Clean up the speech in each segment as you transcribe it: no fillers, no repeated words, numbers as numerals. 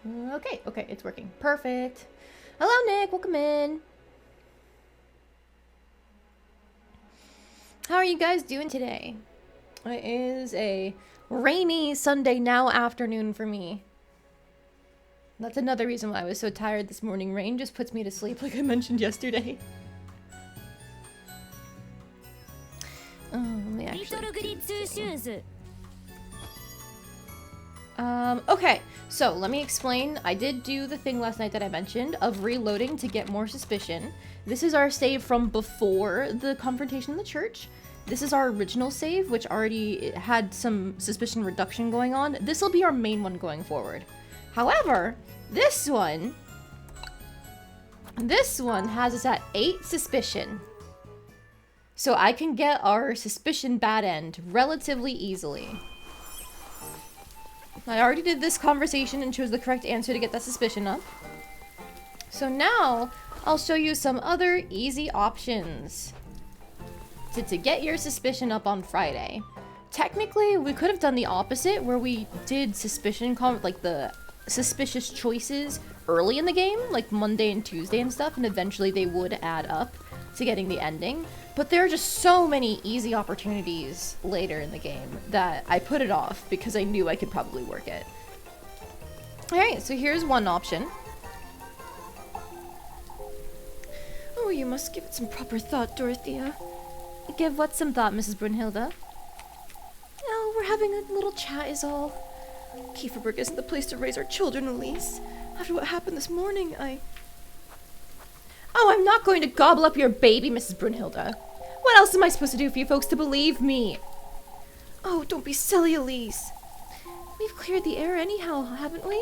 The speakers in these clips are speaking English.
Okay, it's working. Perfect. Hello, Nick. Welcome in. How are you guys doing today? It is a rainy Sunday now afternoon for me. That's another reason why I was so tired this morning. Rain just puts me to sleep, like I mentioned yesterday. Let me actually... okay, so let me explain. I did do the thing last night that I mentioned of reloading to get more suspicion. This is our save from before the confrontation in the church. This is our original save, which already had some suspicion reduction going on. This will be our main one going forward. However, this one has us at 8 suspicion. So I can get our suspicion bad end relatively easily. I already did this conversation and chose the correct answer to get that suspicion up. So now, I'll show you some other easy options to get your suspicion up on Friday. Technically, we could have done the opposite, where we did like the suspicious choices early in the game, like Monday and Tuesday and stuff, and eventually they would add up to getting the ending. But there are just so many easy opportunities later in the game that I put it off because I knew I could probably work it. Alright, so here's one option. Oh, you must give it some proper thought, Dorothea. Give what some thought, Mrs. Brunhilde? Oh, we're having a little chat is all. Kieferberg isn't the place to raise our children, Elise. After what happened this morning, Oh, I'm not going to gobble up your baby, Mrs. Brunhilde. What else am I supposed to do for you folks to believe me? Oh, don't be silly, Elise. We've cleared the air anyhow, haven't we?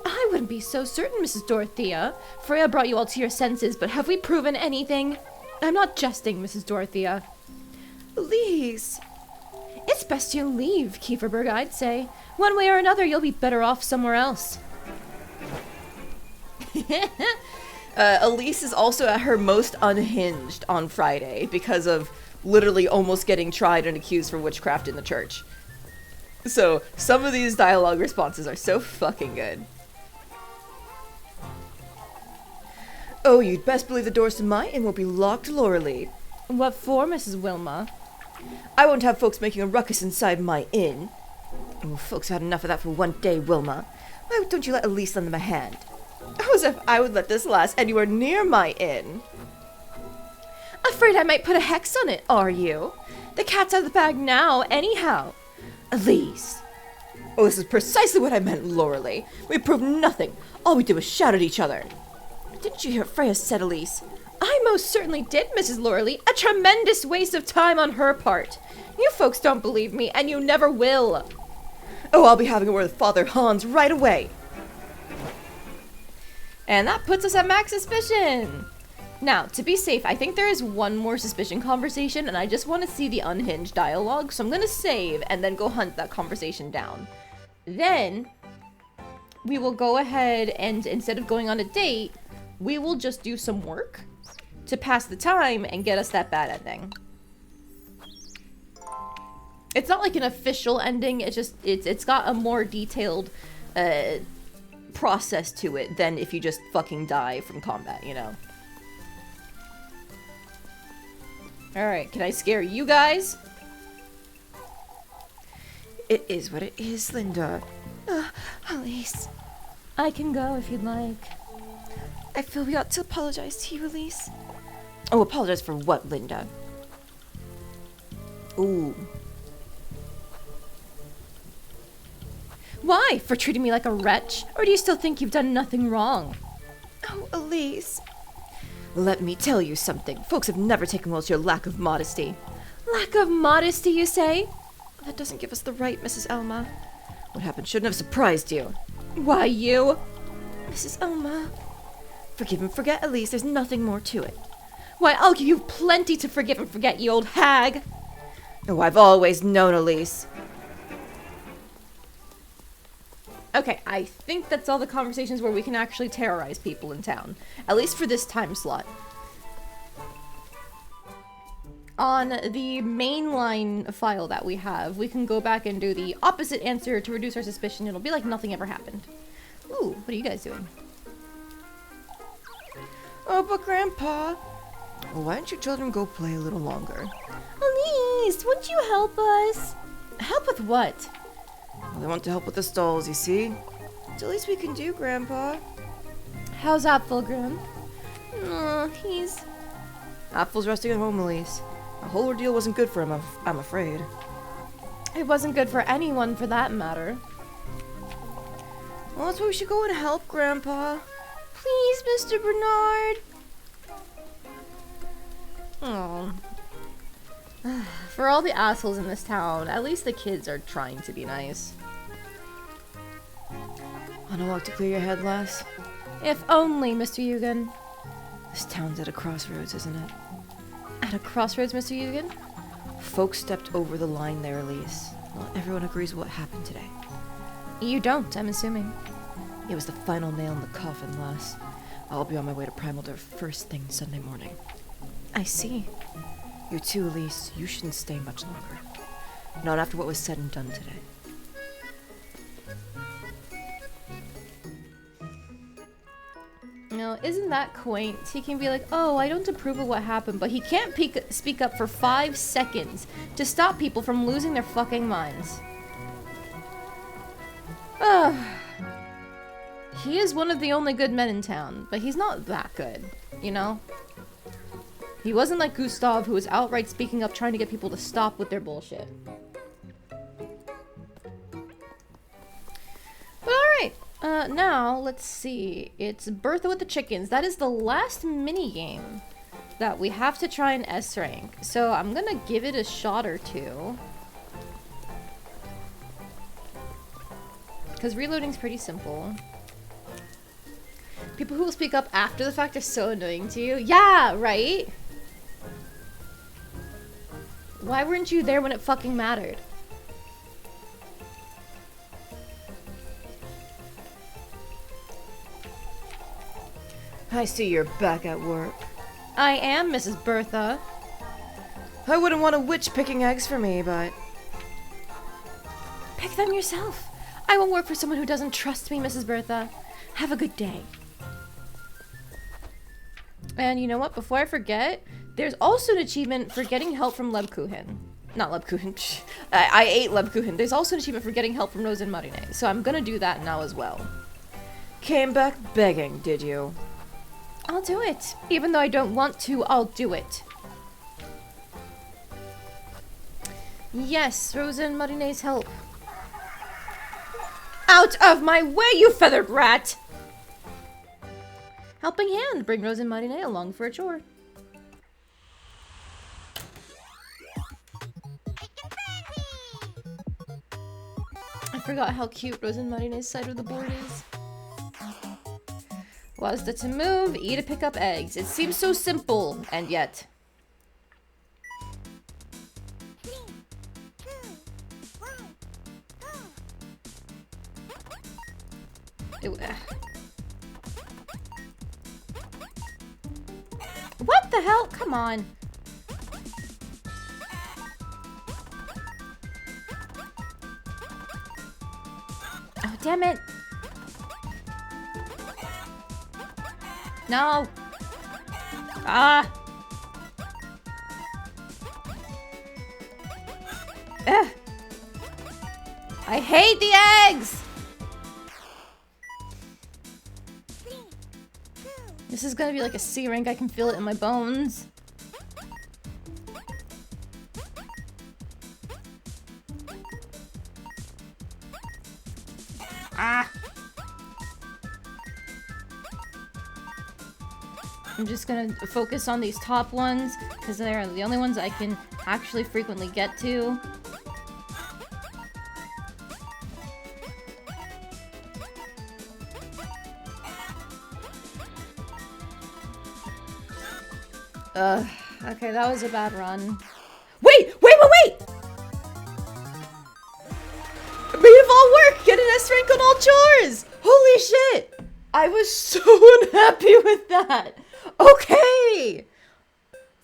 I wouldn't be so certain, Mrs. Dorothea. Freya brought you all to your senses, but have we proven anything? I'm not jesting, Mrs. Dorothea. Elise. It's best you leave, Kieferberg, I'd say. One way or another, you'll be better off somewhere else. Elise is also at her most unhinged on Friday because of literally almost getting tried and accused for witchcraft in the church. So, some of these dialogue responses are so fucking good. Oh, you'd best believe the doors to my inn will be locked, Lauralee. What for, Mrs. Wilma? I won't have folks making a ruckus inside my inn. Oh, folks have had enough of that for one day, Wilma. Why don't you let Elise lend them a hand? Oh, as if I would let this lass anywhere near my inn. Afraid I might put a hex on it, are you? The cat's out of the bag now, anyhow. Elise. Oh, this is precisely what I meant, Lauralee. We proved nothing. All we did was shout at each other. Didn't you hear what Freya said, Elise? I most certainly did, Mrs. Lauralee. A tremendous waste of time on her part. You folks don't believe me, and you never will. Oh, I'll be having a word with Father Hans right away. And that puts us at max suspicion. Now, to be safe, I think there is one more suspicion conversation, and I just want to see the unhinged dialogue, so I'm going to save and then go hunt that conversation down. Then, we will go ahead and, instead of going on a date, we will just do some work to pass the time and get us that bad ending. It's not like an official ending, it's got a more detailed process to it than if you just fucking die from combat, you know? Alright, can I scare you guys? It is what it is, Linda. Elise. I can go if you'd like. I feel we ought to apologize to you, Elise. Oh, apologize for what, Linda? Ooh. Why? For treating me like a wretch? Or do you still think you've done nothing wrong? Oh, Elise. Let me tell you something. Folks have never taken well to your lack of modesty. Lack of modesty, you say? That doesn't give us the right, Mrs. Elma. What happened shouldn't have surprised you. Why, you? Mrs. Elma. Forgive and forget, Elise. There's nothing more to it. Why, I'll give you plenty to forgive and forget, you old hag. Oh, I've always known, Elise. Okay, I think that's all the conversations where we can actually terrorize people in town. At least for this time slot. On the mainline file that we have, we can go back and do the opposite answer to reduce our suspicion. It'll be like nothing ever happened. Ooh, what are you guys doing? Oh, but Grandpa, well, why don't you children go play a little longer? Elise, wouldn't you help us? Help with what? Well, they want to help with the stalls, you see. It's the least we can do, Grandpa. How's Apfel, Grim? He's... Apfel's resting at home, Elise. The whole ordeal wasn't good for him, I'm afraid. It wasn't good for anyone, for that matter. Well, that's why we should go and help, Grandpa. Please, Mr. Bernard. Oh. For all the assholes in this town, at least the kids are trying to be nice. Want a walk to clear your head, lass? If only, Mr. Eugen. This town's at a crossroads, isn't it? At a crossroads, Mr. Eugen? Folks stepped over the line there, Elise. Not everyone agrees what happened today. You don't, I'm assuming. It was the final nail in the coffin, lass. I'll be on my way to Primaldor first thing Sunday morning. I see. You too, Elise. You shouldn't stay much longer. Not after what was said and done today. No, isn't that quaint? He can be like, oh, I don't approve of what happened, but he can't speak up for 5 seconds to stop people from losing their fucking minds. He is one of the only good men in town, but he's not that good, you know? He wasn't like Gustav, who was outright speaking up trying to get people to stop with their bullshit. But alright. Now, let's see. It's Bertha with the chickens. That is the last mini-game that we have to try and S-rank. So I'm gonna give it a shot or two. Because reloading's pretty simple. People who will speak up after the fact are so annoying to you. Yeah, right? Why weren't you there when it fucking mattered? I see you're back at work. I am Mrs. Bertha. I wouldn't want a witch picking eggs for me, but... Pick them yourself. I won't work for someone who doesn't trust me, Mrs. Bertha. Have a good day. And you know what? Before I forget, there's also an achievement for getting help from Lebkuchen. Not Lebkuchen. I ate Lebkuchen. There's also an achievement for getting help from Rose and Marine. So I'm gonna do that now as well. Came back begging, did you? I'll do it. Even though I don't want to, I'll do it. Yes, Rosa and Marine's help. Out of my way, you feathered rat! Helping hand, bring Rosa and Marine along for a chore. I forgot how cute Rosa and Marine's side of the board is. Was that to move, E to pick up eggs. It seems so simple, and yet. What the hell? Come on. Oh, damn it. No. Ah. Ugh. I hate the eggs. This is gonna be like a C rank. I can feel it in my bones. Ah. I'm just gonna focus on these top ones because they're the only ones I can actually frequently get to. Okay, that was a bad run. Wait! Made of all work! Get an S rank on all chores! Holy shit! I was so unhappy with that! Okay!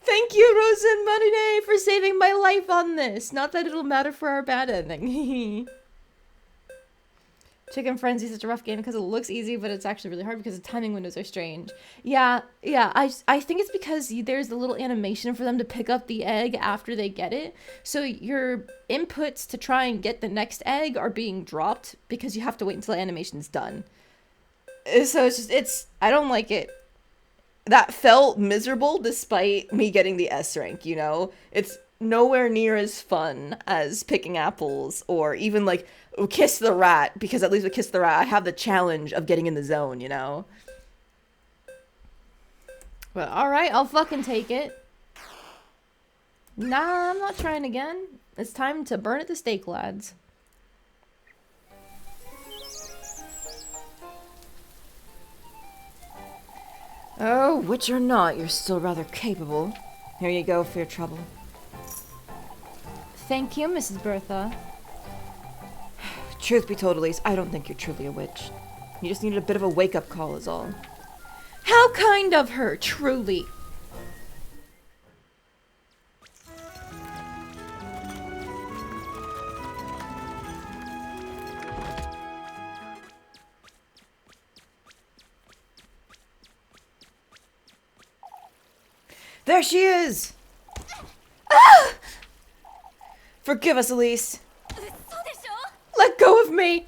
Thank you, Rosa and Marine, for saving my life on this. Not that it'll matter for our bad ending. Chicken Frenzy is such a rough game because it looks easy, but it's actually really hard because the timing windows are strange. Yeah. I think it's because there's a little animation for them to pick up the egg after they get it. So your inputs to try and get the next egg are being dropped because you have to wait until the animation's done. So I don't like it. That felt miserable despite me getting the S rank, you know? It's nowhere near as fun as picking apples or even like Kiss the Rat, because at least with Kiss the Rat I have the challenge of getting in the zone, you know? But alright, I'll fucking take it. Nah, I'm not trying again. It's time to burn at the stake, lads. Oh, witch or not, you're still rather capable. Here you go for your trouble. Thank you, Mrs. Bertha. Truth be told, Elise, I don't think you're truly a witch. You just needed a bit of a wake-up call is all. How kind of her, truly. There she is! Ah! Forgive us, Elise. Let go of me!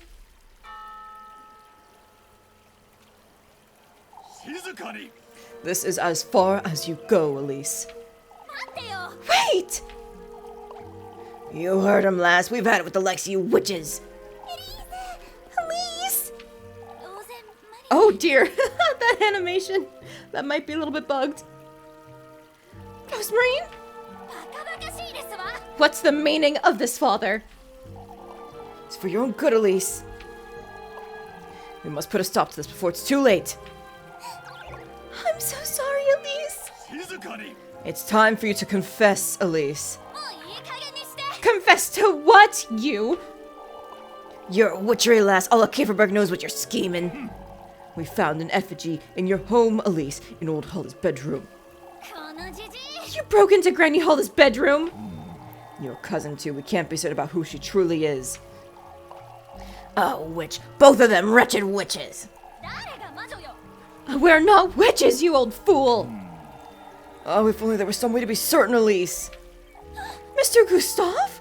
This is as far as you go, Elise. Wait! You heard him last. We've had it with the likes of you witches. Elise! Oh dear, that animation. That might be a little bit bugged. Rosemary? What's the meaning of this, father? It's for your own good, Elise. We must put a stop to this before it's too late. I'm so sorry, Elise. It's time for you to confess, Elise. Confess to what, you? You're a witchery lass. All of Kieferberg knows what you're scheming. We found an effigy in your home, Elise, in old Holly's bedroom. You broke into Granny Holly's bedroom? Your cousin, too. We can't be certain about who she truly is. Oh, witch. Both of them wretched witches. We're not witches, you old fool. Oh, if only there was some way to be certain, Elise. Mr. Gustav?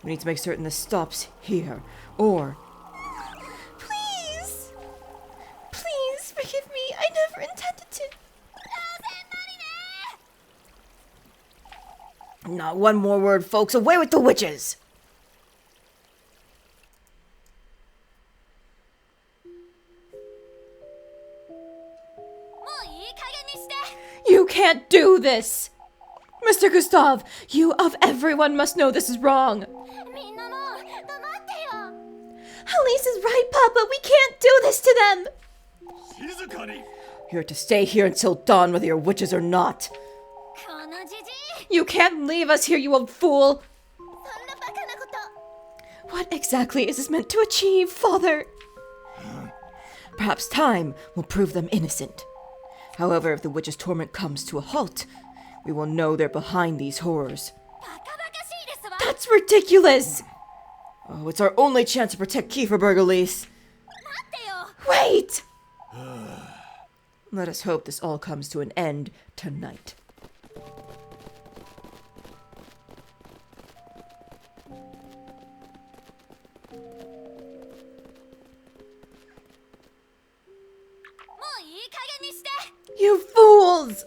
We need to make certain this stops here, or... Please! Please, forgive me. I never intended to... Not one more word, folks. Away with the witches! You can't do this! Mr. Gustav, you of everyone must know this is wrong. Elise is right, Papa. We can't do this to them. You're to stay here until dawn, whether you're witches or not. You can't leave us here, you old fool! What exactly is this meant to achieve, Father? Perhaps time will prove them innocent. However, if the witch's torment comes to a halt, we will know they're behind these horrors. That's ridiculous! Oh, it's our only chance to protect Kieferberg, Elise. Wait! Let us hope this all comes to an end tonight. You fools!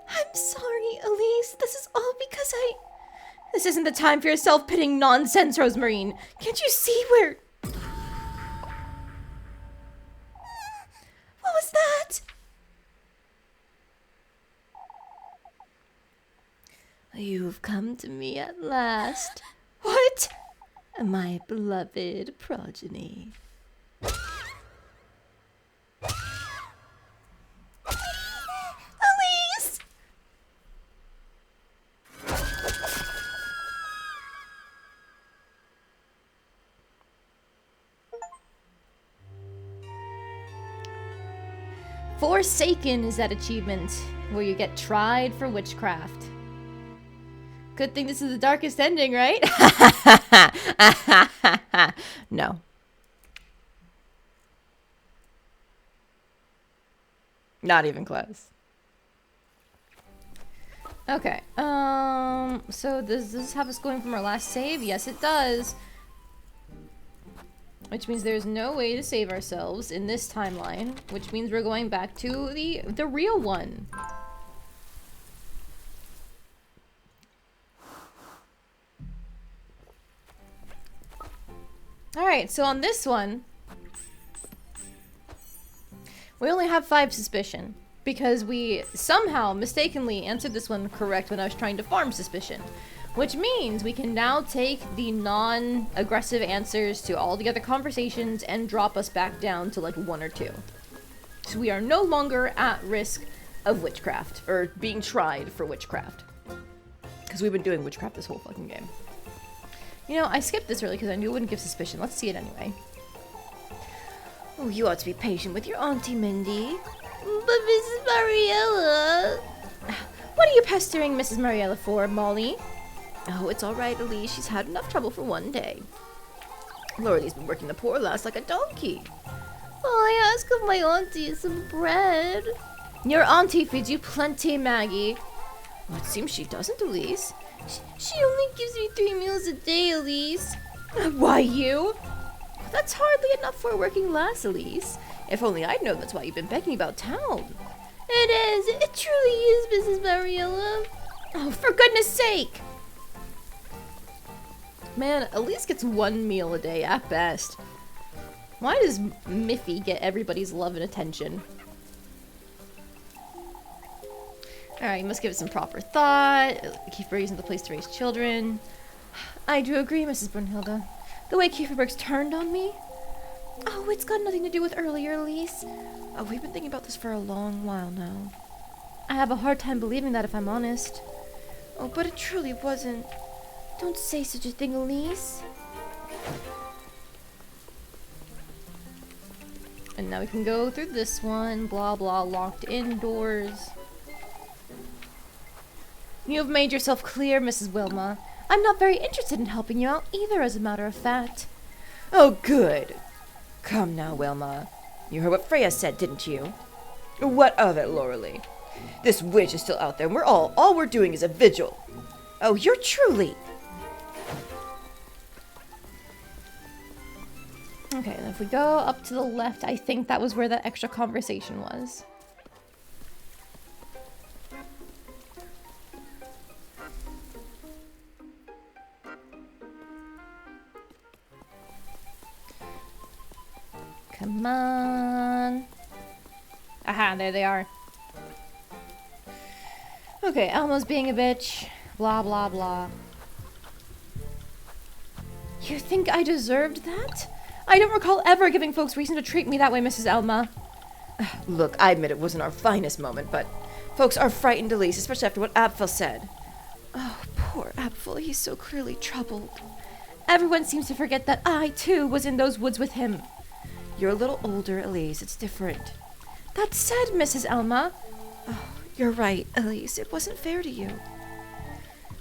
I'm sorry, Elise. This is all because This isn't the time for your self-pitying nonsense, Rosemarine. Can't you see where... What was that? You've come to me at last. What? My beloved progeny. Elise! Forsaken is that achievement where you get tried for witchcraft. Good thing this is the darkest ending, right? No. Not even close. Okay, so does this have us going from our last save? Yes, it does. Which means there's no way to save ourselves in this timeline, which means we're going back to the real one. Alright, so on this one, we only have 5 suspicion. Because we somehow mistakenly answered this one correct when I was trying to farm suspicion. Which means we can now take the non-aggressive answers to all the other conversations and drop us back down to like 1 or 2. So we are no longer at risk of witchcraft, or being tried for witchcraft. Because we've been doing witchcraft this whole fucking game. You know, I skipped this early because I knew it wouldn't give suspicion. Let's see it anyway. Oh, you ought to be patient with your Auntie Mindy. But Mrs. Mariella... What are you pestering Mrs. Mariella for, Molly? Oh, it's alright, Elise. She's had enough trouble for one day. Laurelie's been working the poor lass like a donkey. Oh, I ask of my auntie some bread. Your auntie feeds you plenty, Maggie. Well, it seems she doesn't, Elise. She only gives me 3 meals a day, Elise. Why, you? That's hardly enough for a working lass, Elise. If only I'd known that's why you've been begging about town. It is. It truly is, Mrs. Mariella. Oh, for goodness sake. Man, Elise gets 1 meal a day at best. Why does Miffy get everybody's love and attention? Alright, you must give it some proper thought. Kieferberg isn't the place to raise children. I do agree, Mrs. Brunhilde. The way Kieferberg's turned on me? Oh, it's got nothing to do with earlier, Elise. Oh, we've been thinking about this for a long while now. I have a hard time believing that, if I'm honest. Oh, but it truly wasn't. Don't say such a thing, Elise. And now we can go through this one. Blah, blah, locked indoors. You have made yourself clear, Mrs. Wilma. I'm not very interested in helping you out either, as a matter of fact. Oh, good. Come now, Wilma. You heard what Freya said, didn't you? What of it, Laurelie? This witch is still out there, and all we're doing is a vigil. Oh, you're truly... Okay, and if we go up to the left, I think that was where that extra conversation was. Come on. Aha, there they are. Okay, Elmo's being a bitch. Blah, blah, blah. You think I deserved that? I don't recall ever giving folks reason to treat me that way, Mrs. Elma. Look, I admit it wasn't our finest moment, but folks are frightened, Elise, especially after what Apfel said. Oh, poor Apfel. He's so clearly troubled. Everyone seems to forget that I, too, was in those woods with him. You're a little older, Elise. It's different. That said, Mrs. Elma... Oh, you're right, Elise. It wasn't fair to you.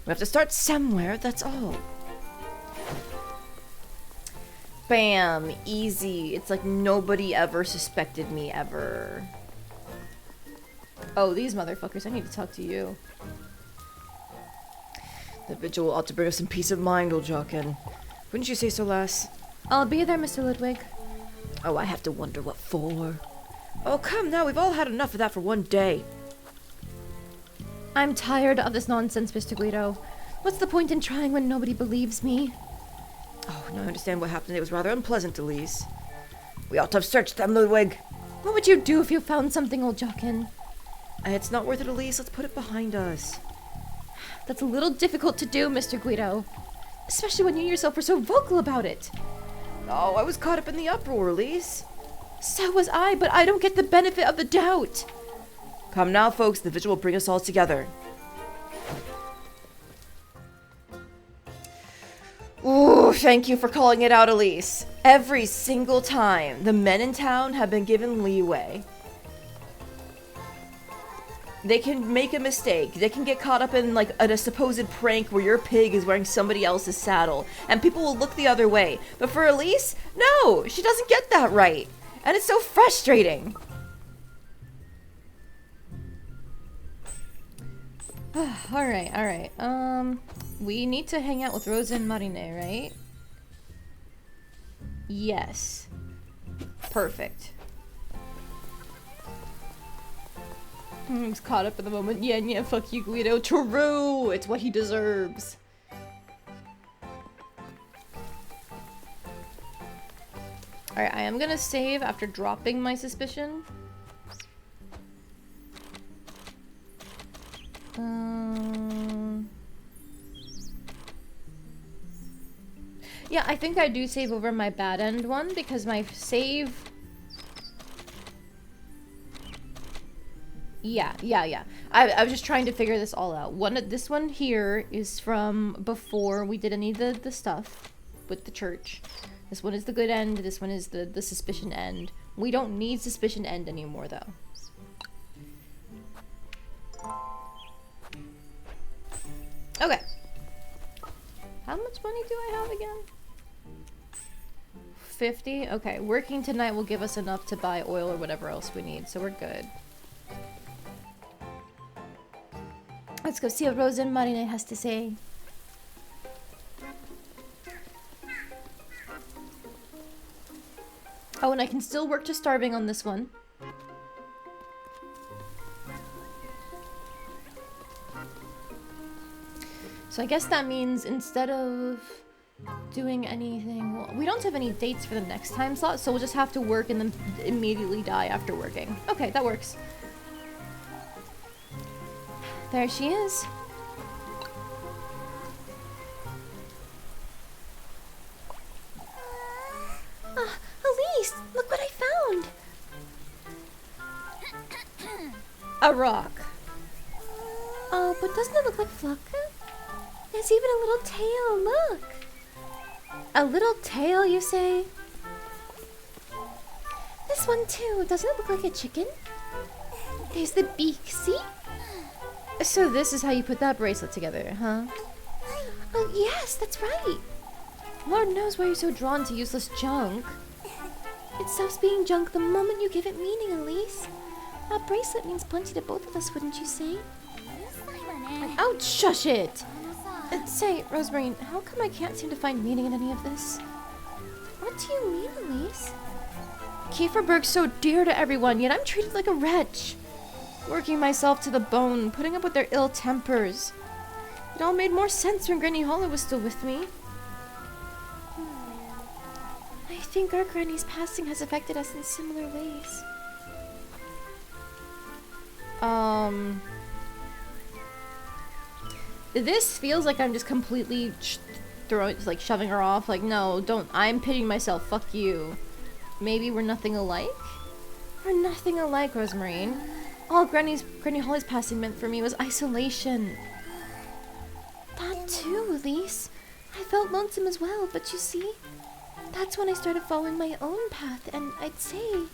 We have to start somewhere, that's all. Bam. Easy. It's like nobody ever suspected me ever. Oh, these motherfuckers. I need to talk to you. The vigil ought to bring us some peace of mind, old Jockin. Wouldn't you say so, lass? I'll be there, Mr. Ludwig. Oh, I have to wonder what for. Oh, come now. We've all had enough of that for one day. I'm tired of this nonsense, Mr. Guido. What's the point in trying when nobody believes me? Oh, now I understand what happened. It was rather unpleasant, Elise. We ought to have searched them, Ludwig. What would you do if you found something, old Jockin? It's not worth it, Elise. Let's put it behind us. That's a little difficult to do, Mr. Guido. Especially when you yourself were so vocal about it. Oh, I was caught up in the uproar, Elise. So was I, but I don't get the benefit of the doubt. Come now, folks. The vigil will bring us all together. Ooh, thank you for calling it out, Elise. Every single time, the men in town have been given leeway. They can make a mistake. They can get caught up in like a supposed prank where your pig is wearing somebody else's saddle, and people will look the other way. But for Elise, no, she doesn't get that right, and it's so frustrating. Alright. We need to hang out with Rosa and Marine, right? Yes. Perfect. He's caught up in the moment. Yeah, fuck you, Guido. True! It's what he deserves. Alright, I am gonna save after dropping my suspicion. Yeah, I think I do save over my bad end one because my save... Yeah. I was just trying to figure this all out. This one here is from before we did any of the stuff with the church. This one is the good end. This one is the suspicion end. We don't need suspicion end anymore, though. Okay. How much money do I have again? 50? Okay, working tonight will give us enough to buy oil or whatever else we need, so we're good. Let's go see what Rosa and Marine has to say. Oh, and I can still work to starving on this one. So I guess that means instead of doing anything... Well, we don't have any dates for the next time slot, so we'll just have to work and then immediately die after working. Okay, that works. There she is. Elise! Look what I found! A rock. Oh, but doesn't it look like Flocka? There's even a little tail, look! A little tail, you say? This one too, doesn't it look like a chicken? There's the beak, see? So this is how you put that bracelet together, huh? Oh yes, that's right! Lord knows why you're so drawn to useless junk. It stops being junk the moment you give it meaning, Elise. That bracelet means plenty to both of us, wouldn't you say? Ouch, shush it! Say, Rosemary, how come I can't seem to find meaning in any of this? What do you mean, Elise? Kieferberg's so dear to everyone, yet I'm treated like a wretch. Working myself to the bone, putting up with their ill tempers. It all made more sense when Granny Hollow was still with me. I think our Granny's passing has affected us in similar ways. This feels like I'm just completely shoving her off. Like, no, don't. I'm pitying myself. Fuck you. Maybe we're nothing alike? We're nothing alike, Rosemary. All Granny Holly's passing meant for me was isolation. That too, Elise. I felt lonesome as well, but you see, that's when I started following my own path, and I'd say...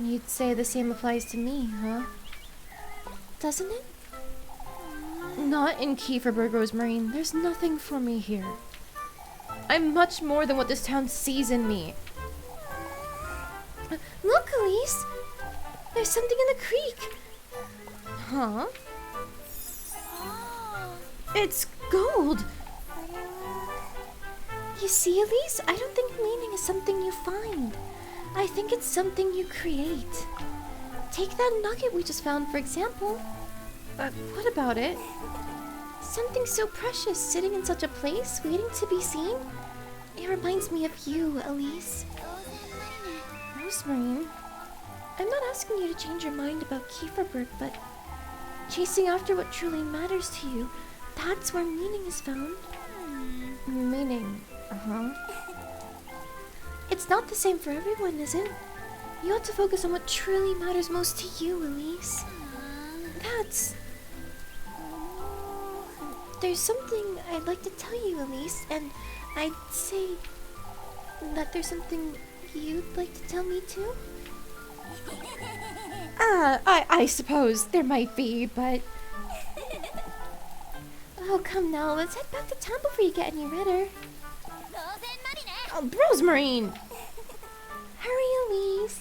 You'd say the same applies to me, huh? Doesn't it? Not in Kieferberg, Rosemary. There's nothing for me here. I'm much more than what this town sees in me. Look, Elise! There's something in the creek! Huh? It's gold! You see, Elise, I don't think meaning is something you find. I think it's something you create. Take that nugget we just found, for example. What about it? Something so precious sitting in such a place, waiting to be seen. It reminds me of you, Elise. Rosemary, I'm not asking you to change your mind about Kieferberg, but chasing after what truly matters to you, that's where meaning is found. Meaning, It's not the same for everyone, is it? You ought to focus on what truly matters most to you, Elise. That's... There's something I'd like to tell you, Elise, and I'd say that there's something you'd like to tell me too? I suppose there might be, but... Oh, come now, let's head back to town before you get any redder. Oh, Rosemarine! Hurry, Elise.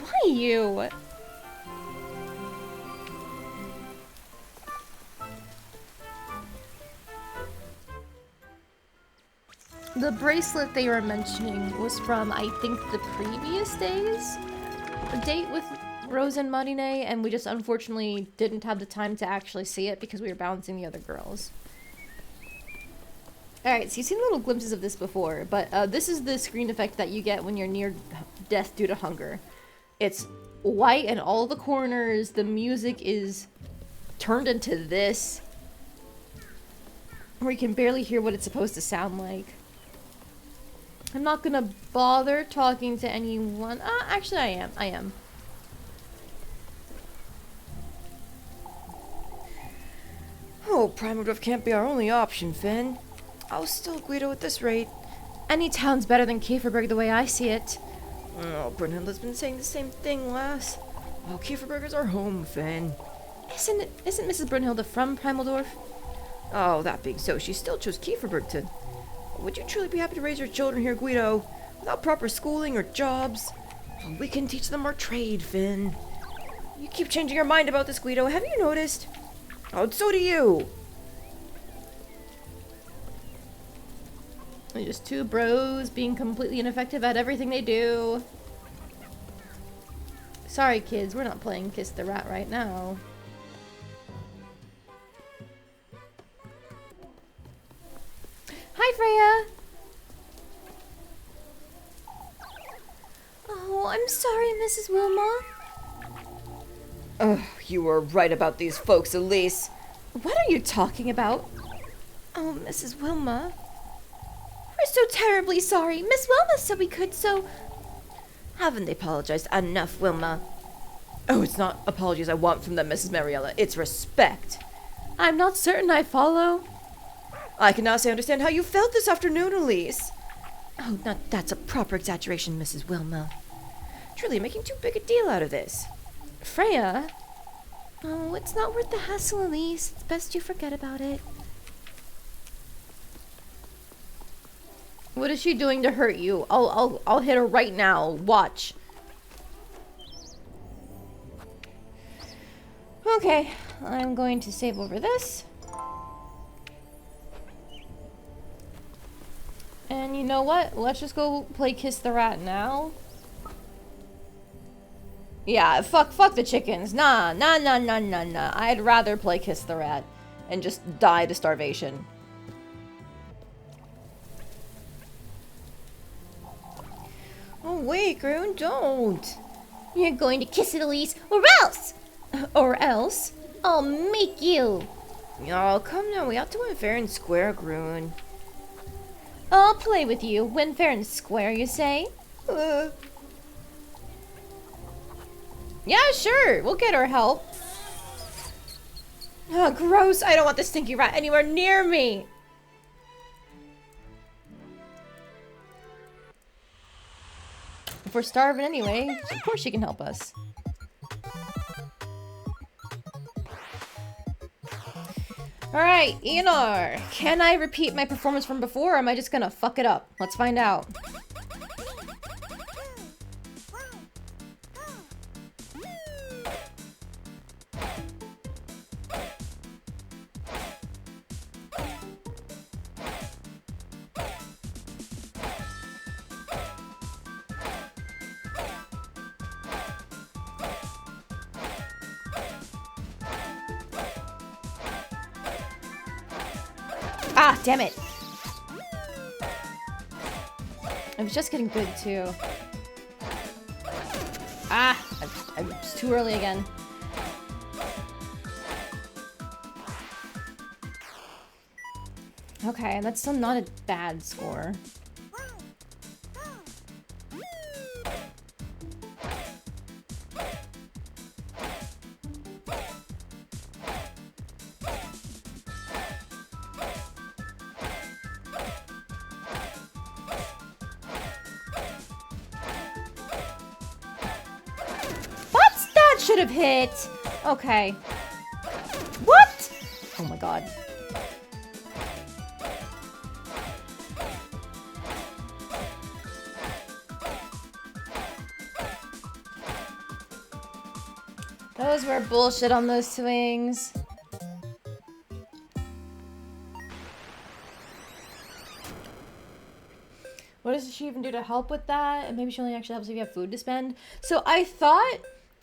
Why you? The bracelet they were mentioning was from, I think, the previous days? A date with Rose and Marine, and we just unfortunately didn't have the time to actually see it because we were balancing the other girls. Alright, so you've seen little glimpses of this before, but this is the screen effect that you get when you're near death due to hunger. It's white in all the corners, the music is turned into this, where you can barely hear what it's supposed to sound like. I'm not gonna bother talking to anyone. Actually I am. Oh, Primordorf can't be our only option, Finn. I'll still Guido at this rate. Any town's better than Kieferberg the way I see it. Oh, Brunhilde has been saying the same thing, lass. Oh, Kieferberg is our home, Finn. Isn't Mrs. Brunhilde from Primaldorf? Oh, that being so, she still chose Kieferberg to... Would you truly be happy to raise your children here, Guido, without proper schooling or jobs? We can teach them our trade, Finn. You keep changing your mind about this, Guido. Have you noticed? Oh, so do you. They're just two bros being completely ineffective at everything they do. Sorry, kids, we're not playing Kiss the Rat right now. Hi, Freya! Oh, I'm sorry, Mrs. Wilma. Ugh, you were right about these folks, Elise. What are you talking about? Oh, Mrs. Wilma. We're so terribly sorry. Miss Wilma said we could, so... Haven't they apologized enough, Wilma? Oh, it's not apologies I want from them, Mrs. Mariella. It's respect. I'm not certain I follow. I can now say understand how you felt this afternoon, Elise. Oh, now that's a proper exaggeration, Mrs. Wilma. Truly making too big a deal out of this. Freya? Oh, it's not worth the hassle, Elise. It's best you forget about it. What is she doing to hurt you? I'll hit her right now. Watch. Okay, I'm going to save over this. And you know what? Let's just go play Kiss the Rat now. Yeah, fuck the chickens. Nah. I'd rather play Kiss the Rat and just die to starvation. Oh, wait, Groon, don't. You're going to kiss it, Elise, or else! Or else, I'll make you. Oh, come now, we have to win fair and square, Groon. I'll play with you, win fair and square, you say? Yeah, sure, we'll get her help. Oh, gross, I don't want this stinky rat anywhere near me. If we're starving anyway, of course she can help us. Alright, Eonor, can I repeat my performance from before, or am I just gonna fuck it up? Let's find out. Ah, damn it. I was just getting good, too. Ah, I'm too early again. Okay, that's still not a bad score. should have hit. Okay. What? Oh my god. Those were bullshit on those swings. What does she even do to help with that? And maybe she only actually helps if you have food to spend. So I thought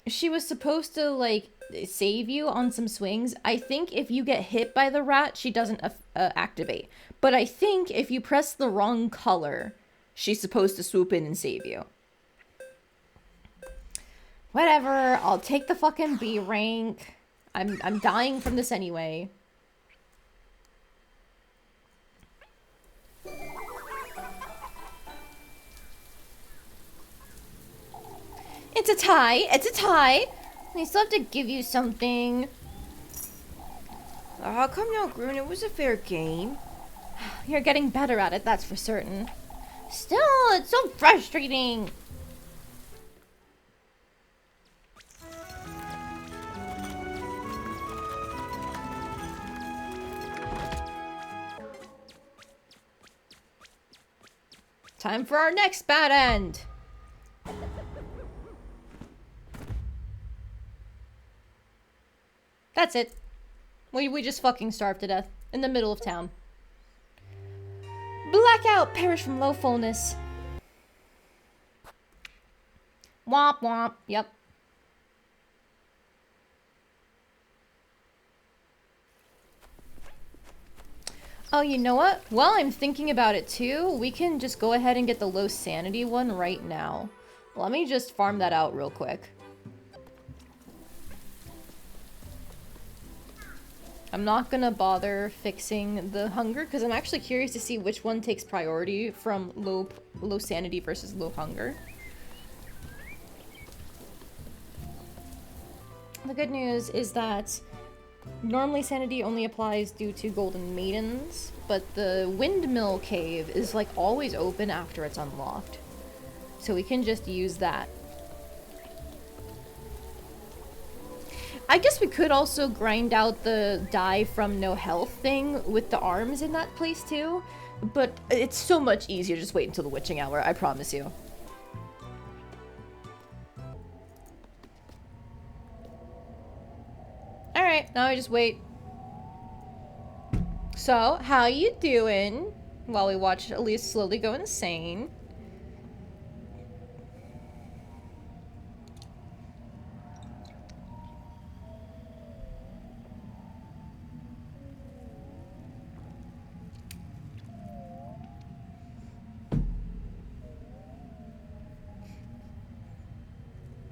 she was supposed to, like, save you on some swings. I think if you get hit by the rat, she doesn't activate. But I think if you press the wrong color, she's supposed to swoop in and save you. Whatever, I'll take the fucking B rank. I'm dying from this anyway. It's a tie. It's a tie. I still have to give you something. How come now, Groon? It was a fair game. You're getting better at it, that's for certain. Still, it's so frustrating. Time for our next bad end. That's it. We just fucking starved to death in the middle of town. Blackout, perish from low fullness. Womp womp. Yep. Oh, you know what? While I'm thinking about it too, we can just go ahead and get the low sanity one right now. Let me just farm that out real quick. I'm not gonna bother fixing the hunger because I'm actually curious to see which one takes priority from low sanity versus low hunger. The good news is that normally sanity only applies due to golden maidens, but the windmill cave is like always open after it's unlocked. So we can just use that. I guess we could also grind out the die from no health thing with the arms in that place too, but it's so much easier. Just wait until the witching hour, I promise you. Alright, now I just wait. So, how you doing? While we watch Elise slowly go insane.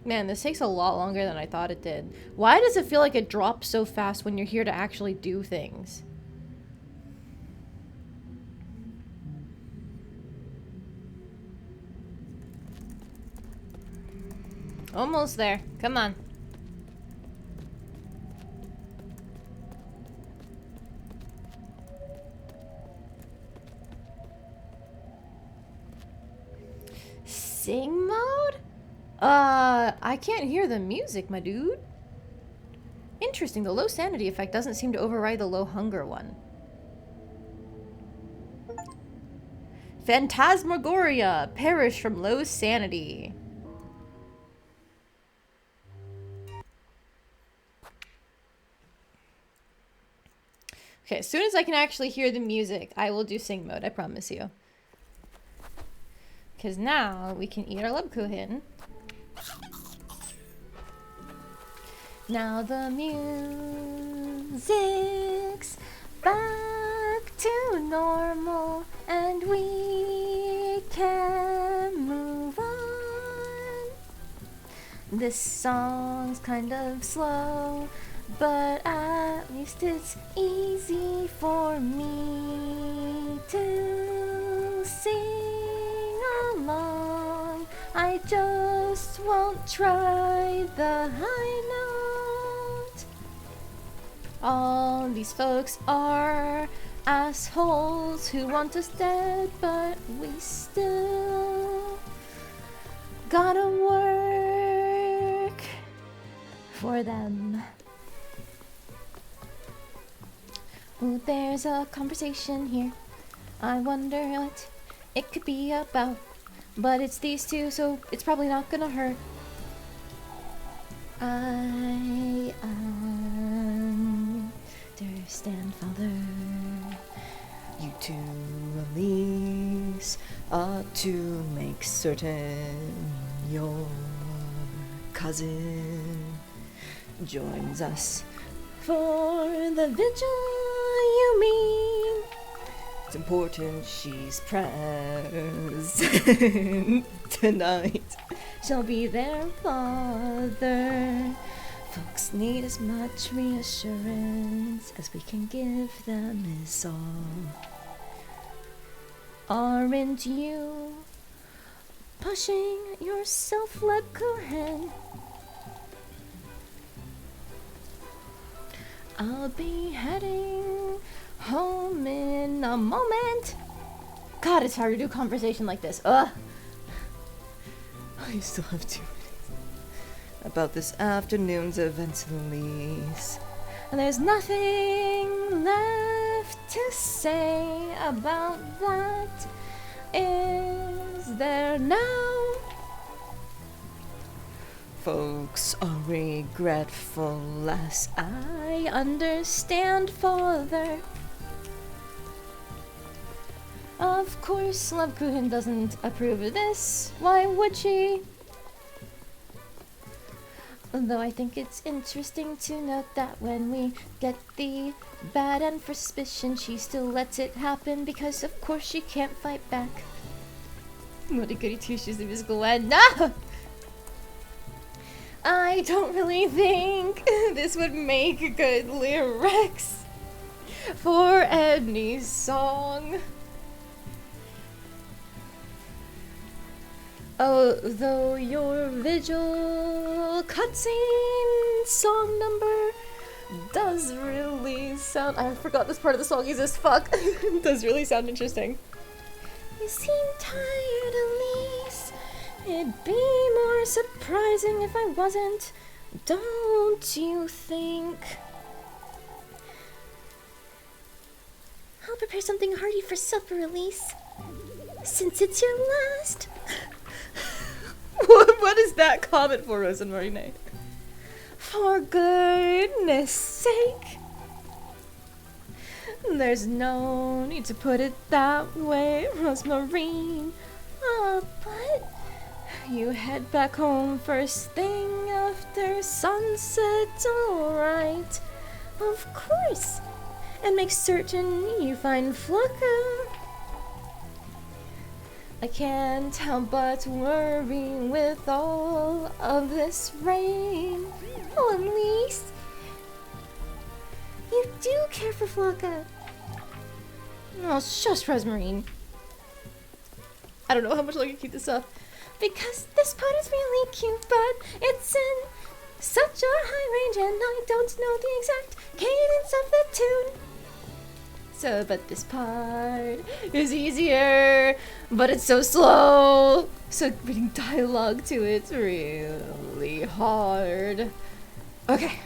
Man, this takes a lot longer than I thought it did. Why does it feel like it drops so fast when you're here to actually do things? Almost there. Come on. Sing mode? I can't hear the music, my dude. Interesting, the low sanity effect doesn't seem to override the low hunger one. Phantasmagoria, perish from low sanity. Okay, as soon as I can actually hear the music, I will do sing mode, I promise you. Because now we can eat our Lebkuchen. Now the music's back to normal and we can move on. This song's kind of slow, but at least it's easy for me to sing along. I just won't try the high note. All these folks are assholes who want us dead, but we still gotta work. for them. Ooh, there's a conversation here. I wonder what it could be about. But it's these two, so it's probably not gonna hurt. I understand, Father. You two, Elise, ought to make certain your cousin joins us For the vigil, you mean? It's important she's present tonight. She'll be their father. Folks need as much reassurance as we can give them is all. Aren't you pushing yourself, let go ahead? I'll be heading home in a moment. God, it's hard to do conversation like this. Ugh. I still have 2 minutes. About this afternoon's events, Elise. And there's nothing left to say about that. Is there now? Folks are regretful as I understand, Father. Of course, Love Kuhin doesn't approve of this. Why would she? Though I think it's interesting to note that when we get the bad end for suspicion, she still lets it happen because of course she can't fight back. What a goody two-shoes the musical end. No! I don't really think this would make good lyrics for any song. Although your vigil cutscene song number does really sound— I forgot this part of the song exists, fuck. Does really sound interesting. You seem tired, Elise. It'd be more surprising if I wasn't, don't you think? I'll prepare something hearty for supper, Elise, since it's your last. What is that comment for, Rosa Marine? For goodness sake. There's no need to put it that way, Rosemarine. But you head back home first thing after sunset, alright? Of course. And make certain you find Flucka. I can't help but worry with all of this rain. Oh, Elise, you do care for Flucka. Oh, shush, Rosemarine. I don't know how much longer I can keep this up. Because this part is really cute, but it's in such a high range and I don't know the exact cadence of the tune. So, but this part is easier, but it's so slow. So reading dialogue to it's really hard. Okay.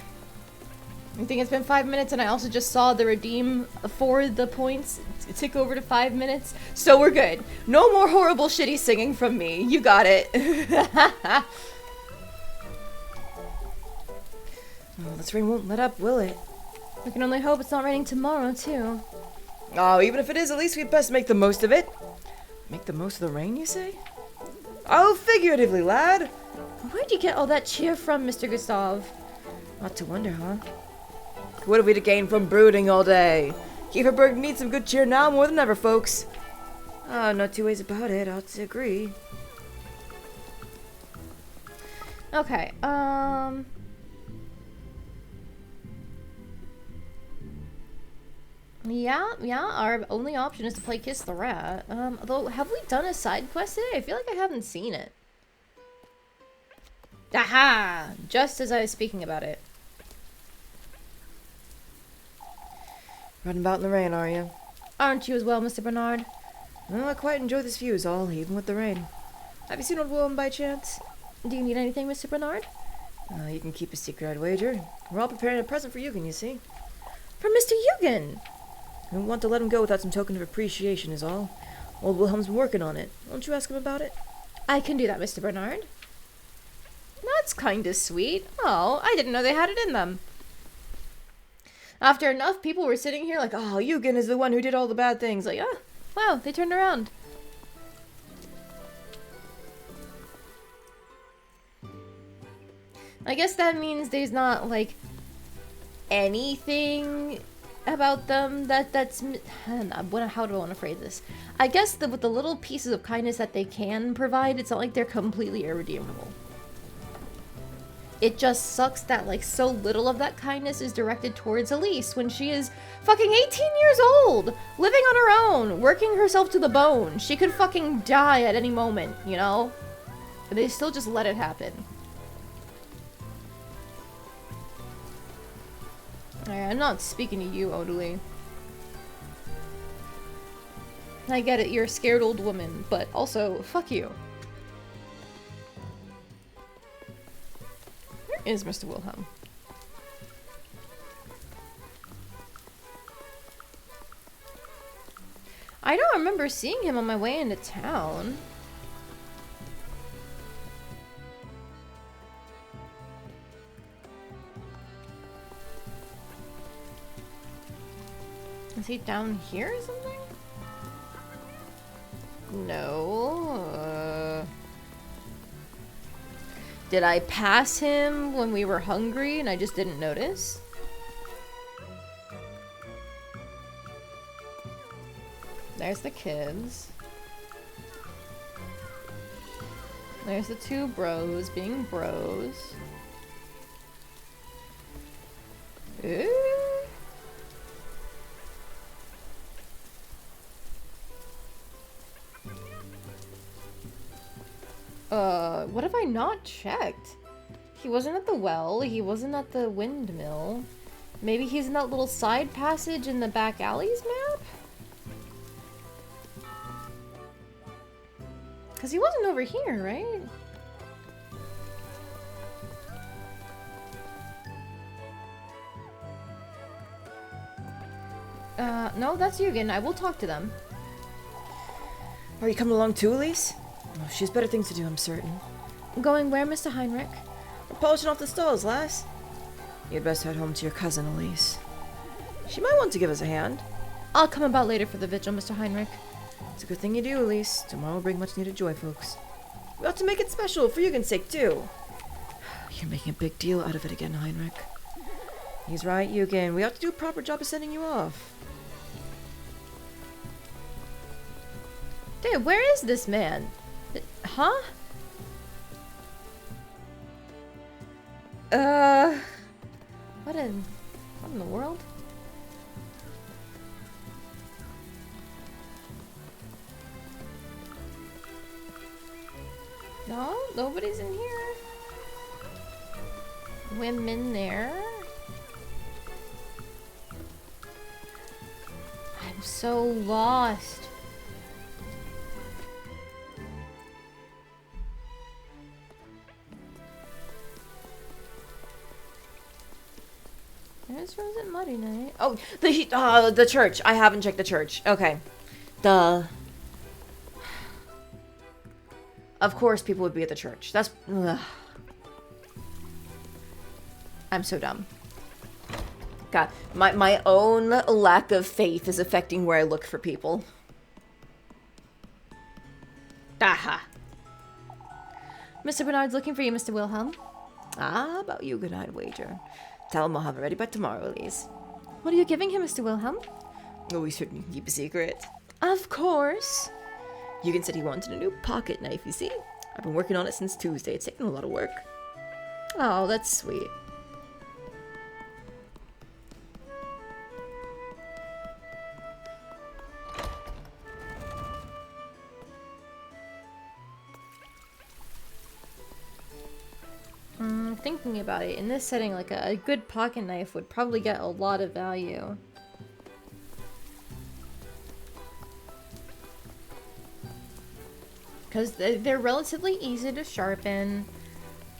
I think it's been 5 minutes and I also just saw the redeem for the points tick over to 5 minutes. So we're good. No more horrible shitty singing from me. You got it. Oh, this rain won't let up, will it? We can only hope it's not raining tomorrow, too. Oh, even if it is, at least we'd best make the most of it. Make the most of the rain, you say? Oh, figuratively, lad. Where'd you get all that cheer from, Mr. Gustav? Not to wonder, huh? What have we to gain from brooding all day? Kieferberg needs some good cheer now more than ever, folks. Oh, no two ways about it. I'll agree. Okay, Yeah, our only option is to play Kiss the Rat. Although, have we done a side quest today? I feel like I haven't seen it. Aha! Just as I was speaking about it. Running about in the rain, are you? Aren't you as well, Mr. Bernard? Well, I quite enjoy this view, is all, even with the rain. Have you seen Old Willem by chance? Do you need anything, Mr. Bernard? You can keep a secret, I'd wager. We're all preparing a present for Eugen, you see. For Mr. Eugen! We don't want to let him go without some token of appreciation is all. Old Wilhelm's been working on it. Won't you ask him about it? I can do that, Mr. Bernard. That's kinda sweet. Oh, I didn't know they had it in them. After enough people were sitting here like, Oh, Eugen is the one who did all the bad things. Like, ah. wow, they turned around. I guess that means there's not, like, anything about them that's... How do I want to phrase this? I guess that with the little pieces of kindness that they can provide, it's not like they're completely irredeemable. It just sucks that, like, so little of that kindness is directed towards Elise when she is fucking 18 years old, living on her own, working herself to the bone. She could fucking die at any moment, you know? But they still just let it happen. Alright, I'm not speaking to you, Odalie. I get it, you're a scared old woman, but also, fuck you. Where is Mr. Wilhelm? I don't remember seeing him on my way into town. Is he down here or something? No. Did I pass him when we were hungry and I just didn't notice? There's the kids. There's the two bros being bros. Ooh. What have I not checked? He wasn't at the well, he wasn't at the windmill. Maybe he's in that little side passage in the back alley's map? Because he wasn't over here, right? No, that's Eugen. I will talk to them. Are you coming along too, Elise? Oh, she has better things to do, I'm certain. Going where, Mr. Heinrich? We're polishing off the stalls, lass. You'd best head home to your cousin, Elise. She might want to give us a hand. I'll come about later for the vigil, Mr. Heinrich. It's a good thing you do, Elise. Tomorrow will bring much needed joy, folks. We ought to make it special for Eugen's sake, too. You're making a big deal out of it again, Heinrich. He's right, Eugen. We ought to do a proper job of sending you off. Dude, where is this man? Huh? What in the world? No, nobody's in here. Women there. I'm so lost. There's Rose and Muddy Night. Oh, the church. I haven't checked the church. Okay. Of course people would be at the church. That's... Ugh. I'm so dumb. God, my own lack of faith is affecting where I look for people. Aha. Mr. Bernard's looking for you, Mr. Wilhelm. Ah, about you, good night, wager. Tell him I'll have it ready by tomorrow, Elise. What are you giving him, Mr. Wilhelm? Oh, we shouldn't keep a secret. Of course. Eugen said he wanted a new pocket knife, you see. I've been working on it since Tuesday. It's taken a lot of work. Oh, that's sweet. Thinking about it, in this setting, like a good pocket knife would probably get a lot of value. Because they're relatively easy to sharpen.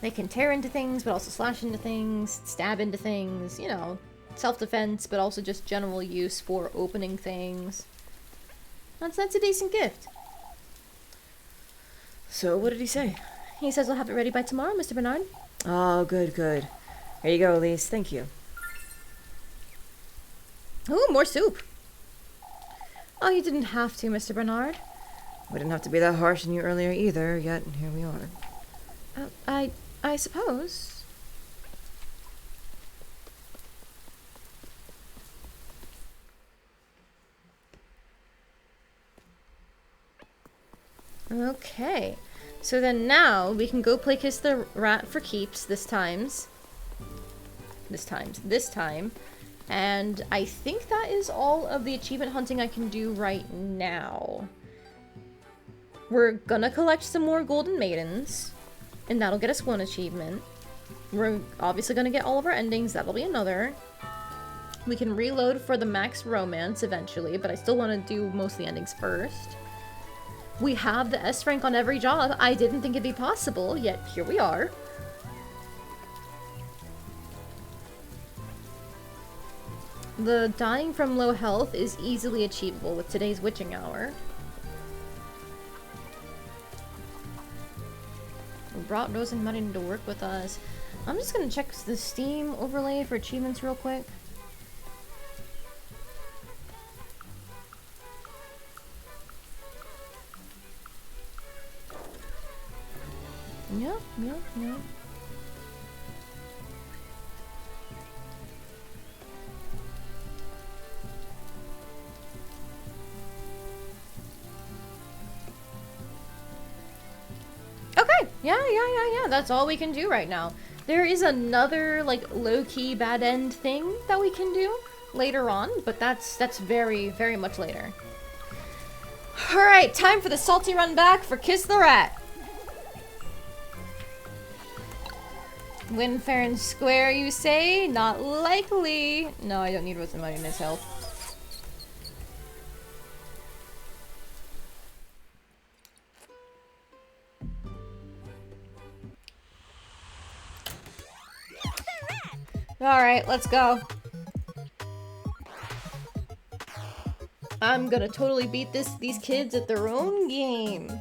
They can tear into things, but also slash into things, stab into things, you know, self-defense, but also just general use for opening things. That's a decent gift. So, what did he say? He says we'll have it ready by tomorrow, Mr. Bernard. Oh, good, good. Here you go, Elise. Thank you. Ooh, more soup. Oh, you didn't have to, Mr. Bernard. We didn't have to be that harsh on you earlier either, yet here we are. I suppose. Okay. So then now we can go play Kiss the Rat for keeps this time. And I think that is all of the achievement hunting I can do right now. We're gonna collect some more golden maidens, and that'll get us one achievement. We're obviously gonna get all of our endings, that'll be another. We can reload for the max romance eventually, but I still want to do most of the endings first. We have the S rank on every job. I didn't think it'd be possible, yet here we are. The dying from low health is easily achievable with today's witching hour. We brought Rose and Martin to work with us. I'm just gonna check the Steam overlay for achievements real quick. Yeah. Okay, yeah, that's all we can do right now. There is another, like, low-key bad end thing that we can do later on, but that's very, very much later. Alright, time for the salty run back for Kiss the Rat. Win fair and square, you say? Not likely. No, I don't need Rose and Martin's help. Alright, let's go. I'm gonna totally beat these kids at their own game.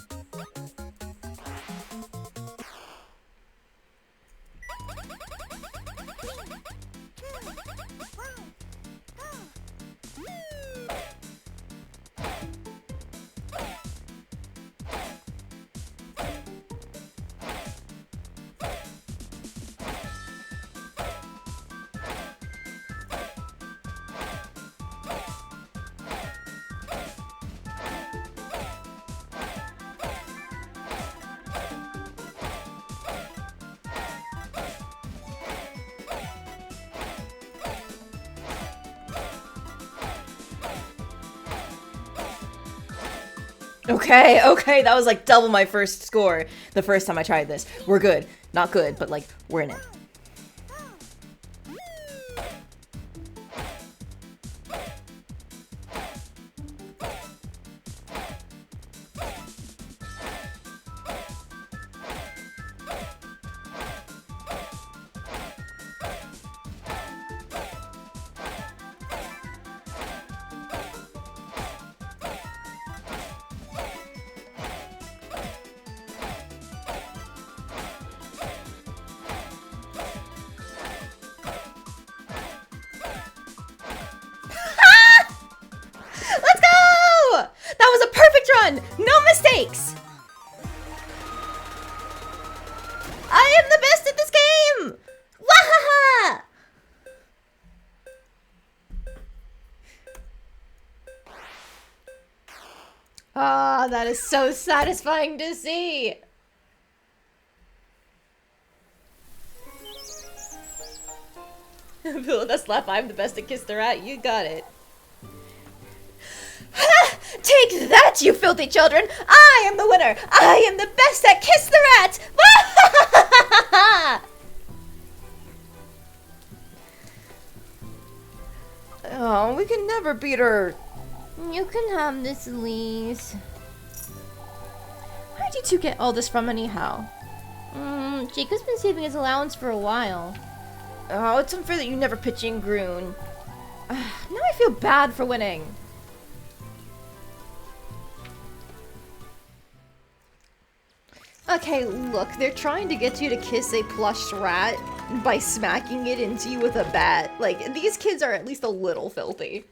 Okay, that was like double my first score the first time I tried this. We're good. Not good, but like, we're in it. No mistakes! I am the best at this game! Wahaha! Ah, that is so satisfying to see! Feel that slap, I'm the best at Kiss the Rat, you got it. Take that, you filthy children! I am the winner! I am the best at Kiss the Rat! Oh, we can never beat her. You can have this, Elise. Where'd you two get all this from anyhow? Jacob's been saving his allowance for a while. Oh, it's unfair that you never pitch in, Groon. Now I feel bad for winning. Okay, look, they're trying to get you to kiss a plush rat by smacking it into you with a bat. Like, these kids are at least a little filthy.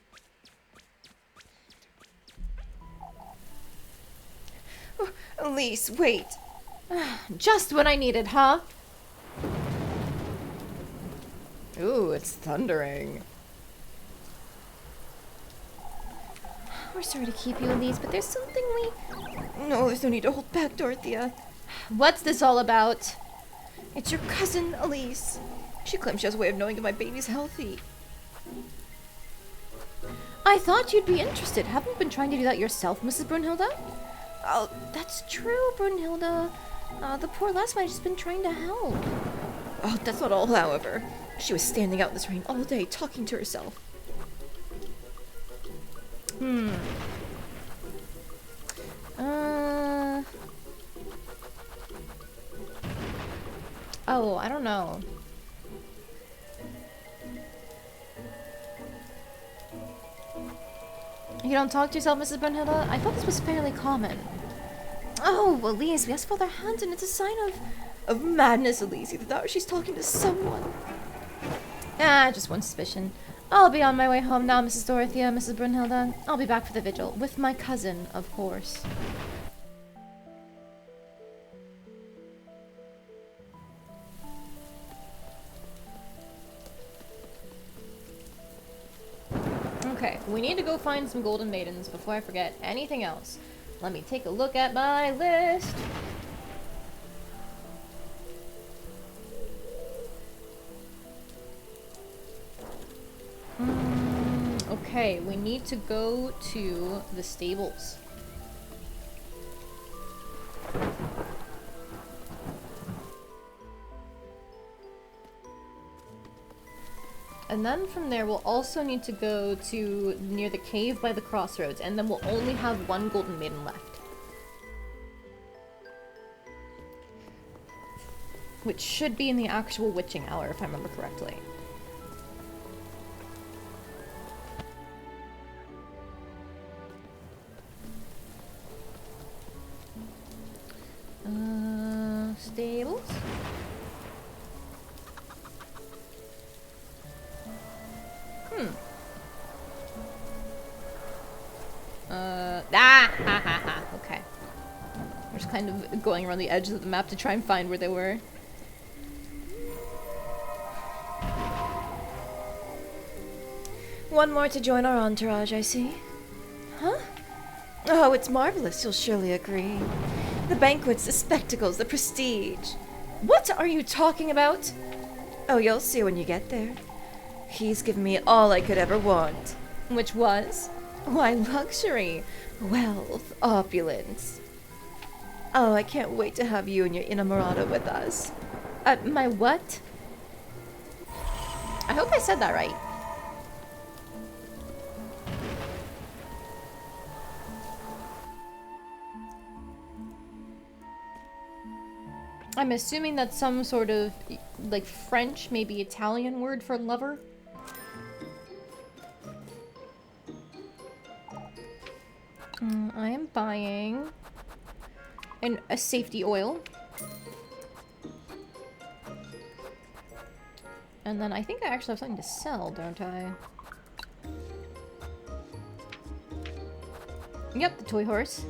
Oh, Elise, wait. Just when I needed, huh? Ooh, it's thundering. We're sorry to keep you, Elise, but there's something we... No, there's no need to hold back, Dorothea. What's this all about? It's your cousin, Elise. She claims she has a way of knowing if my baby's healthy. I thought you'd be interested. Haven't you been trying to do that yourself, Mrs. Brunhilde? Oh, that's true, Brunhilde. The poor last one has just been trying to help. Oh, that's not all, however. She was standing out in this rain all day, talking to herself. Oh, I don't know. You don't talk to yourself, Mrs. Brunhilde? I thought this was fairly common. Oh, Elise, we have to hold our hands and it's a sign of madness, Elise. Either that or she's talking to someone. Just one suspicion. I'll be on my way home now, Mrs. Dorothea, Mrs. Brunhilde. I'll be back for the vigil. With my cousin, of course. Okay, we need to go find some golden maidens before I forget anything else. Let me take a look at my list. Okay, we need to go to the stables. And then from there, we'll also need to go to near the cave by the crossroads, and then we'll only have one golden maiden left. Which should be in the actual witching hour, if I remember correctly. Stables? Okay. We're just kind of going around the edges of the map to try and find where they were. One more to join our entourage, I see. Huh? Oh, it's marvelous, you'll surely agree. The banquets, the spectacles, the prestige. What are you talking about? Oh, you'll see when you get there. He's given me all I could ever want. Which was? Why, luxury, wealth, opulence. Oh, I can't wait to have you and your inamorata with us. My what? I hope I said that right. I'm assuming that's some sort of, like, French, maybe Italian word for lover. I am buying a safety oil. And then I think I actually have something to sell, don't I? Yep, the toy horse.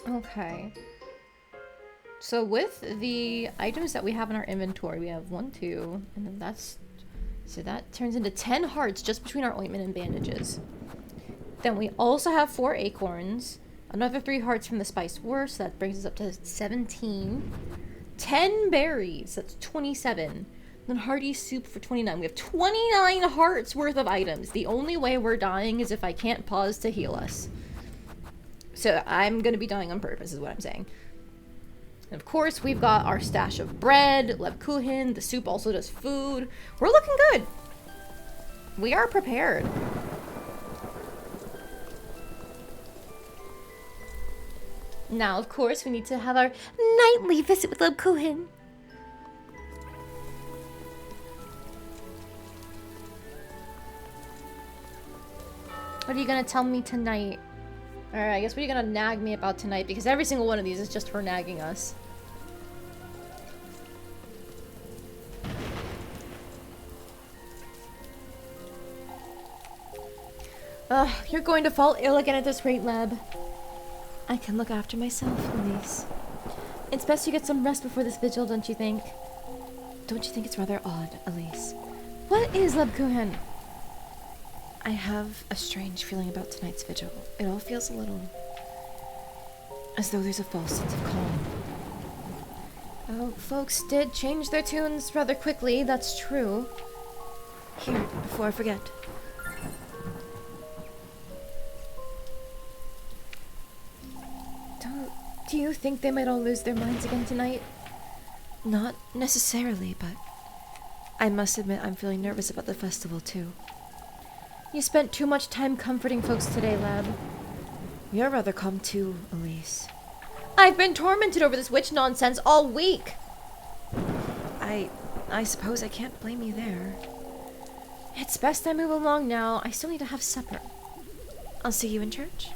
Okay. So with the items that we have in our inventory, we have 1, 2, and then that's... So that turns into 10 hearts just between our ointment and bandages. Then we also have 4 acorns, another 3 hearts from the spiced wort, so that brings us up to 17. 10 berries, that's 27. Then hearty soup for 29. We have 29 hearts worth of items. The only way we're dying is if I can't pause to heal us. So I'm going to be dying on purpose, is what I'm saying. And of course, we've got our stash of bread, Lebkuchen, the soup also does food. We're looking good. We are prepared. Now, of course, we need to have our nightly visit with Lub Kuhin. What are you gonna tell me tonight? Alright, I guess what are you gonna nag me about tonight? Because every single one of these is just her nagging us. Ugh, you're going to fall ill again at this rate, Lab. I can look after myself, Elise. It's best you get some rest before this vigil, don't you think? Don't you think it's rather odd, Elise? What is Lab Kuhan? I have a strange feeling about tonight's vigil. It all feels a little... as though there's a false sense of calm. Oh, folks did change their tunes rather quickly, that's true. Here, before I forget. Do you think they might all lose their minds again tonight? Not necessarily, but I must admit I'm feeling nervous about the festival too. You spent too much time comforting folks today, Lab. You're rather calm too, Elise. I've been tormented over this witch nonsense all week! I suppose I can't blame you there. It's best I move along now. I still need to have supper. I'll see you in church.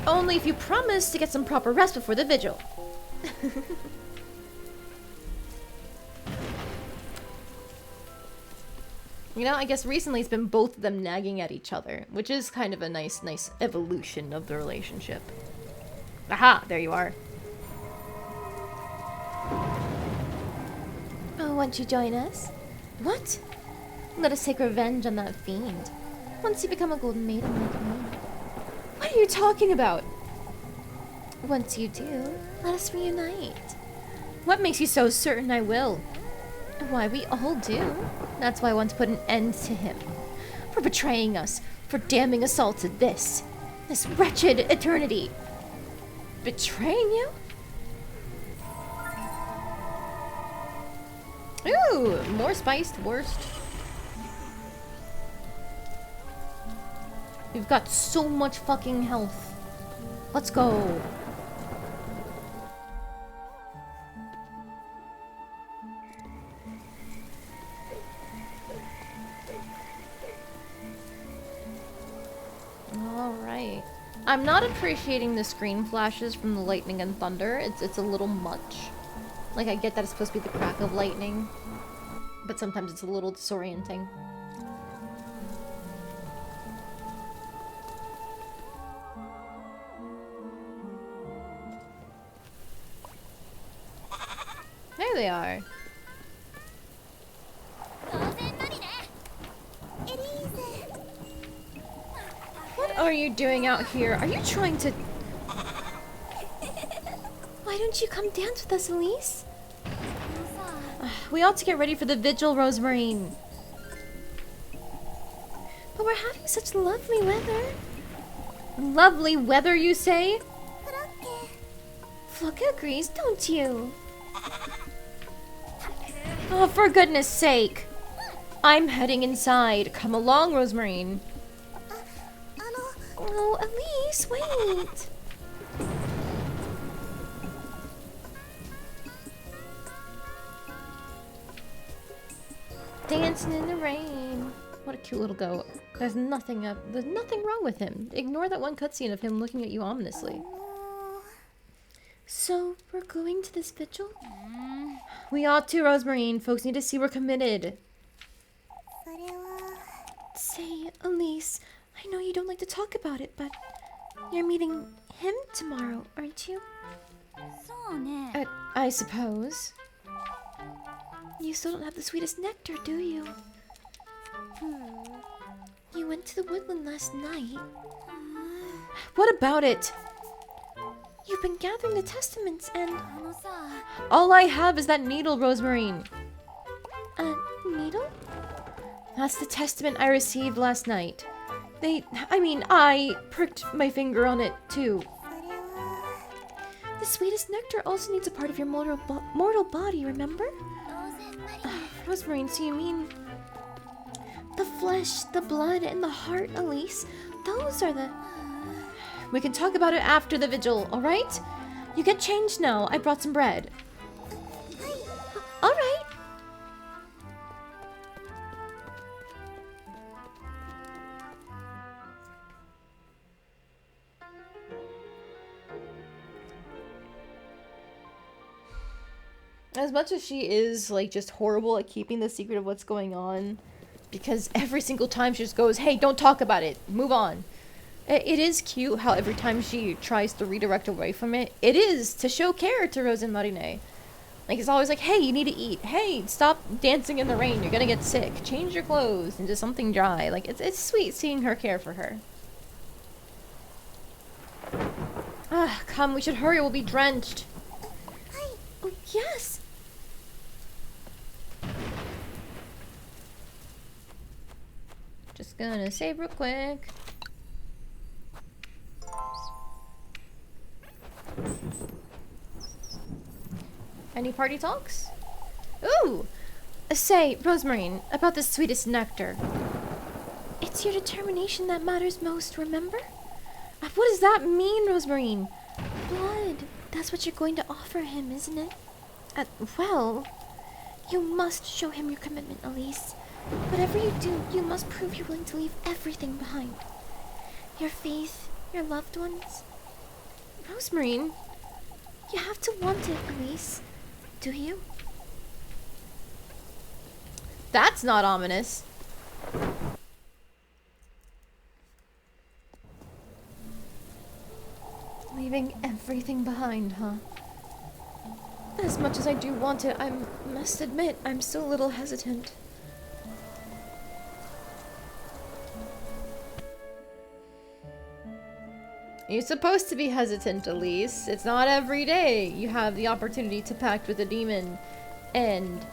Only if you promise to get some proper rest before the vigil. You know, I guess recently it's been both of them nagging at each other, which is kind of a nice evolution of the relationship. Aha, there you are. Oh, won't you join us? What? Let us take revenge on that fiend. Once you become a golden maiden like me. What are you talking about? Once you do, let us reunite. What makes you so certain I will? Why, we all do. That's why I want to put an end to him. For betraying us. For damning us all to this wretched eternity. Betraying you? Ooh, more spiced, worst. We've got so much fucking health. Let's go. Alright. I'm not appreciating the screen flashes from the lightning and thunder. It's a little much. Like, I get that it's supposed to be the crack of lightning, but sometimes it's a little disorienting. There they are. What are you doing out here? Are you trying to... Why don't you come dance with us, Elise? We ought to get ready for the vigil, Rosemarine. But we're having such lovely weather. Lovely weather, you say? Flocka agrees, don't you? Oh, for goodness sake. I'm heading inside. Come along, Rosemarine. Oh, Elise, wait. Dancing in the rain. What a cute little goat. There's nothing wrong with him. Ignore that one cutscene of him looking at you ominously. So, we're going to this vigil? We ought to, Rosemarine. Folks need to see we're committed. Say, Elise, I know you don't like to talk about it, but you're meeting him tomorrow, aren't you? I suppose. You still don't have the sweetest nectar, do you? You went to the woodland last night. What about it? You've been gathering the testaments and... All I have is that needle, Rosemarine. A needle? That's the testament I received last night. I pricked my finger on it, too. The sweetest nectar also needs a part of your mortal body, remember? Rosemarine, so you mean... The flesh, the blood, and the heart, Elise. Those are the... We can talk about it after the vigil, alright? You get changed now. I brought some bread. Alright. As much as she is, like, just horrible at keeping the secret of what's going on, because every single time she just goes, hey, don't talk about it, move on. It is cute how every time she tries to redirect away from it, it is to show care to Rose and Marine. Like, it's always like, hey, you need to eat. Hey, stop dancing in the rain, you're gonna get sick. Change your clothes into something dry. Like, it's sweet seeing her care for her. Ah, come, we should hurry, we'll be drenched. Oh, yes. Just gonna save real quick. Any party talks? Ooh! Say, Rosemarine, about the sweetest nectar. It's your determination that matters most, remember? What does that mean, Rosemarine? Blood. That's what you're going to offer him, isn't it? Well, you must show him your commitment, Elise. Whatever you do, you must prove you're willing to leave everything behind. Your faith, your loved ones. Rosemarine, you have to want it, Elise. Do you? That's not ominous. Leaving everything behind, huh? As much as I do want it, I must admit, I'm still a little hesitant. You're supposed to be hesitant, Elise. It's not every day you have the opportunity to pact with a demon, and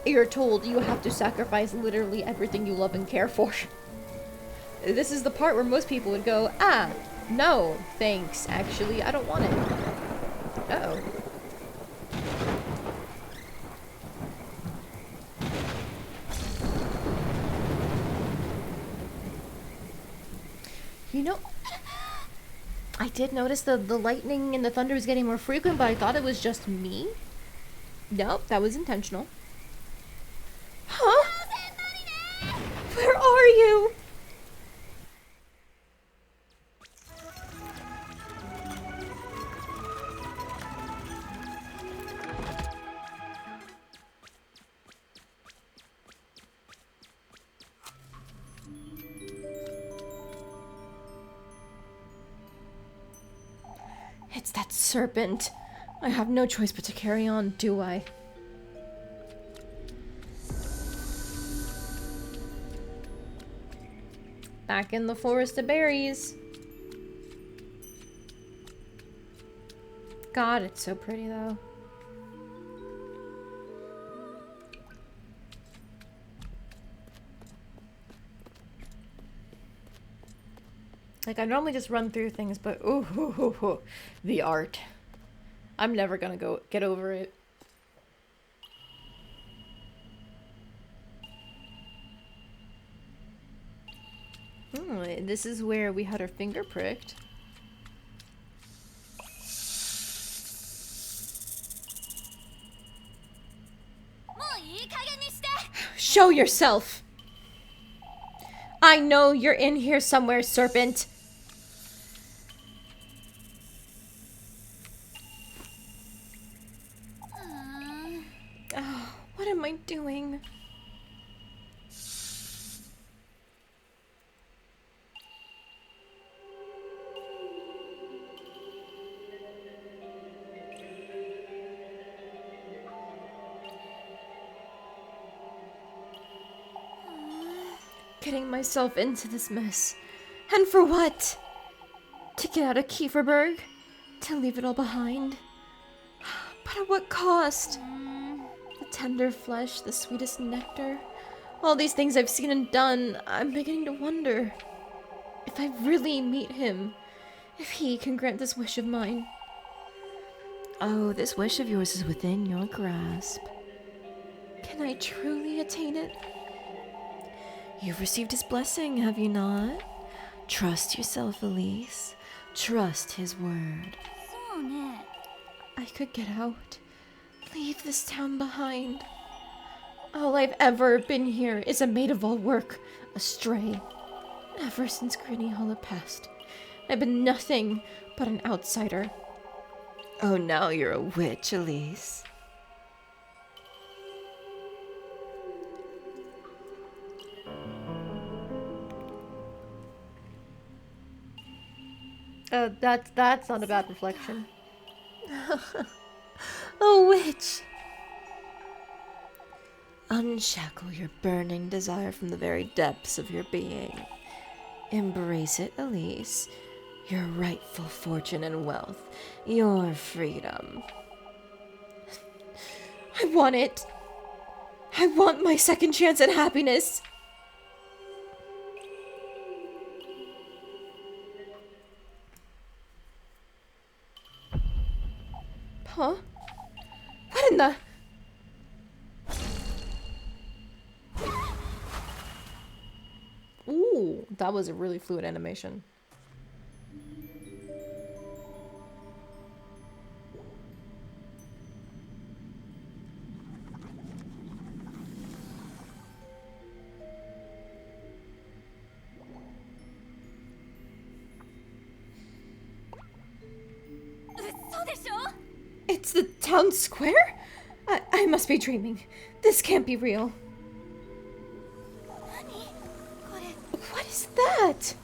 you're told you have to sacrifice literally everything you love and care for. This is the part where most people would go, ah, no, thanks, actually, I don't want it. Uh-oh. You know, I did notice the lightning and the thunder was getting more frequent, but I thought it was just me. Nope, that was intentional. Huh? Where are you? It's that serpent. I have no choice but to carry on, do I? Back in the forest of berries. God, it's so pretty though. Like, I normally just run through things, but ooh, the art. I'm never gonna get over it. This is where we had our finger pricked. Show yourself! I know you're in here somewhere, serpent. Oh, what am I doing? Getting myself into this mess. And for what? To get out of Kieferberg? To leave it all behind? But at what cost? The tender flesh, the sweetest nectar. All these things I've seen and done, I'm beginning to wonder if I really meet him, if he can grant this wish of mine. Oh, this wish of yours is within your grasp. Can I truly attain it? You've received his blessing, have you not? Trust yourself, Elise. Trust his word. I could get out. Leave this town behind. All I've ever been here is a maid of all work, a stray. Ever since Grinny Hollow passed, I've been nothing but an outsider. Oh, now you're a witch, Elise. That's not a bad reflection. A witch! Unshackle your burning desire from the very depths of your being. Embrace it, Elise. Your rightful fortune and wealth. Your freedom. I want it. I want my second chance at happiness. Huh? What in the... Ooh, that was a really fluid animation. It's the town square? I must be dreaming. This can't be real. What is that?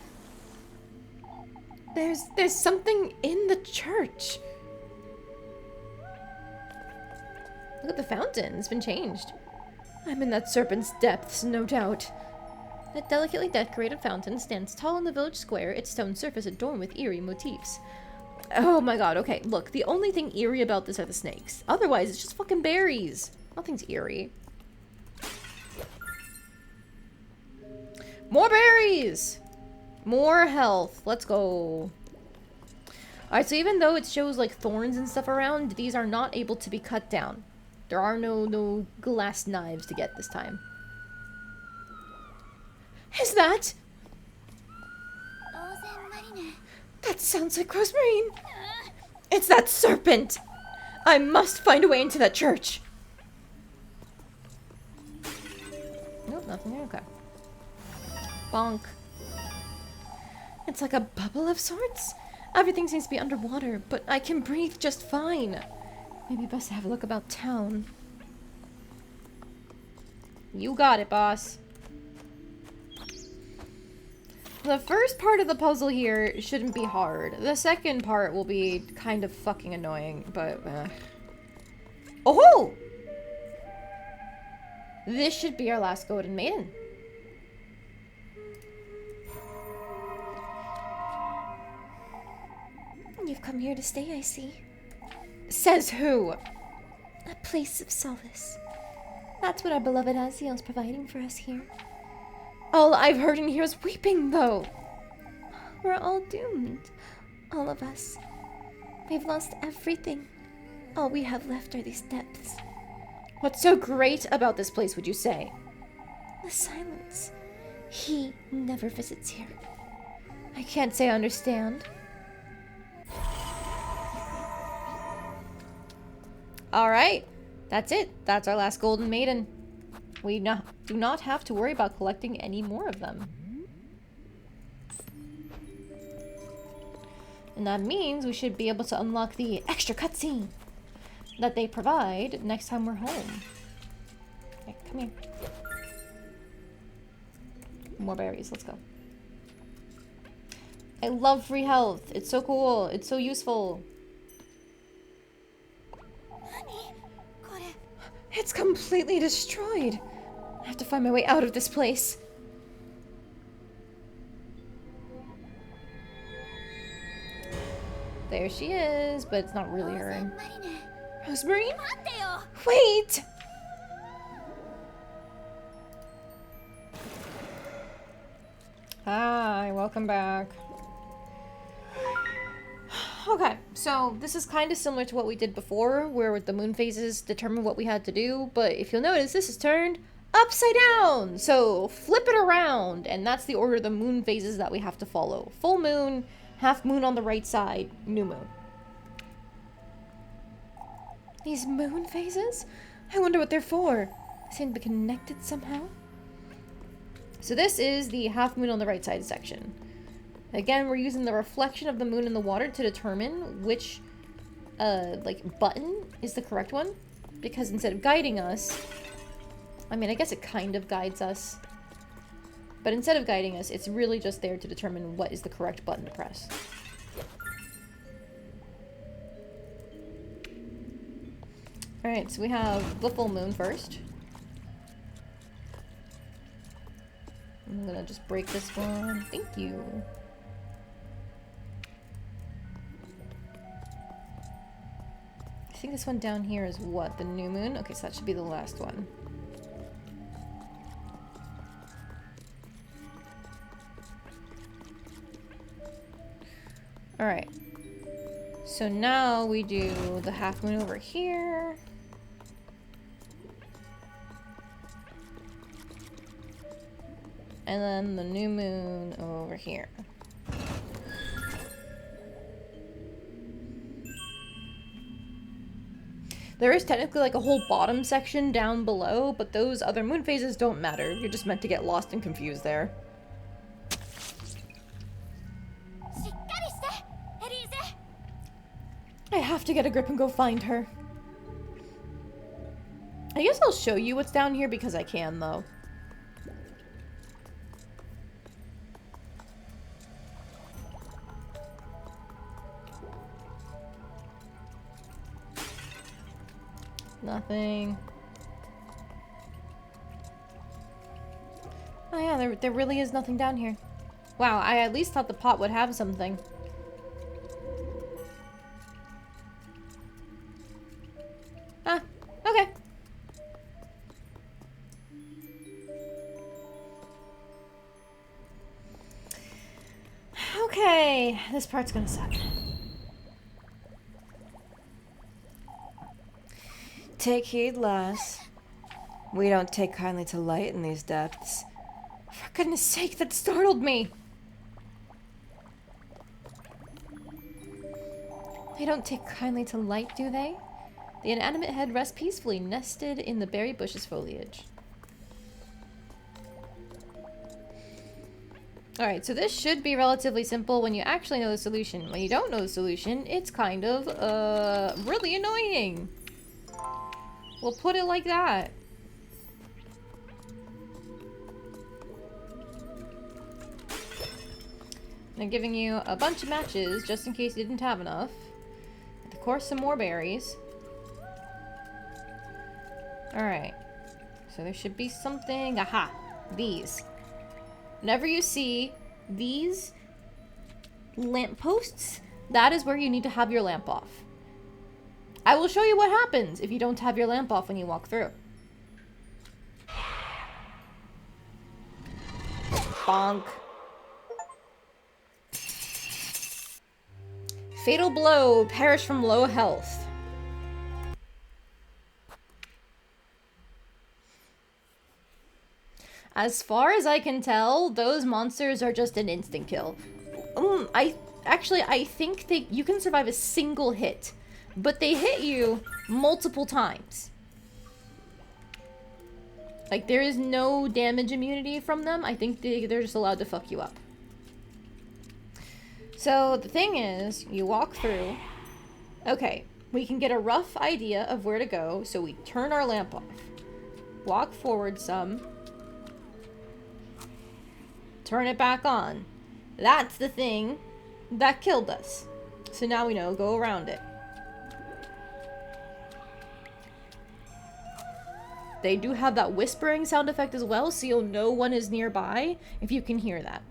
There's something in the church. Look at the fountain. It's been changed. I'm in that serpent's depths, no doubt. That delicately decorated fountain stands tall in the village square, its stone surface adorned with eerie motifs. Oh my god, okay, look, the only thing eerie about this are the snakes. Otherwise, it's just fucking berries. Nothing's eerie. More berries! More health. Let's go. Alright, so even though it shows, like, thorns and stuff around, these are not able to be cut down. There are no glass knives to get this time. Is that? That sounds like Rosemary. It's that serpent! I must find a way into that church. Nope, nothing there. Okay. Bonk. It's like a bubble of sorts. Everything seems to be underwater, but I can breathe just fine. Maybe best to have a look about town. You got it, boss. The first part of the puzzle here shouldn't be hard. The second part will be kind of fucking annoying, but... Oh! This should be our last Golden Maiden. You've come here to stay, I see. Says who? A place of solace. That's what our beloved Aziel's providing for us here. All I've heard in here is weeping, though. We're all doomed. All of us. We've lost everything. All we have left are these depths. What's so great about this place, would you say? The silence. He never visits here. I can't say I understand. Alright. That's it. That's our last Golden Maiden. We do not have to worry about collecting any more of them. And that means we should be able to unlock the extra cutscene that they provide next time we're home. Okay, come here. More berries. Let's go. I love free health. It's so cool. It's so useful. It's completely destroyed. I have to find my way out of this place. There she is, but it's not really her. Rosemary? Wait! Hi, welcome back. Okay, so this is kind of similar to what we did before, where with the moon phases determine what we had to do, but if you'll notice, this is turned upside down. So flip it around, and that's the order of the moon phases that we have to follow. Full moon, half moon on the right side, new moon. These moon phases? I wonder what they're for. They seem to be connected somehow. So this is the half moon on the right side section. Again, we're using the reflection of the moon in the water to determine which, like, button is the correct one. Because instead of guiding us, I mean, I guess it kind of guides us. But instead of guiding us, it's really just there to determine what is the correct button to press. Alright, so we have the full moon first. I'm gonna just break this one. Thank you. I think this one down here is what? The new moon? Okay, so that should be the last one. Alright. So now we do the half moon over here. And then the new moon over here. There is technically like a whole bottom section down below, but those other moon phases don't matter. You're just meant to get lost and confused there. I have to get a grip and go find her. I guess I'll show you what's down here because I can, though. Nothing. Oh yeah, there really is nothing down here. Wow, I at least thought the pot would have something. Ah, okay. Okay, this part's gonna suck. Take heed, lass. We don't take kindly to light in these depths. For goodness sake, that startled me. They don't take kindly to light, do they? The inanimate head rests peacefully, nested in the berry bush's foliage. Alright, so this should be relatively simple when you actually know the solution. When you don't know the solution, it's kind of, really annoying. We'll put it like that. I'm giving you a bunch of matches, just in case you didn't have enough. And of course, some more berries. Alright. So there should be something. Aha! These. Whenever you see these lampposts, that is where you need to have your lamp off. I will show you what happens if you don't have your lamp off when you walk through. Bonk. Fatal blow, perish from low health. As far as I can tell, those monsters are just an instant kill. I think you can survive a single hit, but they hit you multiple times. Like, there is no damage immunity from them. I think they're just allowed to fuck you up. So, the thing is, you walk through. Okay, we can get a rough idea of where to go, so we turn our lamp off. Walk forward some. Turn it back on. That's the thing that killed us. So now we know, go around it. They do have that whispering sound effect as well, so you'll know one is nearby if you can hear that.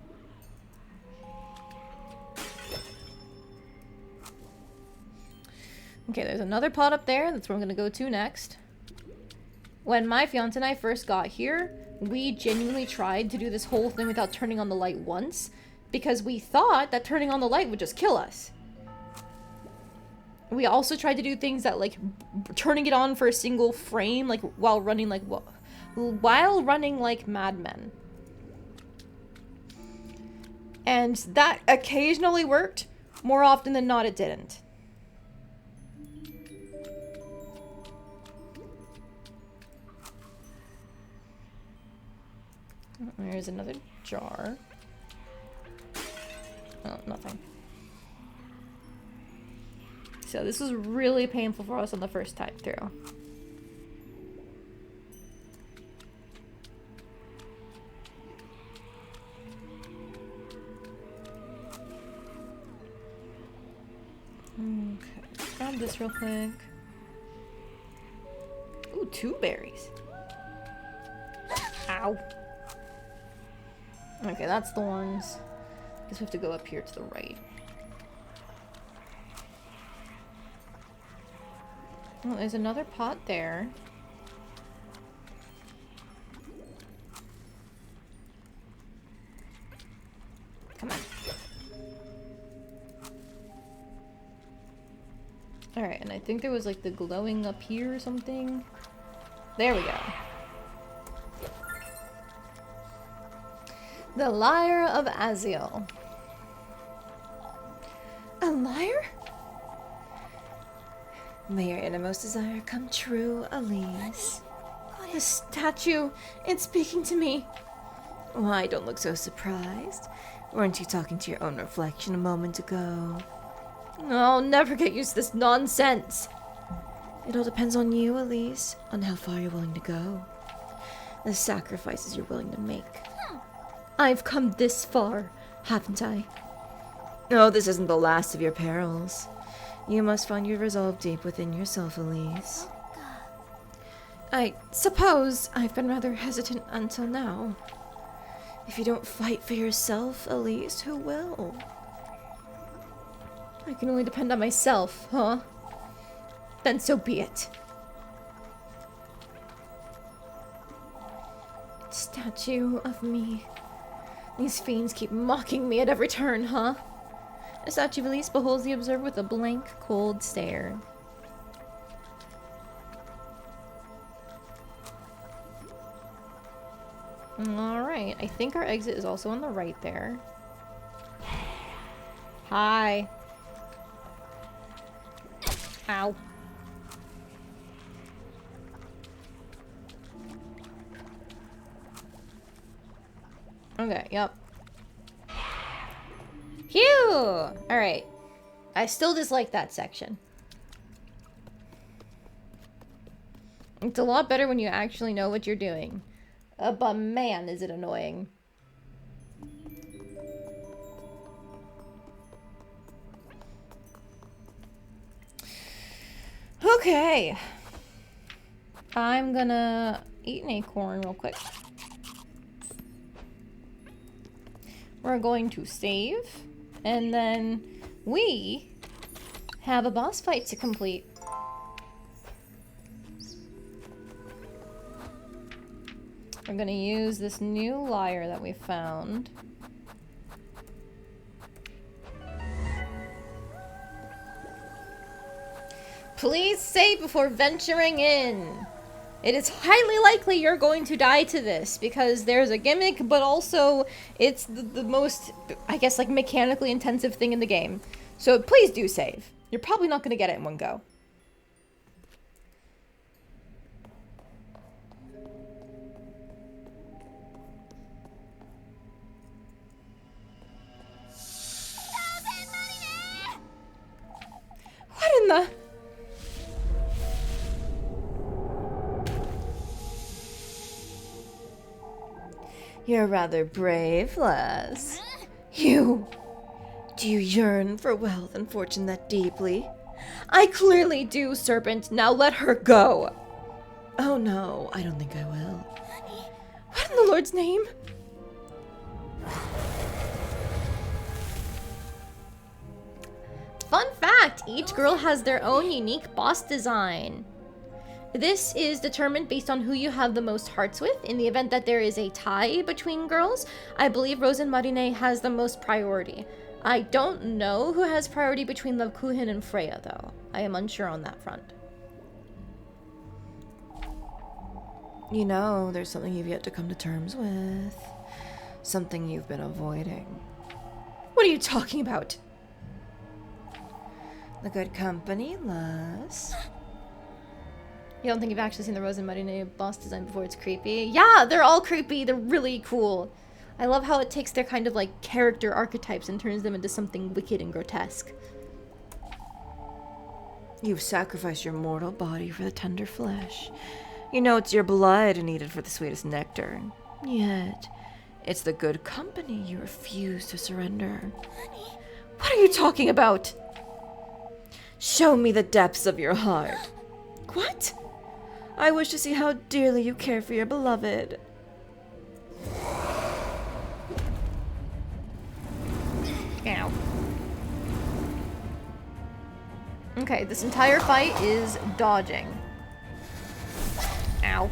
Okay, there's another pot up there. That's where I'm going to go to next. When my fiance and I first got here, we genuinely tried to do this whole thing without turning on the light once, because we thought that turning on the light would just kill us. We also tried to do things that, like, turning it on for a single frame, like, while running, like, while running like madmen. And that occasionally worked. More often than not, it didn't. There's another jar. Oh, nothing. So this was really painful for us on the first time through. Okay, grab this real quick. Ooh, 2 berries. Ow. Okay, that's thorns. Guess we have to go up here to the right. Oh, there's another pot there. Come on. Alright, and I think there was like the glowing up here or something. There we go. The Lyre of Aziel. A lyre? May your innermost desire come true, Elise. The statue, it's speaking to me. Why, don't look so surprised. Weren't you talking to your own reflection a moment ago? I'll never get used to this nonsense. It all depends on you, Elise, on how far you're willing to go. The sacrifices you're willing to make. I've come this far, haven't I? No, this isn't the last of your perils. You must find your resolve deep within yourself, Elise. I suppose I've been rather hesitant until now. If you don't fight for yourself, Elise, who will? I can only depend on myself, huh? Then so be it. Statue of me. These fiends keep mocking me at every turn, huh? A statue of Elise beholds the observer with a blank, cold stare. Alright, I think our exit is also on the right there. Hi. Ow. Okay, yep. Phew! Alright. I still dislike that section. It's a lot better when you actually know what you're doing. But man, is it annoying. Okay. I'm gonna eat an acorn real quick. We're going to save. And then we have a boss fight to complete. We're gonna use this new lyre that we found. Please save before venturing in. It is highly likely you're going to die to this because there's a gimmick, but also it's the most, I guess, like mechanically intensive thing in the game. So please do save. You're probably not going to get it in one go. What in the... You're rather brave, lass. You! Do you yearn for wealth and fortune that deeply? I clearly do, Serpent. Now let her go. Oh no, I don't think I will. What in the Lord's name? Fun fact, each girl has their own unique boss design. This is determined based on who you have the most hearts with. In the event that there is a tie between girls, I believe Rose and Marine has the most priority. I don't know who has priority between Levkuhin and Freya, though. I am unsure on that front. You know, there's something you've yet to come to terms with. Something you've been avoiding. What are you talking about? The good company, lass. You don't think you've actually seen the Rose and Marine boss design before it's creepy? Yeah, they're all creepy. They're really cool. I love how it takes their kind of like character archetypes and turns them into something wicked and grotesque. You've sacrificed your mortal body for the tender flesh. You know it's your blood needed for the sweetest nectar. Yet, it's the good company you refuse to surrender. What are you talking about? Show me the depths of your heart. What? I wish to see how dearly you care for your beloved. Ow. Okay, this entire fight is dodging. Ow.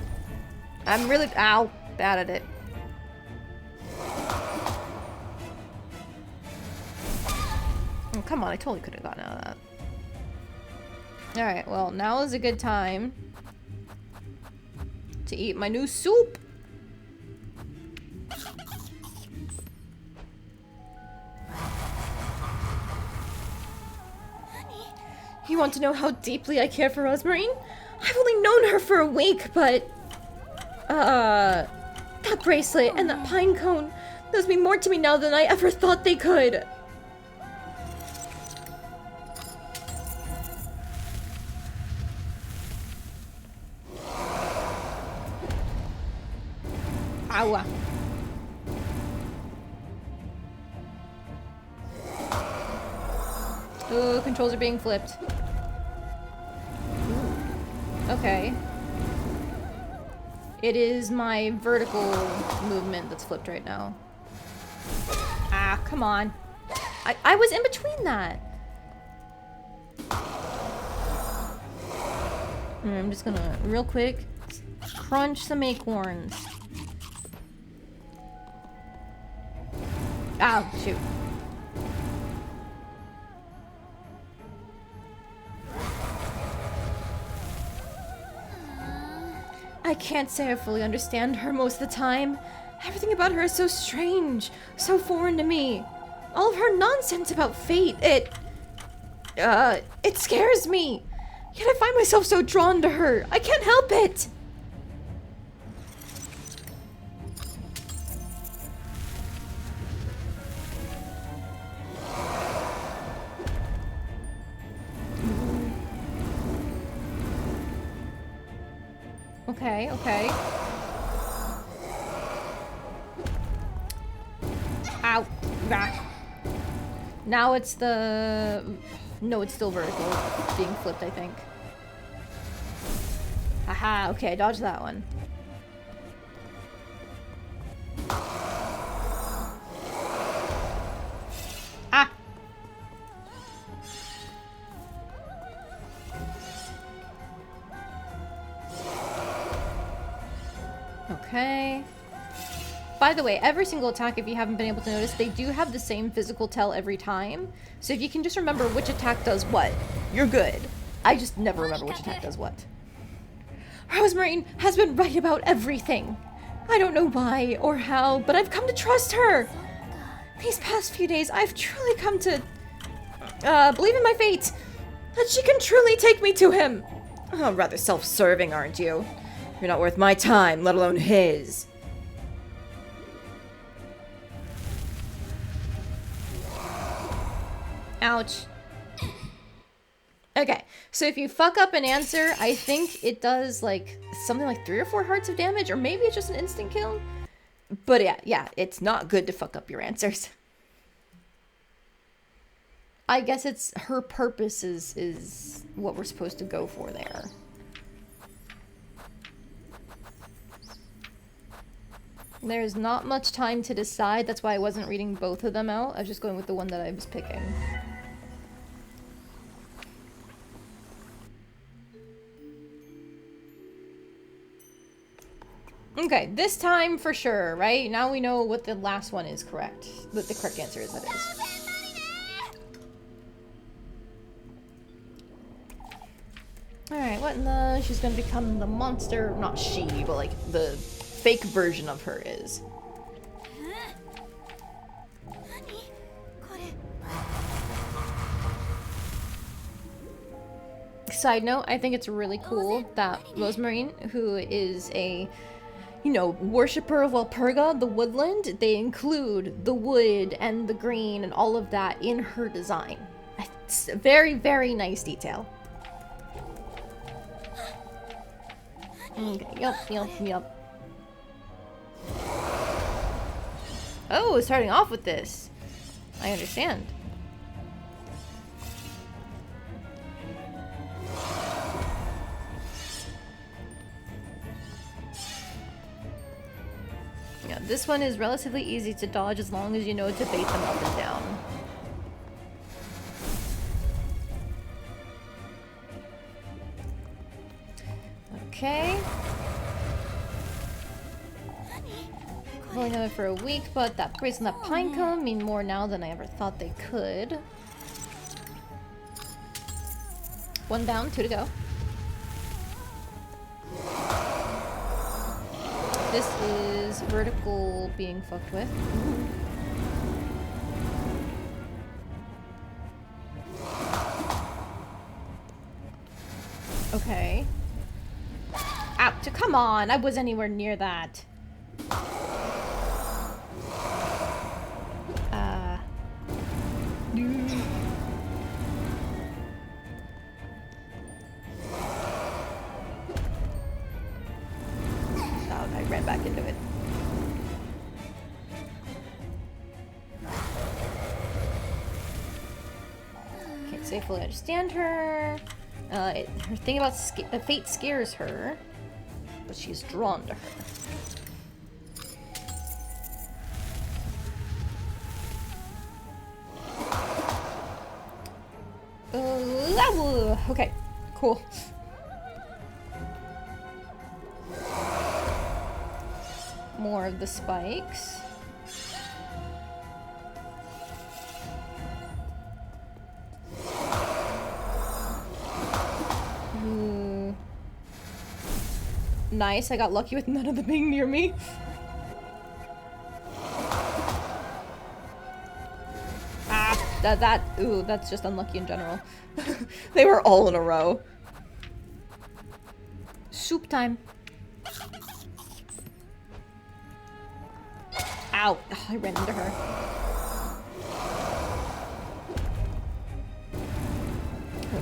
I'm really, ow, bad at it. Oh, come on, I totally could have gotten out of that. Alright, well, now is a good time to eat my new soup. You want to know how deeply I care for Rosemary? I've only known her for a week, but... that bracelet and that pine cone, those mean more to me now than I ever thought they could. Ow. Oh, controls are being flipped. Okay. It is my vertical movement that's flipped right now. Ah, come on. I was in between that. I'm just gonna, real quick, crunch some acorns. Ow, shoot. I can't say I fully understand her most of the time. Everything about her is so strange, so foreign to me. All of her nonsense about fate, it scares me. Yet I find myself so drawn to her. I can't help it. Okay, okay. Ow. Back. Now it's the... No, it's still vertical. It's being flipped, I think. Haha, okay, I dodged that one. Ah! Okay. By the way, every single attack, if you haven't been able to notice, they do have the same physical tell every time. So if you can just remember which attack does what, you're good. I just never remember which attack does what. Rosemary has been right about everything. I don't know why or how, but I've come to trust her. These past few days, I've truly come to believe in my fate. That she can truly take me to him. Oh, rather self-serving, aren't you? You're not worth my time, let alone his. Ouch. Okay, so if you fuck up an answer, I think it does like something like 3 or 4 hearts of damage, or maybe it's just an instant kill. But yeah, it's not good to fuck up your answers. I guess it's her purpose is what we're supposed to go for there. There's not much time to decide, that's why I wasn't reading both of them out. I was just going with the one that I was picking. Okay, this time for sure, right? Now we know what the last one is correct. What the correct answer is, that is. Alright, what in the... She's gonna become the monster... Not she, but like the fake version of her is. Side note, I think it's really cool that Rosemarine, who is a, you know, worshipper of Walpurga, the woodland, they include the wood and the green and all of that in her design. It's a very, very nice detail. Okay, yup. Oh, starting off with this. I understand. Yeah, this one is relatively easy to dodge as long as you know to bait them up and down. Okay. Only known it for a week, but that brace and that pine cone mean more now than I ever thought they could. One down, 2 to go. This is vertical being fucked with. Okay. Ow, come on, I was anywhere near that. I ran back into it. Can't safely understand her. Her thing about fate scares her, but she's drawn to her. Okay, cool. More of the spikes. Ooh. Nice, I got lucky with none of them being near me. Ooh, that's just unlucky in general. They were all in a row. Soup time. Ow, I ran into her.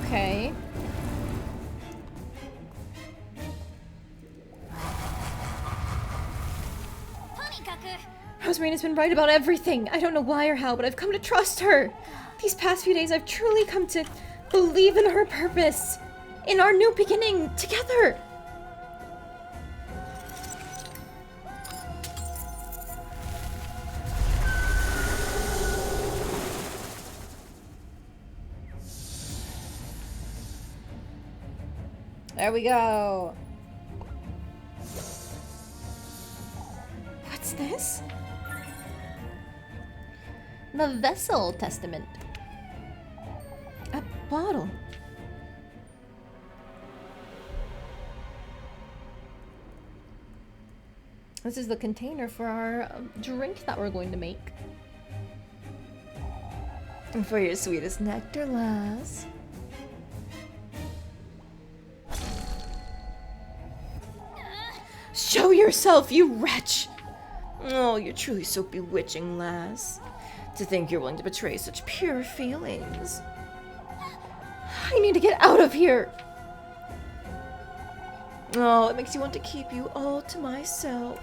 Okay. Rosmarina's been right about everything. I don't know why or how, but I've come to trust her. These past few days, I've truly come to believe in her purpose. In our new beginning, together. There we go. What's this? The Vessel Testament. A bottle. This is the container for our drink that we're going to make. And for your sweetest nectar, lass. Show yourself, you wretch! Oh, you're truly so bewitching, lass. To think you're willing to betray such pure feelings. I need to get out of here! Oh, it makes you want to keep you all to myself.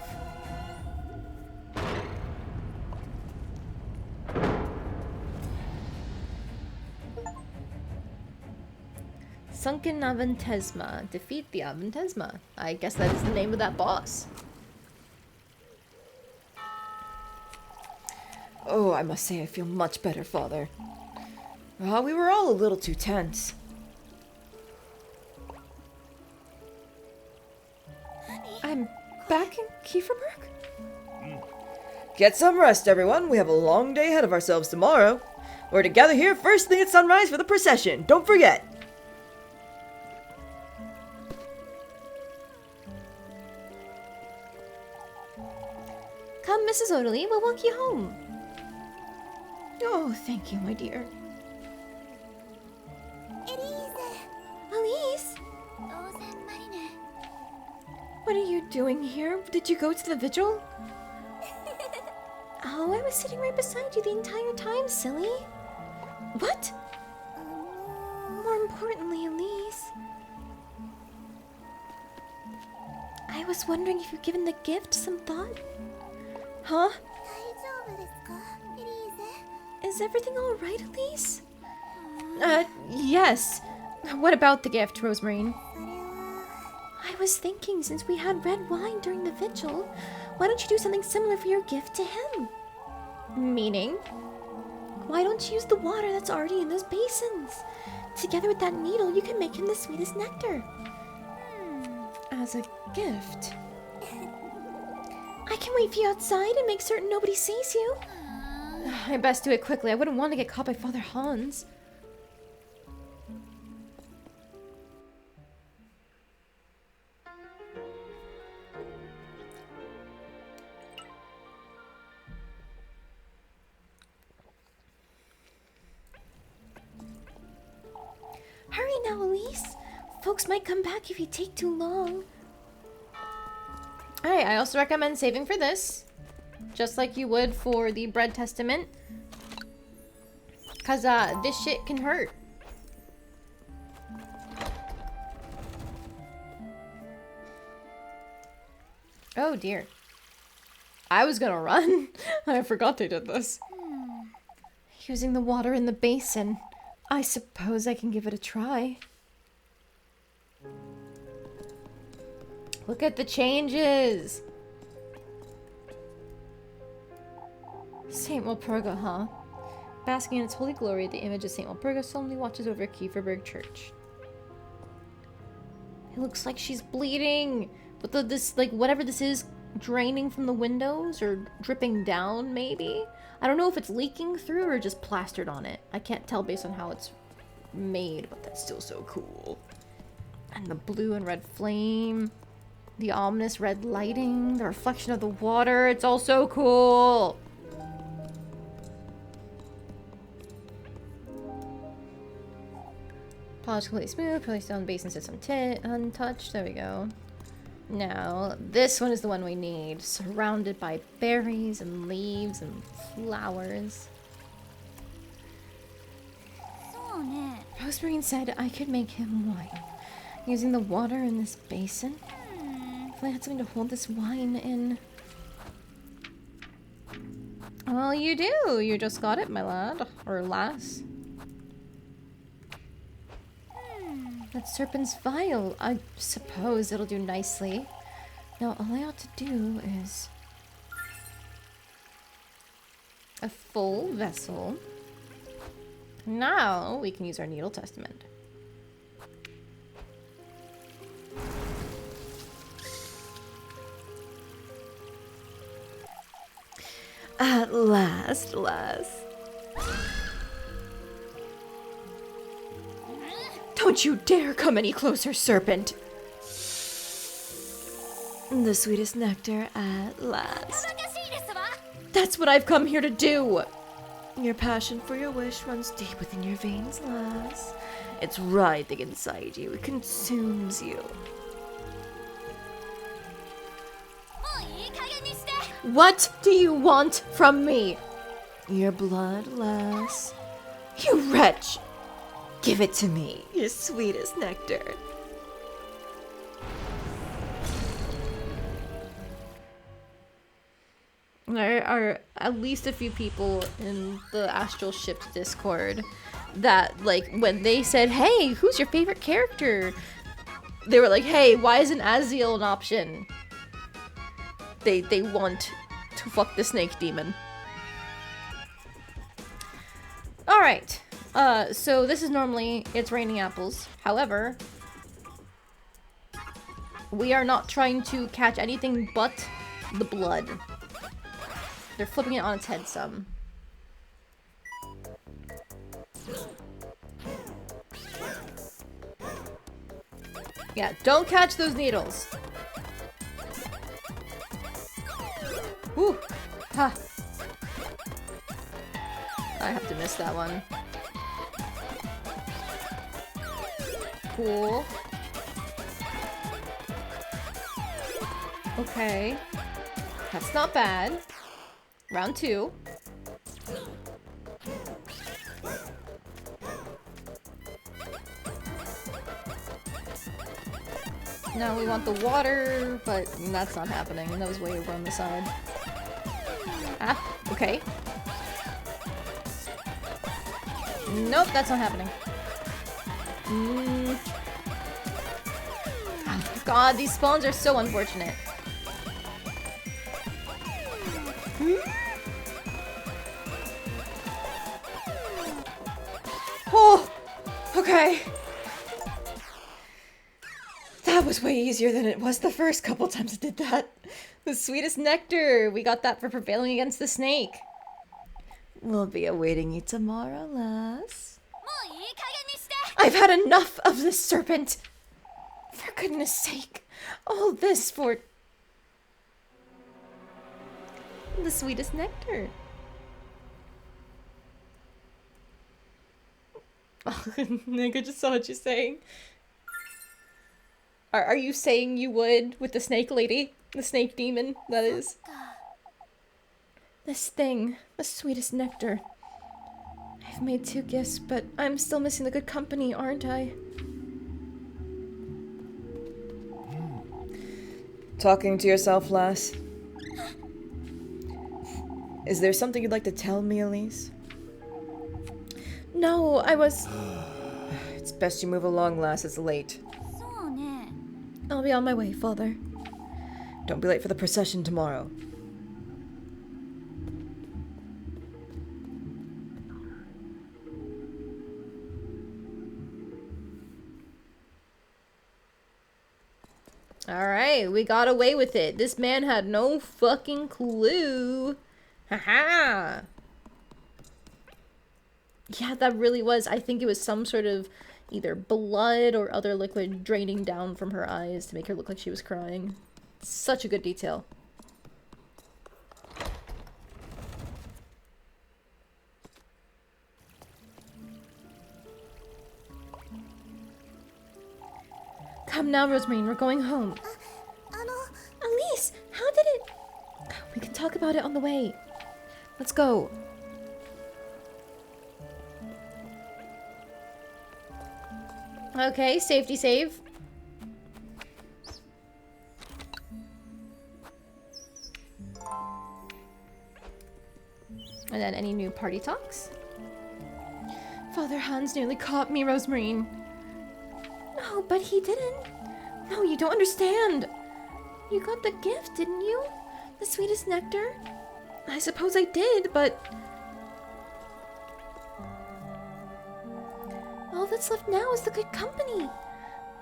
Sunken Aventesma. Defeat the Aventesma. I guess that is the name of that boss. Oh, I must say I feel much better, Father. We were all a little too tense. I'm back in Kieferberg? Get some rest, everyone. We have a long day ahead of ourselves tomorrow. We're to gather here first thing at sunrise for the procession. Don't forget. Come, Mrs. Odely, we'll walk you home. Oh, thank you, my dear. Elise? What are you doing here? Did you go to the vigil? Oh, I was sitting right beside you the entire time, silly. What? More importantly, Elise, I was wondering if you've given the gift some thought. Huh? Is everything all right, Elise? Yes. What about the gift, Rosemarine? I was thinking, since we had red wine during the vigil, why don't you do something similar for your gift to him? Meaning? Why don't you use the water that's already in those basins? Together with that needle, you can make him the sweetest nectar. As a gift. I can wait for you outside and make certain nobody sees you. I best do it quickly. I wouldn't want to get caught by Father Hans. Hurry now, Elise. Folks might come back if you take too long. Alright, I also recommend saving for this. Just like you would for the Bread Testament. Because this shit can hurt. Oh dear. I was gonna run. I forgot they did this. Using the water in the basin. I suppose I can give it a try. Look at the changes. St. Walpurga, huh? Basking in its holy glory, the image of St. Walpurga solemnly watches over Kieferberg Church. It looks like she's bleeding. But this, like, whatever this is, draining from the windows or dripping down, maybe? I don't know if it's leaking through or just plastered on it. I can't tell based on how it's made, but that's still so cool. And the blue and red flame. The ominous red lighting. The reflection of the water. It's all so cool. Polished completely smooth. Probably stone basin system untouched. There we go. Now, this one is the one we need. Surrounded by berries and leaves and flowers. Rosemarine said I could make him wine. Using the water in this basin. If I had something to hold this wine in. Well, you do. You just got it, my lad. Or lass. That serpent's vial. I suppose it'll do nicely. Now, all I ought to do is... a full vessel. Now, we can use our needle testament. At last, lass. Don't you dare come any closer, serpent! The sweetest nectar at last. That's what I've come here to do! Your passion for your wish runs deep within your veins, lass. It's writhing inside you. It consumes you. What do you want from me? Your blood, lass. You wretch! Give it to me, your sweetest nectar. There are at least a few people in the Astral Ships Discord that, like, when they said, hey, who's your favorite character? They were like, hey, why isn't Aziel an option? They want to fuck the snake demon. Alright. So this is normally, it's raining apples. However, we are not trying to catch anything but the blood. They're flipping it on its head some. Yeah, don't catch those needles. Whew. missed that one. Cool. Okay. That's not bad. Round 2. Now we want the water, but that's not happening. That was way over on the side. Ah, okay. Nope, that's not happening. Oh, God, these spawns are so unfortunate. Oh, okay. That was way easier than it was the first couple times I did that. The sweetest nectar. We got that for prevailing against the snake. We'll be awaiting you tomorrow, lass. I've had enough of this serpent. For goodness sake. All this for the sweetest nectar. Oh, Nick, I just saw what you're saying. Are you saying you would with the snake lady? The snake demon, that is. This thing, the sweetest nectar. I've made 2 gifts, but I'm still missing the good company, aren't I? Talking to yourself, lass? Is there something you'd like to tell me, Elise? No, I was... It's best you move along, lass. It's late. I'll be on my way, father. Don't be late for the procession tomorrow. Alright, we got away with it. This man had no fucking clue. Haha. Yeah, that really was. I think it was some sort of either blood or other liquid draining down from her eyes to make her look like she was crying. Such a good detail. Come now, Rosemary, we're going home. Elise, how did it... We can talk about it on the way. Let's go. Okay, safety save. And then any new party talks? Father Hans nearly caught me, Rosemary. No, but he didn't. No, you don't understand. You got the gift, didn't you? The sweetest nectar? I suppose I did, but... all that's left now is the good company.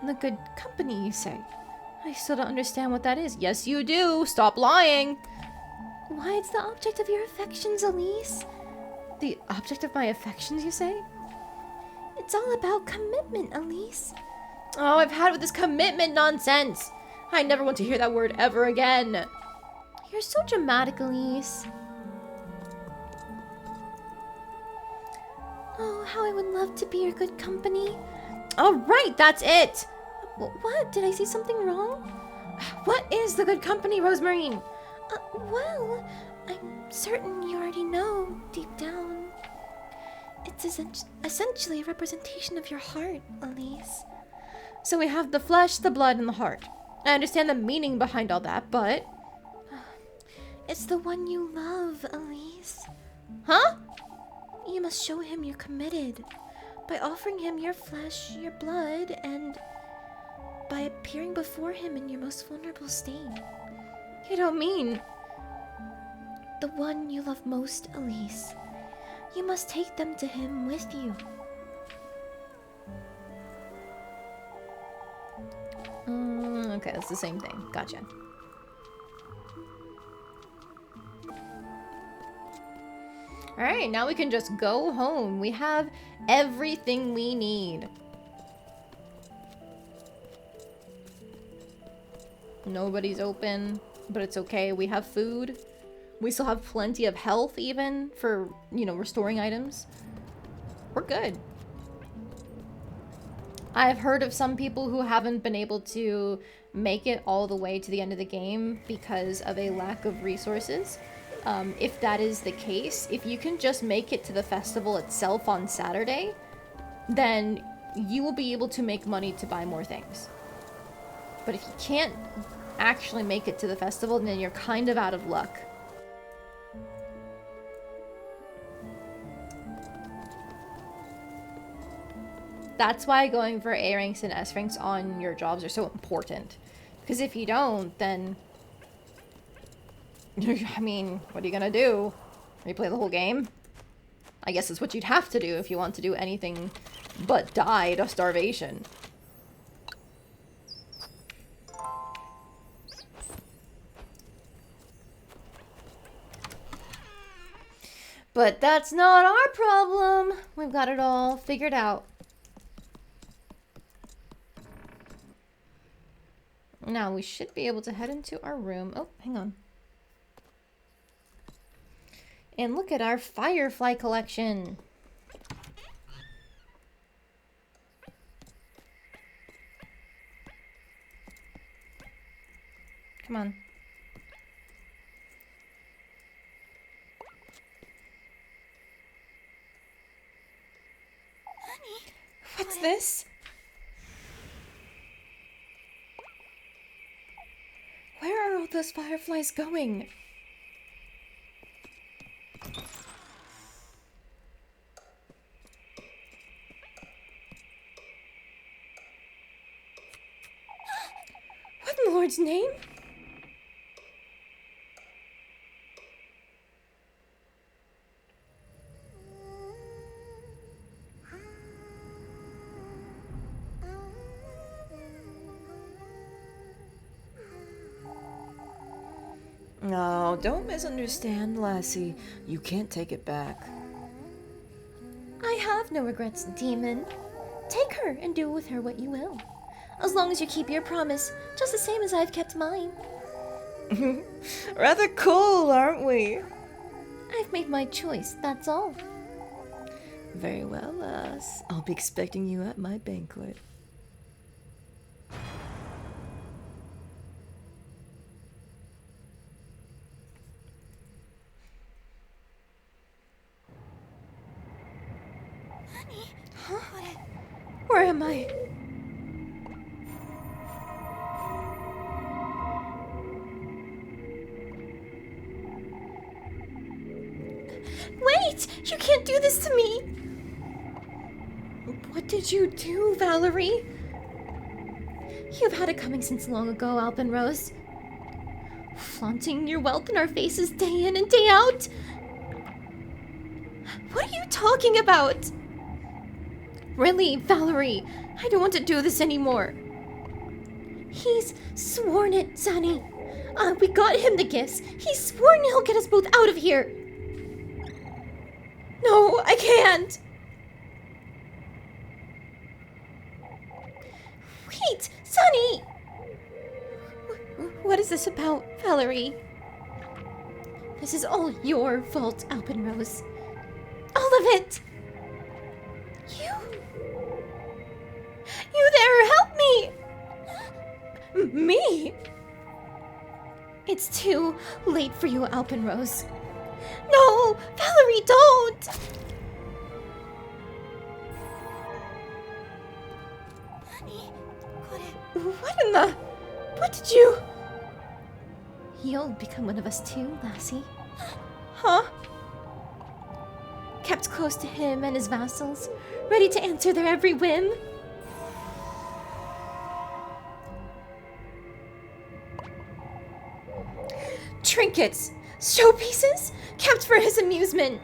The good company, you say? I still don't understand what that is. Yes, you do. Stop lying. Why, it's the object of your affections, Elise. The object of my affections, you say? It's all about commitment, Elise. Oh, I've had it with this commitment nonsense. I never want to hear that word ever again. You're so dramatic, Elise. Oh, how I would love to be your good company. All right, that's it. What? Did I say something wrong? What is the good company, Rosemary? Well, I'm certain you already know deep down. It's essentially a representation of your heart, Elise. So we have the flesh, the blood, and the heart. I understand the meaning behind all that, but... it's the one you love, Elise. Huh? You must show him you're committed by offering him your flesh, your blood, and by appearing before him in your most vulnerable state. You don't mean... the one you love most, Elise. You must take them to him with you. Okay, that's the same thing. Gotcha. Alright, now we can just go home. We have everything we need. Nobody's open, but it's okay. We have food. We still have plenty of health even for, you know, restoring items. we're good. I've heard of some people who haven't been able to make it all the way to the end of the game because of a lack of resources. If that is the case, if you can just make it to the festival itself on Saturday, then you will be able to make money to buy more things. But if you can't actually make it to the festival, then you're kind of out of luck. That's why going for A ranks and S ranks on your jobs are so important. Because if you don't, then... I mean, what are you gonna do? Replay the whole game? I guess that's what you'd have to do if you want to do anything but die to starvation. But that's not our problem. We've got it all figured out. Now we should be able to head into our room. Oh, hang on. And look at our firefly collection. Come on. What's this? Where are all those fireflies going? What in the Lord's name? No, don't misunderstand, lassie. You can't take it back. I have no regrets, demon. Take her and do with her what you will. As long as you keep your promise, just the same as I've kept mine. Rather cool, aren't we? I've made my choice, that's all. Very well, lass. I'll be expecting you at my banquet. Where am I? Wait! You can't do this to me! What did you do, Valerie? You've had it coming since long ago, Alpenrose. Flaunting your wealth in our faces day in and day out. What are you talking about? Really, Valerie, I don't want to do this anymore. He's sworn it, Sonny. We got him the gifts. He's sworn he'll get us both out of here. No, I can't. Wait, Sonny! What is this about, Valerie? This is all your fault, Alpenrose. All of it! You there, help me! Me? It's too late for you, Alpenrose. No, Valerie, don't! What in the... What did you... You'll become one of us too, lassie. Huh? Kept close to him and his vassals, ready to answer their every whim. Trinkets, showpieces, kept for his amusement.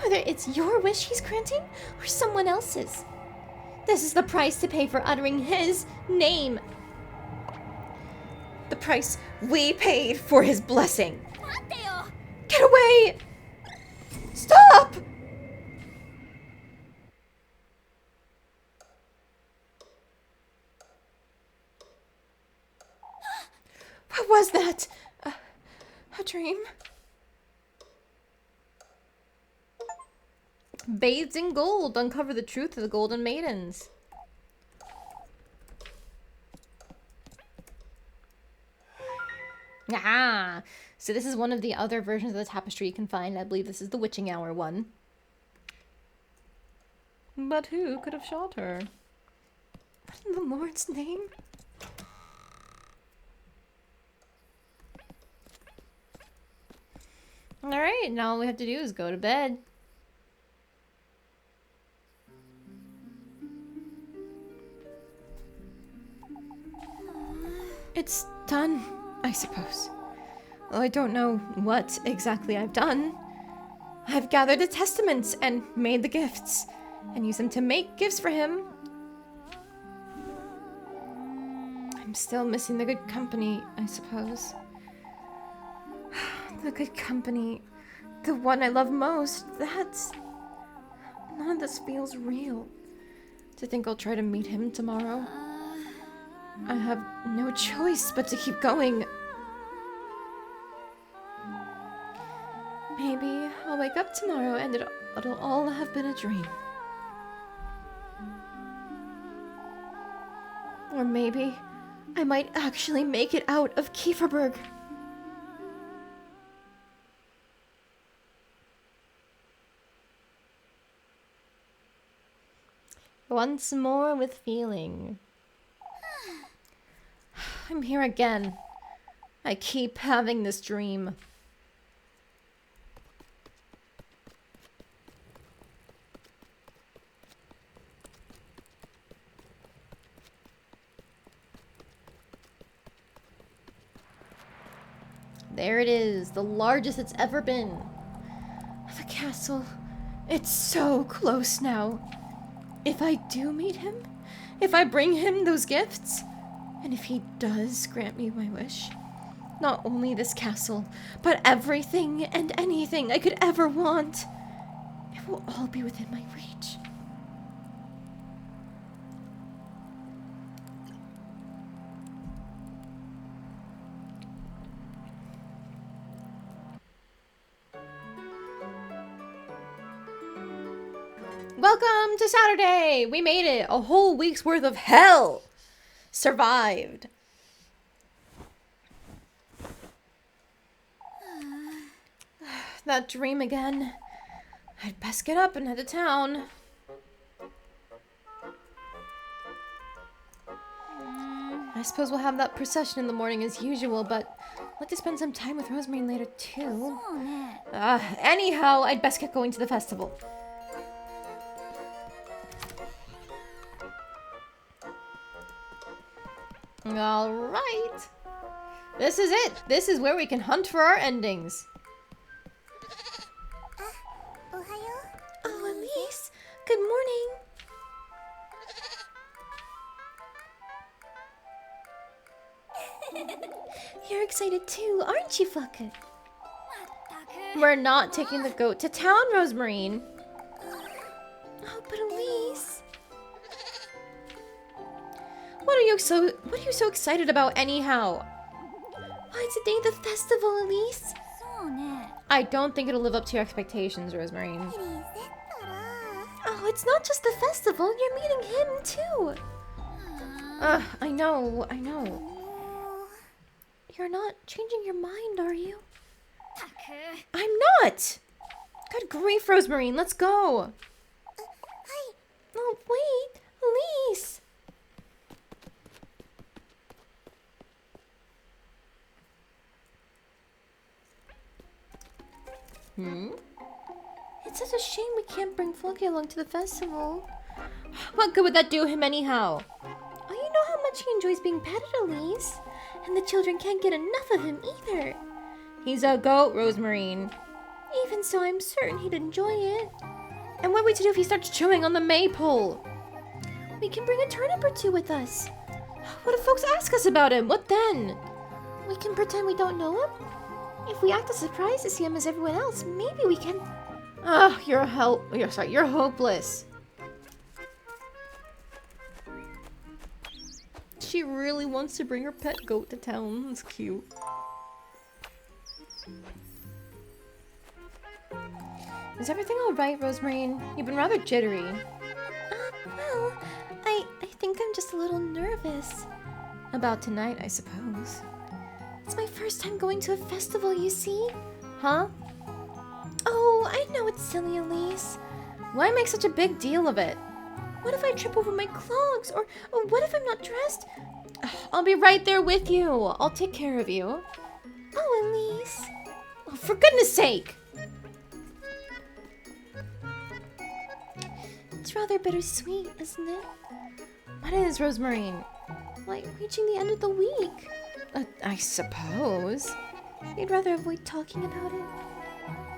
Whether it's your wish he's granting or someone else's, this is the price to pay for uttering his name. The price we paid for his blessing. Get away! Stop! What was that? A dream? Bathed in gold, uncover the truth of the golden maidens. Ah, so this is one of the other versions of the tapestry you can find. I believe this is the witching hour one. But who could have shot her? What in the Lord's name? Alright, now all we have to do is go to bed. It's done, I suppose. Well, I don't know what exactly I've done. I've gathered the testaments and made the gifts, and used them to make gifts for him. I'm still missing the good company, I suppose. The good company. The one I love most. That's... None of this feels real. To think I'll try to meet him tomorrow. I have no choice but to keep going. Maybe I'll wake up tomorrow and it'll all have been a dream. Or maybe I might actually make it out of Kieferberg. Once more with feeling. I'm here again. I keep having this dream. There it is, the largest it's ever been. The castle. It's so close now. If I do meet him, if I bring him those gifts, and if he does grant me my wish, not only this castle, but everything and anything I could ever want, it will all be within my reach. Welcome to Saturday! We made it! A whole week's worth of hell! Survived. That dream again. I'd best get up and head to town. I suppose we'll have that procession in the morning as usual, but I'd like to spend some time with Rosemary later too. Anyhow, I'd best get going to the festival. Alright. This is it. This is where we can hunt for our endings. Oh, Elise. Good morning. You're excited too, aren't you, Fucker? We're not taking the goat to town, Rosemarine. Oh, but Elise. What are you so excited about anyhow? Why, it's the day of the festival, Elise. I don't think it'll live up to your expectations, Rosemarine. Oh, it's not just the festival. You're meeting him too. I know. You're not changing your mind, are you? I'm not. Good grief, Rosemarine. Let's go. Oh, wait, Elise. It's such a shame we can't bring Floki along to the festival. What good would that do him anyhow? Oh, you know how much he enjoys being petted, Elise. And the children can't get enough of him either. He's a goat, Rosemarine. Even so, I'm certain he'd enjoy it. And what are we to do if he starts chewing on the maypole? We can bring a turnip or two with us. What if folks ask us about him? What then? We can pretend we don't know him. If we act as surprised to see him as everyone else, maybe we can... Oh, you're hopeless. She really wants to bring her pet goat to town. That's cute. Is everything alright, Rosemary? You've been rather jittery. Well, I think I'm just a little nervous. About tonight, I suppose. It's my first time going to a festival, you see? Huh? Oh, I know it's silly, Elise. Why make such a big deal of it? What if I trip over my clogs? Or what if I'm not dressed? I'll be right there with you. I'll take care of you. Oh, Elise. Oh, for goodness sake! It's rather bittersweet, isn't it? What is, Rosemary? Like reaching the end of the week. I suppose. You'd rather avoid talking about it.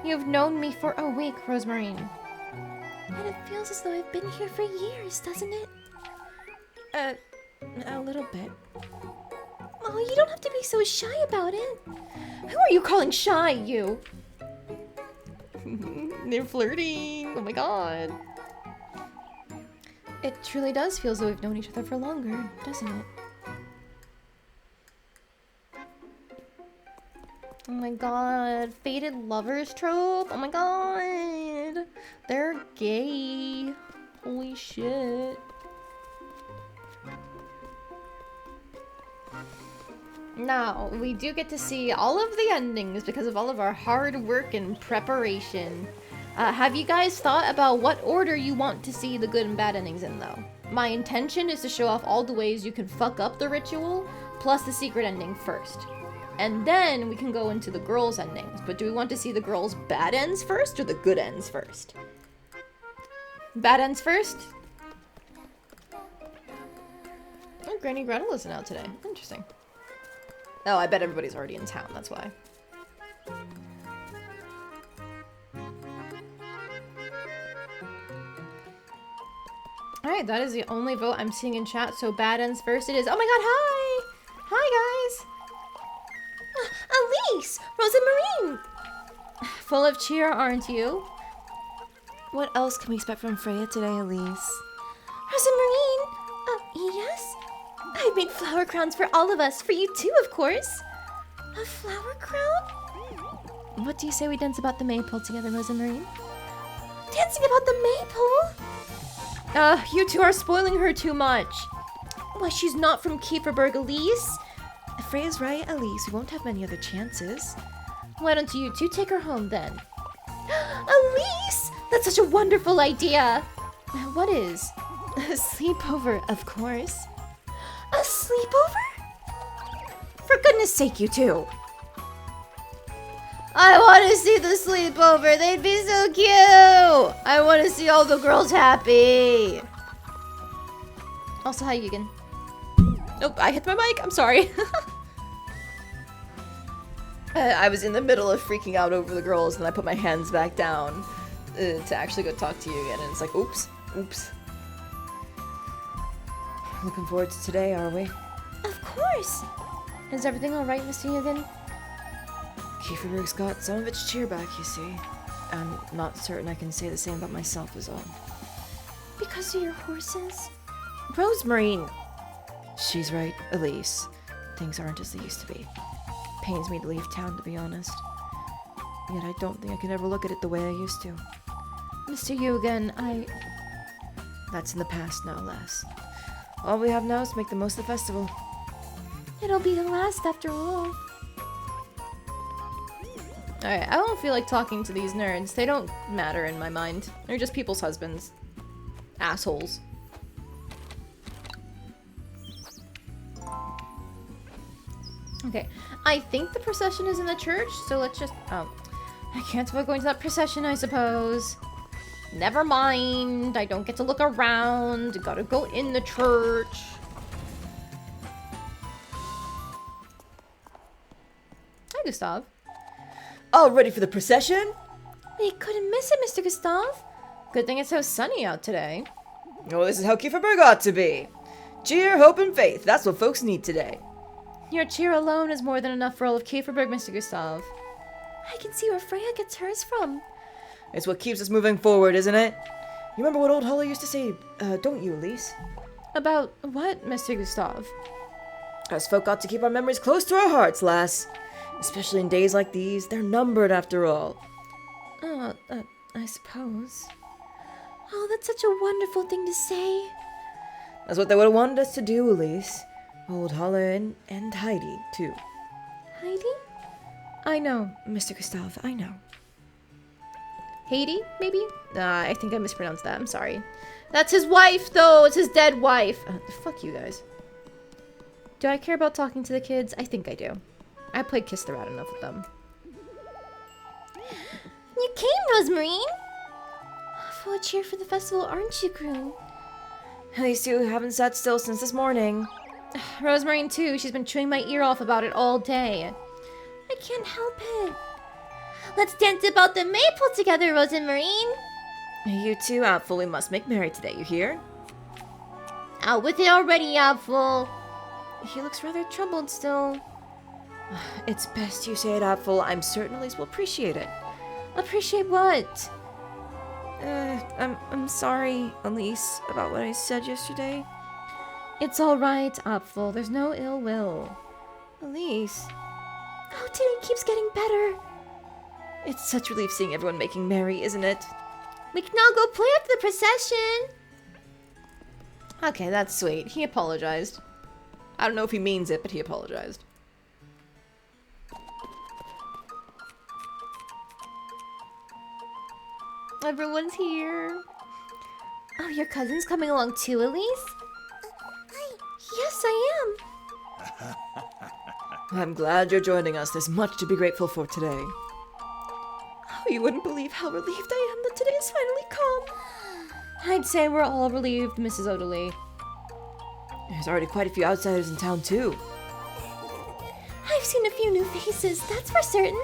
You've known me for a week, Rosemary. And it feels as though I've been here for years, doesn't it? A little bit. Oh, you don't have to be so shy about it. Who are you calling shy, you? They're flirting. Oh my god. It truly does feel as though we've known each other for longer, doesn't it? Oh my god. Fated lovers trope. Oh my god. They're gay. Holy shit. Now, we do get to see all of the endings because of all of our hard work and preparation. Have you guys thought about what order you want to see the good and bad endings in, though? My intention is to show off all the ways you can fuck up the ritual, plus the secret ending first. And then we can go into the girls' endings. But do we want to see the girls' bad ends first or the good ends first? Bad ends first? Oh, Granny Gretel isn't out today. Interesting. Oh, I bet everybody's already in town, that's why. Alright, that is the only vote I'm seeing in chat, so bad ends first it is. Oh my god, hi! Hi, guys! Elise! Rosa Marine! Full of cheer, aren't you? What else can we expect from Freya today, Elise? Rosa Marine! Yes? I've made flower crowns for all of us. For you too, of course. A flower crown? What do you say we dance about the maypole together, Rosa Marine? Dancing about the maypole? You two are spoiling her too much. Why, she's not from Kieferberg, Elise. If Freya's right, Elise, we won't have many other chances. Why don't you two take her home then? Elise! That's such a wonderful idea. What is? A sleepover, of course. A sleepover? For goodness sake, you two. I want to see the sleepover. They'd be so cute. I want to see all the girls happy. Also, hi, Eugen. Nope, I hit my mic. I'm sorry. I was in the middle of freaking out over the girls, and I put my hands back down to actually go talk to you again, and it's like, oops. Looking forward to today, are we? Of course. Is everything all right, Mr. Eugen? Kieferberg's got some of its cheer back, you see. I'm not certain I can say the same about myself is all. Because of your horses? Rosemarine! She's right, Elise. Things aren't as they used to be. Pains me to leave town, to be honest. Yet I don't think I can ever look at it the way I used to. Mr. Eugen, That's in the past now, lass. All we have now is to make the most of the festival. It'll be the last after all. Alright, I don't feel like talking to these nerds. They don't matter in my mind. They're just people's husbands. Assholes. Okay, I think the procession is in the church, so let's just... Oh, I can't avoid going to that procession, I suppose. Never mind, I don't get to look around. Gotta go in the church. Hi, Gustav. All ready for the procession? We couldn't miss it, Mr. Gustav. Good thing it's so sunny out today. Oh, this is how Kieferberg ought to be. Cheer, hope, and faith. That's what folks need today. Your cheer alone is more than enough for all of Kieferberg, Mr. Gustav. I can see where Freya gets hers from. It's what keeps us moving forward, isn't it? You remember what old Holly used to say, don't you, Elise? About what, Mr. Gustav? Us folk ought to keep our memories close to our hearts, lass. Especially in days like these. They're numbered, after all. I suppose. Oh, that's such a wonderful thing to say. That's what they would have wanted us to do, Elise. Old Holler and Heidi, too. Heidi? I know, Mr. Gustav, I know. Haiti, maybe? I think I mispronounced that. I'm sorry. That's his wife, though. It's his dead wife. Fuck you guys. Do I care about talking to the kids? I think I do. I played Kiss the Rat enough with them. You came, Rosemarine! Full of cheer for the festival, aren't you, Groom? At least you haven't sat still since this morning. Rosemarine, too. She's been chewing my ear off about it all day. I can't help it. Let's dance about the maple together, Rosemarine. You two, Apple, we must make merry today, you hear? Out with it already, Apple. He looks rather troubled still. It's best you say it, Apple. I'm certain Elise will appreciate it. Appreciate what? I'm sorry, Elise, about what I said yesterday. It's all right, Apfel. There's no ill will. Elise. Oh, today keeps getting better. It's such relief seeing everyone making merry, isn't it? We can all go play after the procession. Okay, that's sweet. He apologized. I don't know if he means it, but he apologized. Everyone's here. Oh, your cousin's coming along too, Elise? Yes, I am. I'm glad you're joining us. There's much to be grateful for today. Oh, you wouldn't believe how relieved I am that today is finally come. I'd say we're all relieved, Mrs. Odeley. There's already quite a few outsiders in town, too. I've seen a few new faces, that's for certain.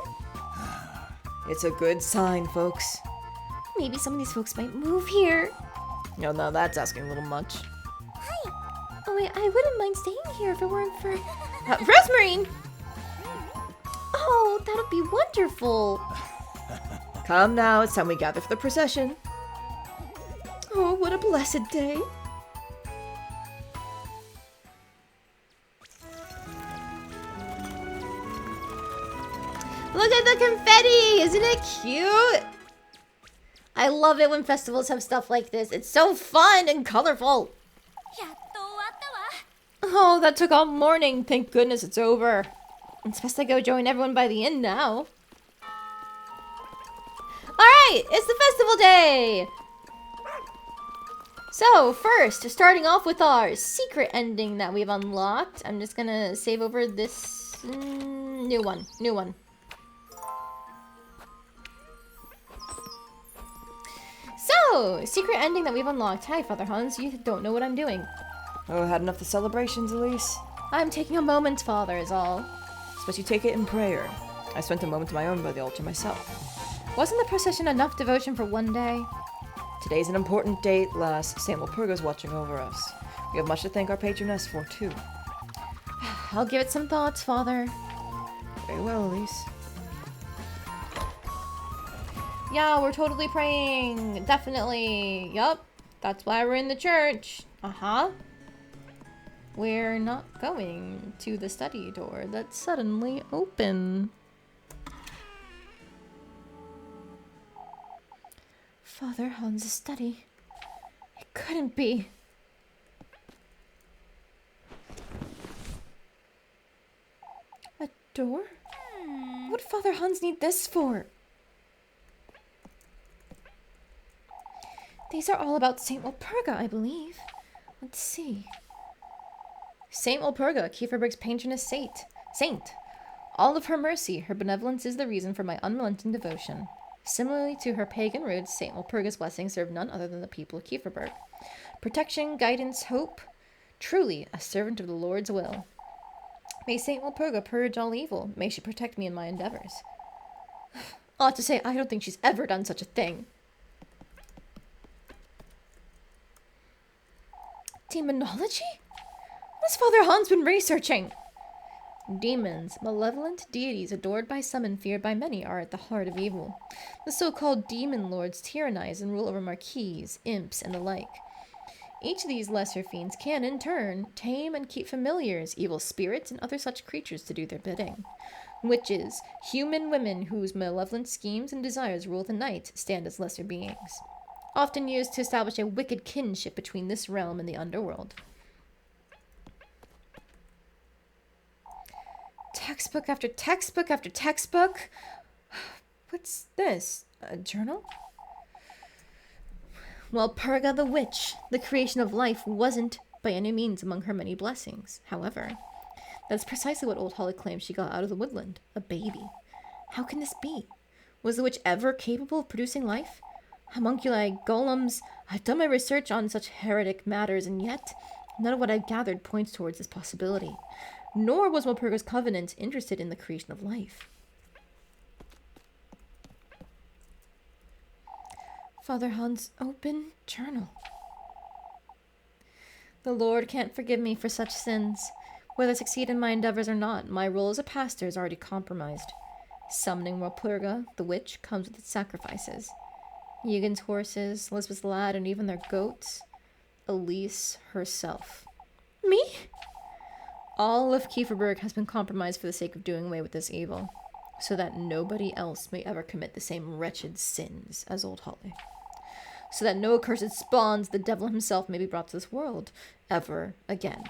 It's a good sign, folks. Maybe some of these folks might move here. No, now that's asking a little much. Oh, wait, I wouldn't mind staying here if it weren't for... Rosemarine! Oh, that'd be wonderful. Come now, it's time we gather for the procession. Oh, what a blessed day. Look at the confetti! Isn't it cute? I love it when festivals have stuff like this. It's so fun and colorful. Oh, that took all morning. Thank goodness it's over. It's best I go join everyone by the end now. Alright, it's the festival day! So, first, starting off with our secret ending that we've unlocked. I'm just gonna save over this new one. So, secret ending that we've unlocked. Hi, Father Hans, you don't know what I'm doing. Oh, had enough of the celebrations, Elise? I'm taking a moment, Father, is all. Suppose you take it in prayer. I spent a moment of my own by the altar myself. Wasn't the procession enough devotion for one day? Today's an important date, lass. Saint Walpurga's watching over us. We have much to thank our patroness for, too. I'll give it some thought, Father. Very well, Elise. Yeah, we're totally praying. Definitely. Yup. That's why we're in the church. Uh-huh. We're not going to the study door that's suddenly open. Father Hans' study. It couldn't be. A door? What did Father Hans need this for? These are all about Saint Walpurga, I believe. Let's see. Saint Walpurga, Kieferberg's patroness saint. All of her mercy, her benevolence is the reason for my unrelenting devotion. Similarly to her pagan roots, Saint Walpurga's blessings serve none other than the people of Kieferberg. Protection, guidance, hope. Truly, a servant of the Lord's will. May Saint Walpurga purge all evil. May she protect me in my endeavors. Ought to say, I don't think she's ever done such a thing. Demonology? What has Father Hans been researching? Demons, malevolent deities adored by some and feared by many, are at the heart of evil. The so-called demon lords tyrannize and rule over marquises, imps, and the like. Each of these lesser fiends can, in turn, tame and keep familiars, evil spirits, and other such creatures to do their bidding. Witches, human women whose malevolent schemes and desires rule the night, stand as lesser beings, often used to establish a wicked kinship between this realm and the underworld. Textbook after textbook after textbook. What's this? A journal? Walpurga the witch, the creation of life, wasn't by any means among her many blessings. However, that's precisely what Old Holly claims she got out of the woodland. A baby. How can this be? Was the witch ever capable of producing life? Homunculi, golems. I've done my research on such heretic matters, and yet none of what I've gathered points towards this possibility. Nor was Walpurga's covenant interested in the creation of life. Father Han's open journal. The Lord can't forgive me for such sins. Whether I succeed in my endeavors or not, my role as a pastor is already compromised. Summoning Walpurga, the witch, comes with its sacrifices. Eugen's horses, Elizabeth's lad, and even their goats. Elise herself. Me? All of Kieferberg has been compromised for the sake of doing away with this evil, so that nobody else may ever commit the same wretched sins as Old Holly. So that no accursed spawns the devil himself may be brought to this world ever again.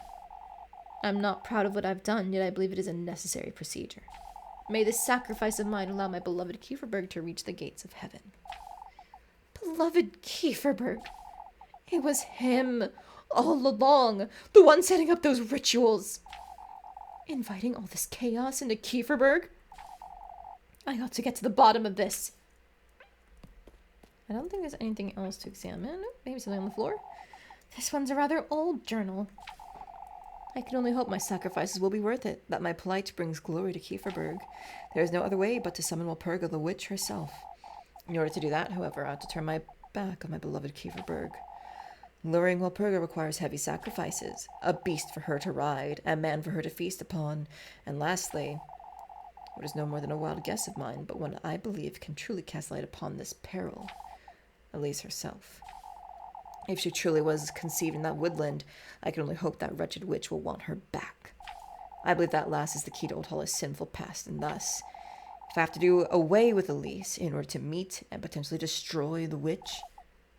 I'm not proud of what I've done, yet I believe it is a necessary procedure. May this sacrifice of mine allow my beloved Kieferberg to reach the gates of heaven. Beloved Kieferberg. It was him, all along, the one setting up those rituals. Inviting all this chaos into Kieferberg? I ought to get to the bottom of this. I don't think there's anything else to examine. Maybe something on the floor. This one's a rather old journal. I can only hope my sacrifices will be worth it, that my plight brings glory to Kieferberg. There is no other way but to summon Walpurga the witch herself. In order to do that, however, I ought to turn my back on my beloved Kieferberg. Luring Walpurga requires heavy sacrifices, a beast for her to ride, a man for her to feast upon, and lastly, what is no more than a wild guess of mine, but one I believe can truly cast light upon this peril, Elise herself. If she truly was conceived in that woodland, I can only hope that wretched witch will want her back. I believe that last is the key to Old Holly's sinful past, and thus, if I have to do away with Elise in order to meet and potentially destroy the witch,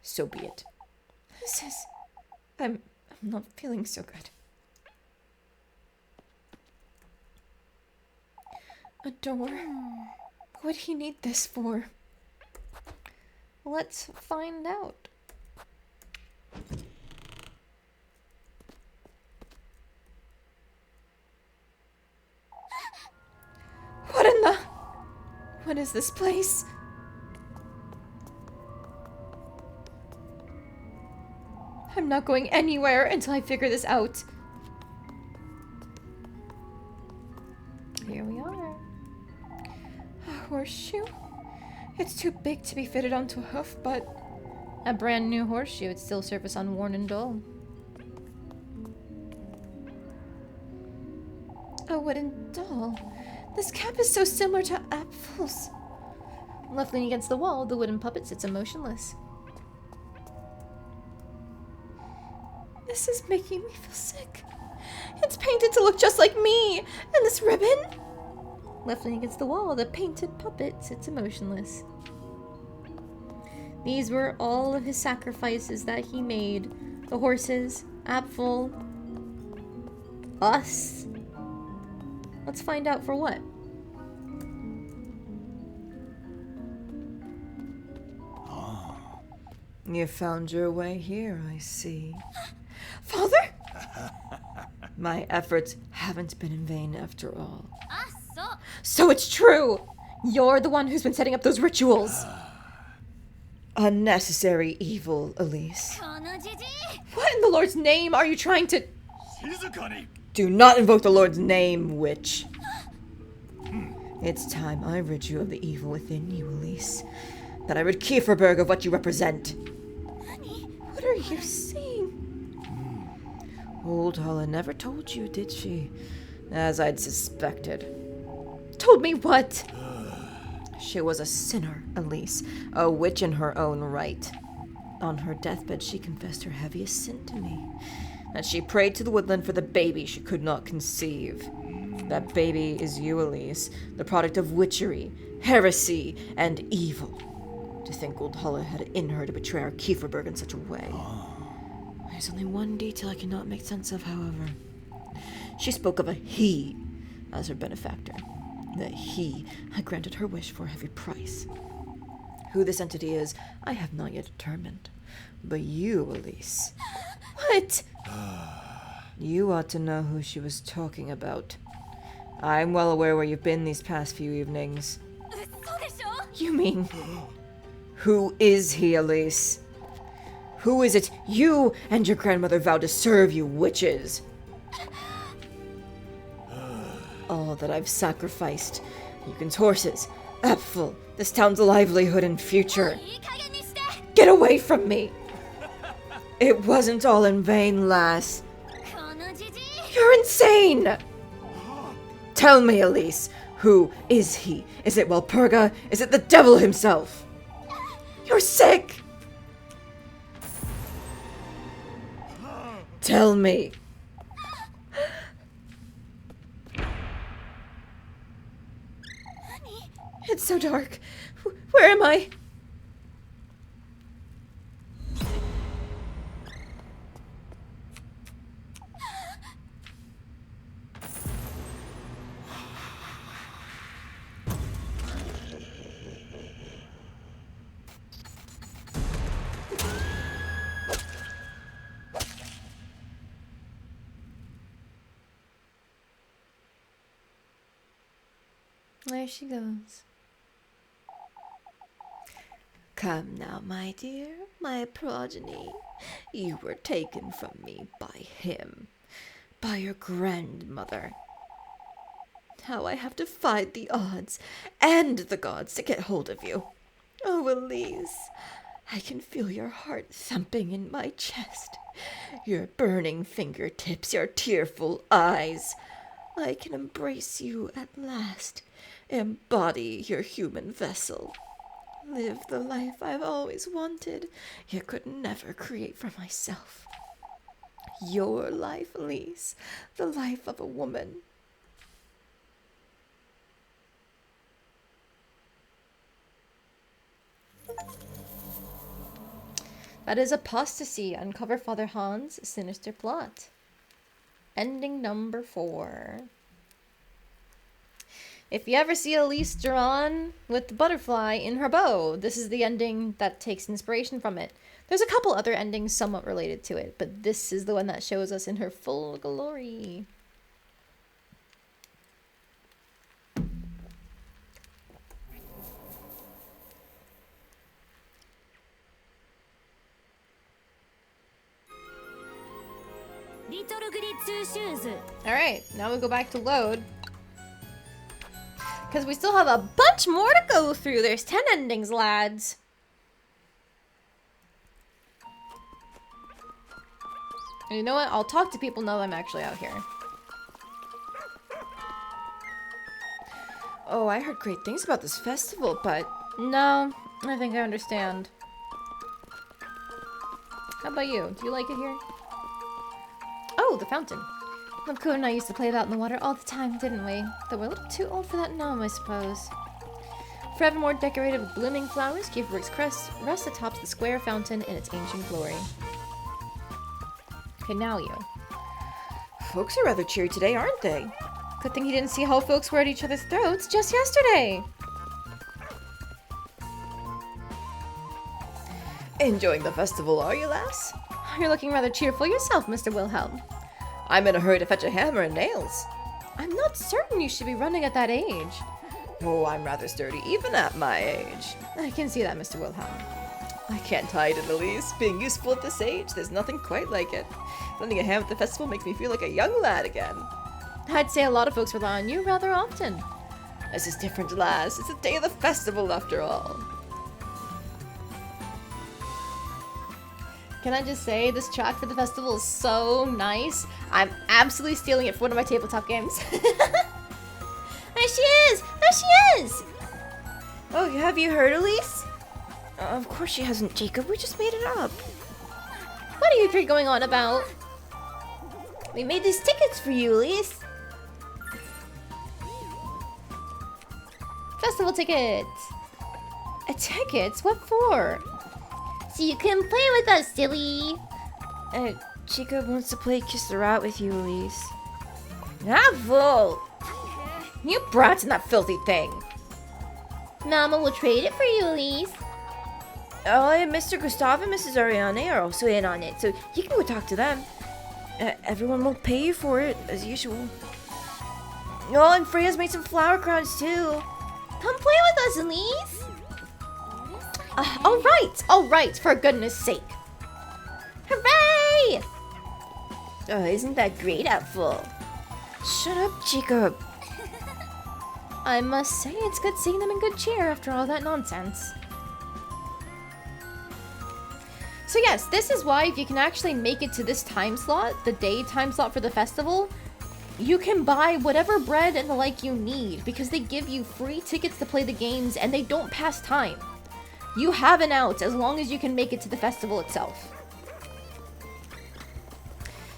so be it. I'm not feeling so good. A door? What would he need this for? Let's find out. What is this place? I'm not going anywhere until I figure this out. Here we are. A horseshoe? It's too big to be fitted onto a hoof, but a brand new horseshoe would still serve us unworn and dull. A wooden doll. This cap is so similar to apples. Left leaning against the wall, the wooden puppet sits emotionless. This is making me feel sick. It's painted to look just like me. And this ribbon? Left leaning against the wall, the painted puppet sits emotionless. These were all of his sacrifices that he made. The horses, Apfel, us. Let's find out for what. You found your way here, I see. Father? My efforts haven't been in vain after all. So it's true! You're the one who's been setting up those rituals. Unnecessary evil, Elise. What in the Lord's name are you trying to... Do not invoke the Lord's name, witch. It's time I rid you of the evil within you, Elise. That I rid Kieferberg of what you represent. What are you saying? Old Holla never told you, did she? As I'd suspected. Told me what? She was a sinner, Elise. A witch in her own right. On her deathbed, she confessed her heaviest sin to me. That she prayed to the woodland for the baby she could not conceive. That baby is you, Elise, the product of witchery, heresy, and evil. To think old Holla had it in her to betray our Kieferberg in such a way. There's only one detail I cannot make sense of, however. She spoke of a he as her benefactor. That he had granted her wish for a heavy price. Who this entity is, I have not yet determined. But you, Elise... What? You ought to know who she was talking about. I'm well aware where you've been these past few evenings. You mean... Who is he, Elise? Who is it you and your grandmother vowed to serve, you witches? All that I've sacrificed. Yukin's horses, Apfel, this town's livelihood and future. Get away from me! It wasn't all in vain, lass. You're insane! Tell me, Elise, who is he? Is it Walpurga? Is it the devil himself? You're sick! Tell me. It's so dark. Where am I? There she goes. Come now, my dear, my progeny. You were taken from me by him, by your grandmother. How I have defied the odds and the gods to get hold of you. Oh, Elise, I can feel your heart thumping in my chest, your burning fingertips, your tearful eyes. I can embrace you at last, embody your human vessel. Live the life I've always wanted, yet could never create for myself. Your life, Elise, the life of a woman. That is Apostasy. Uncover Father Han's sinister plot. Ending number 4. If you ever see Elise drawn with the butterfly in her bow, this is the ending that takes inspiration from it. There's a couple other endings somewhat related to it, but this is the one that shows us in her full glory. Alright, now we go back to load. Because we still have a bunch more to go through. There's 10 endings, lads. And you know what? I'll talk to people now that I'm actually out here. Oh, I heard great things about this festival, but... No, I think I understand. How about you? Do you like it here? Oh, the fountain. Lamco and I used to play about in the water all the time, didn't we? Though we're a little too old for that now, I suppose. Forevermore decorated with blooming flowers, Kieferberg's crest rests atop the square fountain in its ancient glory. Okay, now you. Folks are rather cheery today, aren't they? Good thing he didn't see how folks were at each other's throats just yesterday. Enjoying the festival, are you, lass? You're looking rather cheerful yourself, Mr. Wilhelm. I'm in a hurry to fetch a hammer and nails. I'm not certain you should be running at that age. Oh, I'm rather sturdy, even at my age. I can see that, Mr. Wilhelm. I can't hide it, Elise. Being useful at this age, there's nothing quite like it. Lending a hand at the festival makes me feel like a young lad again. I'd say a lot of folks rely on you rather often. This is different, lass. It's the day of the festival, after all. Can I just say, this track for the festival is so nice. I'm absolutely stealing it for one of my tabletop games. There she is! There she is! Oh, have you heard, Elise? Of course she hasn't, Jacob. We just made it up. What are you three going on about? We made these tickets for you, Elise. Festival ticket. A ticket? What for? So you can play with us, silly. Chica wants to play Kiss the Rat with you, Elise. Apple! You brats in that filthy thing. Mama will trade it for you, Elise. Oh, and Mr. Gustav and Mrs. Ariane are also in on it, so you can go talk to them. Everyone will pay you for it, as usual. Oh, and Freya's made some flower crowns, too. Come play with us, Elise. All right, for goodness sake. Hooray! Oh, isn't that great, Apple? Shut up, Chica. I must say, it's good seeing them in good cheer after all that nonsense. So yes, this is why if you can actually make it to this time slot, the day time slot for the festival, you can buy whatever bread and the like you need because they give you free tickets to play the games and they don't pass time. You have an out as long as you can make it to the festival itself.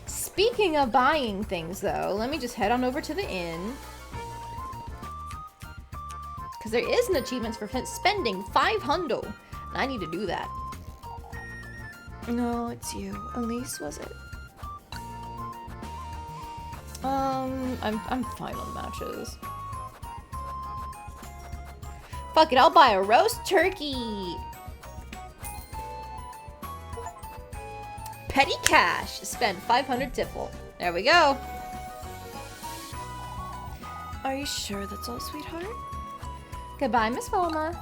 Speaking of buying things though, let me just head on over to the inn. Because there is an achievement for spending 500. And I need to do that. No, it's you. Elise, was it? I'm fine on matches. Fuck it, I'll buy a roast turkey. Petty cash. Spend 500 tiffle. There we go. Are you sure that's all, sweetheart? Goodbye, Miss Volma.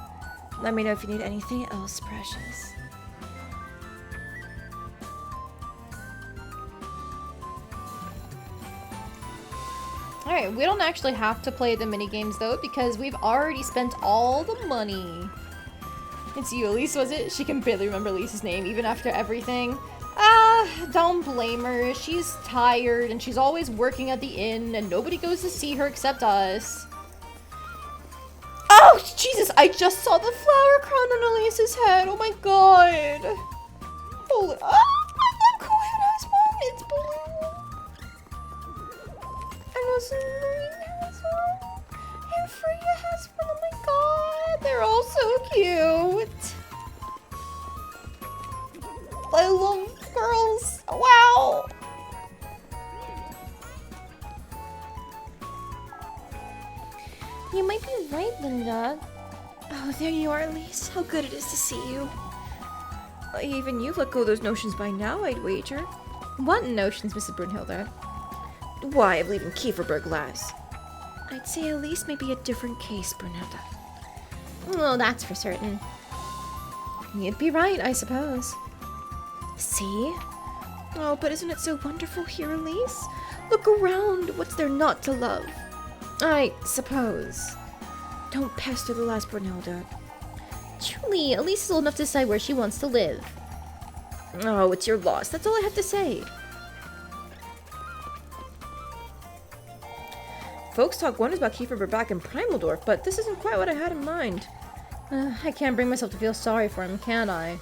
Let me know if you need anything else, precious. Alright, we don't actually have to play the minigames though because we've already spent all the money. It's you, Elise, was it? She can barely remember Lisa's name even after everything. Don't blame her. She's tired and she's always working at the inn and nobody goes to see her except us. Oh, Jesus, I just saw the flower crown on Elise's head. Oh my god. Holy, look who has one. It's blue. And Rosemary has one. And Freya has one. Oh my god. They're all so cute. I love girls. Wow. You might be right, Linda. Oh, there you are, Elise. How good it is to see you. Even you've let go of those notions by now, I'd wager. What notions, Mrs. Brunhilde? Why, of leaving Kieferberg last. I'd say Elise may be a different case, Brunhilde. Well, that's for certain. You'd be right, I suppose. See? Oh, but isn't it so wonderful here, Elise? Look around. What's there not to love? I suppose. Don't pester the last Brunhilde. Truly, Elise is old enough to decide where she wants to live. Oh, it's your loss. That's all I have to say. Folks talk wonders about Kieferberg back in Primaldorf, but this isn't quite what I had in mind. I can't bring myself to feel sorry for him, can I?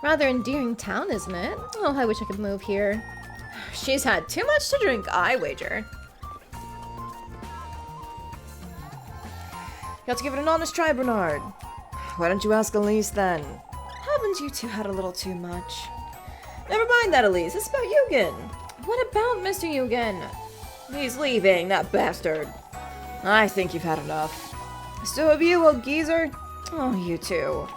Rather endearing town, isn't it? Oh, I wish I could move here. She's had too much to drink, I wager. You have to give it an honest try, Bernard. Why don't you ask Elise then? Haven't you two had a little too much? Never mind that, Elise. It's about Eugen. What about Mr. Eugen? He's leaving, that bastard. I think you've had enough. So have you, old geezer. Oh, you too.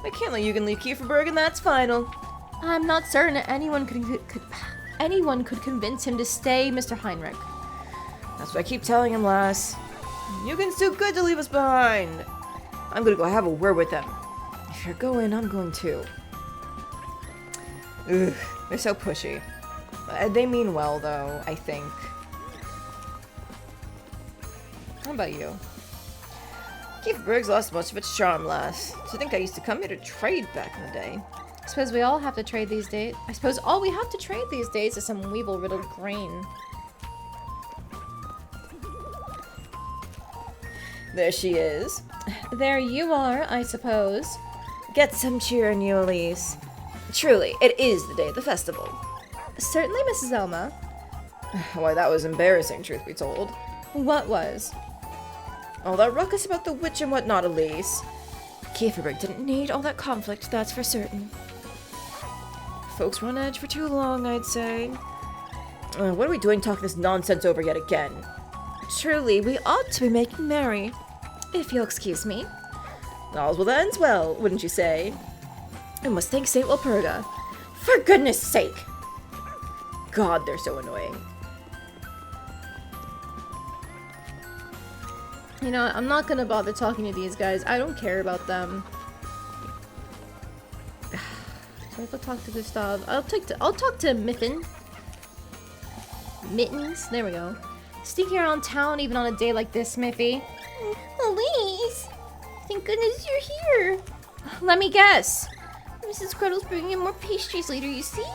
I can't let Eugen leave Kieferberg, and that's final. I'm not certain anyone could convince him to stay, Mr. Heinrich. That's what I keep telling him, lass. Eugen's too good to leave us behind. I'm gonna go have a word with them. If you're going, I'm going too. Ugh, they're so pushy. They mean well, though, I think. How about you? Kieferberg's lost much of its charm, lass. Do you think I used to come here to trade back in the day? I suppose we all have to trade these days. I suppose all we have to trade these days is some weevil-riddled grain. There she is. There you are, I suppose. Get some cheer in you, Elise. Truly, it is the day of the festival. Certainly, Mrs. Elma. Why, that was embarrassing, truth be told. What was? All that ruckus about the witch and whatnot, Elise. Kieferberg didn't need all that conflict, that's for certain. Folks were on edge for too long, I'd say. What are we doing talking this nonsense over yet again? Truly, we ought to be making merry, if you'll excuse me. All's well that ends well, wouldn't you say? I must thank Saint Walpurga. For goodness sake! God, they're so annoying. You know, I'm not gonna bother talking to these guys. I don't care about them. So I have to talk to Gustav. I'll talk to Miffin. Mittens? There we go. Sneaking around town even on a day like this, Miffy. Elise! Thank goodness you're here. Let me guess. Mrs. Gretel's bringing in more pastries later, you see?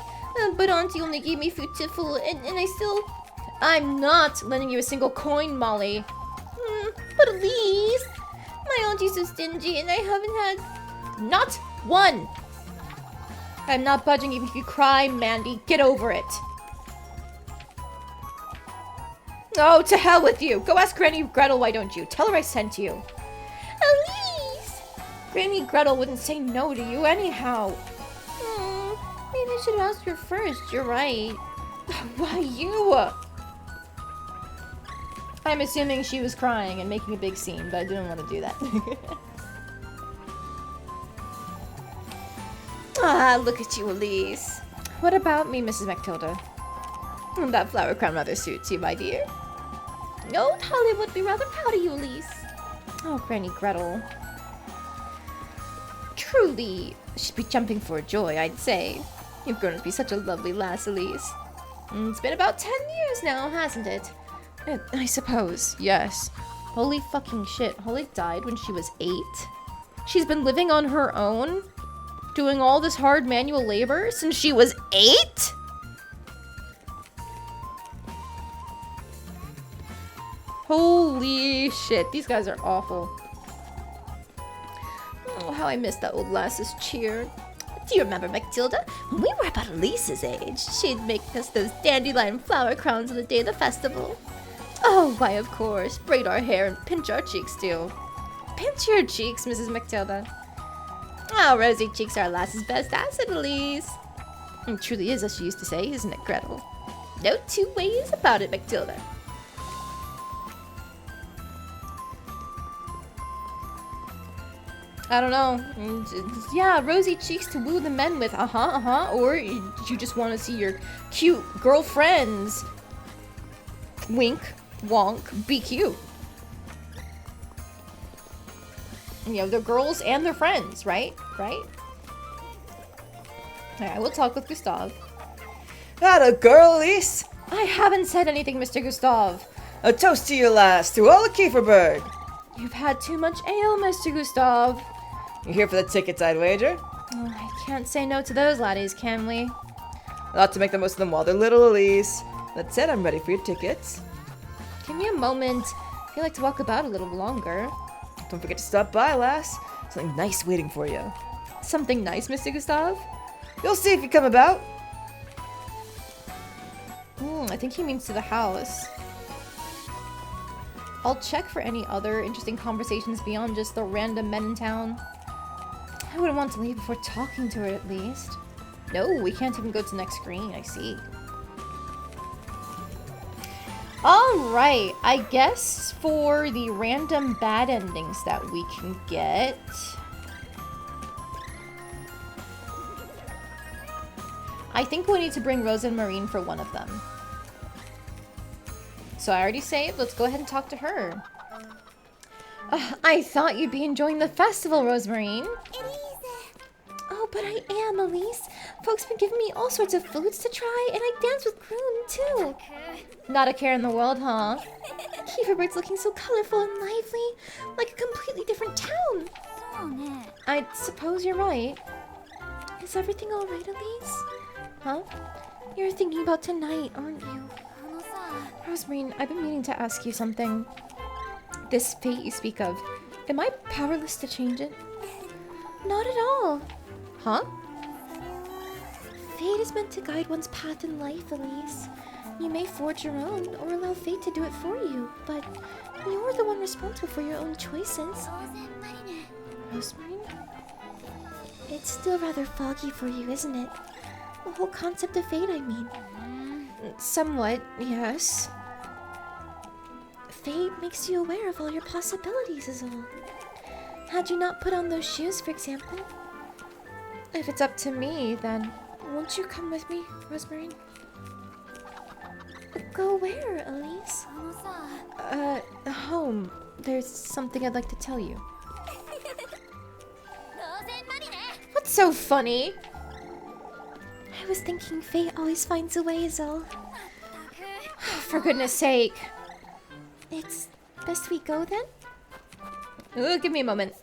But Auntie only gave me food to full, and I still... I'm not lending you a single coin, Molly. But Elise, my auntie's so stingy and I haven't had... Not one! I'm not budging even if you cry, Mandy. Get over it. Oh, to hell with you. Go ask Granny Gretel, why don't you? Tell her I sent you. Elise! Granny Gretel wouldn't say no to you anyhow. Maybe I should ask her first. You're right. Why you? I'm assuming she was crying and making a big scene, but I didn't want to do that. Ah, look at you, Elise. What about me, Mrs. Matilda? That flower crown rather suits you, my dear. No, Holly would be rather proud of you, Elise. Oh, Granny Gretel. Truly, she'd be jumping for joy, I'd say. You've grown to be such a lovely lass, Elise. It's been about 10 years now, hasn't it? I suppose, yes. Holy fucking shit, Holly died when she was 8? She's been living on her own? Doing all this hard manual labor since she was 8? Holy shit, these guys are awful. Oh, how I miss that old lass's cheer. Do you remember, Matilda? When we were about Elise's age, she'd make us those dandelion flower crowns on the day of the festival. Oh, why, of course. Braid our hair and pinch our cheeks, too. Pinch your cheeks, Mrs. Matilda. Oh, rosy cheeks are lass's best asset, Elise. It truly is, as she used to say, isn't it, Gretel? No two ways about it, Matilda. I don't know. Yeah, rosy cheeks to woo the men with. Or you just want to see your cute girlfriends. Wink, wonk, be cute. You know, they're girls and they're friends, right? Right? Alright, we'll talk with Gustav. Atta girl, Elise! I haven't said anything, Mr. Gustav. A toast to you, lass, to all of Kieferberg! You've had too much ale, Mr. Gustav. You here for the tickets, I'd wager? Oh, I can't say no to those laddies, can we? Not to make the most of them while they're little, Elise. That said, I'm ready for your tickets. Give me a moment. I feel like to walk about a little longer. Don't forget to stop by, lass. Something nice waiting for you. Something nice, Mr. Gustav? You'll see if you come about. I think he means to the house. I'll check for any other interesting conversations beyond just the random men in town. I wouldn't want to leave before talking to her, at least. No, we can't even go to the next screen, I see. Alright, I guess for the random bad endings that we can get... I think we need to bring Rosa and Marine for one of them. So I already saved. Let's go ahead and talk to her. I thought you'd be enjoying the festival, Rosemarine. Oh, but I am, Elise. Folks been giving me all sorts of foods to try, and I dance with Groon, too. Not a care in the world, huh? Kieferberg's looking so colorful and lively, like a completely different town. I suppose you're right. Is everything all right, Elise? Huh? You're thinking about tonight, aren't you? Rosemarine, I've been meaning to ask you something. This fate you speak of, am I powerless to change it? Not at all. Huh? Fate is meant to guide one's path in life, Elise. You may forge your own or allow fate to do it for you, but you're the one responsible for your own choices. Rosemary? It's still rather foggy for you, isn't it? The whole concept of fate, I mean. Somewhat, yes. Fate makes you aware of all your possibilities is all. Had you not put on those shoes, for example? If it's up to me, then... Won't you come with me, Rosemary? Go where, Elise? Home. There's something I'd like to tell you. What's so funny? I was thinking fate always finds a way is all. For goodness sake. It's best we go then? Ooh, give me a moment.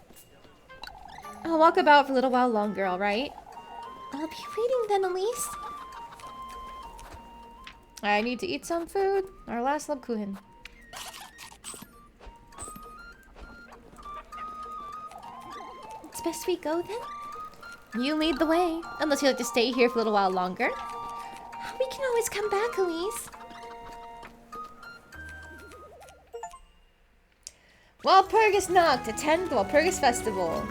I'll walk about for a little while longer, alright? I'll be waiting then, Elise. I need to eat some food. Our last Lebkuchen. It's best we go then? You lead the way. Unless you'd like to stay here for a little while longer. We can always come back, Elise. Walpurgis Nacht. Attend the Walpurgis Festival.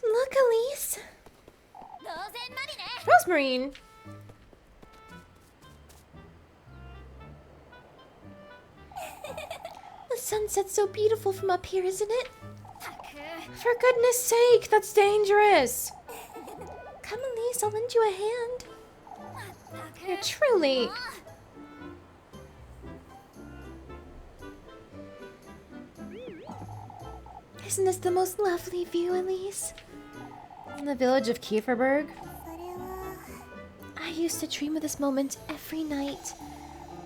Look, Elise. Rosemarine. The sunset's so beautiful from up here, isn't it? For goodness sake, that's dangerous. Come, Elise, I'll lend you a hand. Yeah, truly. Isn't this the most lovely view, Elise? In the village of Kieferberg. I used to dream of this moment every night.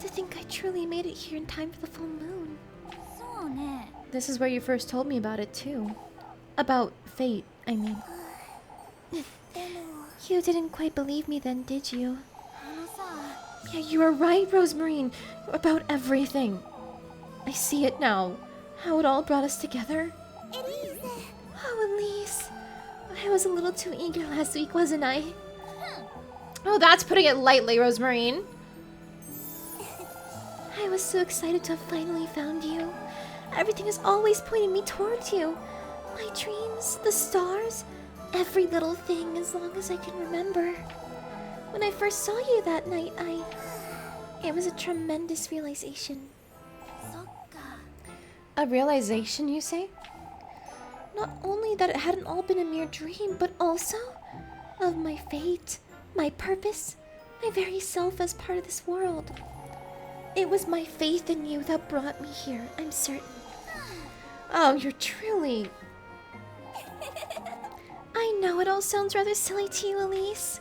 To think I truly made it here in time for the full moon. This is where you first told me about it, too. About fate, I mean. You didn't quite believe me then, did you? Yeah, you are right, Rosemarine. About everything. I see it now. How it all brought us together. Oh, Elise. I was a little too eager last week, wasn't I? Oh, that's putting it lightly, Rosemarine. I was so excited to have finally found you. Everything is always pointing me towards you. My dreams, the stars, every little thing as long as I can remember. When I first saw you that night, it was a tremendous realization. A realization, you say? Not only that it hadn't all been a mere dream, but also of my fate, my purpose, my very self as part of this world. It was my faith in you that brought me here, I'm certain. Oh, you're truly... I know it all sounds rather silly to you, Elise.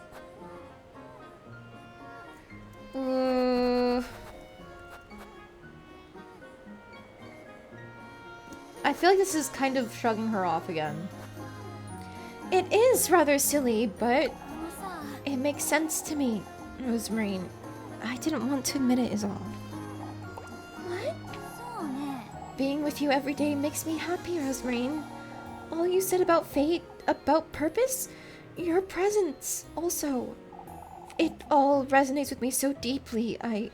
I feel like this is kind of shrugging her off again. It is rather silly, but it makes sense to me, Rosemarine. I didn't want to admit it is all. What? Being with you every day makes me happy, Rosemarine. All you said about fate, about purpose, your presence also. It all resonates with me so deeply. I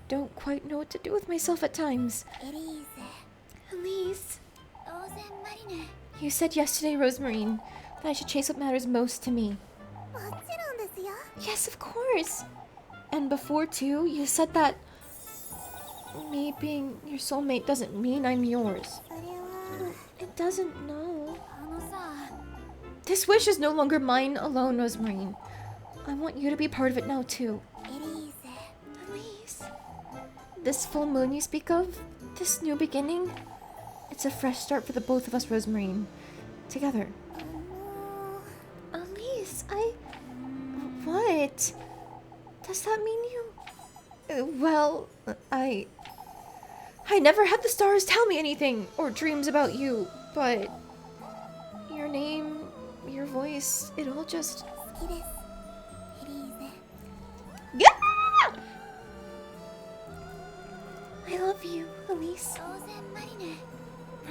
don't quite know what to do with myself at times. Elise. You said yesterday, Rosemarine, that I should chase what matters most to me. Yes, of course. And before, too, you said that me being your soulmate doesn't mean I'm yours. It doesn't know. This wish is no longer mine alone, Rosemarine. I want you to be part of it now, too. Elise. This full moon you speak of, this new beginning, it's a fresh start for the both of us, Rosemarine. Together. Elise, What? does that mean you... Well, I never had the stars tell me anything or dreams about you, but your name, your voice, it all just... Yeah! I love you, Elise.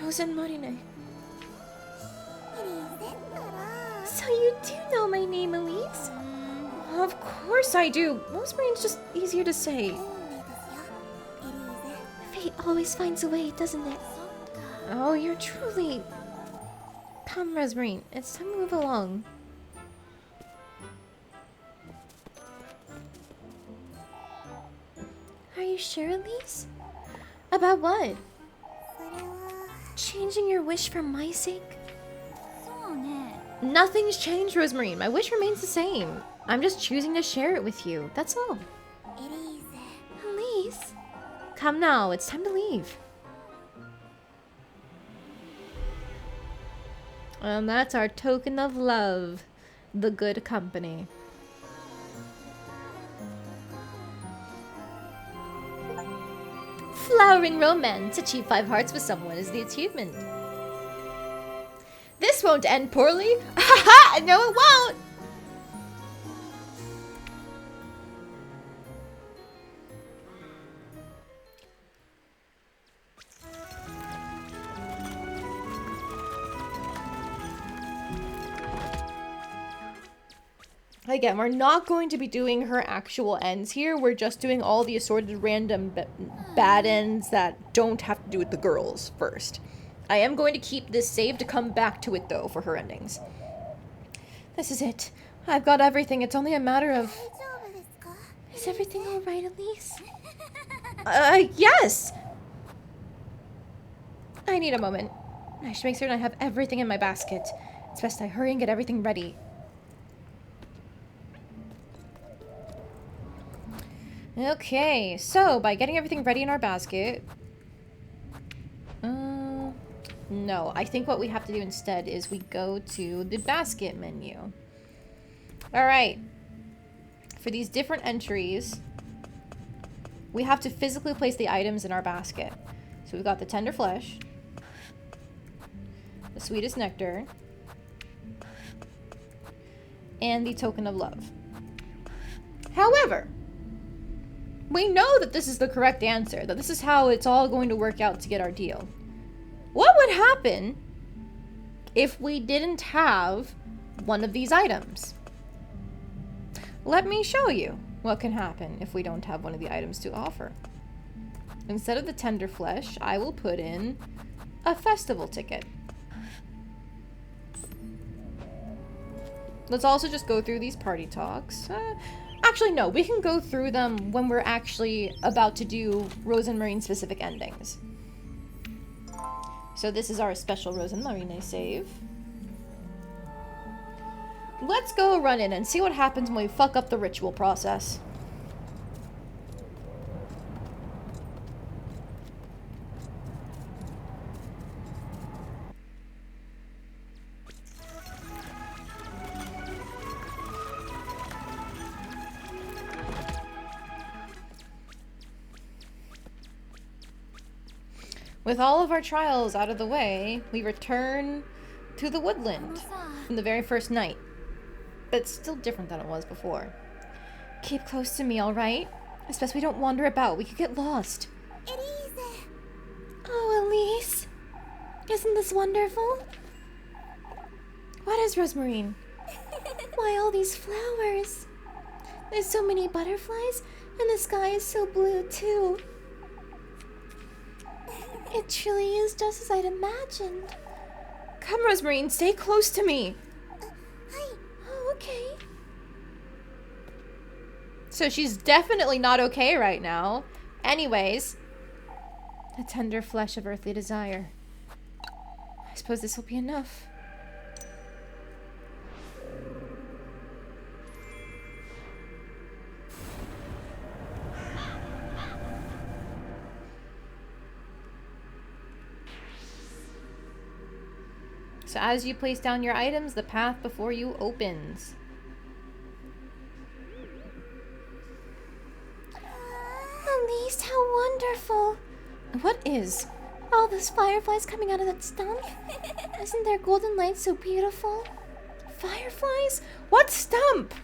Rose and Marine. So you do know my name, Elise? Of course I do. Rosemary's just easier to say. Fate always finds a way, doesn't it? Oh, you're truly... Come, Rosemary. It's time to move along. Are you sure, Elise? About what? Changing your wish for my sake? Nothing's changed, Rosemary. My wish remains the same. I'm just choosing to share it with you. That's all. Elise? Come now. It's time to leave. And that's our token of love. The good company. Flowering romance. Achieve 5 hearts with someone is the achievement. This won't end poorly. Haha! No, it won't! Again, we're not going to be doing her actual ends here. We're just doing all the assorted random bad ends that don't have to do with the girls first. I am going to keep this saved to come back to it, though, for her endings. This is it. I've got everything. It's only a matter of... Is everything alright, Elise? Yes! I need a moment. I should make certain I have everything in my basket. It's best I hurry and get everything ready. Okay, so by getting everything ready in our basket... no, I think what we have to do instead is we go to the basket menu. Alright. For these different entries, we have to physically place the items in our basket. So we've got the tender flesh, the sweetest nectar, and the token of love. However, we know that this is the correct answer, that this is how it's all going to work out to get our deal. What would happen if we didn't have one of these items? Let me show you what can happen if we don't have one of the items to offer. Instead of the tender flesh, I will put in a festival ticket. Let's also just go through these party talks. Actually, no, we can go through them when we're actually about to do Rose and Marine specific endings. So this is our special Rose and Marine save. Let's go run in and see what happens when we fuck up the ritual process. With all of our trials out of the way, we return to the woodland from the very first night. But it's still different than it was before. Keep close to me, alright? As best we don't wander about, we could get lost. Oh, Elise. Isn't this wonderful? What is Rosemarine? Why all these flowers? There's so many butterflies, and the sky is so blue, too. It truly is just as I'd imagined. Come, Rosemarine, stay close to me. Oh, okay. So she's definitely not okay right now. Anyways, the tender flesh of earthly desire. I suppose this will be enough. So as you place down your items, the path before you opens. Elise, how wonderful! What is? All those fireflies coming out of that stump? Isn't their golden light so beautiful? Fireflies? What stump?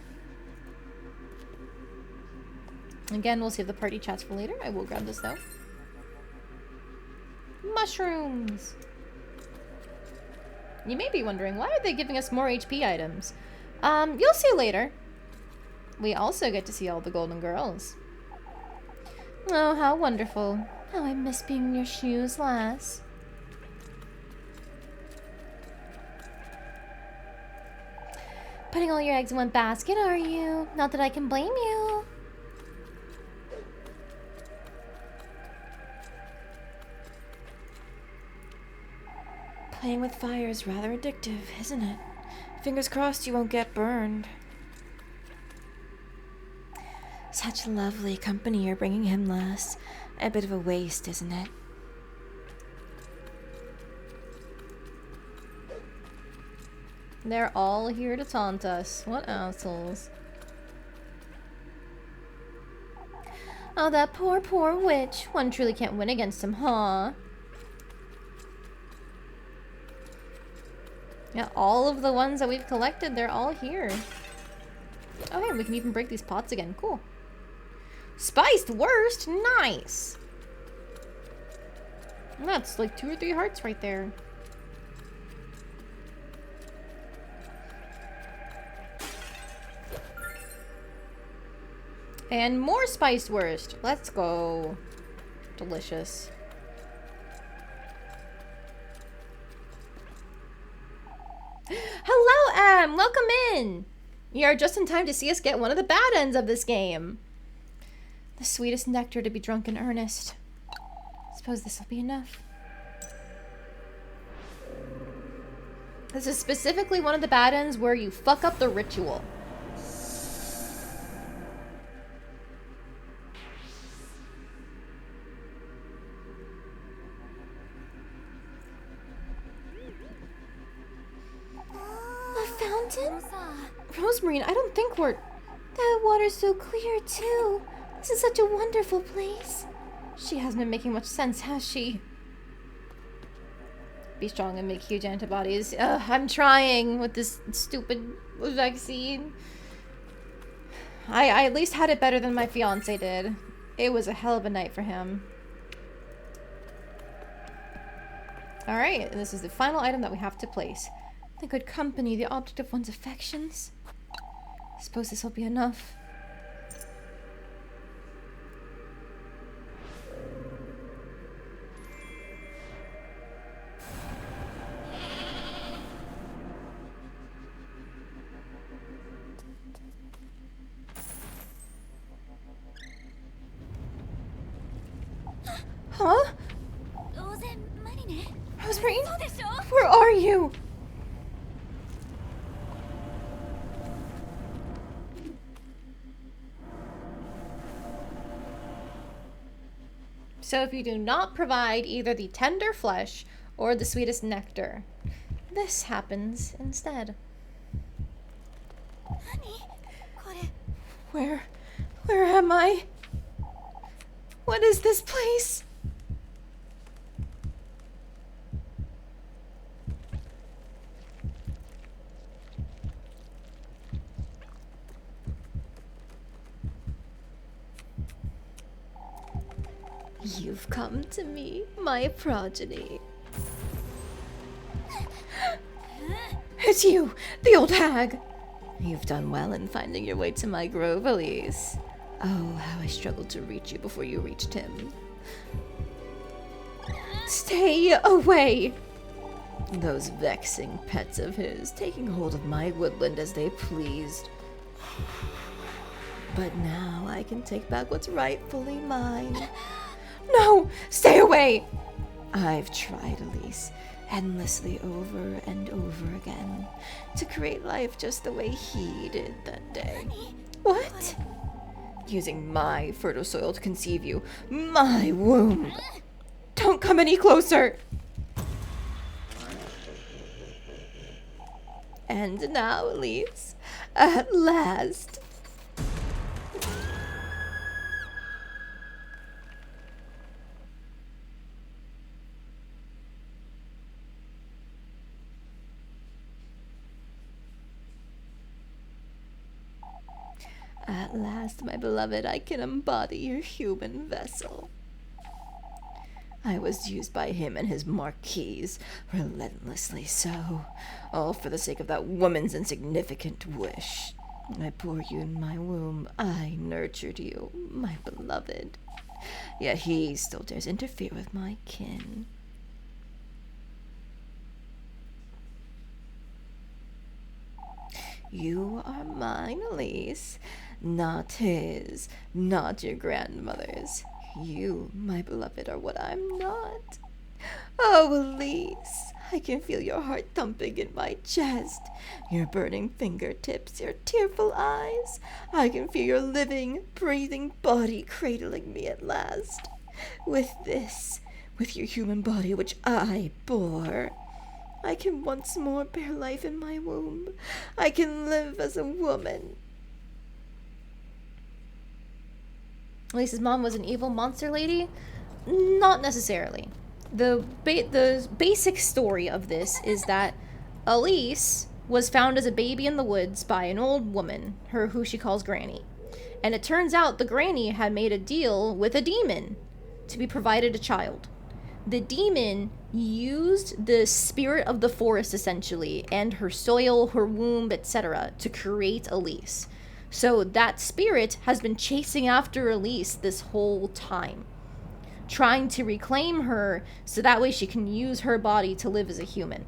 Again, we'll save the party chats for later. I will grab this though. mushrooms. You may be wondering, why are they giving us more HP items? You'll see later. We also get to see all the golden girls. Oh, how wonderful. How I miss being in your shoes, lass. Putting all your eggs in one basket, are you? Not that I can blame you. Playing with fire is rather addictive, isn't it? Fingers crossed you won't get burned. Such lovely company you're bringing him, lass. A bit of a waste, isn't it? They're all here to taunt us. What assholes. Oh, that poor, poor witch. One truly can't win against him, huh? Yeah, all of the ones that we've collected, they're all here. Oh, hey, we can even break these pots again. Cool. Spiced worst? Nice. That's like 2 or 3 hearts right there. And more spiced worst. Let's go. Delicious. Hello, Em! Welcome in! You are just in time to see us get one of the bad ends of this game. The sweetest nectar to be drunk in earnest. Suppose this will be enough. This is specifically one of the bad ends where you fuck up the ritual. A fountain? Rosemarine, I don't think we're... That water's so clear, too. This is such a wonderful place. She hasn't been making much sense, has she? Be strong and make huge antibodies. I'm trying with this stupid vaccine. I at least had it better than my fiance did. It was a hell of a night for him. Alright, and this is the final item that we have to place. The good company, the object of one's affections. I suppose this will be enough. Huh? Rosemary? Where are you? So if you do not provide either the tender flesh or the sweetest nectar, this happens instead. Where am I? What is this place? You've come to me, my progeny. It's you, the old hag. You've done well in finding your way to my grove, Elise. Oh, how I struggled to reach you before you reached him. Stay away. Those vexing pets of his, taking hold of my woodland as they pleased. But now I can take back what's rightfully mine. No, stay away. I've tried, Elise, endlessly over and over again, to create life just the way he did that day. What? Using my fertile soil to conceive you, my womb. Don't come any closer. And now, Elise, at last. At last, my beloved, I can embody your human vessel. I was used by him and his marquise, relentlessly so, all for the sake of that woman's insignificant wish. I bore you in my womb. I nurtured you, my beloved. Yet he still dares interfere with my kin. You are mine, Elise, not his, not your grandmother's. You, my beloved, are what I'm not. Oh, Elise, I can feel your heart thumping in my chest, your burning fingertips, your tearful eyes. I can feel your living, breathing body cradling me at last. With your human body which I bore, I can once more bear life in my womb. I can live as a woman. Elise's mom was an evil monster lady? Not necessarily. The basic story of this is that Elise was found as a baby in the woods by an old woman, who she calls Granny. And it turns out the Granny had made a deal with a demon to be provided a child. The demon used the spirit of the forest, essentially, and her soil, her womb, etc., to create Elise. So that spirit has been chasing after Elise this whole time, trying to reclaim her so that way she can use her body to live as a human.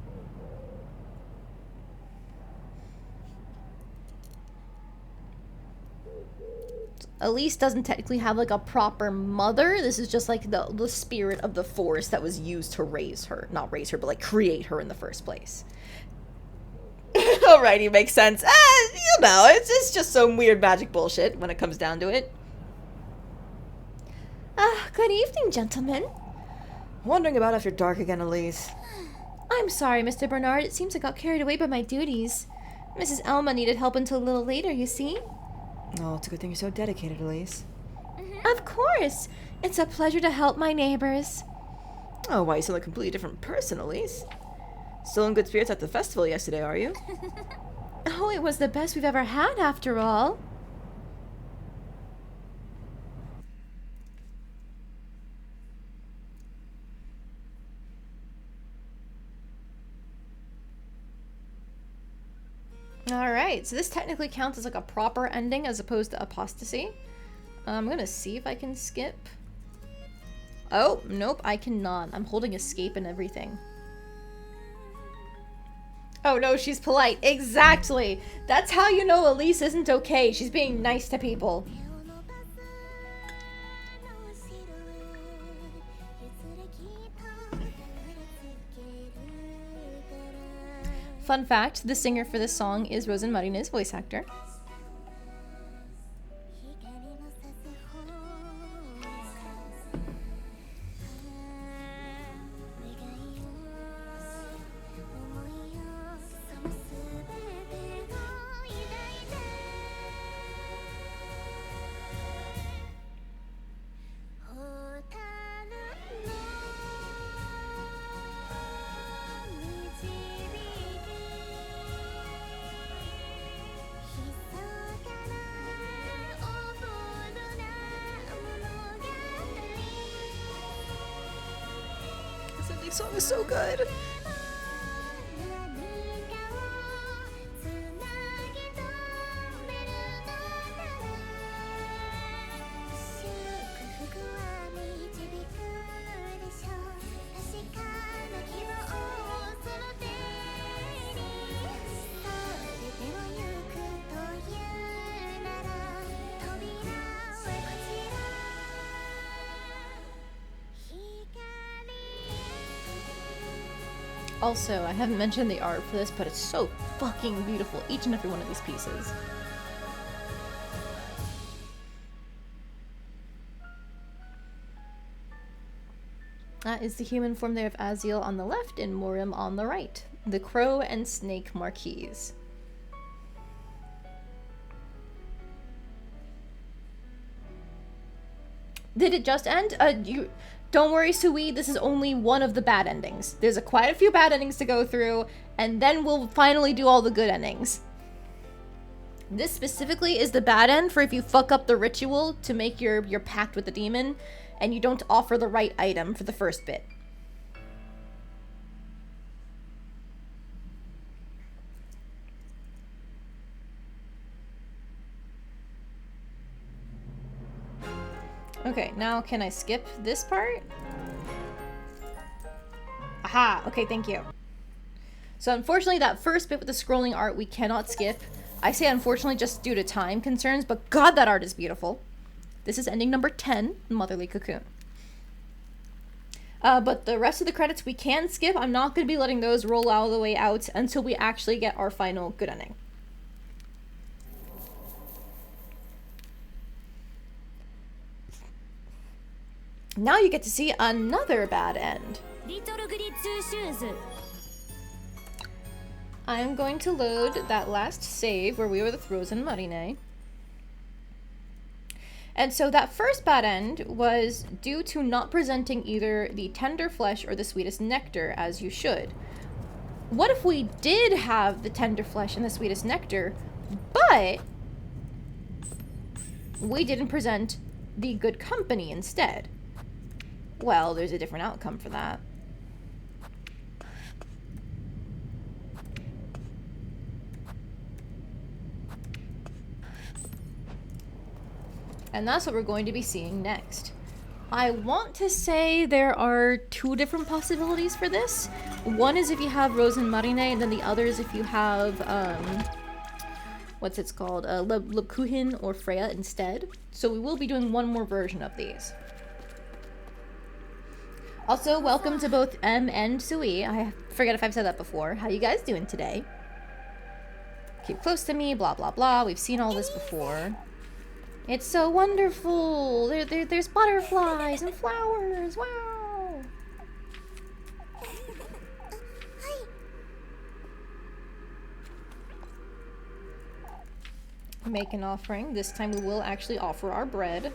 Elise doesn't technically have like a proper mother. This is just like the spirit of the forest that was used to raise her. Not raise her, but like create her in the first place. Alrighty, makes sense. It's just some weird magic bullshit when it comes down to it. Good evening, gentlemen. Wondering about after dark again, Elise. I'm sorry, Mr. Bernard. It seems I got carried away by my duties. Mrs. Elma needed help until a little later, you see. Oh, it's a good thing you're so dedicated, Elise. Of course. It's a pleasure to help my neighbors. Oh, why, you sound like a completely different person, Elise. Still in good spirits at the festival yesterday, are you? Oh, it was the best we've ever had, after all. Alright, so this technically counts as like a proper ending as opposed to apostasy. I'm gonna see if I can skip. Oh, nope, I cannot. I'm holding escape and everything. Oh no, she's polite. Exactly! That's how you know Elise isn't okay. She's being nice to people. Fun fact, the singer for this song is Rosen Marina's voice actor. This song is so good. Also, I haven't mentioned the art for this, but it's so fucking beautiful, each and every one of these pieces. That is the human form there of Aziel on the left and Morim on the right. The Crow and Snake Marquise. Did it just end? Don't worry, Sui, this is only one of the bad endings. There's quite a few bad endings to go through, and then we'll finally do all the good endings. This specifically is the bad end for if you fuck up the ritual to make your pact with the demon and you don't offer the right item for the first bit. Okay, now can I skip this part? Aha, okay, thank you. So unfortunately that first bit with the scrolling art we cannot skip. I say unfortunately just due to time concerns, but god that art is beautiful. This is ending number 10, Motherly Cocoon. But the rest of the credits we can skip. I'm not going to be letting those roll all the way out until we actually get our final good ending. Now you get to see another bad end. I'm going to load that last save where we were with Rose and Marine. And so that first bad end was due to not presenting either the tender flesh or the sweetest nectar as you should. What if we did have the tender flesh and the sweetest nectar, but we didn't present the good company instead? Well, there's a different outcome for that. And that's what we're going to be seeing next. I want to say there are two different possibilities for this. One is if you have Rose and Marine, and then the other is if you have, what's it's called? Lebkuchen or Freya instead. So we will be doing one more version of these. Also, welcome to both M and Sui. I forget if I've said that before. How you guys doing today? Keep close to me, blah, blah, blah. We've seen all this before. It's so wonderful. There's butterflies and flowers. Wow. Make an offering. This time we will actually offer our bread.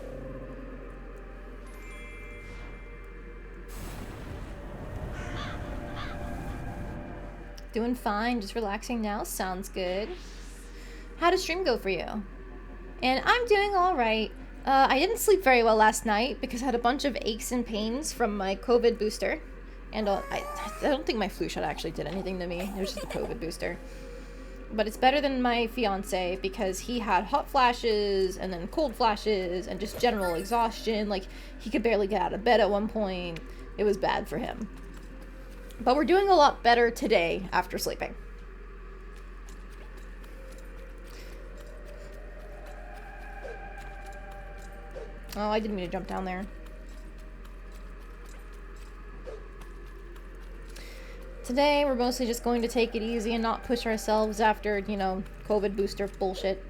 Doing fine, just relaxing now. Sounds good. How did stream go for you? And I'm doing alright. I didn't sleep very well last night because I had a bunch of aches and pains from my COVID booster. And I don't think my flu shot actually did anything to me. It was just the COVID booster. But it's better than my fiance because he had hot flashes and then cold flashes and just general exhaustion. Like, he could barely get out of bed at one point. It was bad for him. But we're doing a lot better today after sleeping. Oh, I didn't mean to jump down there. Today, we're mostly just going to take it easy and not push ourselves after, you know, COVID booster bullshit.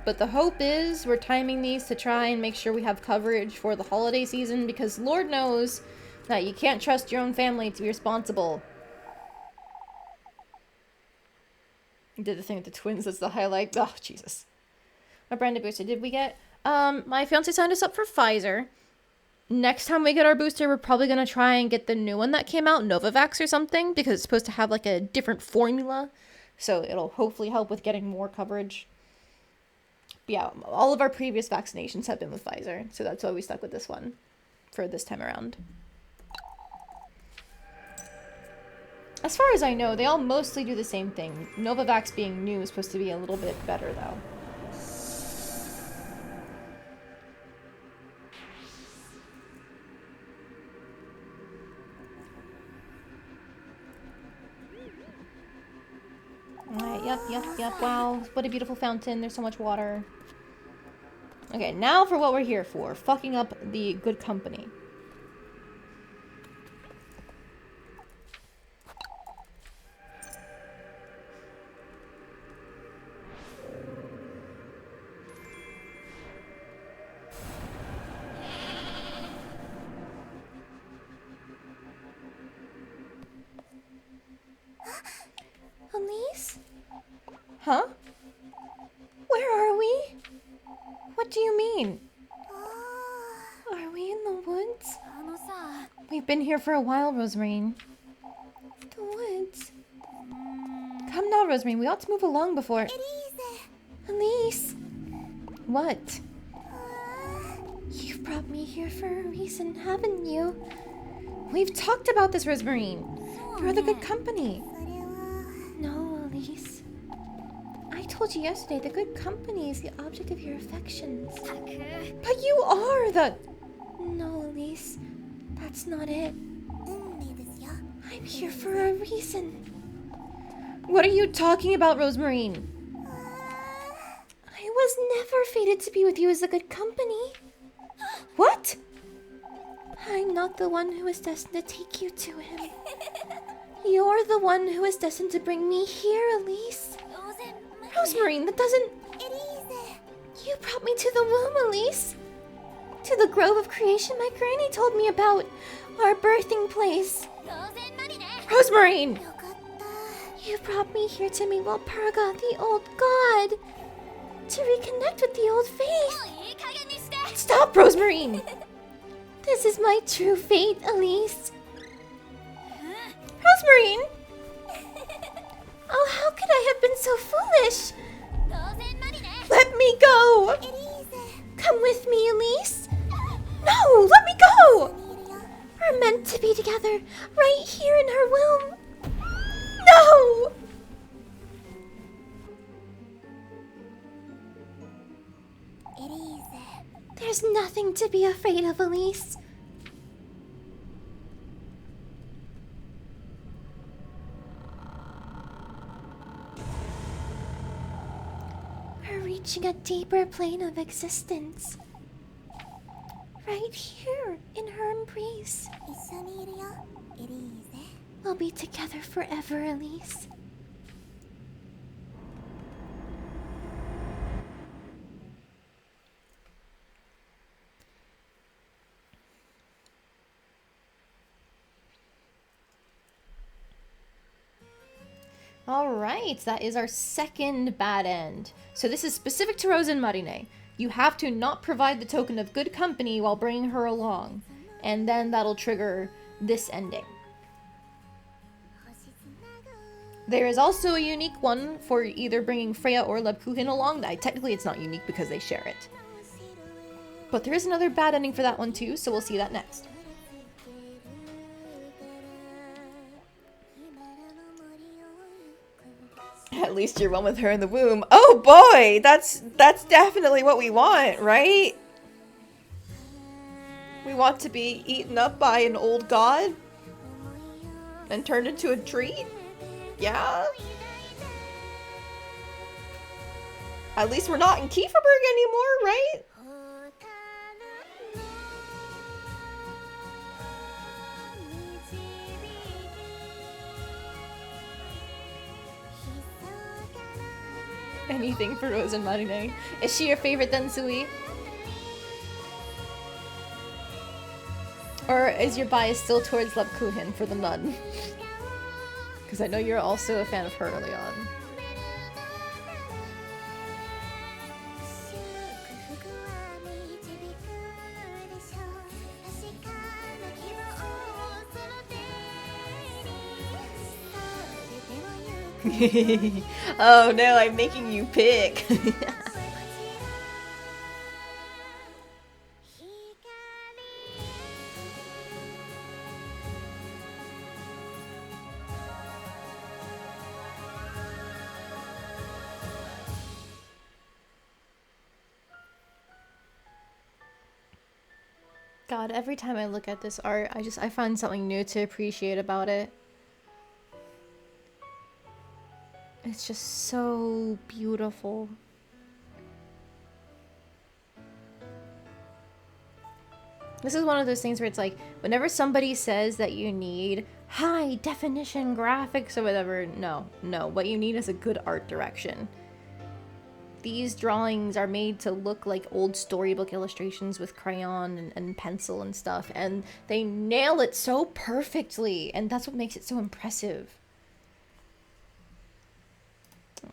But the hope is we're timing these to try and make sure we have coverage for the holiday season because Lord knows that you can't trust your own family to be responsible. Did the thing with the twins, that's the highlight. Oh, Jesus. My branded booster, did we get... my fiance signed us up for Pfizer. Next time we get our booster, we're probably going to try and get the new one that came out, Novavax or something, because it's supposed to have like a different formula. So it'll hopefully help with getting more coverage. But yeah, all of our previous vaccinations have been with Pfizer, so that's why we stuck with this one for this time around. As far as I know, they all mostly do the same thing. Novavax being new is supposed to be a little bit better, though. Alright, yep. Wow, what a beautiful fountain. There's so much water. Okay, now for what we're here for. Fucking up the good company. Elise? Huh? Where are we? What do you mean? Are we in the woods? We've been here for a while, Rosemary. The woods? Come now, Rosemary. We ought to move along before... Elise! What? You've brought me here for a reason, haven't you? We've talked about this, Rosemarine. You're the good company. No, Elise. I told you yesterday the good company is the object of your affections. But you are the... No, Elise. That's not it. I'm here for a reason. What are you talking about, Rosemarine? I was never fated to be with you as a good company. What? I'm not the one who is destined to take you to him. You're the one who is destined to bring me here, Elise. Rosemarine, that doesn't... You brought me to the womb, Elise. To the grove of creation my granny told me about. Our birthing place. Rosemarine! You brought me here to meet Walpurga, the old god. To reconnect with the old faith. Stop, Rosemarine! This is my true fate, Elise. Rosemarine! Oh, how could I have been so foolish? Let me go! Come with me, Elise. No, let me go! We're meant to be together, right here in her womb. No! There's nothing to be afraid of, Elise. We're reaching a deeper plane of existence. Right here, in her embrace. We'll be together forever, Elise. Alright, that is our second bad end. So this is specific to Rose and Marine. You have to not provide the token of good company while bringing her along. And then that'll trigger this ending. There is also a unique one for either bringing Freya or Lebkuchen along. Technically it's not unique because they share it. But there is another bad ending for that one too, so we'll see that next. At least you're one with her in the womb. Oh boy, that's definitely what we want, right? We want to be eaten up by an old god and turned into a treat? Yeah? At least we're not in Kieferberg anymore, right? Anything for Rose and Marine. Is she your favorite then, Sui? Or is your bias still towards Lebkuchen for the nun? Because I know you're also a fan of her early on. Oh no, I'm making you pick. God, every time I look at this art, I find something new to appreciate about it. It's just so beautiful. This is one of those things where it's like, whenever somebody says that you need high definition graphics or whatever, no. What you need is a good art direction. These drawings are made to look like old storybook illustrations with crayon and pencil and stuff, and they nail it so perfectly, and that's what makes it so impressive.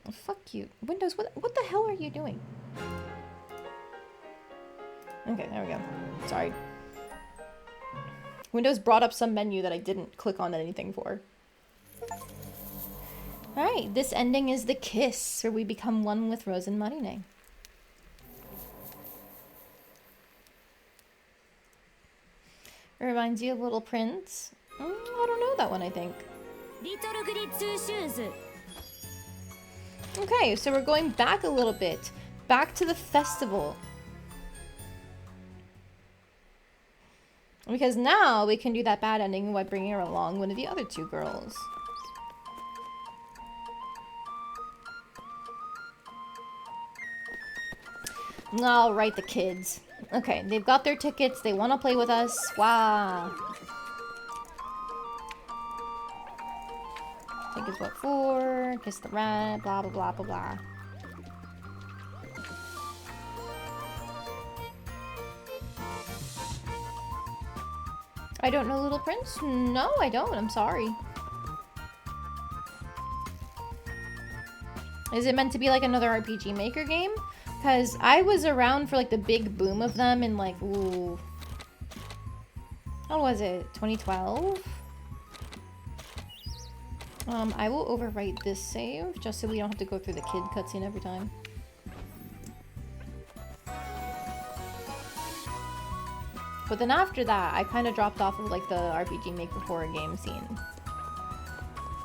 Oh, fuck you. Windows, what the hell are you doing? Okay, there we go. Sorry. Windows brought up some menu that I didn't click on anything for. Alright, this ending is the kiss, where we become one with Rose and Marine. It reminds you of Little Prince. I don't know that one, I think. Okay, so we're going back a little bit. Back to the festival. Because now we can do that bad ending by bringing her along one of the other two girls. Alright, the kids. Okay, they've got their tickets. They want to play with us. Wow. Tickets what for? Kiss the rat. Blah, blah, blah, blah, blah. I don't know Little Prince? No, I don't. I'm sorry. Is it meant to be like another RPG Maker game? Because I was around for like the big boom of them in like, ooh. How was it? 2012? I will overwrite this save just so we don't have to go through the kid cutscene every time. But then after that, I kind of dropped off of like the RPG Maker horror game scene.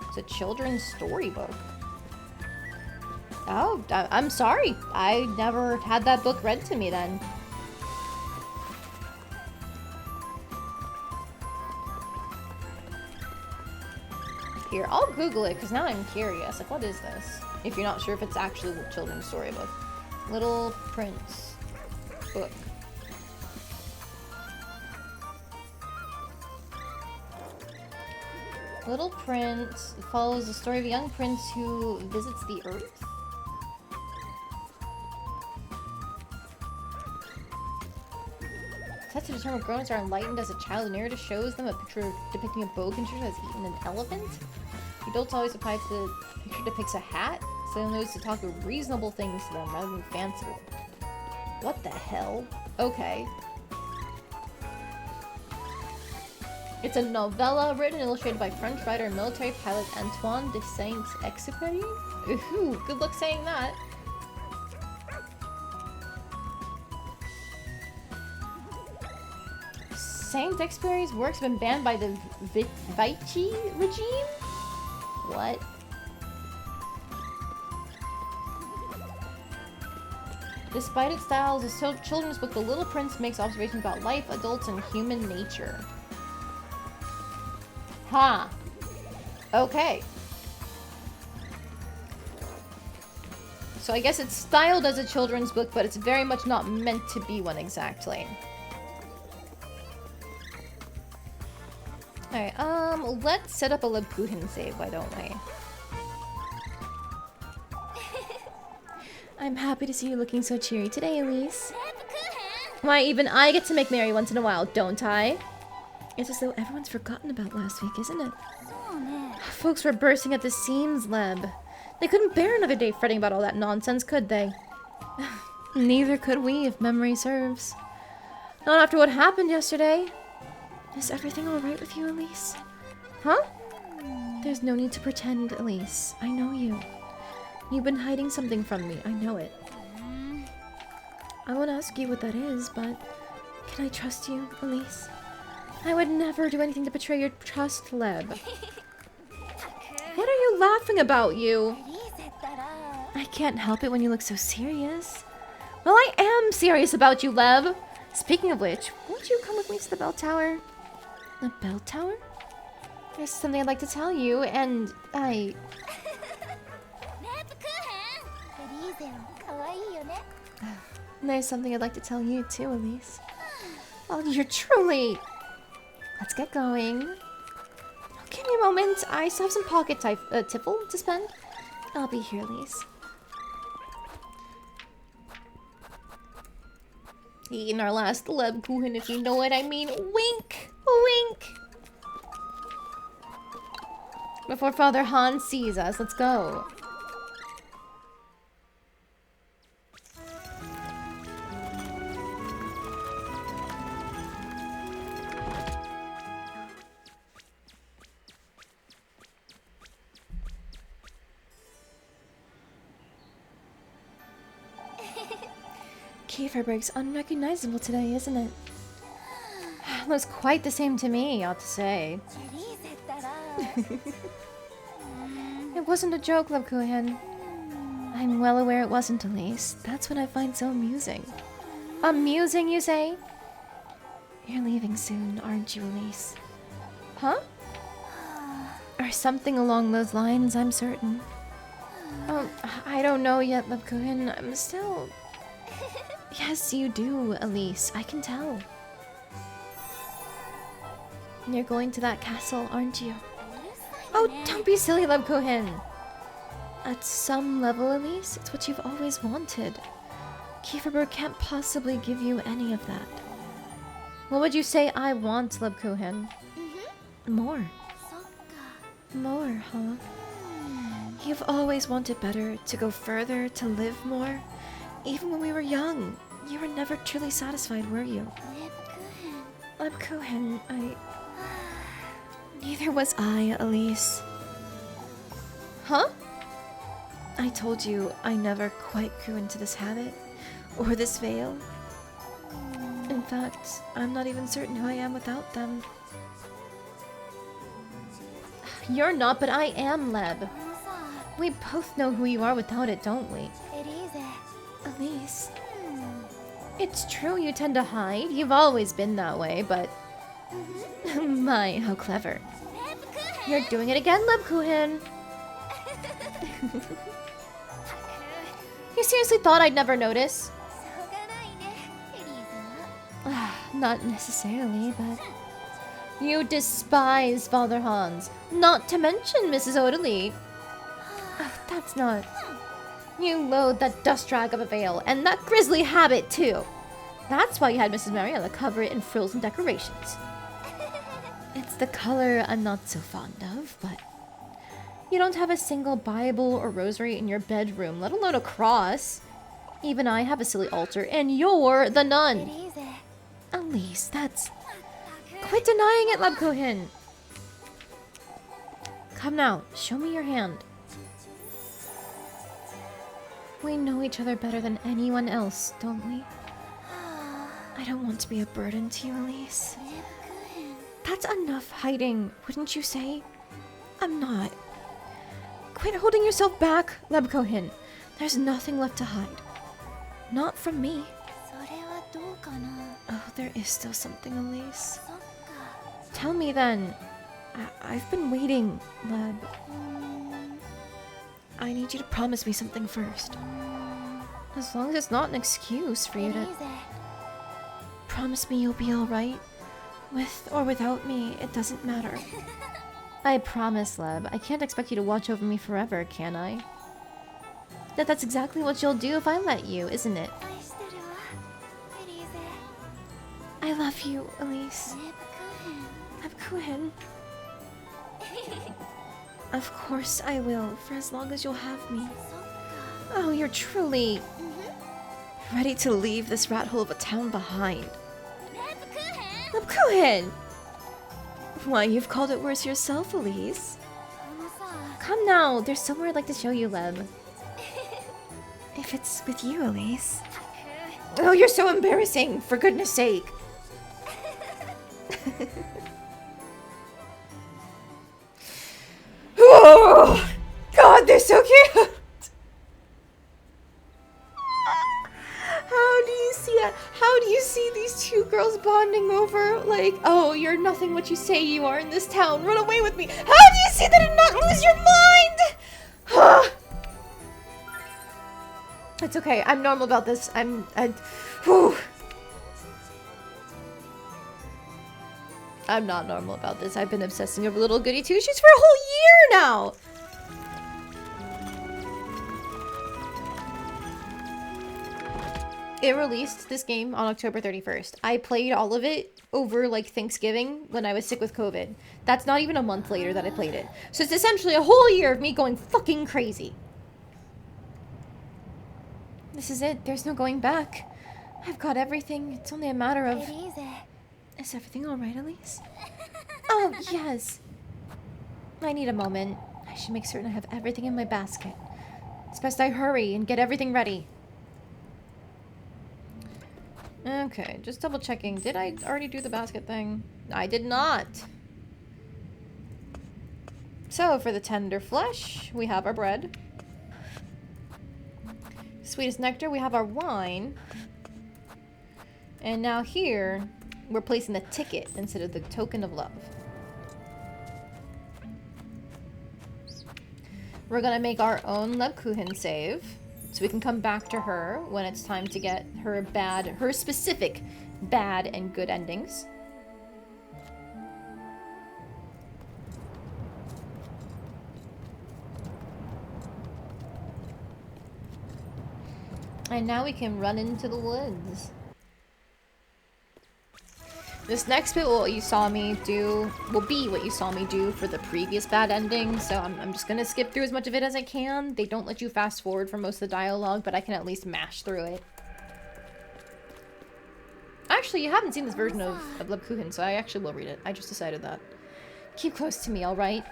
It's a children's storybook. Oh, I'm sorry. I never had that book read to me then. Here, I'll Google it because now I'm curious. Like, what is this? If you're not sure if it's actually a children's storybook. Little Prince book. Little Prince follows the story of a young prince who visits the earth. Set to determine if grown-ups are enlightened as a child. The narrative shows them a picture depicting a boa constrictor that has eaten an elephant. The adults always reply to the picture depicts a hat, so they'll notice to talk of reasonable things to them rather than fanciful. What the hell? Okay. It's a novella written and illustrated by French writer and military pilot Antoine de Saint-Exupéry. Ooh, good luck saying that. Saint-Exupéry's works have been banned by the Vichy regime? What? Despite its style as a children's book, The Little Prince makes observations about life, adults, and human nature. Huh. Okay. So I guess it's styled as a children's book, but it's very much not meant to be one exactly. Alright, let's set up a Lebkuchen save, why don't we? I'm happy to see you looking so cheery today, Elise. Why, even I get to make merry once in a while, don't I? It's as though everyone's forgotten about last week, isn't it? Folks were bursting at the seams, Leb. They couldn't bear another day fretting about all that nonsense, could they? Neither could we, if memory serves. Not after what happened yesterday. Is everything alright with you, Elise? Huh? There's no need to pretend, Elise. I know you. You've been hiding something from me. I know it. I won't ask you what that is, but can I trust you, Elise? I would never do anything to betray your trust, Leb. What are you laughing about, you? I can't help it when you look so serious. Well, I am serious about you, Leb. Speaking of which, won't you come with me to the bell tower? The bell tower? There's something I'd like to tell you, and there's something I'd like to tell you too, Elise. Oh, you're truly... Let's get going. Give me a moment. I still have some pocket tiffle to spend. I'll be here, Elise. Eating our last Lebkuchen, if you know what I mean. Wink! Wink! Before Father Hans sees us, let's go. Kieferberg's unrecognizable today, isn't it? Looks quite the same to me, I ought to say. It wasn't a joke, Lobkuhen. I'm well aware it wasn't, Elise. That's what I find so amusing. Amusing, you say? You're leaving soon, aren't you, Elise? Huh? Or something along those lines, I'm certain. Oh, I don't know yet, Lobkuhen. I'm still... Yes, you do, Elise. I can tell. You're going to that castle, aren't you? Oh, don't be silly, Lobkuhen. At some level, Elise, it's what you've always wanted. Kieferberg can't possibly give you any of that. What would you say I want, Lobkuhen? More. More, huh? You've always wanted better, to go further, to live more. Even when we were young, you were never truly satisfied, were you? Lobkuhen, Neither was I, Elise. Huh? I told you I never quite grew into this habit, or this veil. In fact, I'm not even certain who I am without them. You're not, but I am, Leb. We both know who you are without it, don't we? Elise. It's true you tend to hide. You've always been that way, but... My, how clever. You're doing it again, Lebkuchen. You seriously thought I'd never notice? Not necessarily, but... You despise Father Hans. Not to mention Mrs. Odalie. That's not... You loathe that dust rag of a veil, and that grisly habit, too. That's why you had Mrs. Mariella cover it in frills and decorations. It's the color I'm not so fond of, but... You don't have a single Bible or rosary in your bedroom, let alone a cross. Even I have a silly altar, and you're the nun. Elise, that's... Quit denying it, Lebkuchen. Come now, show me your hand. We know each other better than anyone else, don't we? I don't want to be a burden to you, Elise. That's enough hiding, wouldn't you say? I'm not. Quit holding yourself back, Lebkuchen. There's nothing left to hide. Not from me. Oh, there is still something, Elise. Tell me then. I've been waiting, Leb. I need you to promise me something first. As long as it's not an excuse for you to... Promise me you'll be alright. With or without me, it doesn't matter. I promise, Leb. I can't expect you to watch over me forever, can I? That's exactly what you'll do if I let you, isn't it? I love you, Elise. Lebkuchen. Of course I will, for as long as you'll have me. Oh, you're truly... ready to leave this rat hole of a town behind. Lebkuchen! Why, you've called it worse yourself, Elise. Come now, there's somewhere I'd like to show you, Leb. If it's with you, Elise. Oh, you're so embarrassing, for goodness sake. Oh, God, they're so cute! How do you see that? How do you see these two girls bonding over, like, oh, you're nothing what you say you are in this town. Run away with me. How do you see that and not lose your mind? It's okay. I'm normal about this. Whew. I'm not normal about this. I've been obsessing over little Goody two-shoes for a whole year now. It released this game on October 31st. I played all of it over like Thanksgiving when I was sick with COVID. That's not even a month later that I played it. So it's essentially a whole year of me going fucking crazy. This is it. There's no going back. I've got everything. It's only a matter of... Is everything alright, Elise? Oh, yes. I need a moment. I should make certain I have everything in my basket. It's best I hurry and get everything ready. Okay, just double checking. Did I already do the basket thing? I did not. So, for the tender flesh, we have our bread. Sweetest nectar, we have our wine. And now here, we're placing the ticket instead of the token of love. We're gonna make our own Lebkuchen save, so we can come back to her when it's time to get her specific bad and good endings. And now we can run into the woods. This next bit, what you saw me do, will be what you saw me do for the previous bad ending, so I'm just gonna skip through as much of it as I can. They don't let you fast forward for most of the dialogue, but I can at least mash through it. Actually, you haven't seen this version of Lebkuchen, so I actually will read it. I just decided that. Keep close to me, alright?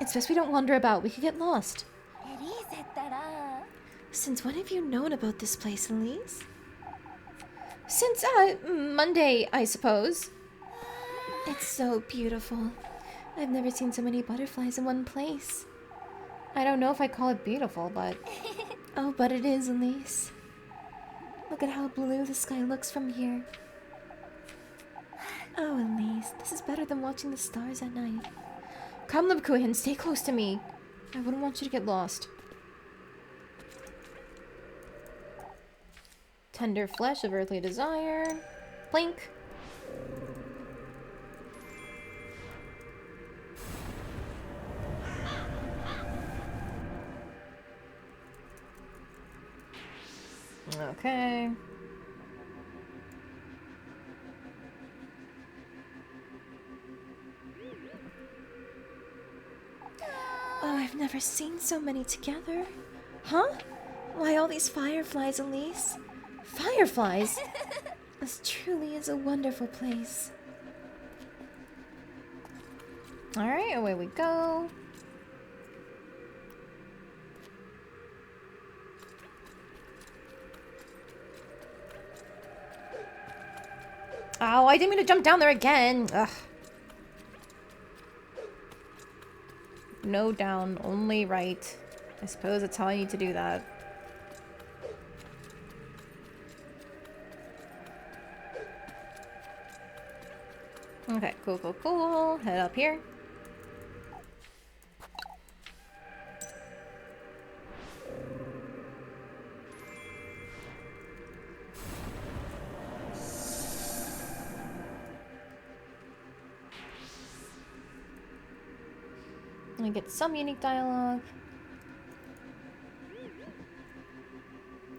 It's best we don't wander about. We could get lost. Since when have you known about this place, Elise? Since, Monday, I suppose. It's so beautiful. I've never seen so many butterflies in one place. I don't know if I call it beautiful, but... Oh, but it is, Elise. Look at how blue the sky looks from here. Oh, Elise, this is better than watching the stars at night. Come, Lebkuchen, stay close to me. I wouldn't want you to get lost. Tender flesh of earthly desire. Blink. Okay. Oh, I've never seen so many together. Huh? Why all these fireflies, Elise? Fireflies? This truly is a wonderful place. Alright, away we go. Oh, I didn't mean to jump down there again. Ugh. No down, only right. I suppose that's how I need to do that. Okay, cool, cool, cool. Head up here. I get some unique dialogue.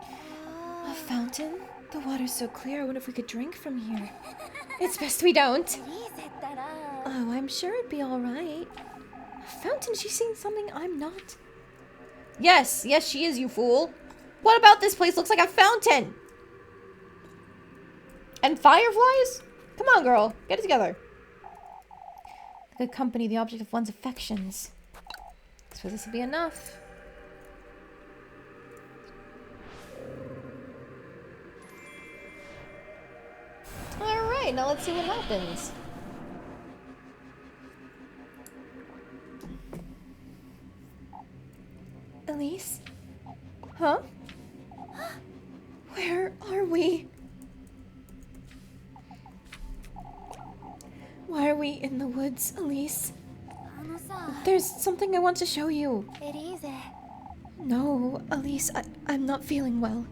A fountain? The water's so clear, I wonder if we could drink from here. It's best we don't. Oh, I'm sure it'd be alright. A fountain? She's seeing something I'm not. Yes, yes, she is, you fool. What about this place looks like a fountain? And fireflies? Come on, girl. Get it together. The good company, the object of one's affections. I suppose this will be enough. Alright, now let's see what happens. Elise? Huh? Where are we? Why are we in the woods, Elise? There's something I want to show you. No, Elise, I'm not feeling well.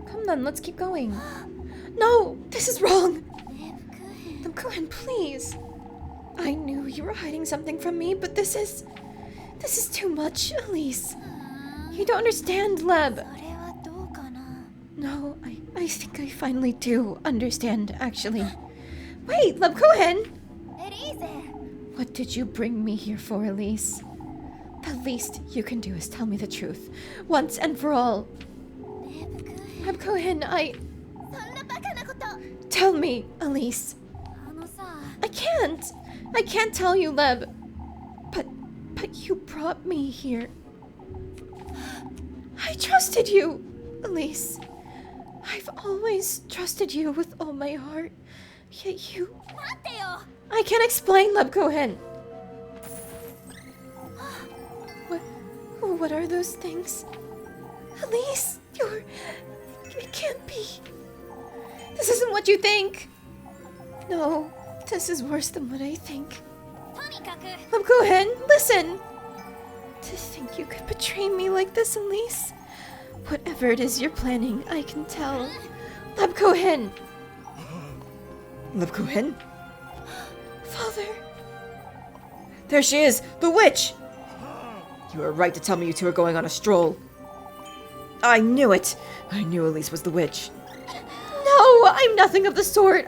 Come then, let's keep going. No, this is wrong. Lebkuchen, please. I knew you were hiding something from me, but this is too much, Elise. You don't understand, Leb. No, I think I finally do understand, actually. Wait, Lebkuchen! What did you bring me here for, Elise? The least you can do is tell me the truth, once and for all. Lebkuchen, Tell me, Elise. I can't tell you, Leb. But you brought me here. trusted you, Elise. I've always trusted you with all my heart. Yet you... I can't explain, Lebkohen. What are those things? Elise, you're... It can't be. This isn't what you think. No, this is worse than what I think. Lebkohen, listen. To think you could betray me like this, Elise. Whatever it is you're planning, I can tell. Lebkohen! Lebkohen? Father! There she is! The witch! You were right to tell me you two were going on a stroll. I knew it! I knew Elise was the witch. No, I'm nothing of the sort.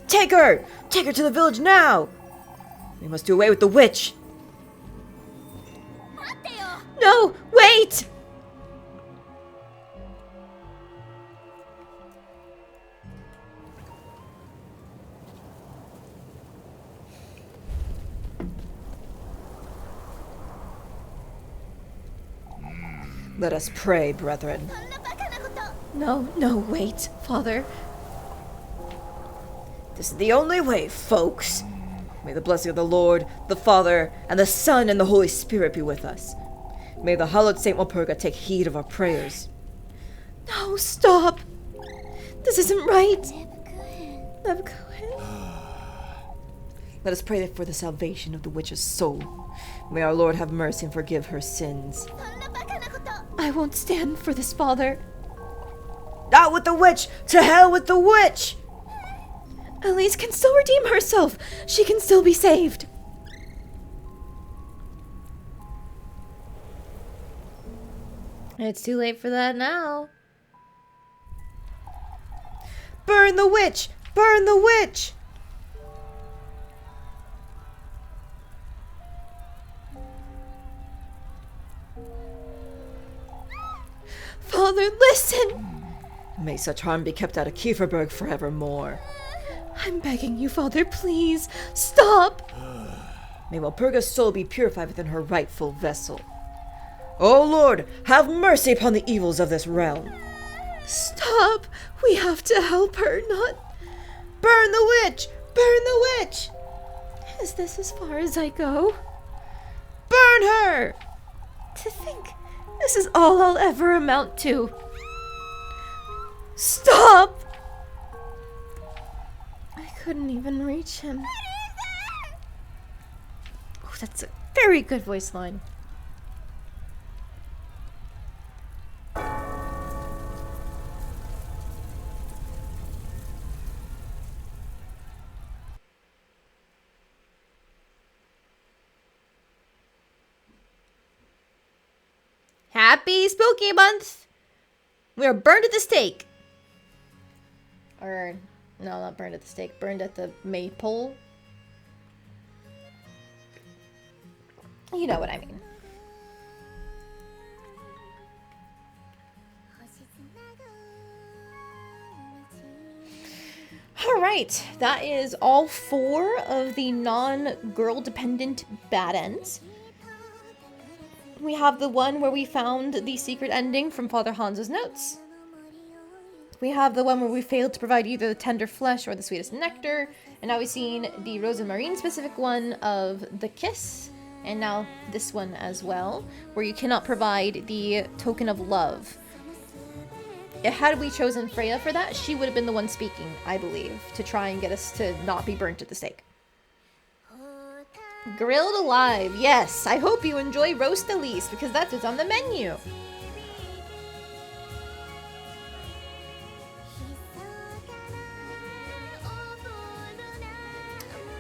Take her! Take her to the village now! We must do away with the witch! No, wait! Let us pray, brethren. No, wait, Father. This is the only way, folks. May the blessing of the Lord, the Father, and the Son, and the Holy Spirit be with us. May the hallowed Saint Walpurga take heed of our prayers. No, stop! This isn't right! Lebkohen. Let us pray for the salvation of the witch's soul. May our Lord have mercy and forgive her sins. I won't stand for this, Father. Out with the witch! To hell with the witch! Elise can still redeem herself. She can still be saved. It's too late for that now. Burn the witch! Burn the witch! Father, listen! May such harm be kept out of Kieferberg forevermore. I'm begging you, Father, please, stop! May Walpurga's soul be purified within her rightful vessel. O Lord, have mercy upon the evils of this realm. Stop! We have to help her, not... Burn the witch! Burn the witch! Is this as far as I go? Burn her! To think this is all I'll ever amount to. Stop! I couldn't even reach him. Oh, that's a very good voice line. Happy Spooky Month! We are burned at the stake. Or, no, not burned at the stake. Burned at the maypole. You know what I mean. Alright, that is all 4 of the non-girl dependent bad ends. We have the one where we found the secret ending from Father Hans's notes. We have the one where we failed to provide either the tender flesh or the sweetest nectar. And now we've seen the Rose and Marine specific one of the kiss. And now this one as well, where you cannot provide the token of love. Had we chosen Freya for that, she would have been the one speaking, I believe, to try and get us to not be burnt at the stake. Grilled alive, yes. I hope you enjoy roast Elise, because that's what's on the menu.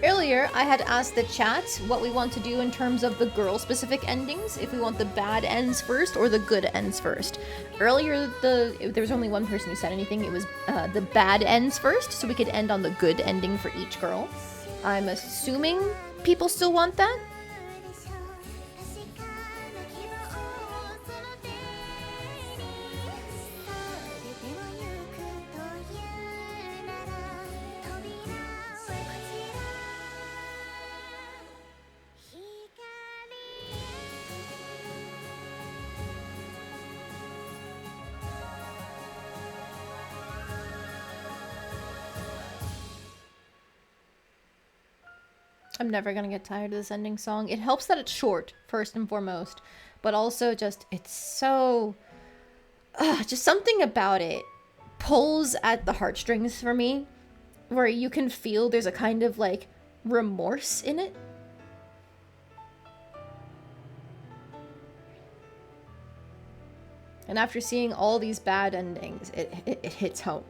Earlier, I had asked the chat what we want to do in terms of the girl-specific endings, if we want the bad ends first or the good ends first. Earlier, there was only one person who said anything. It was the bad ends first, so we could end on the good ending for each girl. I'm assuming people still want that? I'm never gonna get tired of this ending song. It helps that it's short, first and foremost. But also just, it's so... just something about it pulls at the heartstrings for me. Where you can feel there's a kind of, like, remorse in it. And after seeing all these bad endings, it hits home.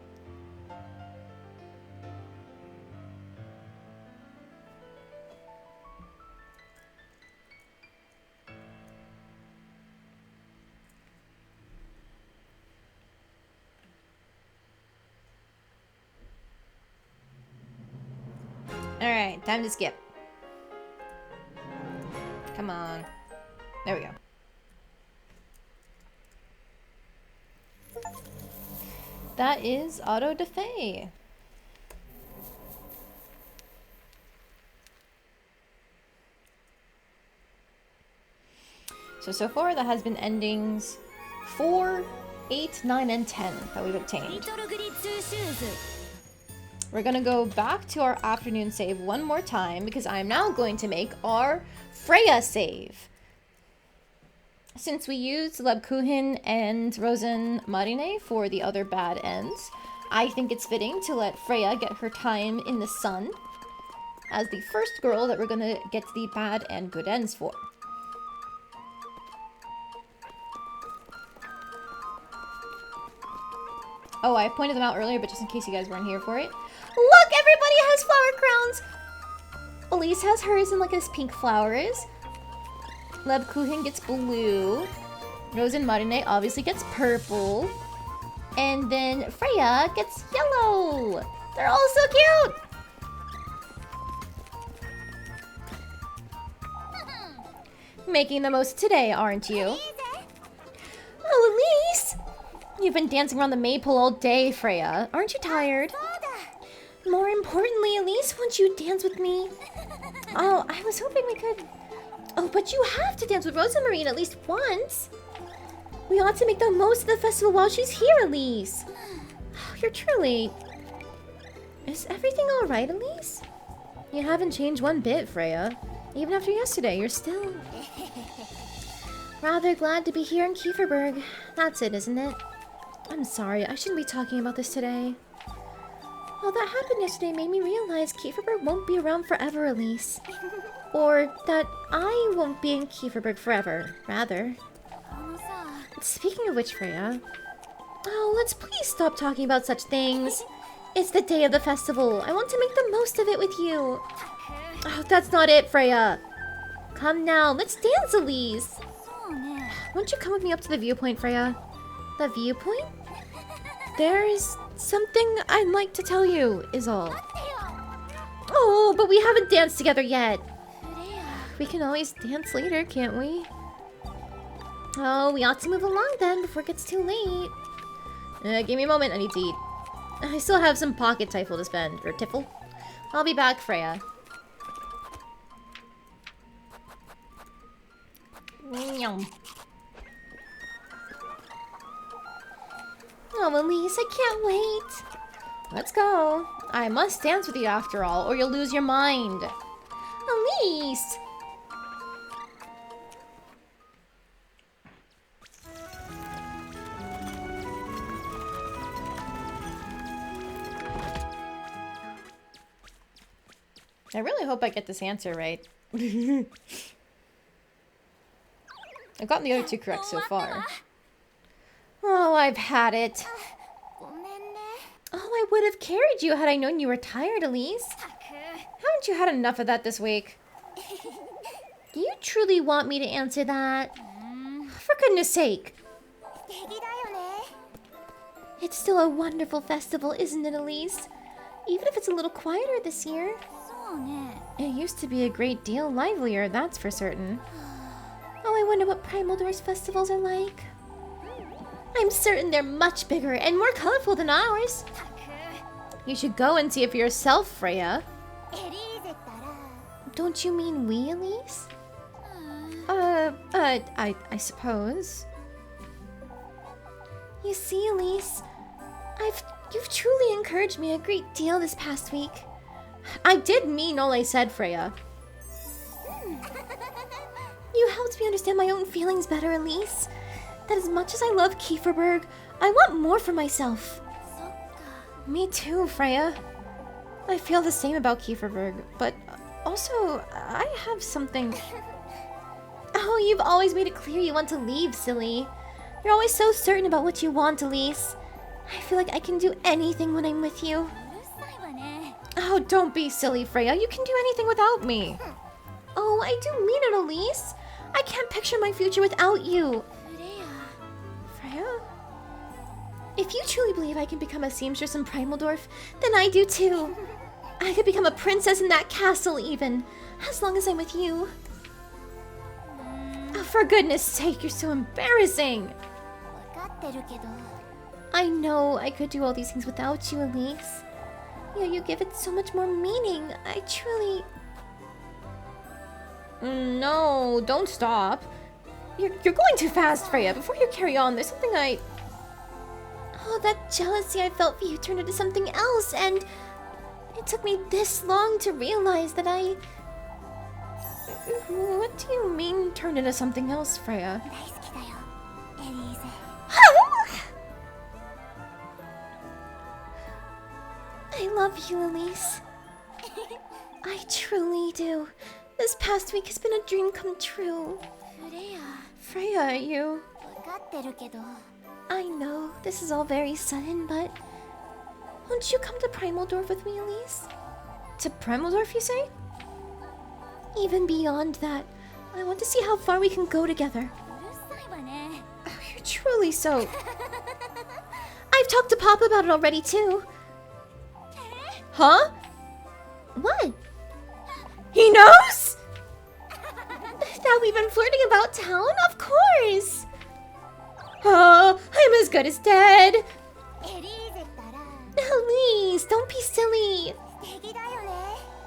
Alright, time to skip. Come on. There we go. That is auto da fe. So far that has been endings 4, 8, 9, and 10 that we've obtained. We're gonna go back to our afternoon save one more time because I'm now going to make our Freya save. Since we used Lebkuchen and Rosen Marine for the other bad ends, I think it's fitting to let Freya get her time in the sun as the first girl that we're gonna get the bad and good ends for. Oh, I pointed them out earlier, but just in case you guys weren't here for it. Look, everybody has flower crowns! Elise has hers in like this pink flowers. Lebkuchen gets blue. Rosen Marine obviously gets purple. And then Freya gets yellow. They're all so cute! Making the most today, aren't you? Oh, Elise! You've been dancing around the maypole all day, Freya. Aren't you tired? More importantly, Elise, won't you dance with me? Oh, I was hoping we could... Oh, but you have to dance with Rosa Marine at least once. We ought to make the most of the festival while she's here, Elise. Oh, you're truly... Is everything alright, Elise? You haven't changed one bit, Freya. Even after yesterday, you're still... Rather glad to be here in Kieferberg. That's it, isn't it? I'm sorry, I shouldn't be talking about this today. All that happened yesterday made me realize Kieferberg won't be around forever, Elise. Or that I won't be in Kieferberg forever, rather. Speaking of which, Freya... Oh, let's please stop talking about such things. It's the day of the festival. I want to make the most of it with you. Oh, that's not it, Freya. Come now, let's dance, Elise. Won't you come with me up to the viewpoint, Freya? The viewpoint? There's something I'd like to tell you, is all. Oh, but we haven't danced together yet. We can always dance later, can't we? Oh, we ought to move along then before it gets too late. Give me a moment, I need to eat. I still have some pocket tiffle to spend, or tiffle. I'll be back, Freya. Yum. Oh, Elise, I can't wait. Let's go. I must dance with you after all, or you'll lose your mind. Elise! I really hope I get this answer right. I've gotten the other two correct so far. Oh, I've had it. Oh, I would have carried you had I known you were tired, Elise. Haven't you had enough of that this week? Do you truly want me to answer that? For goodness sake. It's still a wonderful festival, isn't it, Elise? Even if it's a little quieter this year. It used to be a great deal livelier, that's for certain. Oh, I wonder what Primal Door's festivals are like. I'm certain they're much bigger and more colorful than ours. You should go and see it for yourself, Freya. Don't you mean we, Elise? I suppose. You see, Elise, you've truly encouraged me a great deal this past week. I did mean all I said, Freya. helps me understand my own feelings better, Elise. That as much as I love Kieferberg, I want more for myself. Me too, Freya. I feel the same about Kieferberg, but also, I have something... Oh, you've always made it clear you want to leave, silly. You're always so certain about what you want, Elise. I feel like I can do anything when I'm with you. Oh, don't be silly, Freya. You can do anything without me. Oh, I do mean it, Elise. I can't picture my future without you. Freya? If you truly believe I can become a seamstress in Primaldorf, then I do too. I could become a princess in that castle even, as long as I'm with you. Oh, for goodness sake, you're so embarrassing. I know I could do all these things without you, Elise. You give it so much more meaning. I truly... No, don't stop. You're going too fast, Freya. Before you carry on, there's something I... Oh, that jealousy I felt for you turned into something else, and... It took me this long to realize that I... What do you mean turned into something else, Freya? I love you, Elise. I truly do. This past week has been a dream come true. Freya, you... I know, this is all very sudden, but... Won't you come to Primaldorf with me, Elise? To Primaldorf, you say? Even beyond that, I want to see how far we can go together. Oh, you're truly so... I've talked to Papa about it already, too. Huh? What? He knows? That we've been flirting about town? Of course! Oh, I'm as good as dead. Elise, don't be silly.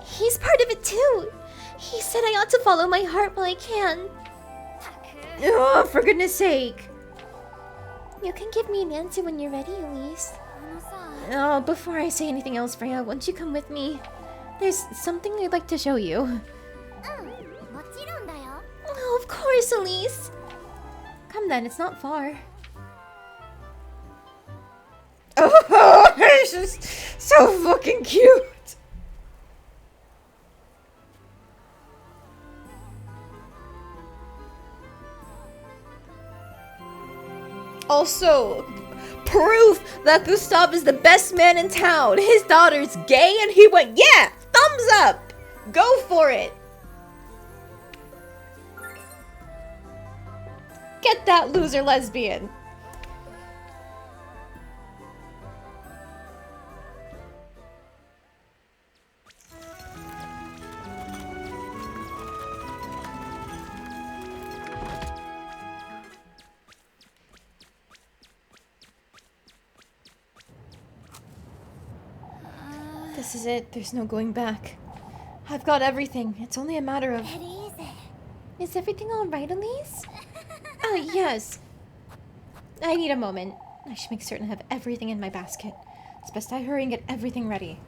He's part of it too. He said I ought to follow my heart while I can. Oh, for goodness sake. You can give me an answer when you're ready, Elise. Oh, before I say anything else, Freya, won't you come with me? There's something I'd like to show you. Oh, of course, Elise. Come then, it's not far. Oh, it's just so fucking cute. Also, proof that Gustav is the best man in town. His daughter's gay and he went, yeah, thumbs up. Go for it. Get that loser lesbian. This is it. There's no going back. I've got everything. It's only a matter of... Is everything alright, Elise? Oh, yes. I need a moment. I should make certain I have everything in my basket. It's best I hurry and get everything ready.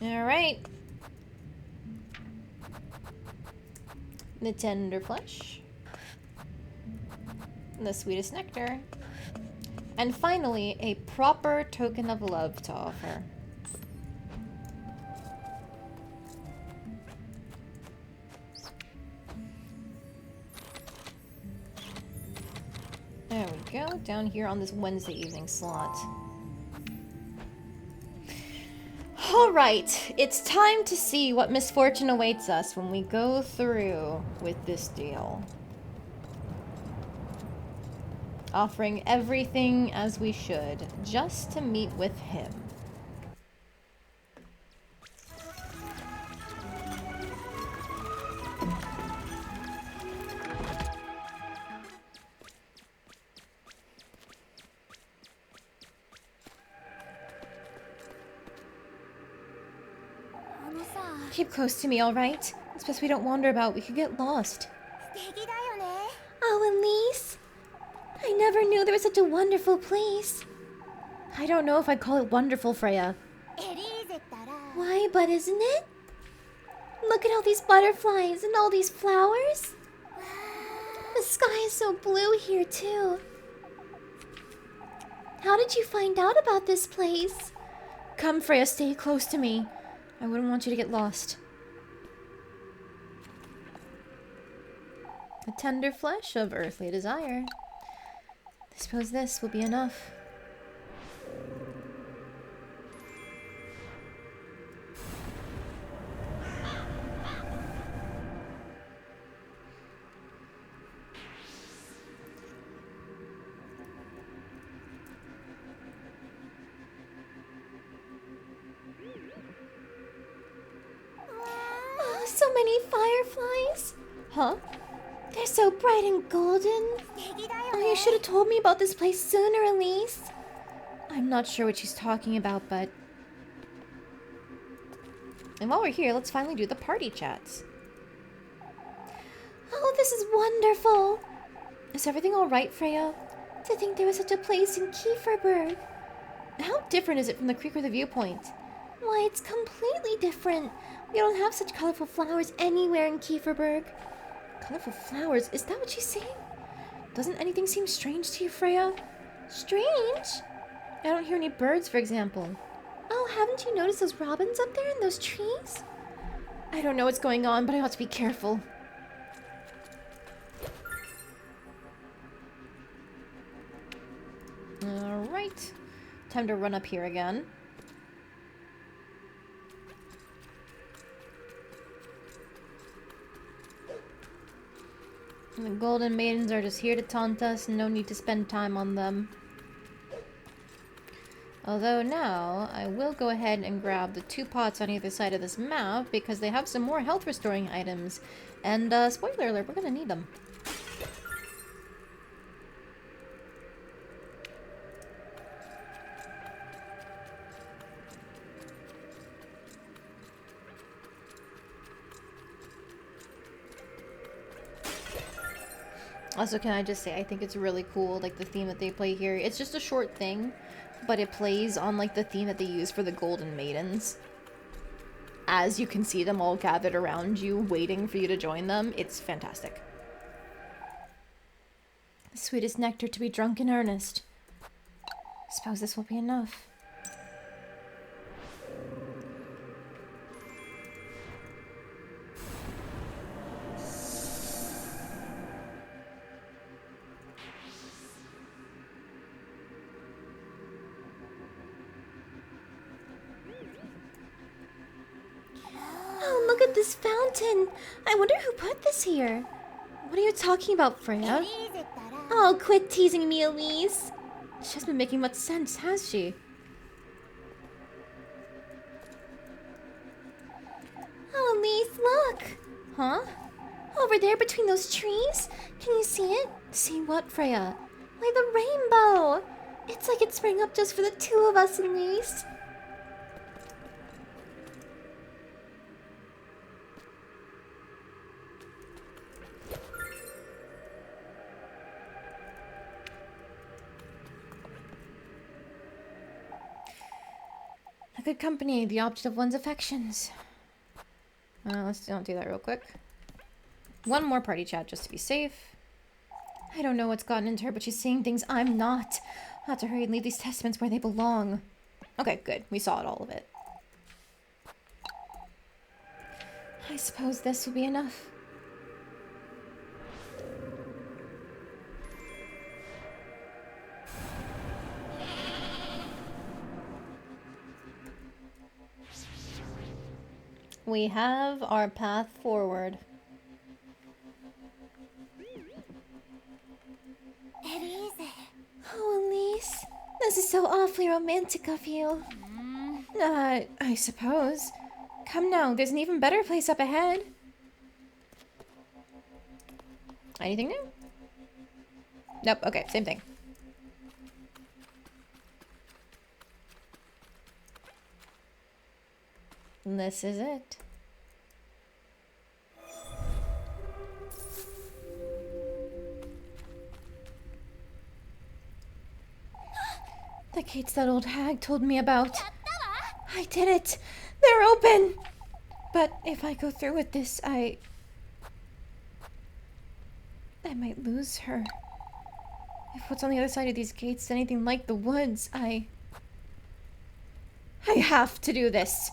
Alright. The tender flesh. The sweetest nectar. And finally, a proper token of love to offer. There we go, down here on this Wednesday evening slot. Alright, it's time to see what misfortune awaits us when we go through with this deal. Offering everything as we should, just to meet with him. Keep close to me, alright? It's best we don't wander about. We could get lost. Oh, Elise. I never knew there was such a wonderful place. I don't know if I'd call it wonderful, Freya. Why, but isn't it? Look at all these butterflies and all these flowers. The sky is so blue here, too. How did you find out about this place? Come, Freya, stay close to me. I wouldn't want you to get lost. The tender flesh of earthly desire. I suppose this will be enough. Oh, so many fireflies. Huh? They're so bright and golden. Oh, you should have told me about this place sooner, Elise. I'm not sure what she's talking about, but... And while we're here, let's finally do the party chats. Oh, this is wonderful. Is everything alright, Freya? To think there was such a place in Kieferberg. How different is it from the creek or the viewpoint? Why, it's completely different. We don't have such colorful flowers anywhere in Kieferberg. Colorful flowers? Is that what she's saying? Doesn't anything seem strange to you, Freya? Strange? I don't hear any birds, for example. Oh, haven't you noticed those robins up there in those trees? I don't know what's going on, but I ought to be careful. Alright. Time to run up here again. And the golden maidens are just here to taunt us, no need to spend time on them. Although now, I will go ahead and grab the 2 pots on either side of this map, because they have some more health restoring items. And, spoiler alert, we're gonna need them. Also, can I just say, I think it's really cool, like, the theme that they play here. It's just a short thing, but it plays on, like, the theme that they use for the Golden Maidens. As you can see them all gathered around you, waiting for you to join them. It's fantastic. The sweetest nectar to be drunk in earnest. Suppose this will be enough. Oh, look at this fountain. I wonder who put this here. What are you talking about, Freya? Oh, quit teasing me, Elise. She hasn't been making much sense, has she? Oh, Elise, look. Huh? Over there between those trees. Can you see it? See what, Freya? Like the rainbow. It's like it sprang up just for the 2 of us, Elise. A good company, the object of one's affections. Let's don't do that real quick. One more party chat just to be safe. I don't know what's gotten into her, but she's saying things I'm not. I'll have to hurry and leave these testaments where they belong. Okay, good. We saw it, all of it. I suppose this will be enough. We have our path forward. Oh, Elise. This is so awfully romantic of you. I suppose. Come now, there's an even better place up ahead. Anything new? Nope, okay, same thing. This is it. The gates that old hag told me about. I did it! They're open! But if I go through with this, I might lose her. If what's on the other side of these gates is anything like the woods, I have to do this.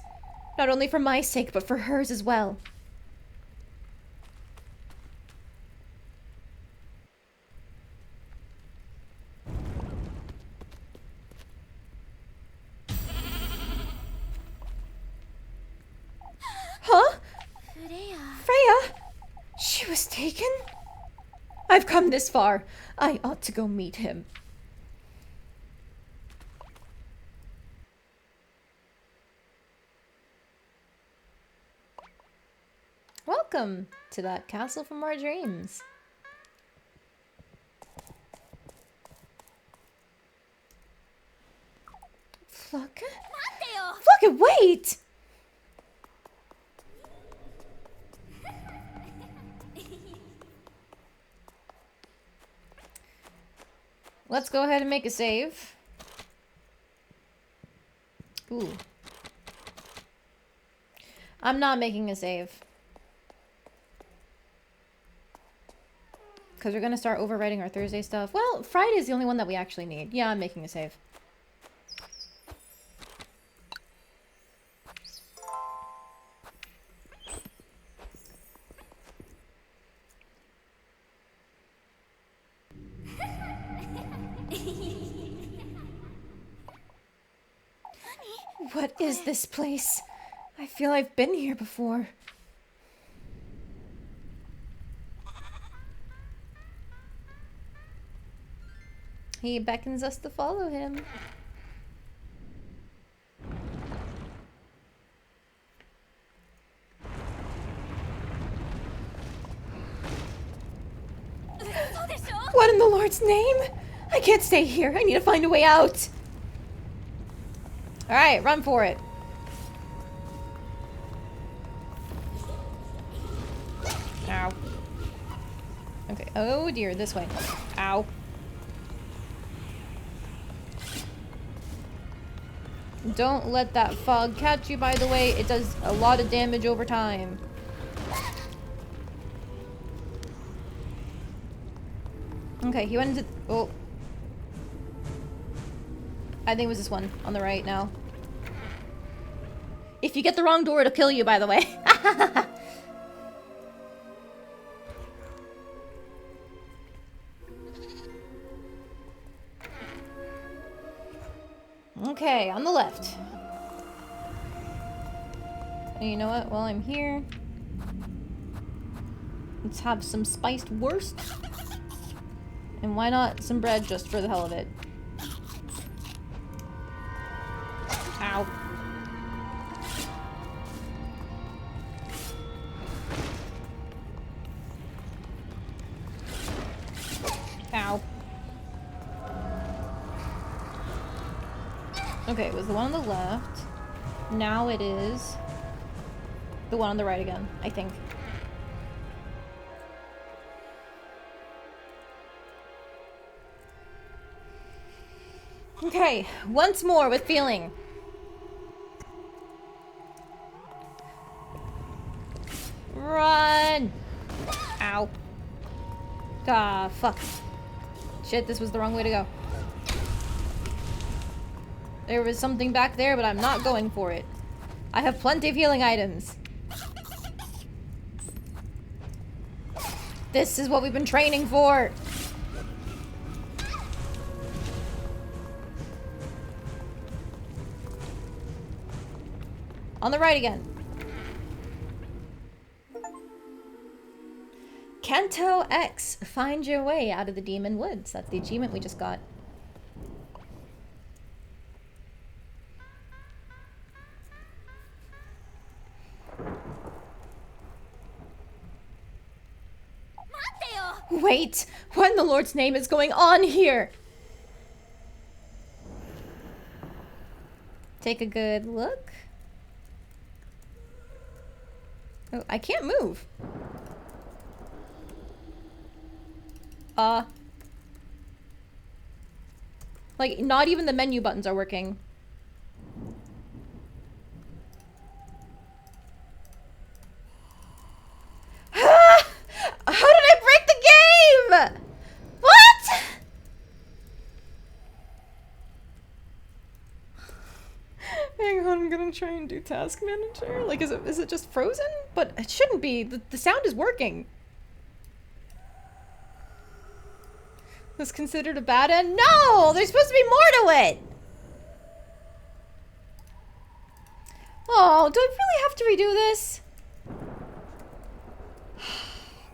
Not only for my sake, but for hers as well. Huh? Freya? She was taken? I've come this far. I ought to go meet him. Welcome to that castle from our dreams. Flocka? Flocka, wait! Let's go ahead and make a save. Ooh. I'm not making a save. Because we're going to start overwriting our Thursday stuff. Well, Friday's the only one that we actually need. Yeah, I'm making a save. What is this place? I feel I've been here before. He beckons us to follow him. What in the Lord's name? I can't stay here. I need to find a way out. Alright, run for it. Ow. Okay, oh dear, this way. Ow. Don't let that fog catch you, by the way. It does a lot of damage over time. Okay, he went into... Oh. I think it was this one on the right now. If you get the wrong door, it'll kill you, by the way. Okay, on the left. And you know what? While I'm here, let's have some spiced wurst. And why not some bread just for the hell of it? Ow. Ow. Okay, it was the one on the left. Now it is the one on the right again, I think. Okay, once more with feeling. Run! Ow. Ah, fuck. Shit, this was the wrong way to go. There was something back there, but I'm not going for it. I have plenty of healing items. This is what we've been training for. On the right again. Canto X. Find your way out of the demon woods. That's the achievement we just got. Wait! What in the Lord's name is going on here? Take a good look. Oh, I can't move. Like, not even the menu buttons are working. try and do task manager? Like, is it just frozen? But it shouldn't be. The sound is working. Was considered a bad end? No! There's supposed to be more to it! Oh, do I really have to redo this?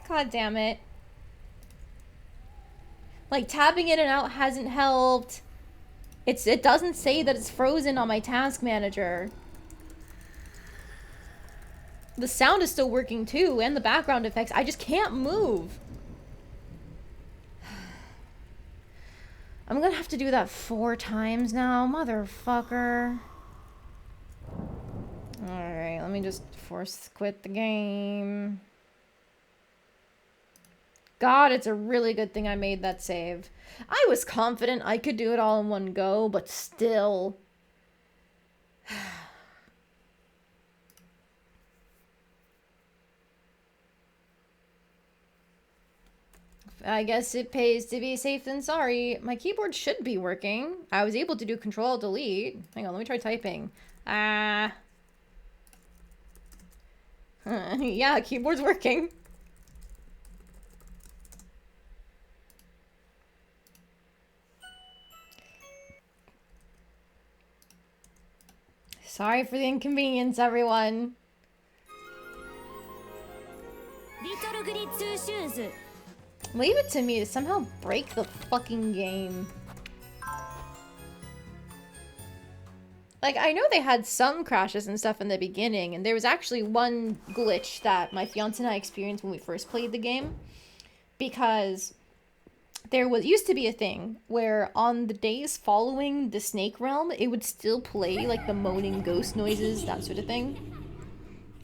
God damn it. Like, tabbing in and out hasn't helped. It doesn't say that it's frozen on my task manager. The sound is still working too, and the background effects. I just can't move. I'm gonna have to do that 4 times now, motherfucker. Alright, let me just force quit the game. God, it's a really good thing I made that save. I was confident I could do it all in one go, but still. I guess it pays to be safe than sorry. My keyboard should be working. I was able to do Control-Delete. Hang on, let me try typing. Yeah, keyboard's working. Sorry for the inconvenience, everyone. Leave it to me to somehow break the fucking game. Like, I know they had some crashes and stuff in the beginning, and there was actually one glitch that my fiance and I experienced when we first played the game. Because there used to be a thing where on the days following the Snake Realm, it would still play, like, the moaning ghost noises, that sort of thing.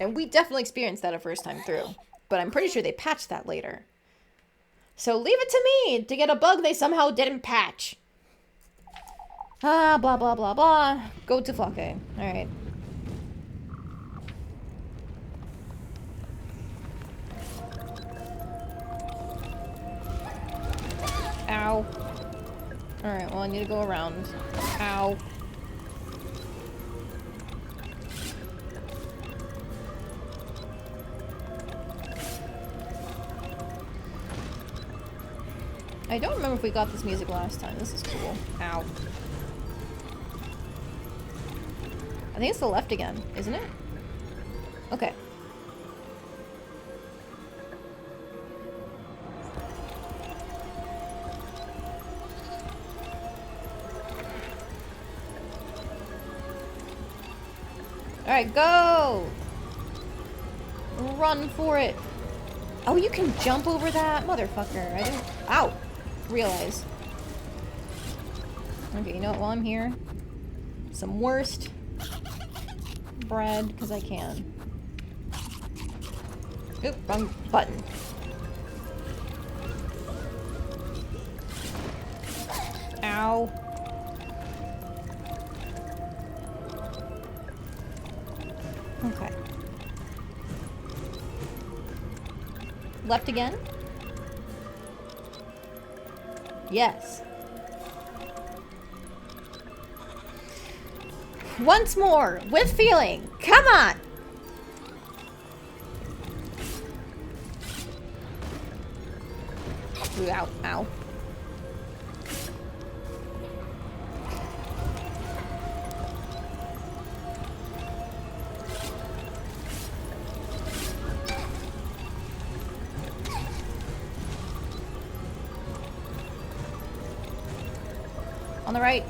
And we definitely experienced that a first time through. But I'm pretty sure they patched that later. So leave it to me to get a bug they somehow didn't patch. Blah, blah, blah, blah. Go to Flake. Alright. Ow. Alright, well, I need to go around. Ow. I don't remember if we got this music last time. This is cool. Ow. I think it's the left again, isn't it? Okay. Alright, go! Run for it! Oh, you can jump over that? Motherfucker. I didn't... Ow! Realize. Okay, you know what? While I'm here, some worst bread, because I can. Oop, wrong button. Ow. Okay. Left again? Yes. Once more, with feeling. Come on! Ooh, ow, ow. On the right.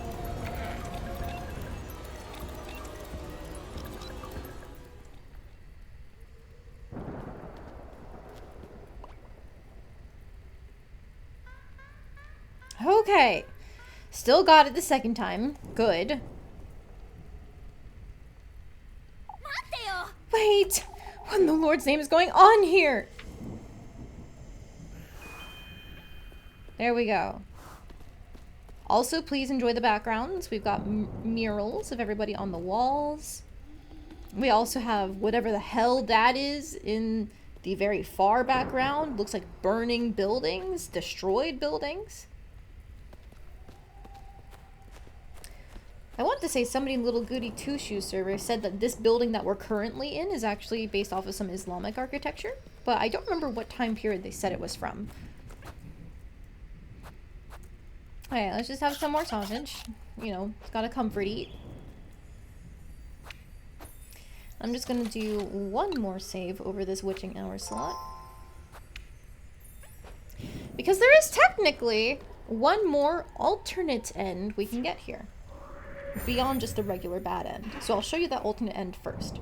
Okay. Still got it the second time. Good. Wait! What in the Lord's name is going on here? There we go. Also, please enjoy the backgrounds. We've got murals of everybody on the walls. We also have whatever the hell that is in the very far background. Looks like burning buildings, destroyed buildings. I want to say somebody in Little Goody Two Shoes server said that this building that we're currently in is actually based off of some Islamic architecture, but I don't remember what time period they said it was from. Alright, let's just have some more sausage. You know, it's got a comfort eat. I'm just gonna do one more save over this witching hour slot. Because there is technically one more alternate end we can get here. Beyond just the regular bad end. So I'll show you that alternate end first.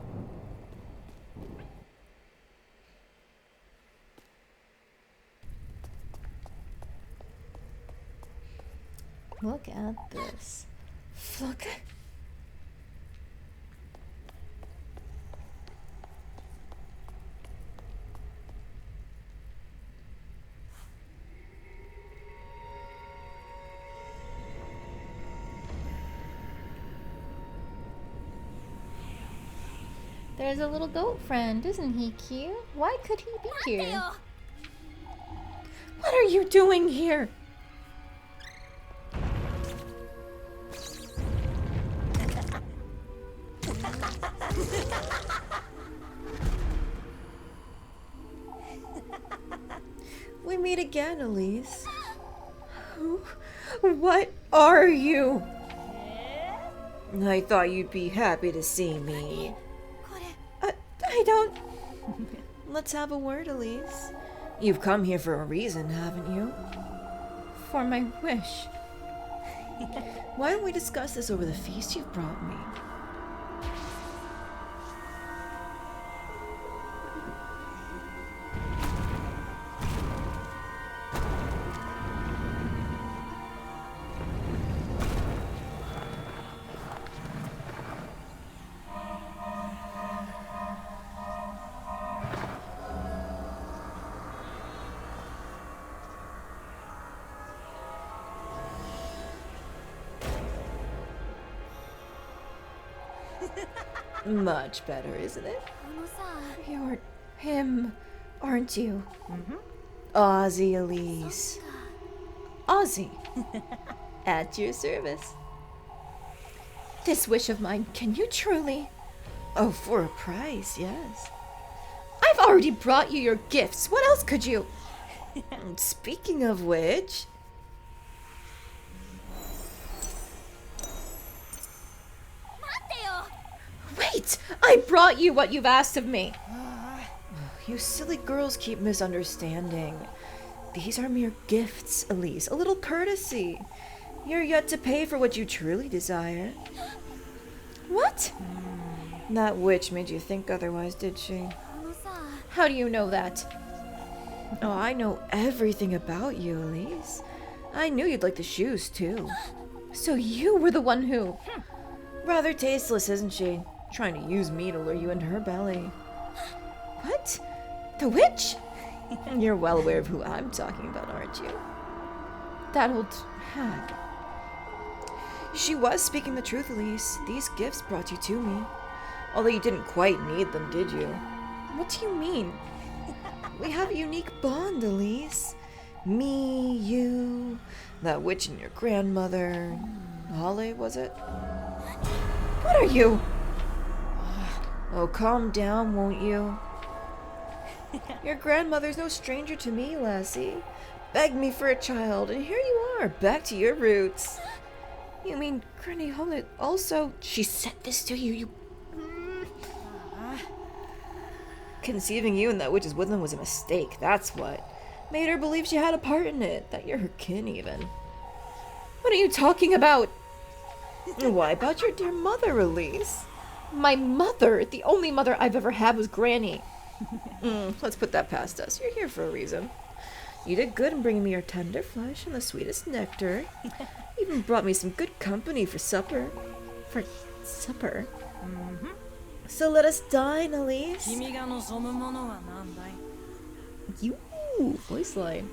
Look at this. Look. There's a little goat friend, isn't he cute? Why could he be here? What are you doing here? We meet again, Elise. What are you? I thought you'd be happy to see me. I don't... Let's have a word, Elise. You've come here for a reason, haven't you? For my wish. Why don't we discuss this over the feast you've brought me? Much better, isn't it? You're him, aren't you? Ozzy, Elise. Ozzy. At your service. This wish of mine, can you truly? Oh, for a price, yes. I've already brought you your gifts. What else could you? Speaking of which... Wait! I brought you what you've asked of me. You silly girls keep misunderstanding. These are mere gifts, Elise. A little courtesy. You're yet to pay for what you truly desire. What? That witch made you think otherwise, did she? How do you know that? Oh, I know everything about you, Elise. I knew you'd like the shoes, too. So you were the one who... Rather tasteless, isn't she? Trying to use me to lure you into her belly. What? The witch? You're well aware of who I'm talking about, aren't you? That old hag. She was speaking the truth, Elise. These gifts brought you to me. Although you didn't quite need them, did you? What do you mean? We have a unique bond, Elise. Me, you, that witch and your grandmother. Holly, was it? What are you? Oh, calm down, won't you? Your grandmother's no stranger to me, lassie. Begged me for a child, and here you are, back to your roots. You mean Granny Holly also... She said this to you, you... Conceiving you in that witch's woodland was a mistake, that's what. Made her believe she had a part in it, that you're her kin, even. What are you talking about? Why, about your dear mother, Elise? My mother? The only mother I've ever had was Granny. Let's put that past us. You're here for a reason. You did good in bringing me your tender flesh and the sweetest nectar. Even brought me some good company for supper. For supper? So let us dine, Elise. You, voice line.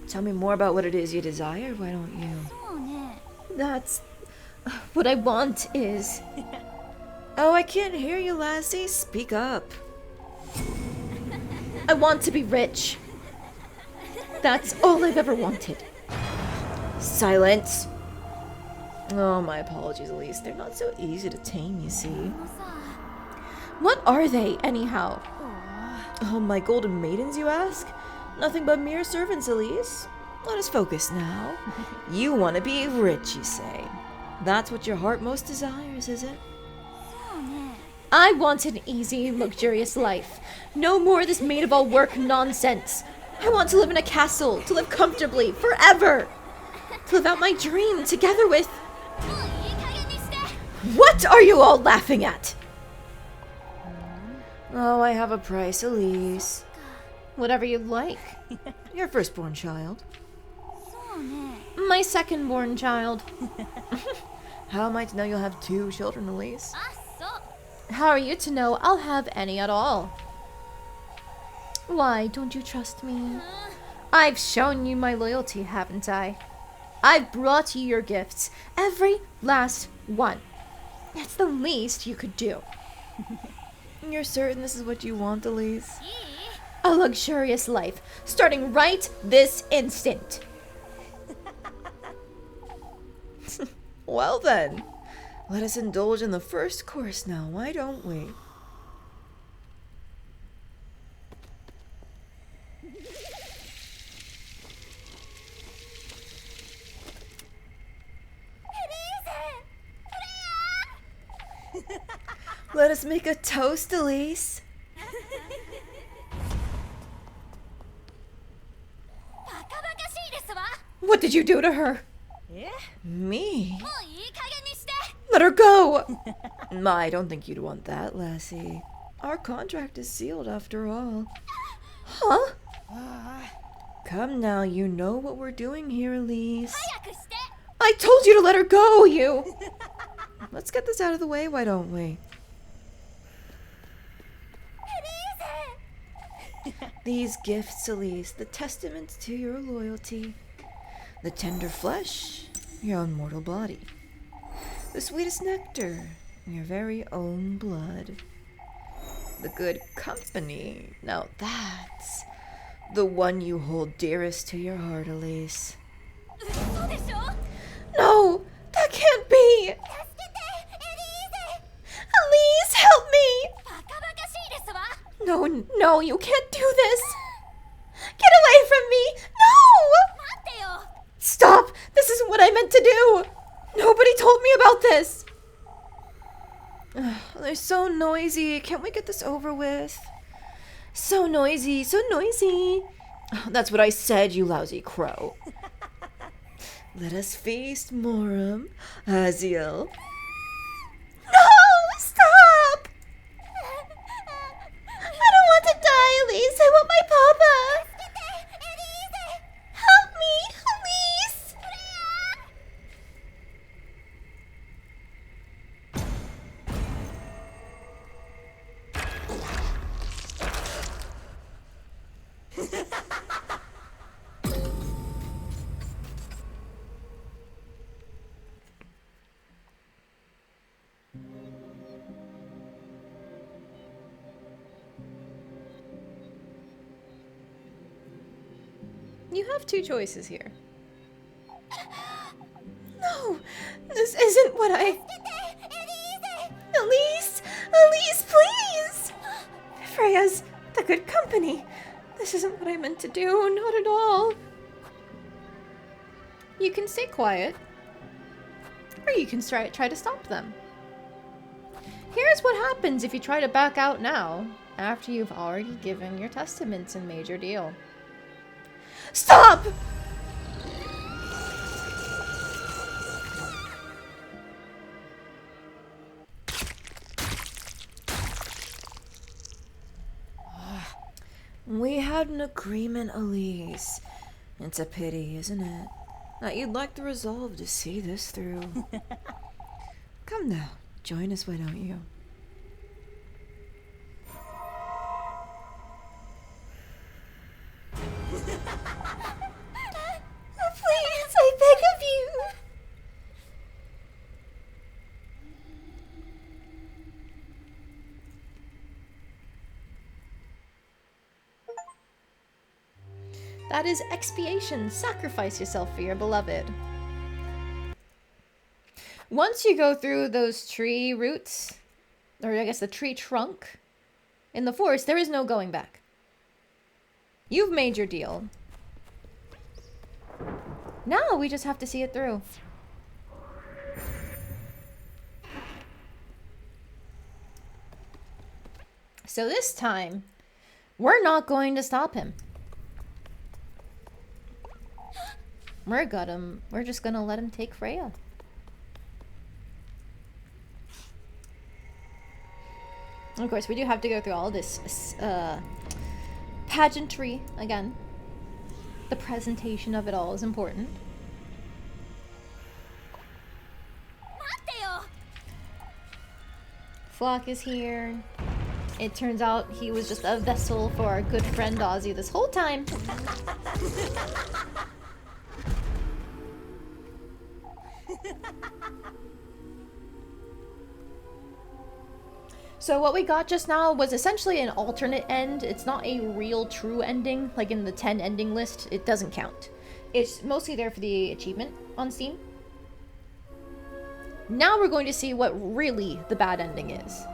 Tell me more about what it is you desire, why don't you? That's... What I want is... Oh, I can't hear you, lassie. Speak up. I want to be rich. That's all I've ever wanted. Silence. Oh, my apologies, Elise. They're not so easy to tame, you see. What are they, anyhow? Oh, my golden maidens, you ask? Nothing but mere servants, Elise. Let us focus now. You want to be rich, you say. That's what your heart most desires, is it? I want an easy, luxurious life. No more of this maid-of-all-work nonsense. I want to live in a castle, to live comfortably, forever. To live out my dream together with... What are you all laughing at? Oh, I have a price, Elise. Whatever you like. Your firstborn child. My second-born child. How am I to know you'll have 2 children, Elise? How are you to know I'll have any at all? Why, don't you trust me? I've shown you my loyalty, haven't I? I've brought you your gifts, every last one. That's the least you could do. You're certain this is what you want, Elise? A luxurious life, starting right this instant. Well then, let us indulge in the first course now, why don't we? Let us make a toast, Elise. What did you do to her? Me? Let her go! I don't think you'd want that, lassie. Our contract is sealed after all. Huh? Come now, you know what we're doing here, Elise. I told you to let her go, you! Let's get this out of the way, why don't we? These gifts, Elise, the testaments to your loyalty. The tender flesh, your immortal body. The sweetest nectar, your very own blood. The good company, now that's the one you hold dearest to your heart, Elise. No! That can't be! Elise, help me! No, you can't do this! Get away from me! No! Stop! This isn't what I meant to do! Nobody told me about this! They're so noisy. Can't we get this over with? So noisy, so noisy. That's what I said, you lousy crow. Let us feast, Morum, Aziel. No! Stop! I don't want to die, Elise. I want my papa. Help me, Elise. You have 2 choices here. No, this isn't what I... Elise! Elise, please! Freya's the good company. This isn't what I meant to do, not at all. You can stay quiet, or you can try to stop them. Here's what happens if you try to back out now, after you've already given your testaments and made your deal. Stop! We had an agreement, Elise. It's a pity, isn't it? That you'd like the resolve to see this through. Come now, join us, why don't you? Please, I beg of you. That is expiation. Sacrifice yourself for your beloved. Once you go through those tree roots, or I guess the tree trunk, in the forest, there is no going back. You've made your deal. Now we just have to see it through. So this time, we're not going to stop him. We're just gonna let him take Freya. Of course, we do have to go through all this pageantry again. The presentation of it all is important. Flock is here. It turns out he was just a vessel for our good friend Ozzy this whole time. So what we got just now was essentially an alternate end. It's not a real true ending. Like in the 10 ending list, it doesn't count. It's mostly there for the achievement on Steam. Now we're going to see what really the bad ending is.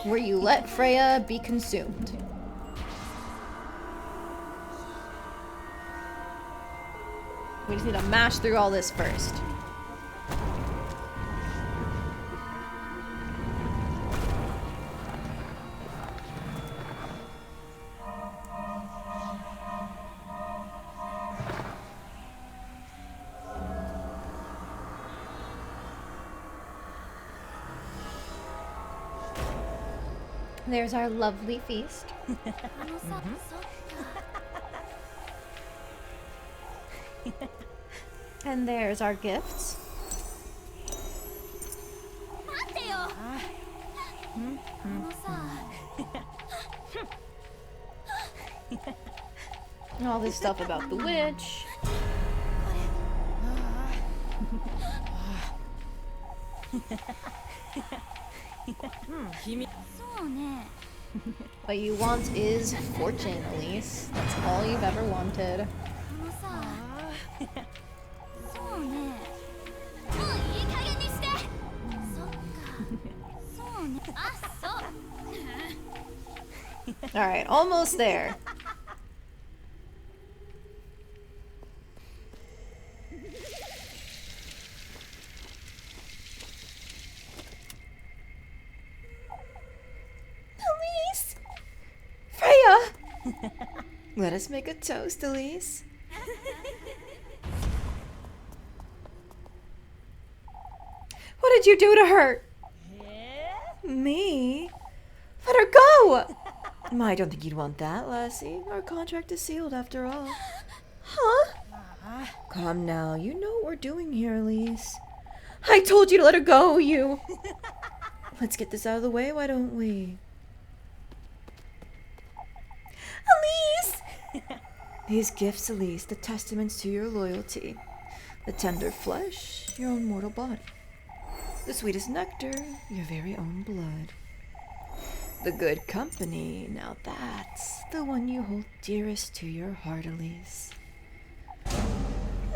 Where you let Freya be consumed. We just need to mash through all this first. There's our lovely feast. And there's our gifts. And all this stuff about the witch. What you want is fortune, Elise. That's all you've ever wanted. Alright, almost there. Elise! Freya! Let us make a toast, Elise. What did you do to her? Me? Let her go! I don't think you'd want that, lassie. Our contract is sealed after all. Huh? Come now, you know what we're doing here, Elise. I told you to let her go, you. Let's get this out of the way, why don't we? Elise! These gifts, Elise, the testaments to your loyalty. The tender flesh, your own mortal body. The sweetest nectar, your very own blood. The good company, now that's the one you hold dearest to your heart, Elise.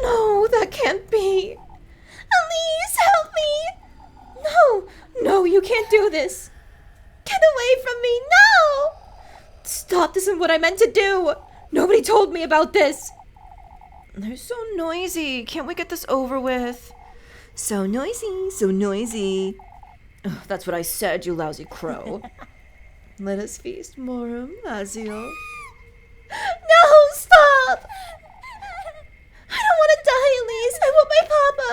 No, that can't be. Elise, help me! No, you can't do this. Get away from me, no! Stop, this isn't what I meant to do. Nobody told me about this. They're so noisy. Can't we get this over with? So noisy, so noisy. Ugh, that's what I said, you lousy crow. Let us feast, Morum, Azio. No, stop! I don't want to die, Elise. I want my papa.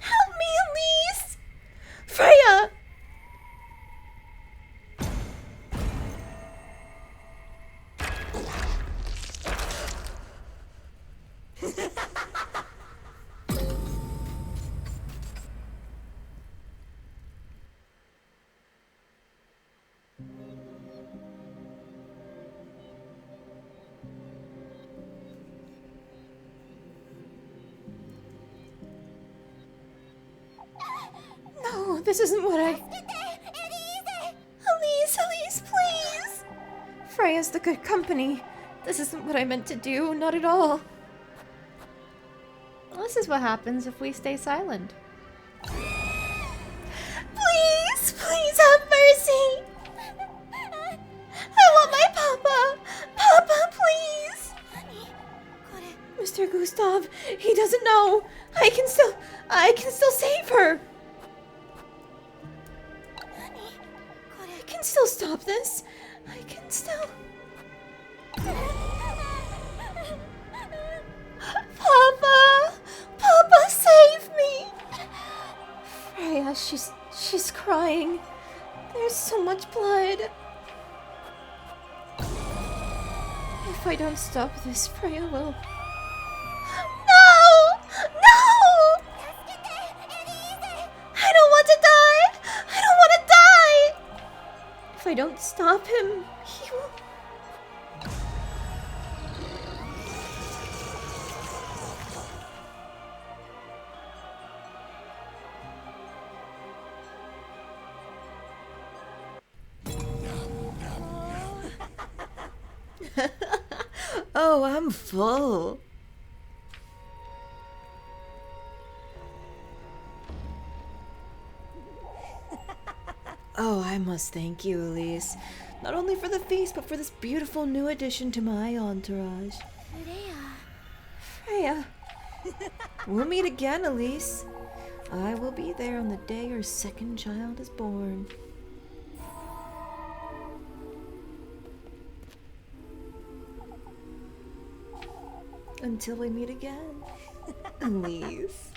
Help me, Elise. Freya! No, this isn't what I... Elise, please! Freya's the good company. This isn't what I meant to do, not at all. This is what happens if we stay silent. Please, please have mercy. I want my papa. Papa, please. Mr. Gustav, he doesn't know. I can still save her. I can still stop this. I can still. Papa! Papa, save me! Freya, she's crying. There's so much blood. If I don't stop this, Freya will. No! No! I don't want to die! I don't want to die! If I don't stop him, he will. Oh, I'm full. Oh, I must thank you, Elise. Not only for the feast, but for this beautiful new addition to my entourage. Freya. We'll meet again, Elise. I will be there on the day your second child is born. Until we meet again, Elise.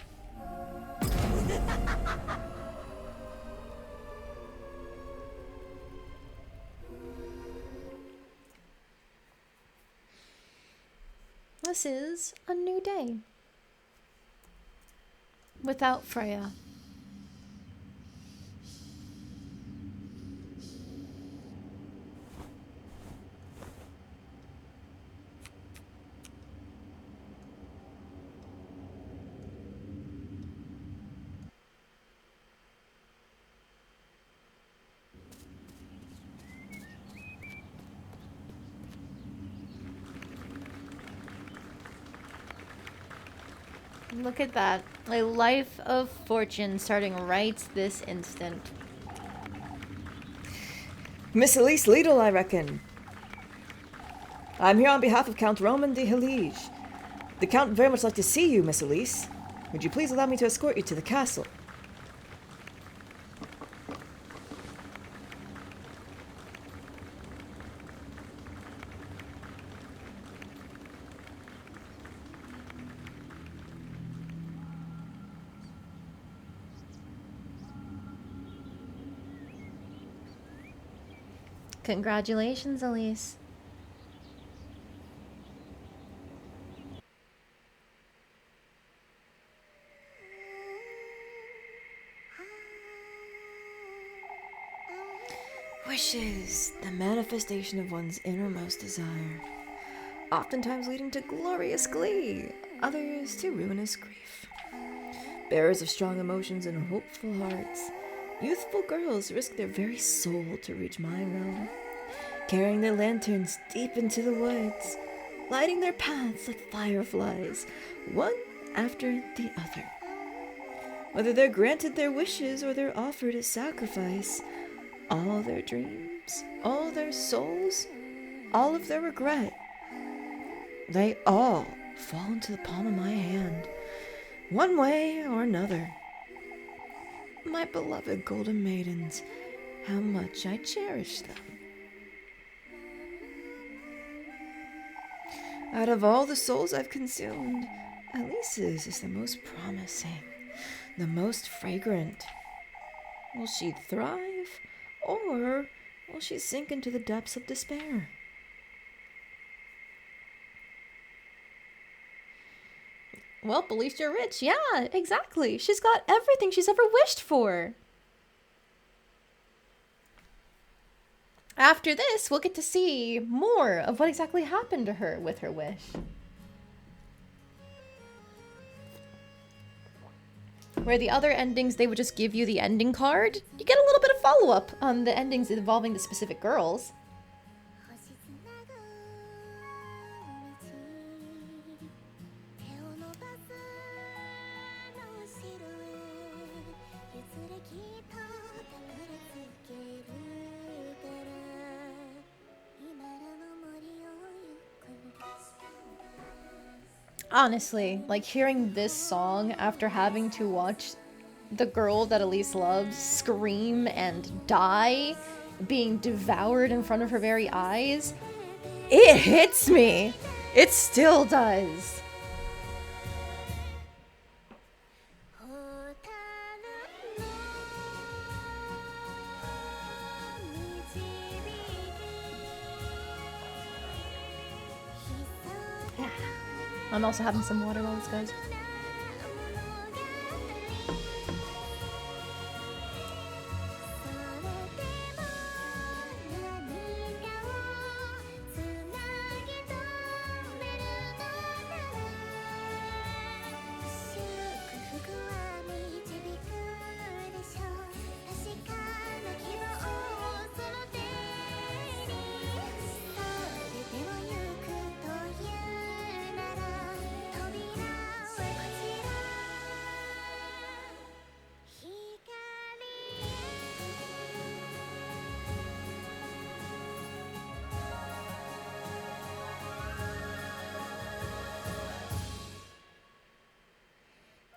This is a new day. Without Freya. Look at that. A life of fortune starting right this instant. Miss Elise Liedel, I reckon. I'm here on behalf of Count Roman de Helige. The Count would very much like to see you, Miss Elise. Would you please allow me to escort you to the castle? Congratulations, Elise. Wishes, the manifestation of one's innermost desire, oftentimes leading to glorious glee, others to ruinous grief. Bearers of strong emotions and hopeful hearts, youthful girls risk their very soul to reach my realm, carrying their lanterns deep into the woods, lighting their paths like fireflies, one after the other. Whether they're granted their wishes or they're offered a sacrifice, all their dreams, all their souls, all of their regret, they all fall into the palm of my hand, one way or another. My beloved golden maidens, how much I cherish them. Out of all the souls I've consumed, Elise's is the most promising, the most fragrant. Will she thrive, or will she sink into the depths of despair? Well, at least you're rich. Yeah, exactly. She's got everything she's ever wished for. After this, we'll get to see more of what exactly happened to her with her wish. Where the other endings, they would just give you the ending card. You get a little bit of follow-up on the endings involving the specific girls. Honestly, like hearing this song after having to watch the girl that Elise loves scream and die, being devoured in front of her very eyes, it hits me. It still does. I'm also having some water while this goes.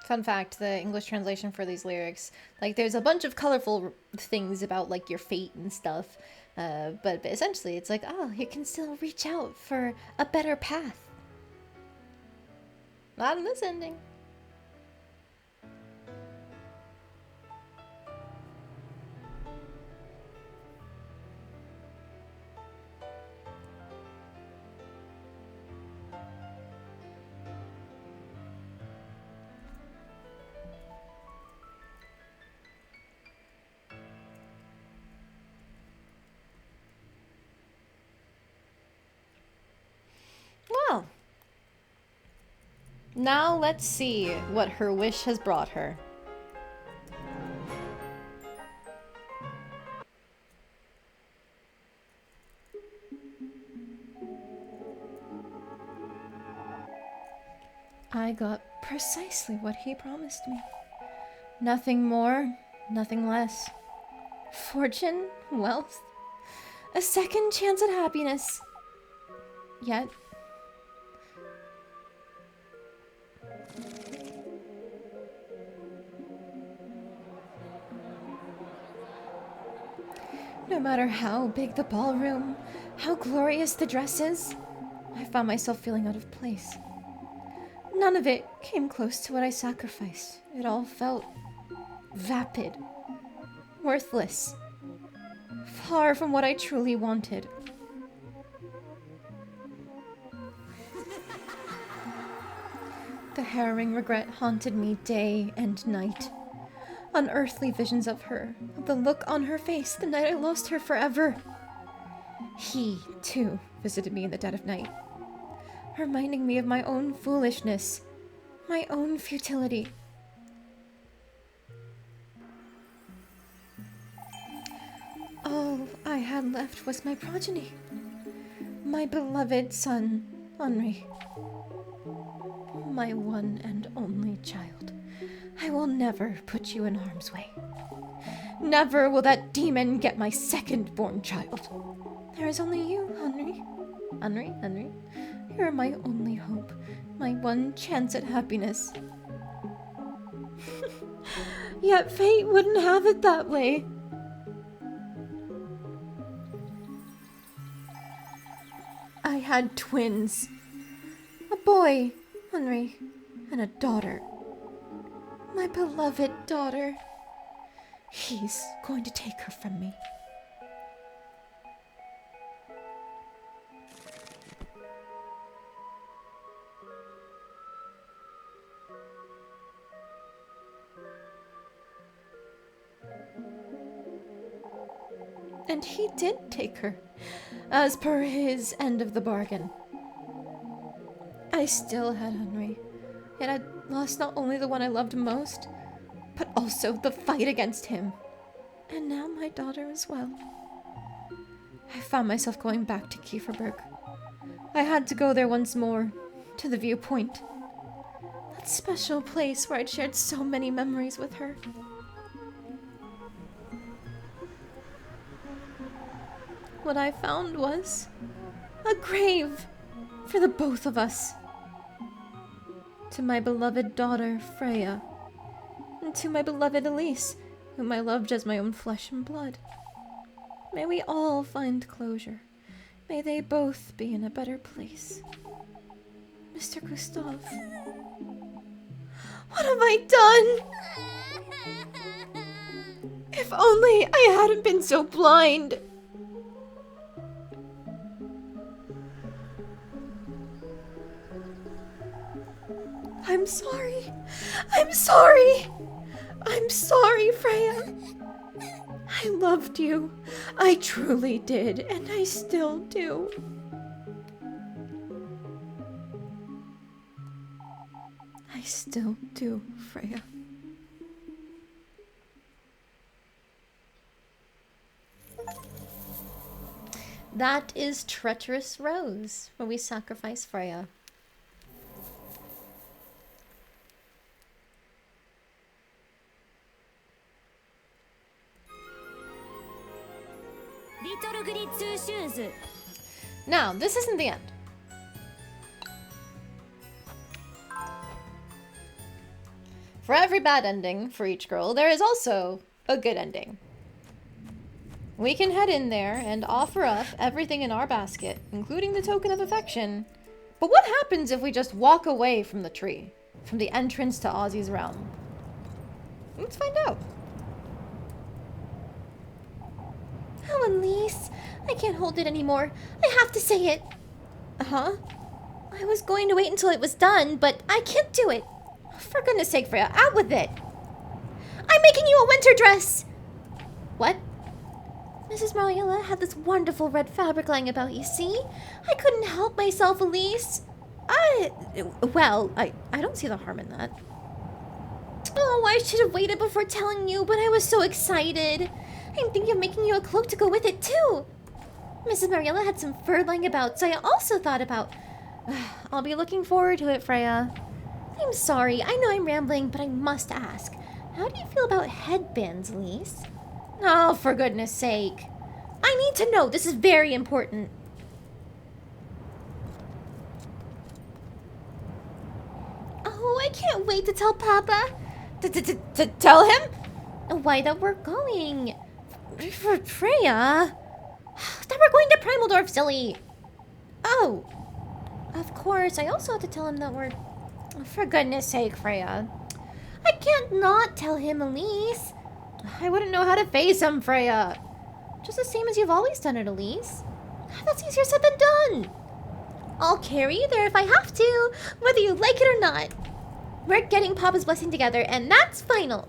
Fun fact, the English translation for these lyrics, like there's a bunch of colorful things about like your fate and stuff, but essentially it's like, oh, you can still reach out for a better path. Not in this ending. Well, now let's see what her wish has brought her. I got precisely what he promised me. Nothing more, nothing less. Fortune, wealth, a second chance at happiness. Yet, no matter how big the ballroom, how glorious the dresses, I found myself feeling out of place. None of it came close to what I sacrificed. It all felt vapid, worthless, far from what I truly wanted. The harrowing regret haunted me day and night. Unearthly visions of her, of the look on her face the night I lost her forever. He, too, visited me in the dead of night, reminding me of my own foolishness, my own futility. All I had left was my progeny, my beloved son, Henri. My one and only child. I will never put you in harm's way. Never will that demon get my second-born child. There is only you, Henri. Henri. You are my only hope, my one chance at happiness. Yet fate wouldn't have it that way. I had twins. A boy, Henri, and a daughter. My beloved daughter. He's going to take her from me. And he did take her, as per his end of the bargain. I still had Henri, yet I'd lost not only the one I loved most, but also the fight against him. And now my daughter as well. I found myself going back to Kieferberg. I had to go there once more, to the viewpoint. That special place where I'd shared so many memories with her. What I found was a grave for the both of us. to my beloved daughter, Freya, and to my beloved Elise, whom I loved as my own flesh and blood. May we all find closure. May they both be in a better place. Mr. Gustav, what have I done? If only I hadn't been so blind. I'm sorry. I'm sorry. I'm sorry, Freya. I loved you. I truly did, and I still do. I still do, Freya. That is Treacherous Rose, where we sacrifice Freya. Now, this isn't the end. For every bad ending for each girl, there is also a good ending. We can head in there and offer up everything in our basket, including the token of affection. But what happens if we just walk away from the tree? From the entrance to Ozzy's realm? Let's find out. Oh, Elise, I can't hold it anymore. I have to say it. Huh? I was going to wait until it was done, but I can't do it. For goodness sake, Freya, out with it! I'm making you a winter dress! What? Mrs. Mariella had this wonderful red fabric lying about, you see? I couldn't help myself, Elise. Well, I don't see the harm in that. Oh, I should have waited before telling you, but I was so excited. I'm thinking of making you a cloak to go with it, too. Mrs. Mariella had some fur lying about, so I also thought about... I'll be looking forward to it, Freya. I'm sorry, I know I'm rambling, but I must ask. How do you feel about headbands, Elise? Oh, for goodness sake. I need to know. This is very important. Oh, I can't wait to tell Papa. To tell him? Why, that we're going. For Freya. That we're going to Primaldorf, silly. Oh. Of course, I also have to tell him that we're... For goodness sake, Freya. I can't not tell him, Elise. I wouldn't know how to face him, Freya. Just the same as you've always done it, Elise. That's easier said than done. I'll carry you there if I have to, whether you like it or not. We're getting Papa's blessing together, and that's final.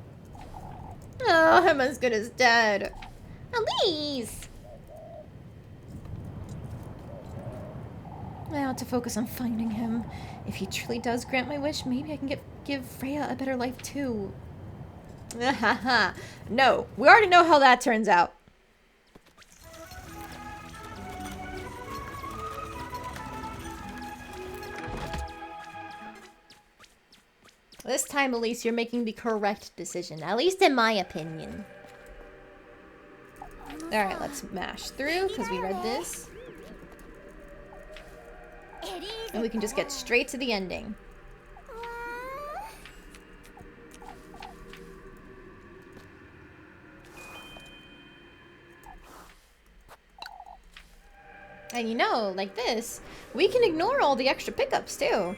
Oh, I'm as good as dead. Elise! I ought to focus on finding him. If he truly does grant my wish, maybe I can give Freya a better life too. No, we already know how that turns out. This time, Elise, you're making the correct decision, at least in my opinion. Alright, let's mash through, because we read this. And we can just get straight to the ending. And you know, like this, we can ignore all the extra pickups too.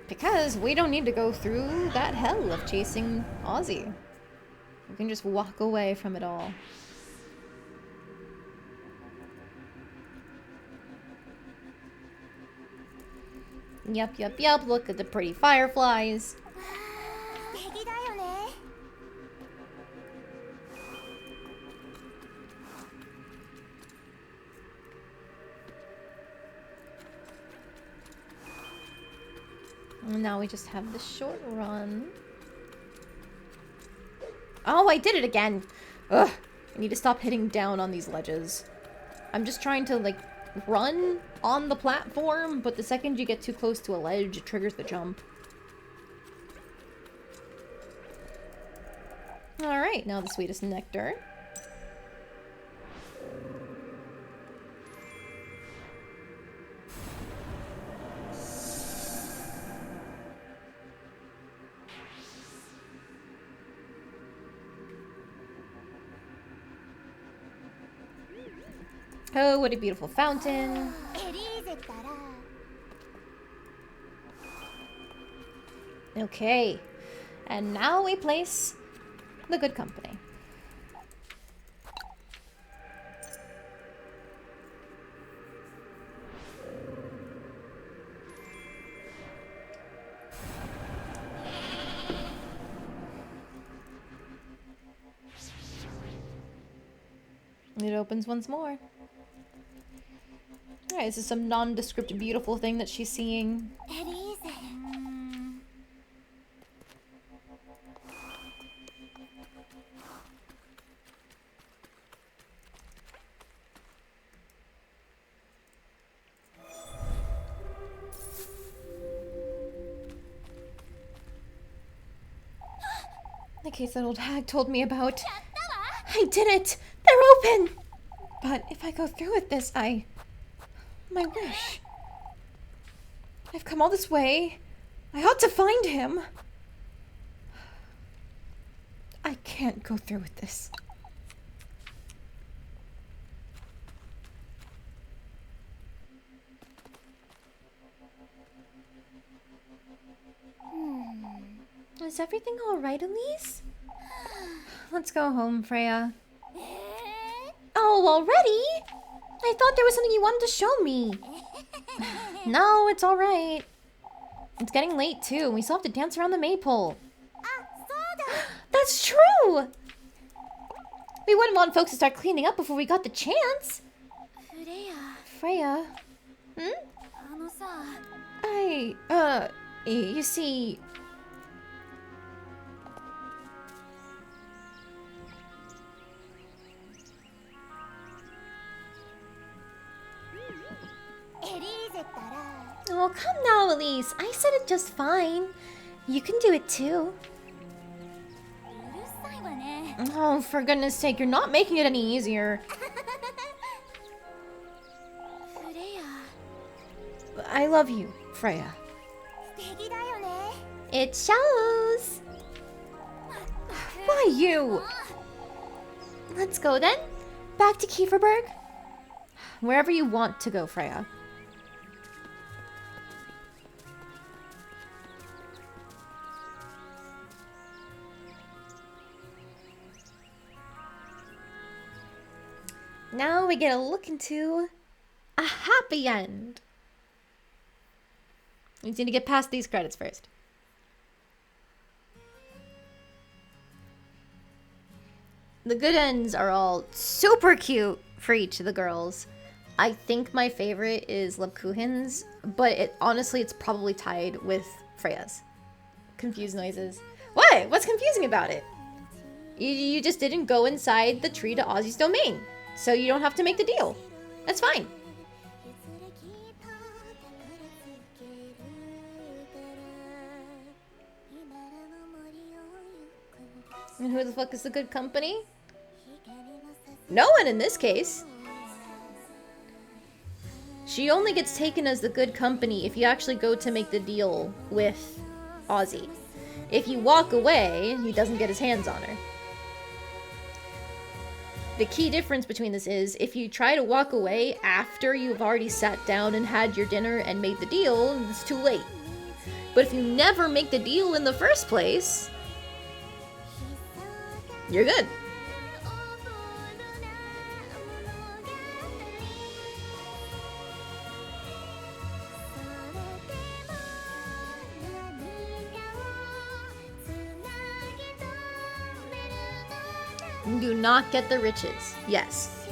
Because we don't need to go through that hell of chasing Ozzy. We can just walk away from it all. Yup, yup, yup. Look at the pretty fireflies. And now we just have the short run. Oh, I did it again. Ugh. I need to stop hitting down on these ledges. I'm just trying to, like, run on the platform, but the second you get too close to a ledge, it triggers the jump. Alright, now the sweetest nectar. Oh, what a beautiful fountain. Okay. And now we place the good company. It opens once more. Alright, this is some nondescript beautiful thing that she's seeing. The case that old hag told me about. I did it! They're open! But if I go through with this, my wish. I've come all this way. I ought to find him. I can't go through with this. Is everything all right, Elise? Let's go home, Freya. Oh, already? I thought there was something you wanted to show me. No, it's all right. It's getting late, too. We still have to dance around the maypole. That's true! We wouldn't want folks to start cleaning up before we got the chance. Freya? You see... Oh, come now, Elise. I said it just fine. You can do it too. Oh, for goodness sake, you're not making it any easier. I love you, Freya. It shows. Why you? Let's go then. Back to Kieferberg. Wherever you want to go, Freya. Now we get a look into a happy end. We just need to get past these credits first. The good ends are all super cute for each of the girls. I think my favorite is Lebkuchen's, but honestly, it's probably tied with Freya's. Confused noises. What? What's confusing about it? You just didn't go inside the tree to Ozzy's domain, so you don't have to make the deal. That's fine. And who the fuck is the good company? No one in this case. She only gets taken as the good company if you actually go to make the deal with Ozzy. If you walk away, he doesn't get his hands on her. The key difference between this is, if you try to walk away after you've already sat down and had your dinner and made the deal, it's too late. But if you never make the deal in the first place, you're good. Do not get the riches. Yes.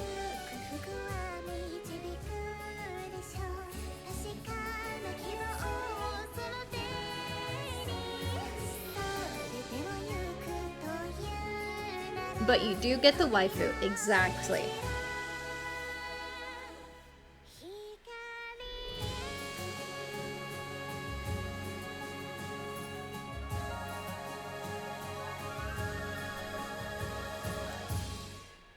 But you do get the waifu. Exactly.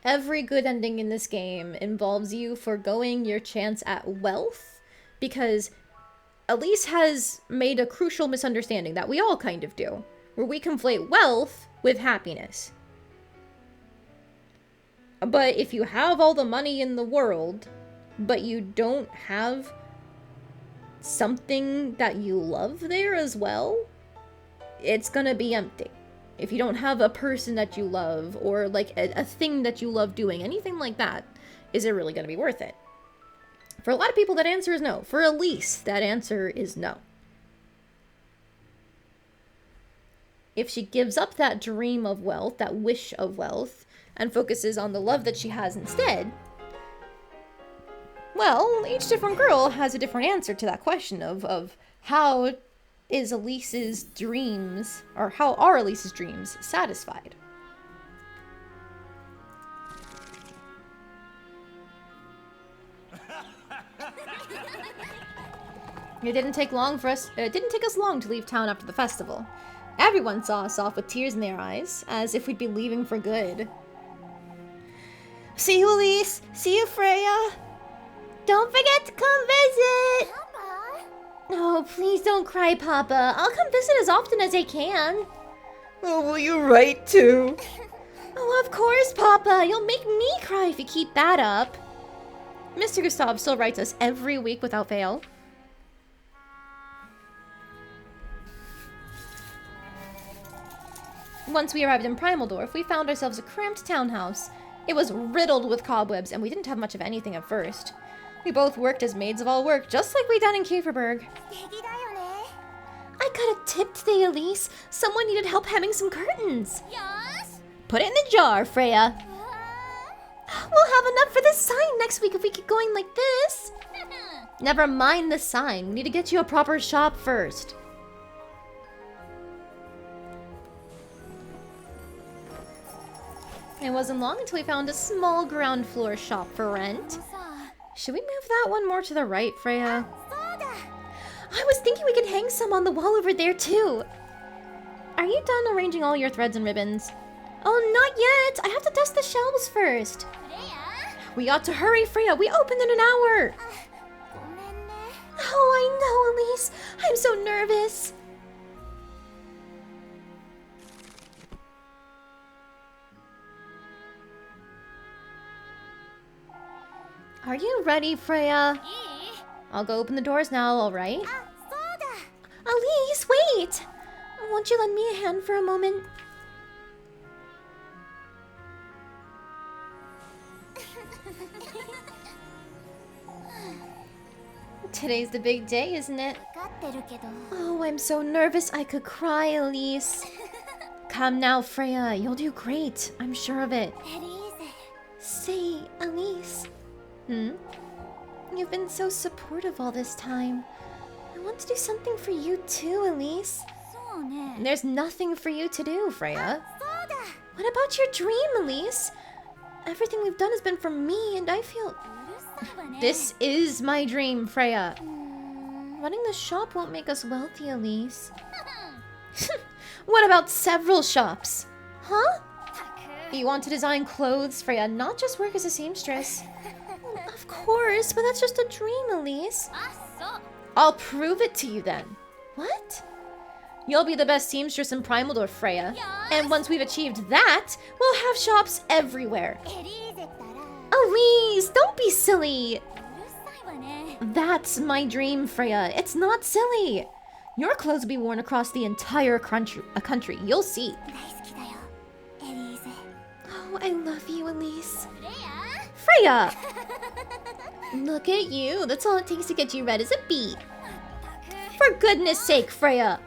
Every good ending in this game involves you foregoing your chance at wealth, because Elise has made a crucial misunderstanding that we all kind of do, where we conflate wealth with happiness. But if you have all the money in the world, but you don't have something that you love there as well, it's gonna be empty. If you don't have a person that you love, or like a thing that you love doing, anything like that, is it really gonna be worth it? For a lot of people, that answer is no. For Elise, that answer is no. If she gives up that dream of wealth, that wish of wealth, and focuses on the love that she has instead, well, each different girl has a different answer to that question of how is Elise's dreams, or how are Elise's dreams satisfied? It didn't take us long to leave town after the festival. Everyone saw us off with tears in their eyes, as if we'd be leaving for good. See you, Elise. See you, Freya. Don't forget to come visit. Papa? Oh, please don't cry, Papa. I'll come visit as often as I can. Oh, will you write too? Oh, of course, Papa. You'll make me cry if you keep that up. Mr. Gustav still writes us every week without fail. Once we arrived in Primaldorf, we found ourselves a cramped townhouse. It was riddled with cobwebs, and we didn't have much of anything at first. We both worked as maids of all work, just like we done in Kieferberg. I got a tip today, Elise. Someone needed help hemming some curtains. Yes? Put it in the jar, Freya. We'll have enough for the sign next week if we keep going like this. Never mind the sign. We need to get you a proper shop first. It wasn't long until we found a small ground floor shop for rent. Should we move that one more to the right, Freya? I was thinking we could hang some on the wall over there, too. Are you done arranging all your threads and ribbons? Oh, not yet. I have to dust the shelves first. We ought to hurry, Freya. We open in an hour. Oh, I know, Elise. I'm so nervous. Are you ready, Freya? I'll go open the doors now, alright? Elise, wait! Won't you lend me a hand for a moment? Today's the big day, isn't it? Oh, I'm so nervous I could cry, Elise. Come now, Freya. You'll do great. I'm sure of it. Say, Elise. You've been so supportive all this time. I want to do something for you too, Elise. There's nothing for you to do, Freya. What about your dream, Elise? Everything we've done has been for me, and I feel... This is my dream, Freya. Running the shop won't make us wealthy, Elise. What about several shops? Huh? You want to design clothes, Freya, not just work as a seamstress. Of course, but that's just a dream, Elise. I'll prove it to you then. What? You'll be the best seamstress in Primaldorf, Freya. And once we've achieved that, we'll have shops everywhere. Elise, don't be silly. That's my dream, Freya. It's not silly. Your clothes will be worn across the entire country. You'll see. Oh, I love you, Elise. Freya! Look at you. That's all it takes to get you red as a beet. For goodness sake, Freya.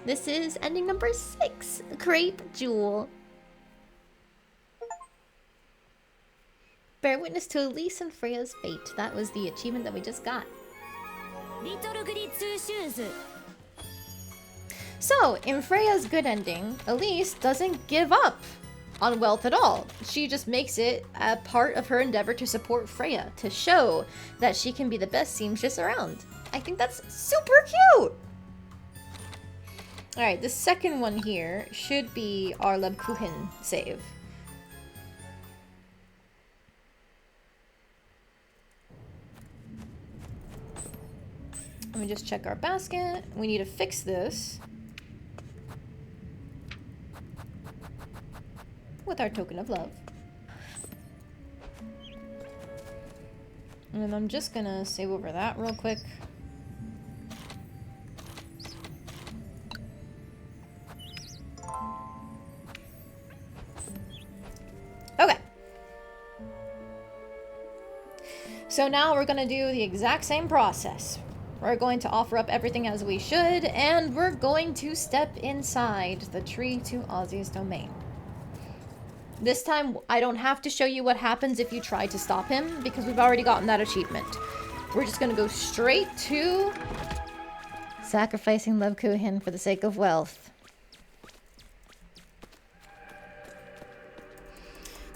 This is ending number 6. Crepe Jewel. Bear witness to Elise and Freya's fate. That was the achievement that we just got. So, in Freya's good ending, Elise doesn't give up on wealth at all. She just makes it a part of her endeavor to support Freya, to show that she can be the best seamstress around. I think that's super cute! Alright, the second one here should be our Lebkuchen save. Let me just check our basket. We need to fix this with our token of love. And then I'm just gonna save over that real quick. Okay. So now we're gonna do the exact same process. We're going to offer up everything as we should, and we're going to step inside the tree to Ozzy's domain. This time, I don't have to show you what happens if you try to stop him, because we've already gotten that achievement. We're just gonna go straight to sacrificing Levkuhin for the sake of wealth.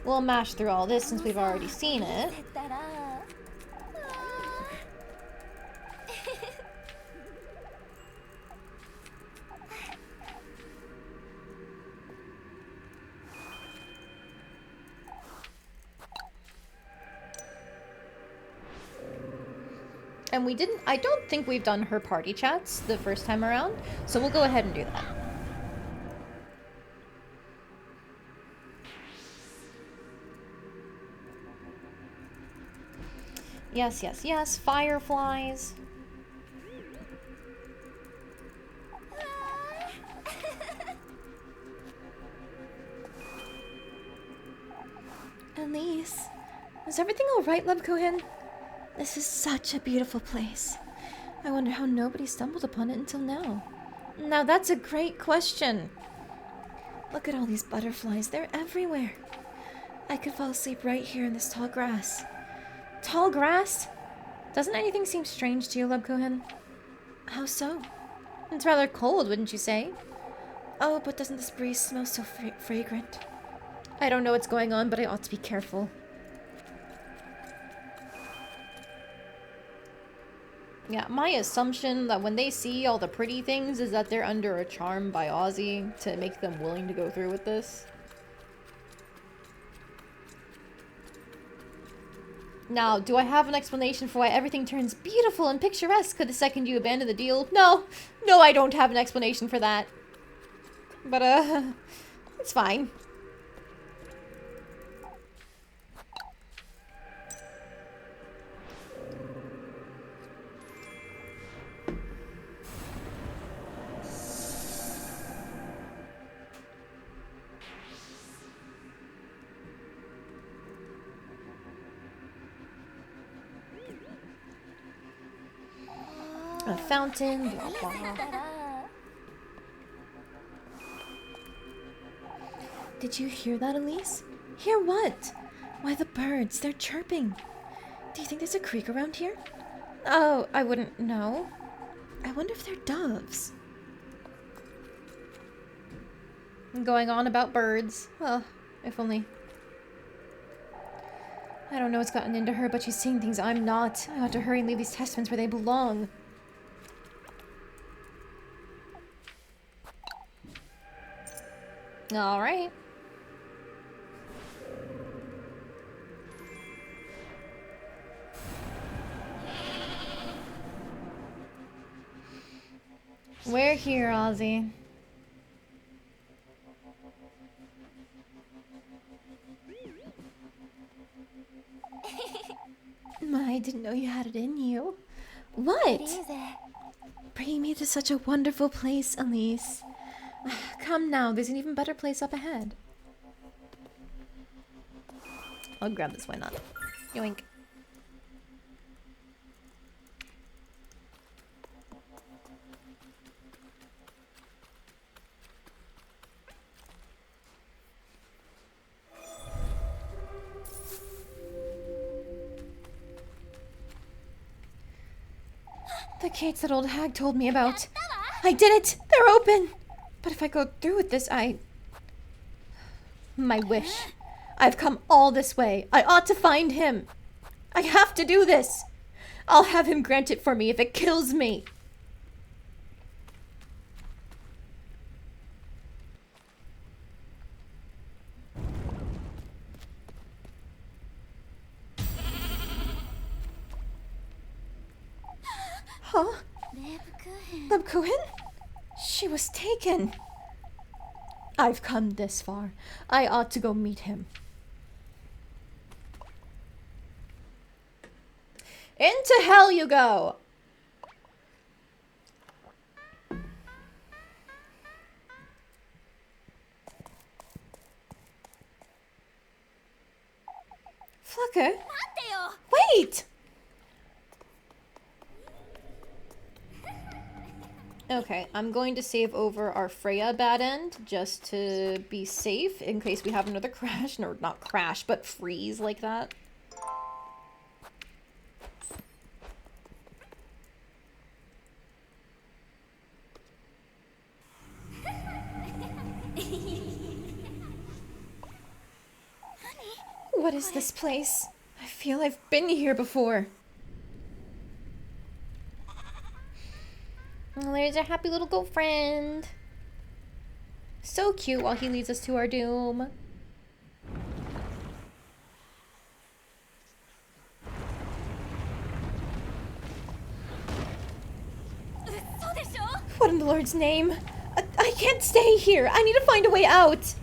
We'll mash through all this since we've already seen it. And I don't think we've done her party chats the first time around, so we'll go ahead and do that. Yes, yes, yes, fireflies. Elise, is everything alright, Levkohin? This is such a beautiful place. I wonder how nobody stumbled upon it until now. Now that's a great question. Look at all these butterflies, they're everywhere. I could fall asleep right here in this tall grass. Tall grass? Doesn't anything seem strange to you, Levkohin? How so? It's rather cold, wouldn't you say? Oh, but doesn't this breeze smell so fragrant? I don't know what's going on, but I ought to be careful. Yeah, my assumption that when they see all the pretty things is that they're under a charm by Ozzy to make them willing to go through with this. Now, do I have an explanation for why everything turns beautiful and picturesque the second you abandon the deal? No, I don't have an explanation for that. But, it's fine. A fountain, blah blah. Did you hear that, Elise? Hear what? Why, the birds, they're chirping. Do you think there's a creek around here? Oh, I wouldn't know. I wonder if they're doves. Going on about birds. Well, if only. I don't know what's gotten into her, but she's seeing things I'm not. I ought to hurry and leave these testaments where they belong. Alright. We're here, Ozzy. I didn't know you had it in you. What? Bringing me to such a wonderful place, Elise. Come now, there's an even better place up ahead. I'll grab this, why not? Yoink. The gates that old hag told me about. I did it! They're open! But if I go through with this, my wish. I've come all this way. I ought to find him. I have to do this. I'll have him grant it for me if it kills me. Huh? Levkuhin? She was taken. I've come this far. I ought to go meet him. Into hell you go! Flucker? Wait! Okay, I'm going to save over our Freya bad end just to be safe in case we have another crash. No, not crash, but freeze like that. What is this place? I feel I've been here before. Oh, there's our happy little goat friend. So cute while he leads us to our doom. What in the Lord's name? I can't stay here. I need to find a way out.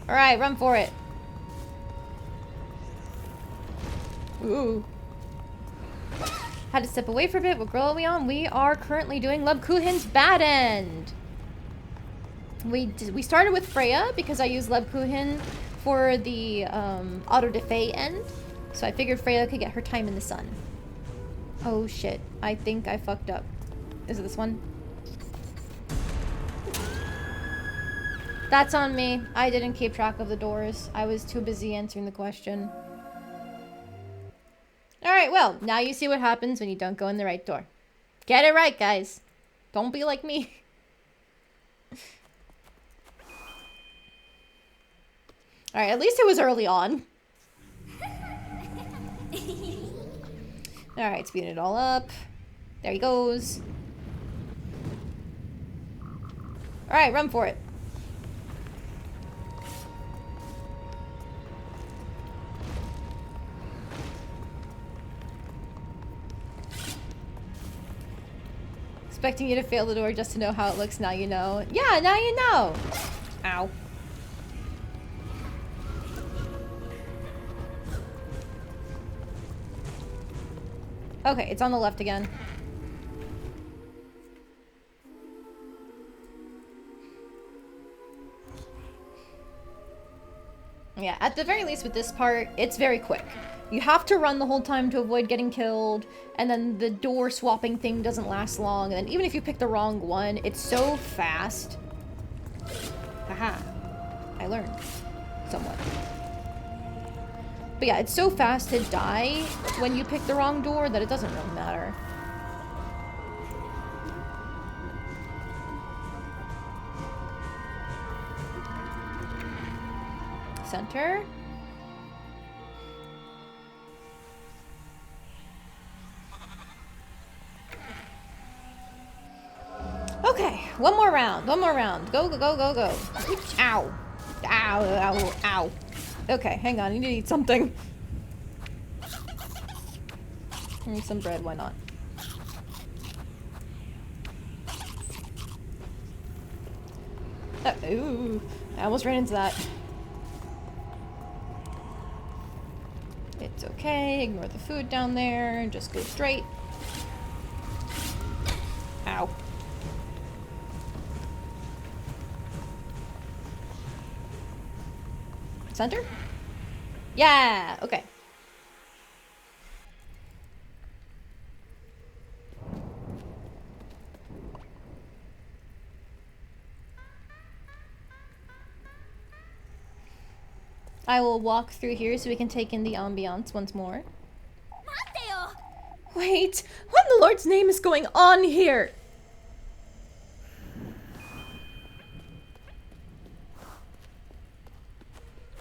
Alright, run for it. Ooh. Had to step away for a bit. What girl are we on? We are currently doing Lebkuchen's bad end. We started with Freya because I used Lebkuchen for the auto-defay end. So I figured Freya could get her time in the sun. Oh shit. I think I fucked up. Is it this one? That's on me. I didn't keep track of the doors. I was too busy answering the question. Alright, well, now you see what happens when you don't go in the right door. Get it right, guys. Don't be like me. Alright, at least it was early on. Alright, speeding it all up. There he goes. Alright, run for it. Expecting you to fail the door just to know how it looks. Now you know. Yeah, now you know. Ow. Okay, it's on the left again. Yeah, at the very least with this part, it's very quick. You have to run the whole time to avoid getting killed, and then the door swapping thing doesn't last long, and then even if you pick the wrong one, it's so fast. Haha. I learned. Somewhat. But yeah, it's so fast to die when you pick the wrong door that it doesn't really matter. Center. Okay, one more round. One more round. Go, go, go, go, go. Ow. Ow, ow, ow. Okay, hang on. I need to eat something. I need some bread. Why not? Ooh. I almost ran into that. It's okay. Ignore the food down there. Just go straight. Ow. Center? Yeah! Okay. I will walk through here so we can take in the ambiance once more. Wait! What in the Lord's name is going on here?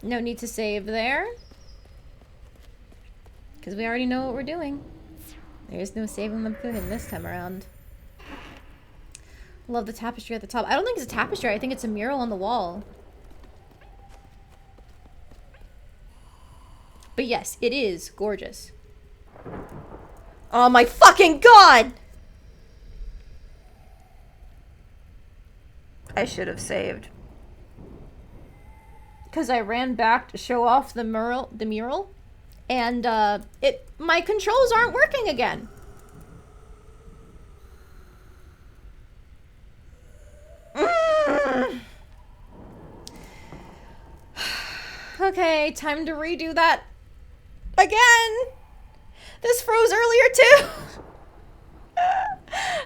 No need to save there. Because we already know what we're doing. There's no saving Lebkuchen this time around. Love the tapestry at the top. I don't think it's a tapestry. I think it's a mural on the wall. But yes, it is gorgeous. Oh my fucking god! I should have saved. Because I ran back to show off the mural, And my controls aren't working again. Okay, time to redo that again. This froze earlier too.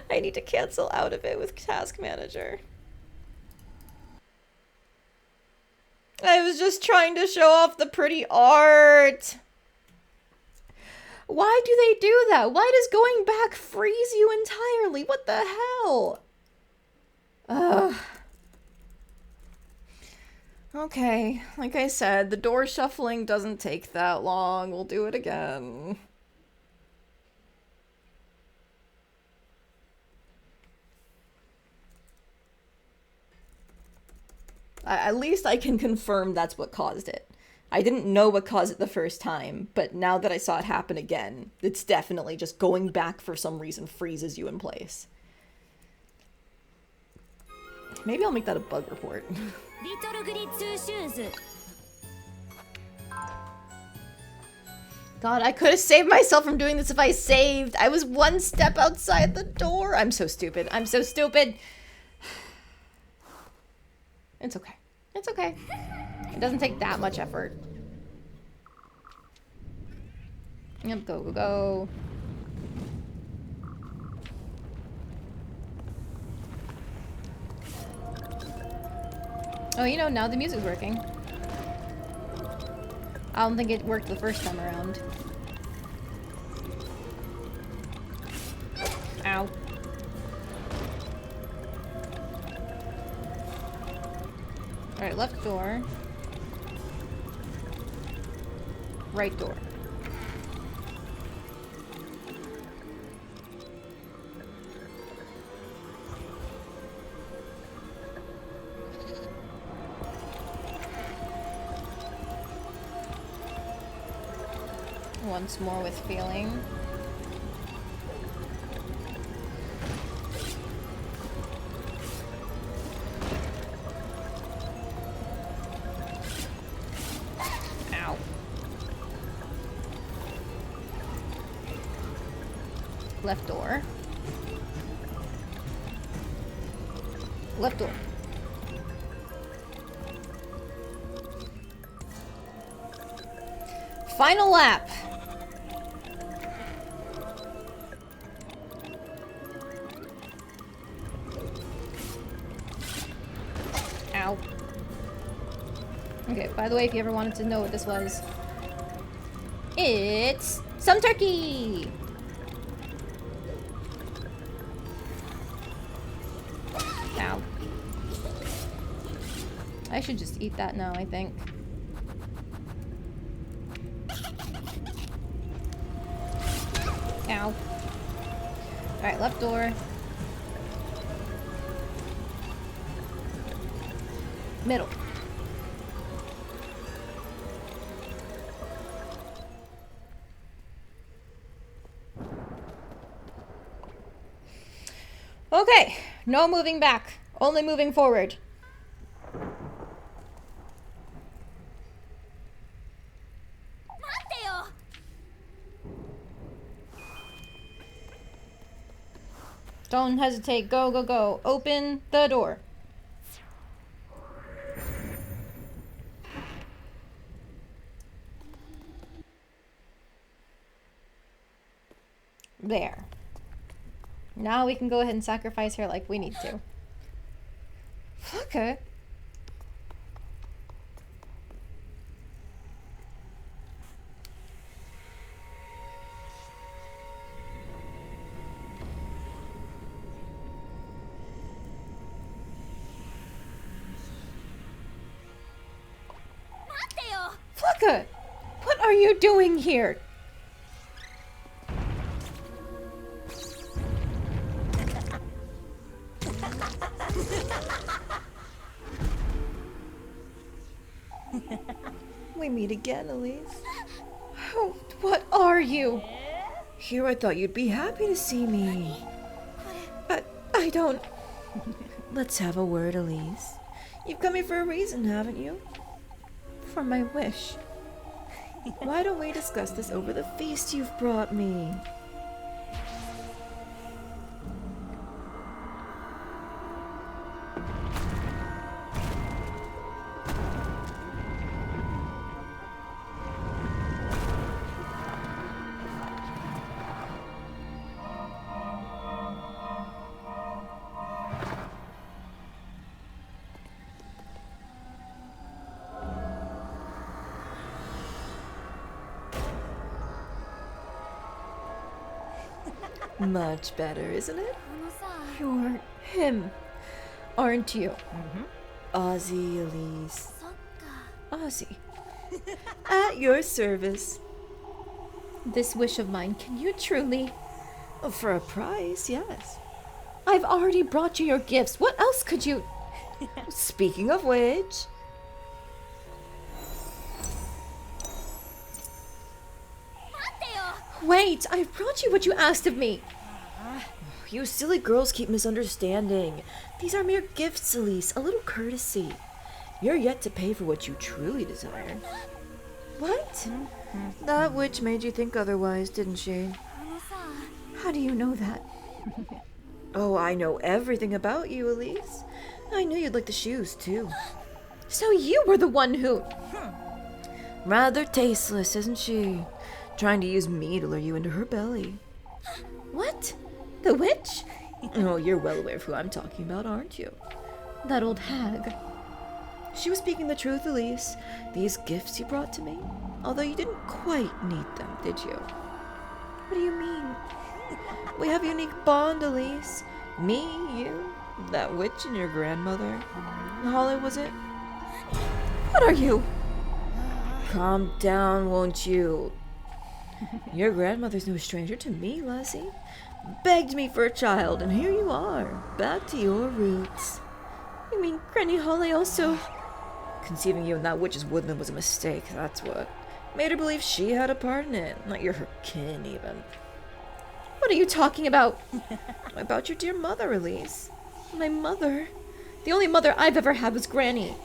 I need to cancel out of it with Task Manager. I was just trying to show off the pretty art. Why do they do that? Why does going back freeze you entirely? What the hell? Ugh. Okay, like I said, the door shuffling doesn't take that long. We'll do it again. At least I can confirm that's what caused it. I didn't know what caused it the first time, but now that I saw it happen again, it's definitely just going back for some reason freezes you in place. Maybe I'll make that a bug report. God, I could have saved myself from doing this if I saved. I was one step outside the door. I'm so stupid. I'm so stupid. It's okay. It's okay. It doesn't take that much effort. Yep, go, go, go. Oh, you know, now the music's working. I don't think it worked the first time around. Ow. Alright, left door. Right door. Once more with feeling. Ow. Left door. Left door. Final lap. Ow. Okay, by the way, if you ever wanted to know what this was, it's some turkey! Ow. I should just eat that now, I think. Ow. Alright, left door. Middle. Okay, no moving back, only moving forward. Don't hesitate, go, go, go. Open the door. There. Now we can go ahead and sacrifice her like we need to. Okay. Flucka! What are you doing here? We meet again, Elise. Oh, what are you? Here, I thought you'd be happy to see me. I don't... Let's have a word, Elise. You've come here for a reason, haven't you? For my wish. Why don't we discuss this over the feast you've brought me? Much better, isn't it? You're him, aren't you? Ozzy, Elise. Ozzy. At your service. This wish of mine, can you truly? For a price, yes. I've already brought you your gifts. What else could you? Speaking of which... Wait, I brought you what you asked of me. You silly girls keep misunderstanding. These are mere gifts, Elise. A little courtesy. You're yet to pay for what you truly desire. What? That witch made you think otherwise, didn't she? How do you know that? Oh, I know everything about you, Elise. I knew you'd like the shoes, too. So you were the one who... Rather tasteless, isn't she? Trying to use me to lure you into her belly. What? The witch? Oh, you're well aware of who I'm talking about, aren't you? That old hag. She was speaking the truth, Elise. These gifts you brought to me, although you didn't quite need them, did you? What do you mean? We have a unique bond, Elise. Me, you, that witch, and your grandmother. Holly, was it? What are you? Calm down, won't you? Your grandmother's no stranger to me, Lassie. Begged me for a child, and here you are, back to your roots. You mean Granny Holly also... Conceiving you in that witch's woodland was a mistake, that's what. Made her believe she had a part in it, not you're her kin, even. What are you talking about? About your dear mother, Elise. My mother? The only mother I've ever had was Granny.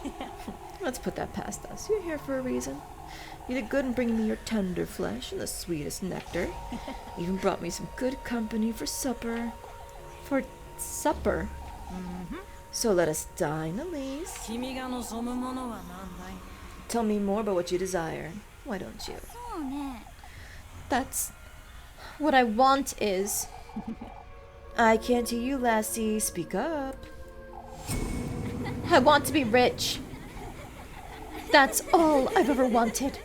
Let's put that past us. You're here for a reason. You did good in bringing me your tender flesh and the sweetest nectar. Even brought me some good company for supper. For supper? So let us dine, Elise. 君が望むものは何だい Tell me more about what you desire. Why don't you? そうね That's... What I want is... I can't hear you, lassie. Speak up. I want to be rich. That's all I've ever wanted.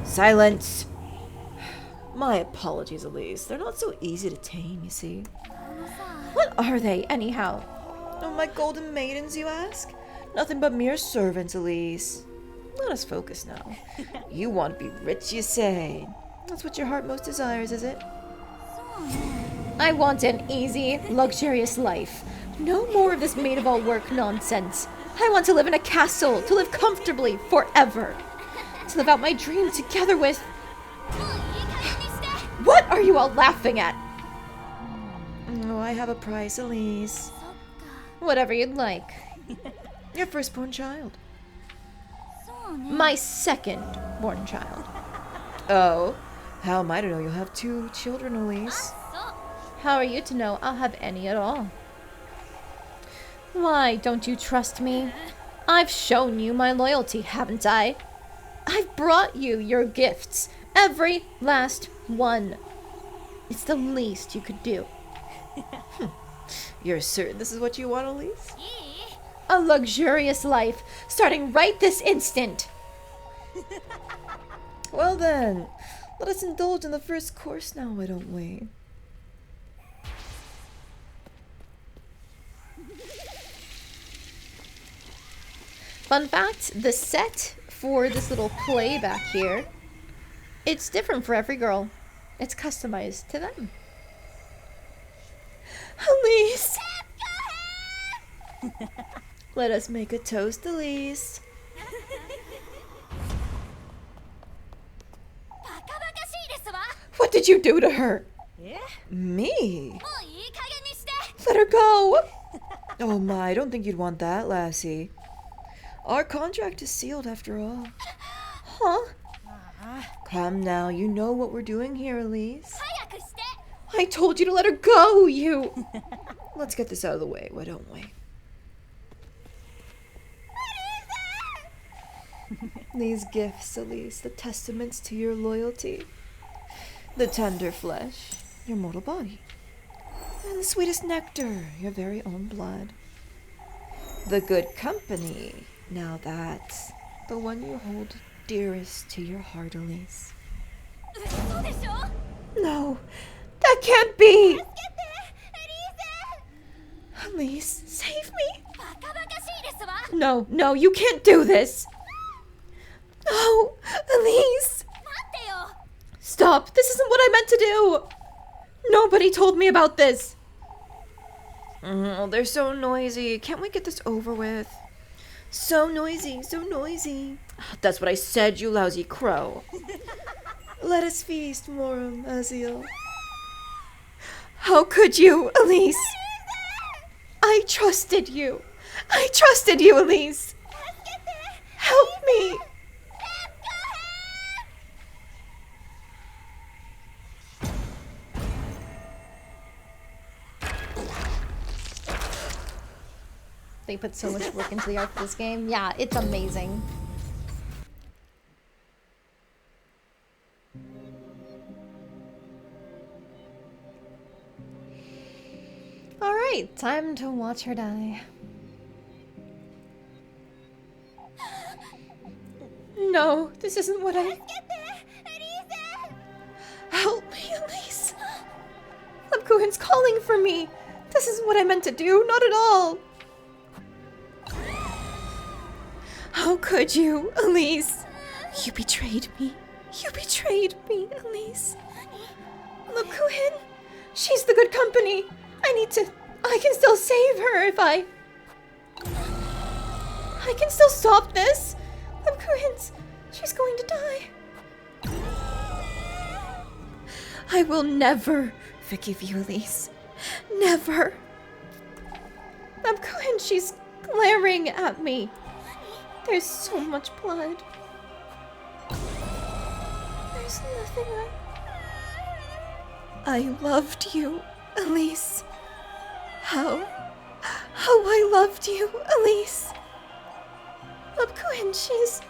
Silence. My apologies, Elise. They're not so easy to tame, you see. What are they, anyhow? Oh, my golden maidens, you ask? Nothing but mere servants, Elise. Let us focus now. You want to be rich, you say. That's what your heart most desires, is it? I want an easy, luxurious life. No more of this maid-of-all-work nonsense. I want to live in a castle, to live comfortably forever. To live out my dream together with... What are you all laughing at? Oh, I have a price, Elise. Whatever you'd like. Your firstborn child. My second-born child. Oh, how am I to know you'll have 2 children, Elise? How are you to know I'll have any at all? Why don't you trust me? I've shown you my loyalty, haven't I? I've brought you your gifts. Every last one. It's the least you could do. You're certain this is what you want, Elise? A luxurious life, starting right this instant. Well then, let us indulge in the first course now, why don't we? Fun fact, the set for this little play back here, it's different for every girl. It's customized to them. Elise! Let us make a toast, Elise. What did you do to her? Me? Let her go! Oh my, I don't think you'd want that, lassie. Our contract is sealed after all. Huh? Come now, you know what we're doing here, Elise. I told you to let her go, you! Let's get this out of the way, why don't we? These gifts, Elise, the testaments to your loyalty. The tender flesh, your mortal body. And the sweetest nectar, your very own blood. The good company, now that's the one you hold dearest to your heart, Elise. No, that can't be! Elise, save me! No, no, you can't do this! No, Elise! Stop, this isn't what I meant to do! Nobody told me about this! Oh, they're so noisy. Can't we get this over with? So noisy, so noisy. That's what I said, you lousy crow. Let us feast, Morum, Aziel. How could you, Elise? I trusted you. I trusted you, Elise. Help me. They put so much work into the art of this game. Yeah, it's amazing. Alright, time to watch her die. No, this isn't what I... Help me, Elise. Lemkuhin's calling for me. This isn't what I meant to do, not at all. How could you, Elise? You betrayed me. You betrayed me, Elise. Lemkuhin, she's the good company. I can still save her if I can still stop this. She's going to die. I will never forgive you, Elise. Never. Lemkuhin, she's glaring at me. There's so much blood. There's nothing I loved you, Elise. How I loved you, Elise. Lemkuhin, she's...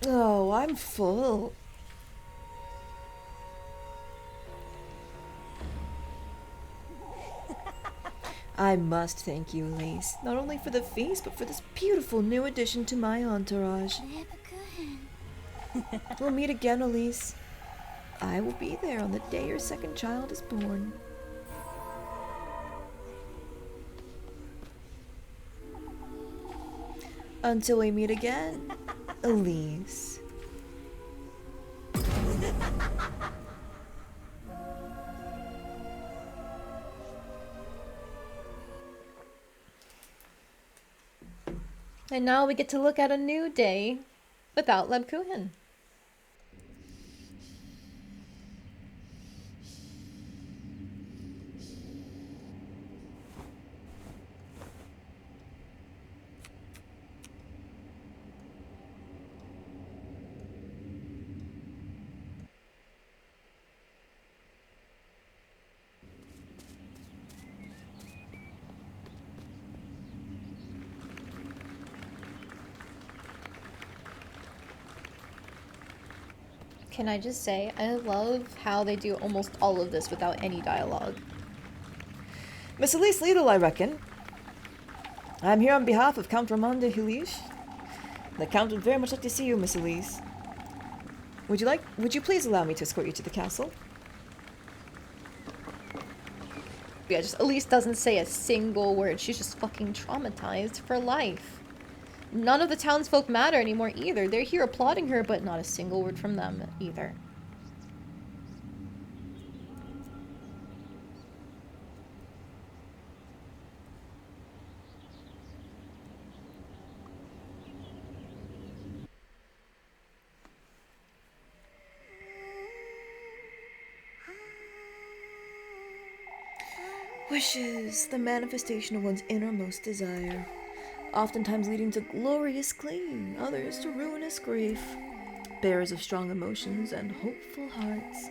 Oh, I'm full. I must thank you, Elise, not only for the feast, but for this beautiful new addition to my entourage. We'll meet again, Elise. I will be there on the day your second child is born. Until we meet again, Elise. And now we get to look at a new day without Lemkuhin. Can I just say, I love how they do almost all of this without any dialogue. Miss Elise Liedel, I reckon. I'm here on behalf of Count Ramon de Hilish. The Count would very much like to see you, Miss Elise. Would you please allow me to escort you to the castle? Yeah, just Elise doesn't say a single word. She's just fucking traumatized for life. None of the townsfolk matter anymore either. They're here applauding her, but not a single word from them either. Wishes, the manifestation of one's innermost desire, oftentimes leading to glorious clinging, others to ruinous grief. Bearers of strong emotions and hopeful hearts,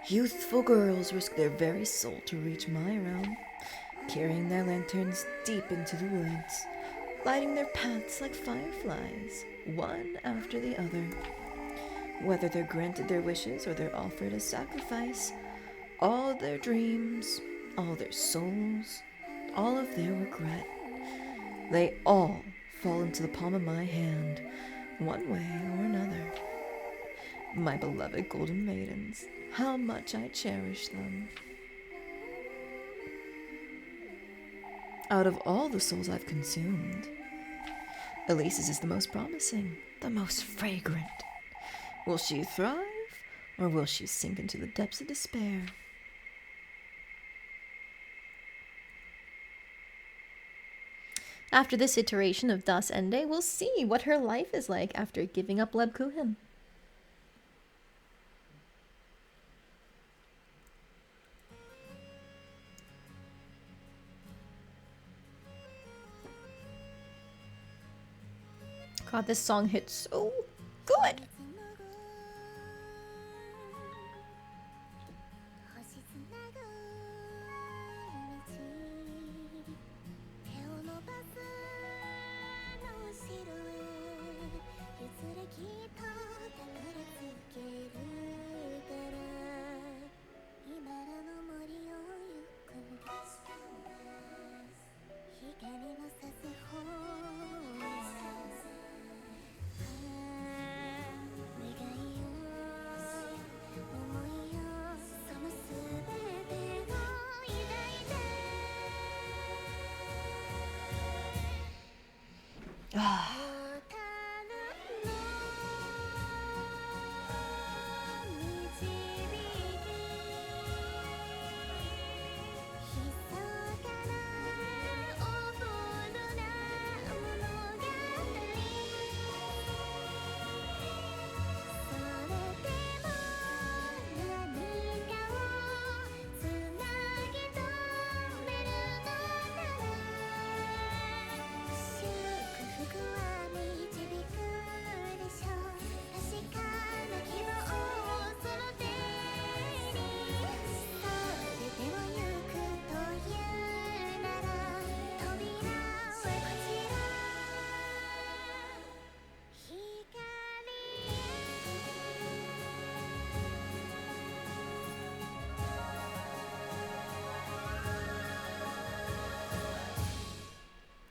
youthful girls risk their very soul to reach my realm, carrying their lanterns deep into the woods, lighting their paths like fireflies, one after the other. Whether they're granted their wishes or they're offered a sacrifice, all their dreams, all their souls, all of their regret, they all fall into the palm of my hand, one way or another. My beloved golden maidens, how much I cherish them. Out of all the souls I've consumed, Elise's is the most promising, the most fragrant. Will she thrive, or will she sink into the depths of despair? After this iteration of Das Ende, we'll see what her life is like after giving up Lebkuchen. God, this song hits so good.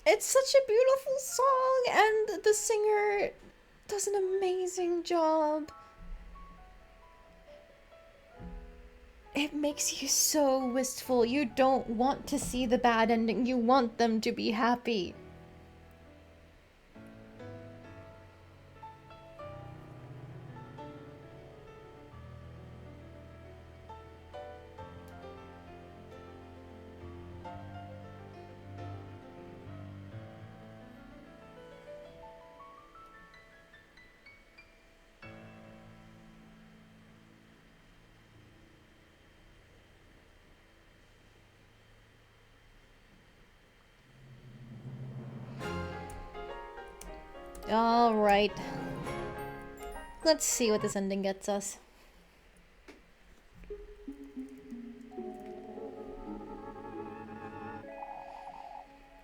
It's such a beautiful song, and the singer does an amazing job. It makes you so wistful. You don't want to see the bad ending. You want them to be happy. All right. Let's see what this ending gets us.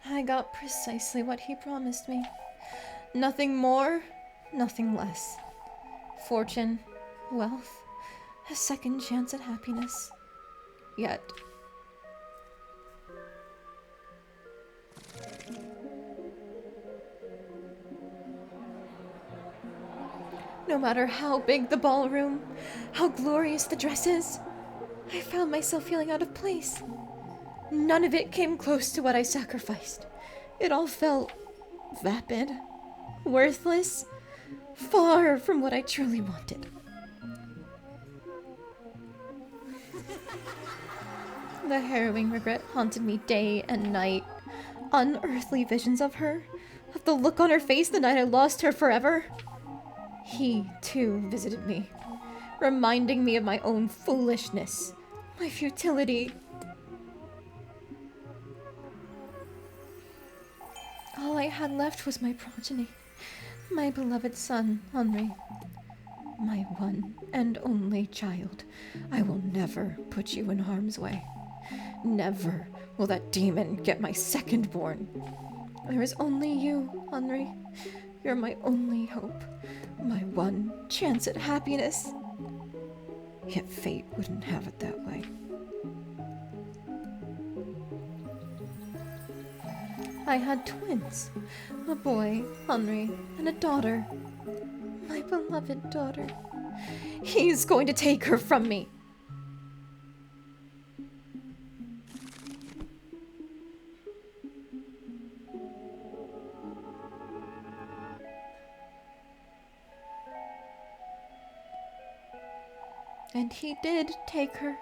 I got precisely what he promised me. Nothing more, nothing less. Fortune, wealth, a second chance at happiness. Yet no matter how big the ballroom, how glorious the dresses, I found myself feeling out of place. None of it came close to what I sacrificed. It all felt vapid, worthless, far from what I truly wanted. The harrowing regret haunted me day and night. Unearthly visions of her, of the look on her face the night I lost her forever. He, too, visited me, reminding me of my own foolishness, my futility. I had left was my progeny, my beloved son, Henri. My one and only child. I will never put you in harm's way. Never will that demon get my second-born. There is only you, Henri. You're my only hope, my one chance at happiness. Yet fate wouldn't have it that way. I had twins, a boy, Henri, and a daughter. My beloved daughter. He's going to take her from me. And he did take her,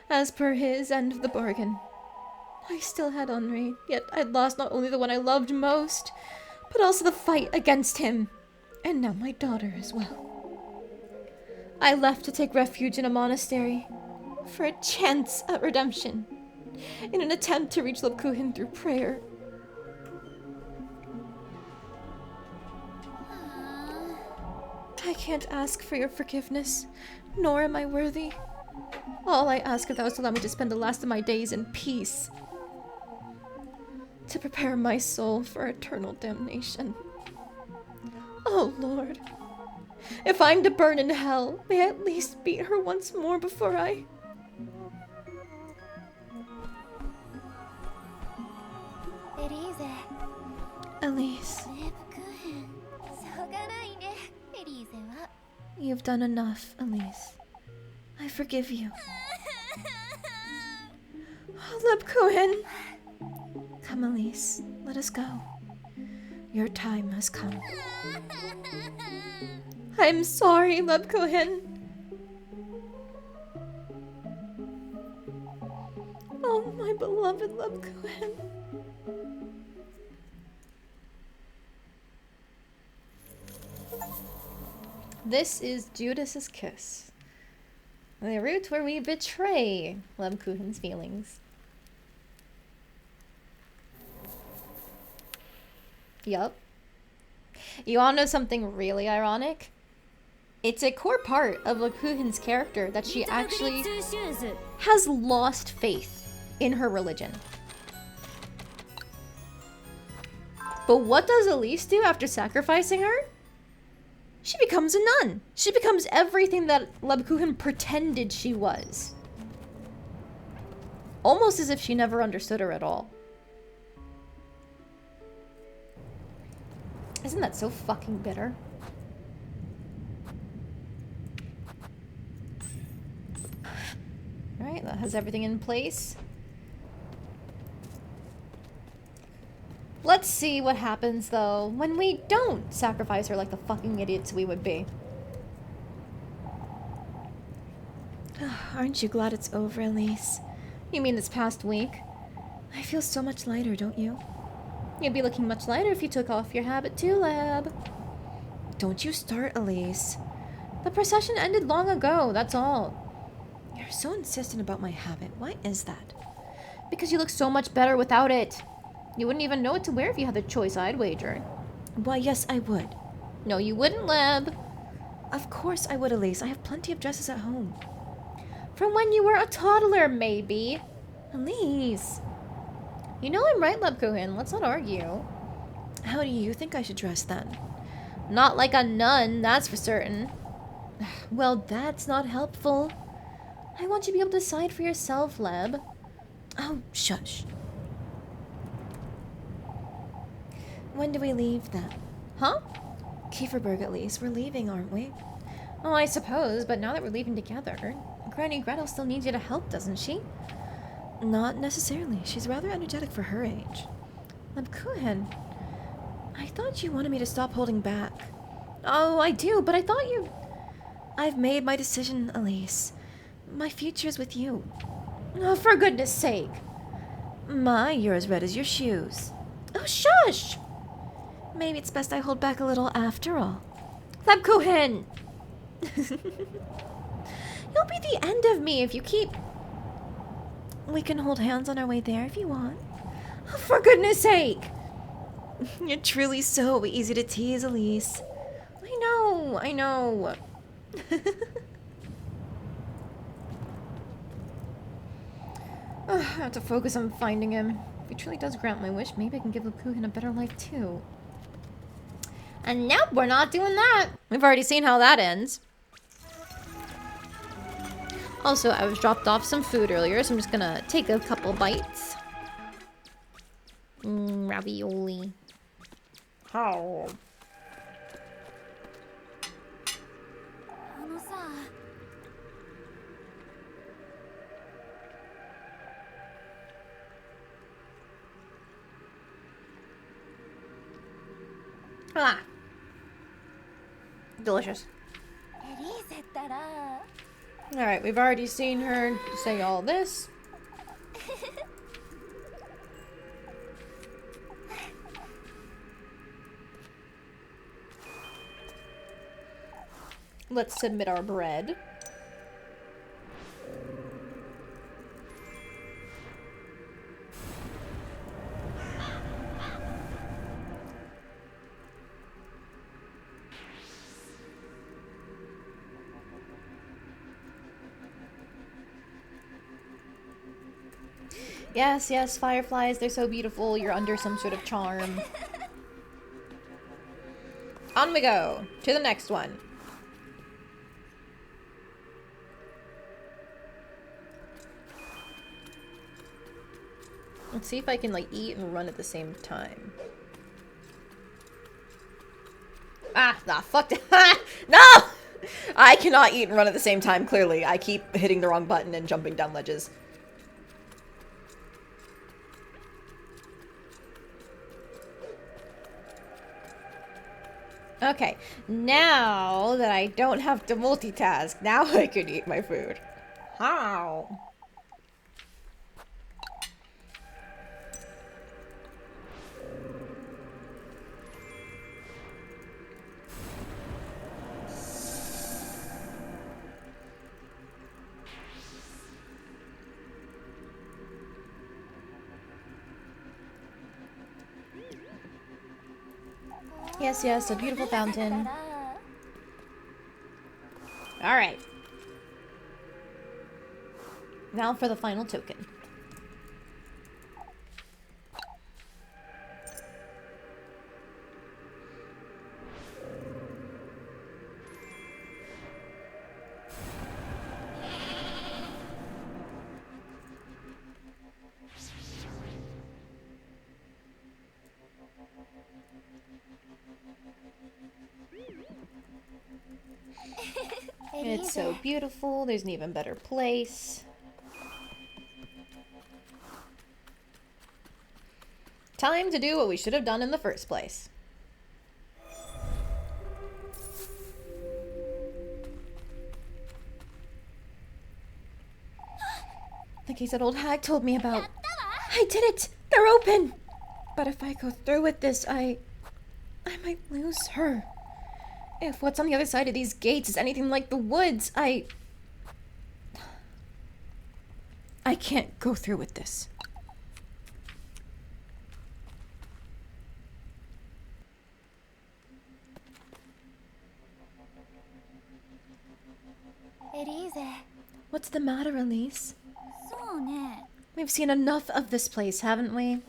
as per his end of the bargain. I still had Henri, yet I'd lost not only the one I loved most, but also the fight against him, and now my daughter as well. I left to take refuge in a monastery, for a chance at redemption, in an attempt to reach Lebkuchen through prayer. I can't ask for your forgiveness, nor am I worthy. All I ask of thou is to allow me to spend the last of my days in peace, to prepare my soul for eternal damnation. Oh, Lord, if I'm to burn in hell, may I at least beat her once more before I... Elise, you've done enough, Elise. I forgive you. Oh, Lebkuchen! Come, Elise, let us go. Your time has come. I'm sorry, Lebkuchen. Oh, my beloved Lebkuchen. This is Judas's kiss. The route where we betray Lebkuchen's feelings. Yup. You wanna know something really ironic? It's a core part of Lebkuchen's character that she actually has lost faith in her religion. But what does Elise do after sacrificing her? She becomes a nun. She becomes everything that Lebkuchen pretended she was. Almost as if she never understood her at all. Isn't that so fucking bitter? Alright, that has everything in place. Let's see what happens, though, when we don't sacrifice her like the fucking idiots we would be. Aren't you glad it's over, Elise? You mean this past week? I feel so much lighter, don't you? You'd be looking much lighter if you took off your habit too, Lab. Don't you start, Elise. The procession ended long ago, that's all. You're so insistent about my habit. Why is that? Because you look so much better without it. You wouldn't even know what to wear if you had the choice, I'd wager. Why, yes, I would. No, you wouldn't, Lab. Of course I would, Elise. I have plenty of dresses at home. From when you were a toddler, maybe. Elise! You know I'm right, Lebkuchen. Let's not argue. How do you think I should dress then? Not like a nun, that's for certain. Well, that's not helpful. I want you to be able to decide for yourself, Leb. Oh, shush. When do we leave then? Huh? Kieferberg, at least. We're leaving, aren't we? Oh, I suppose, but now that we're leaving together, Granny Gretel still needs you to help, doesn't she? Not necessarily. She's rather energetic for her age. Lebkuchen. I thought you wanted me to stop holding back. Oh, I do, but I thought you... I've made my decision, Elise. My future's with you. Oh, for goodness sake. My, you're as red as your shoes. Oh, shush! Maybe it's best I hold back a little after all. Lebkuchen! You'll be the end of me if you keep... We can hold hands on our way there if you want. Oh, for goodness sake! You're truly so easy to tease, Elise. I know, I know. Ugh, I have to focus on finding him. If he truly does grant my wish, maybe I can give Lapuhin a better life too. And nope, we're not doing that. We've already seen how that ends. Also, I was dropped off some food earlier, so I'm just gonna take a couple bites. Ravioli. How? あのさ Ah. Delicious. エリーゼったら Alright, we've already seen her say all this. Let's submit our bread. Yes, yes, fireflies, they're so beautiful. You're under some sort of charm. On we go to the next one. Let's see if I can, like, eat and run at the same time. Ah, fuck that. No! I cannot eat and run at the same time, clearly. I keep hitting the wrong button and jumping down ledges. Okay, now that I don't have to multitask, now I can eat my food. How? Yes, yes, a beautiful fountain. Alright. Now for the final token. It's so beautiful. There's an even better place. Time to do what we should have done in the first place. The case that old hag told me about. I did it! They're open! But if I go through with this, I might lose her. If what's on the other side of these gates is anything like the woods, I can't go through with this. What's the matter, Elise? そうね We've seen enough of this place, haven't we?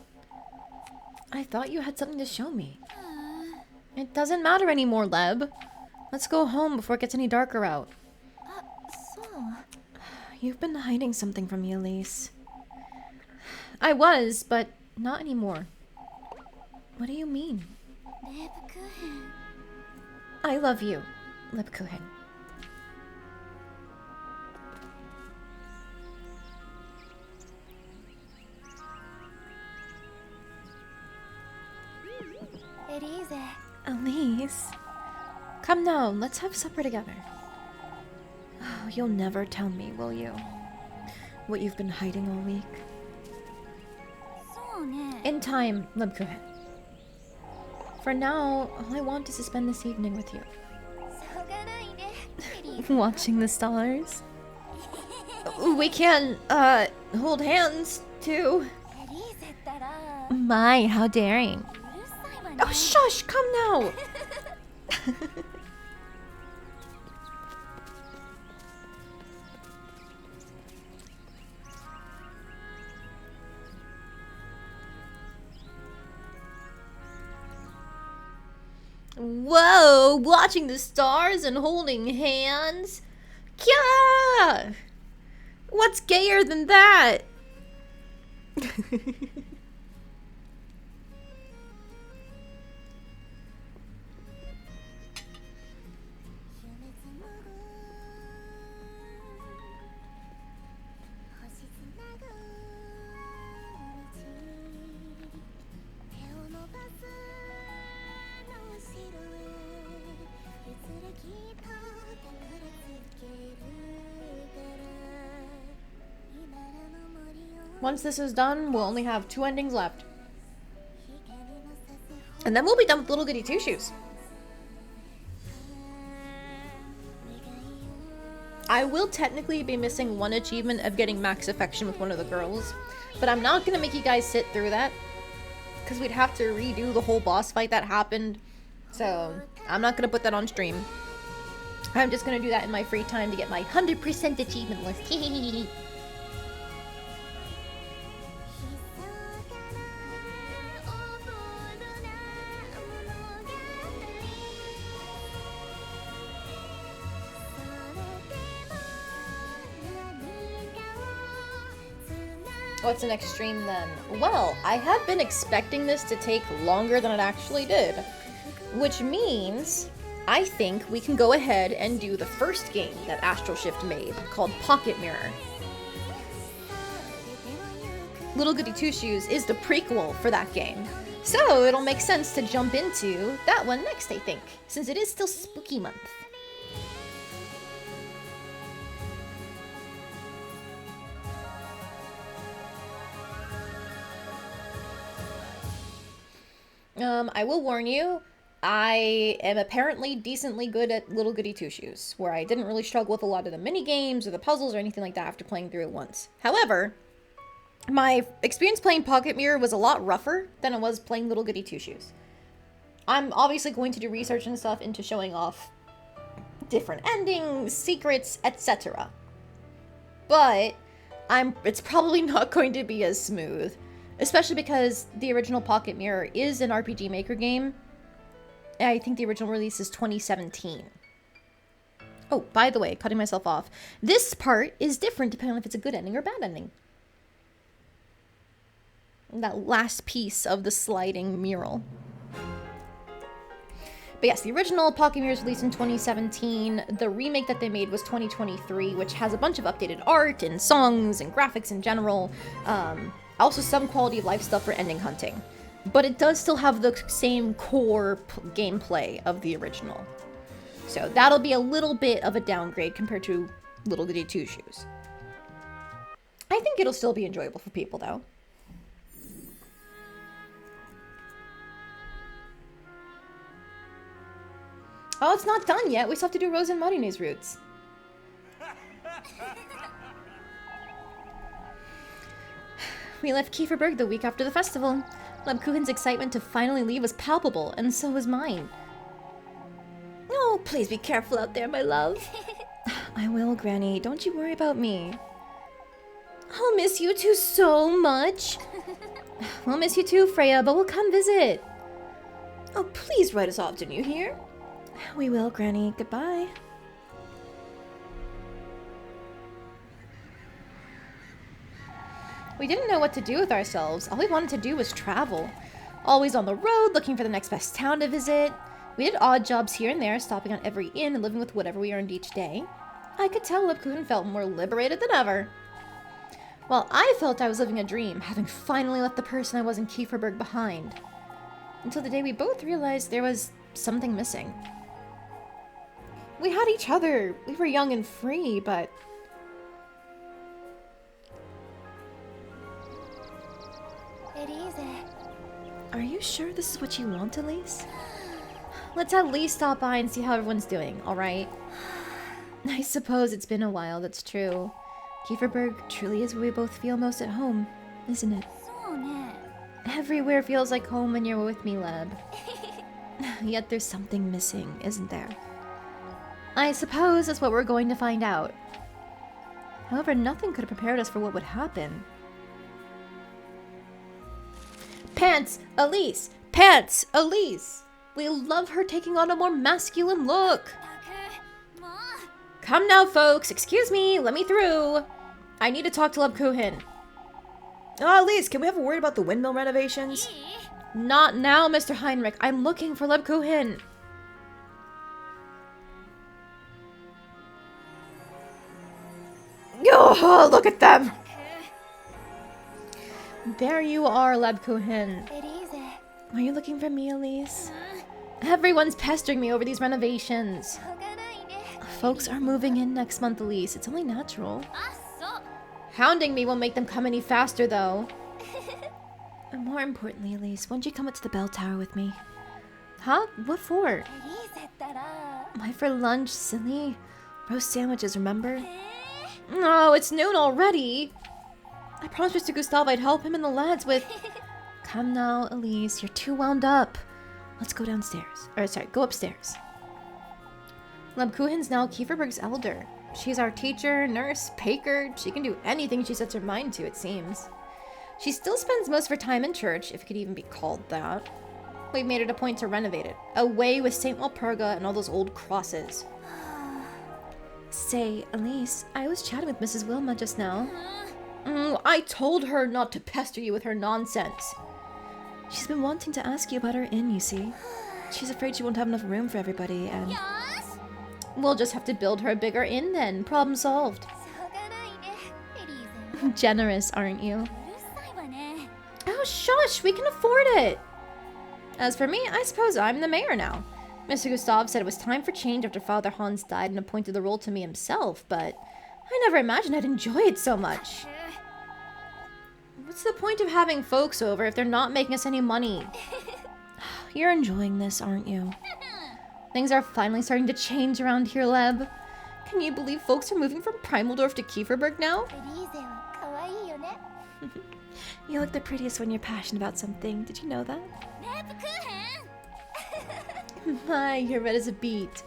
I thought you had something to show me. It doesn't matter anymore, Leb. Let's go home before it gets any darker out. そう You've been hiding something from me, Elise. I was, but not anymore. What do you mean? レブクーヘン I love you, Lebkuchen. Elise. Come now, let's have supper together. Oh, you'll never tell me, will you? What you've been hiding all week? そうね In time, Lebkuchen. For now, all I want is to spend this evening with you. しょうがないねエリーゼ Watching the stars. We can, hold hands, too. エリーゼったら My, how daring. うるさい Oh, shush! Come now! Whoa! Watching the stars and holding hands? Kya! What's gayer than that? Once this is done, we'll only have 2 endings left. And then we'll be done with Little Goody Two Shoes. I will technically be missing 1 achievement of getting max affection with one of the girls, but I'm not gonna make you guys sit through that, because we'd have to redo the whole boss fight that happened, so I'm not gonna put that on stream. I'm just gonna do that in my free time to get my 100% achievement list. What's the next stream then? Well, I have been expecting this to take longer than it actually did. Which means, I think we can go ahead and do the first game that Astral Shift made, called Pocket Mirror. Little Goody Two Shoes is the prequel for that game. So it'll make sense to jump into that one next, I think, since it is still spooky month. I will warn you, I am apparently decently good at Little Goody Two Shoes, where I didn't really struggle with a lot of the mini games or the puzzles or anything like that after playing through it once. However, my experience playing Pocket Mirror was a lot rougher than it was playing Little Goody Two Shoes. I'm obviously going to do research and stuff into showing off different endings, secrets, etc. But it's probably not going to be as smooth. Especially because the original Pocket Mirror is an RPG Maker game. I think the original release is 2017. Oh, by the way, cutting myself off. This part is different depending on if it's a good ending or bad ending. That last piece of the sliding mural. But yes, the original Pocket Mirror was released in 2017. The remake that they made was 2023, which has a bunch of updated art and songs and graphics in general. Also some quality of life stuff for ending hunting. But it does still have the same core gameplay of the original. So that'll be a little bit of a downgrade compared to Little Goody Two Shoes. I think it'll still be enjoyable for people though. Oh, it's not done yet. We still have to do Rose and Marine's roots. We left Kieferberg the week after the festival. Lebkuchen's excitement to finally leave was palpable, and so was mine. Oh, please be careful out there, my love. I will, Granny. Don't you worry about me. I'll miss you two so much. We'll miss you too, Freya, but we'll come visit. Oh, please write us often, you hear? We will, Granny. Goodbye. We didn't know what to do with ourselves. All we wanted to do was travel. Always on the road, looking for the next best town to visit. We did odd jobs here and there, stopping on every inn and living with whatever we earned each day. I could tell Lebkuchen felt more liberated than ever. Well, I felt I was living a dream, having finally left the person I was in Kieferberg behind. Until the day we both realized there was something missing. We had each other. We were young and free, but... Are you sure this is what you want, Elise? Let's at least stop by and see how everyone's doing, alright? I suppose it's been a while, that's true. Kieferberg truly is where we both feel most at home, isn't it? Everywhere feels like home when you're with me, Leb. Yet there's something missing, isn't there? I suppose that's what we're going to find out. However, nothing could have prepared us for what would happen. Pants! Elise! Pants! Elise! We love her taking on a more masculine look. くもう Come now, folks. Excuse me. Let me through. I need to talk to Leb Kuhin. Oh, Elise, can we have a word about the windmill renovations? いい Not now, Mr. Heinrich. I'm looking for Leb Kuhin. Oh, look at them. There you are, Leb Kuhin. エリーゼ Are you looking for me, Elise? Everyone's pestering me over these renovations. しょうがないね Folks are moving in next month, Elise. It's only natural. あそう Hounding me won't make them come any faster, though. And more importantly, Elise, won't you come up to the bell tower with me? Huh? What for? エリーゼったら Why, for lunch, silly? Roast sandwiches, remember? え No, it's noon already. I promised Mr. Gustav I'd help him and the lads with... Come now, Elise, you're too wound up. Let's go downstairs. Or, sorry, go upstairs. Leb Kuhin's now Kieferberg's elder. She's our teacher, nurse, baker. She can do anything she sets her mind to, it seems. She still spends most of her time in church, if it could even be called that. We've made it a point to renovate it. Away with St. Walpurga and all those old crosses. Say, Elise, I was chatting with Mrs. Wilma just now. I told her not to pester you with her nonsense. She's been wanting to ask you about her inn, you see. She's afraid she won't have enough room for everybody, and... よーし We'll just have to build her a bigger inn then. Problem solved. しょうがないねエリーゼ Generous, aren't you? うるさいわね Oh, shush! We can afford it! As for me, I suppose I'm the mayor now. Mr. Gustav said it was time for change after Father Hans died and appointed the role to me himself, but I never imagined I'd enjoy it so much. What's the point of having folks over if they're not making us any money? You're enjoying this, aren't you? Things are finally starting to change around here, Leb. Can you believe folks are moving from Primaldorf to Kieferberg now? エリーゼは可愛いよね You look the prettiest when you're passionate about something. Did you know that? レープクーヘン My, you're red as a beet.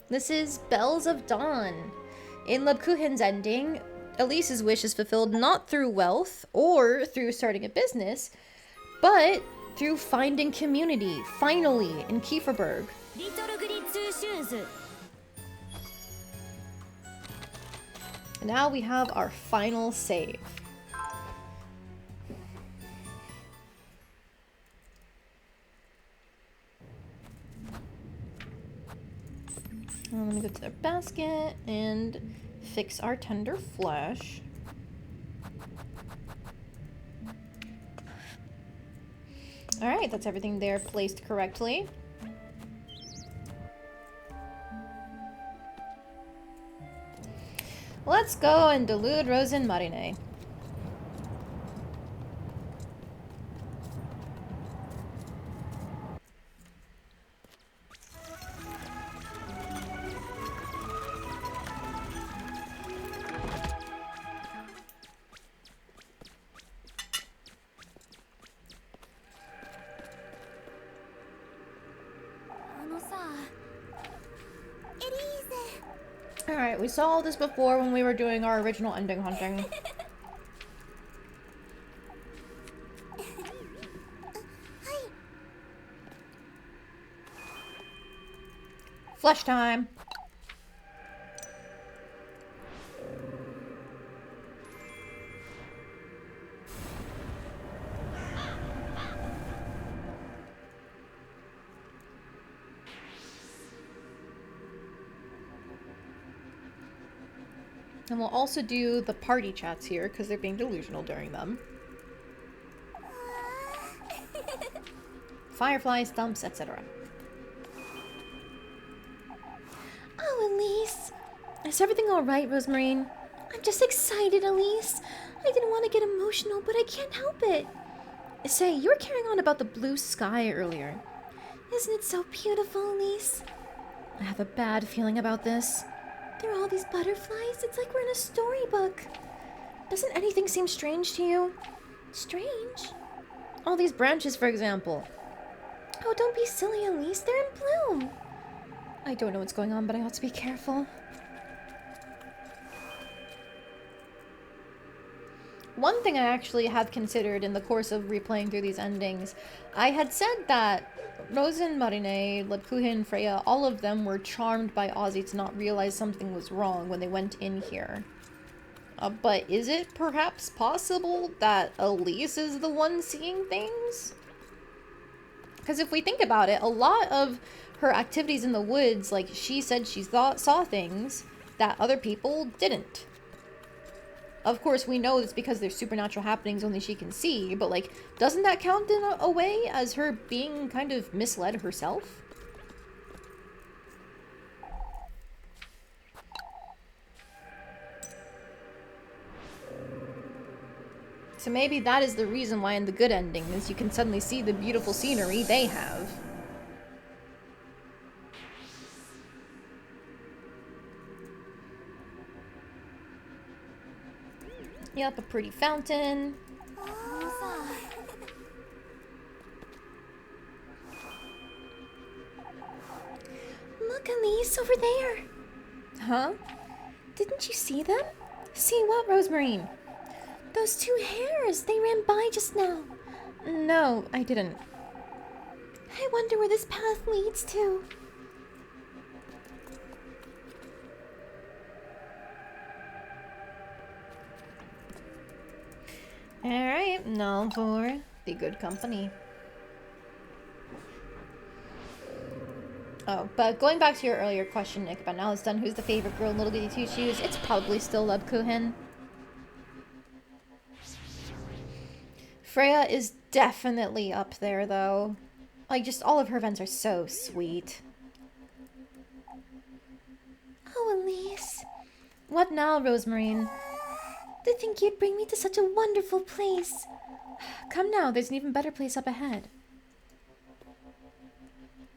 This is Bells of Dawn. In Leb Kuhin's ending, Elise's wish is fulfilled not through wealth or through starting a business, but through finding community, finally, in Kieferberg. リトルグリツーシューズ Now we have our final save. Let me go to their basket and fix our tender flesh. Alright, that's everything there placed correctly. Let's go and delude Rosen Marine. Alright, we saw all this before when we were doing our original ending hunting. Flush time! And we'll also do the party chats here, because they're being delusional during them. Fireflies, stumps, etc. Oh, Elise. Is everything alright, Rosemarine? I'm just excited, Elise. I didn't want to get emotional, but I can't help it. Say, you were carrying on about the blue sky earlier. Isn't it so beautiful, Elise? I have a bad feeling about this. There are all these butterflies. It's like we're in a storybook. Doesn't anything seem strange to you? Strange. All these branches, for example. Oh, don't be silly, Elise. They're in bloom. I don't know what's going on, but I ought to be careful. One thing I actually have considered in the course of replaying through these endings, I had said that Rosen, Marine, Lebkuchen, Freya, all of them were charmed by Ozzy to not realize something was wrong when they went in here. But is it perhaps possible that Elise is the one seeing things? Because if we think about it, a lot of her activities in the woods, like she said she saw things that other people didn't. Of course, we know it's because there's supernatural happenings only she can see, but like, doesn't that count in a way as her being kind of misled herself? So maybe that is the reason why in the good ending is you can suddenly see the beautiful scenery they have. Yep, a pretty fountain. Look, Elise, over there. Huh? Didn't you see them? See what, Rosemarine? Those two hares. They ran by just now. No, I didn't. I wonder where this path leads to. Alright, now for the good company. Oh, but going back to your earlier question, Nick, about now it's done, who's the favorite girl in Little Goody Two Shoes? It's probably still Lebkuchen. Freya is definitely up there, though. Like, just all of her events are so sweet. Oh, Elise. What now, Rosemarine? To think you'd bring me to such a wonderful place. Come now, there's an even better place up ahead.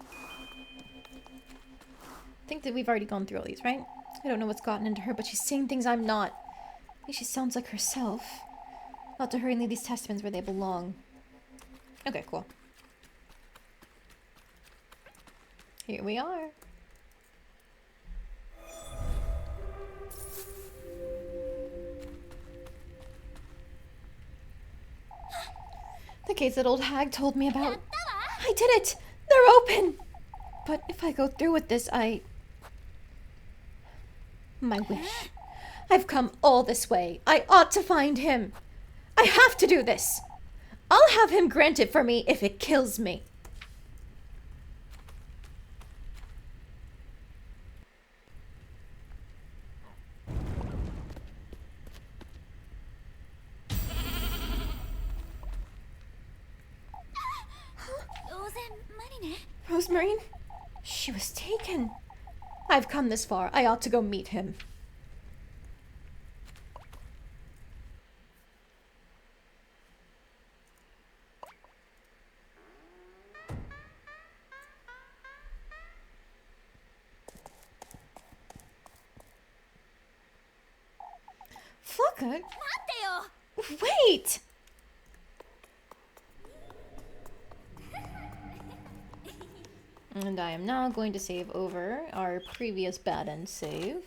I think that we've already gone through all these, right? I don't know what's gotten into her, but she's saying things I'm not. I think she sounds like herself. Not to hurry and leave these testaments where they belong. Okay, cool. Here we are. The gates that old hag told me about. I did it! They're open! But if I go through with this, my wish. I've come all this way. I ought to find him. I have to do this. I'll have him granted for me if it kills me. Rosemarine? She was taken. I've come this far. I ought to go meet him. Flocka? Wait! And I am now going to save over our previous bad end save.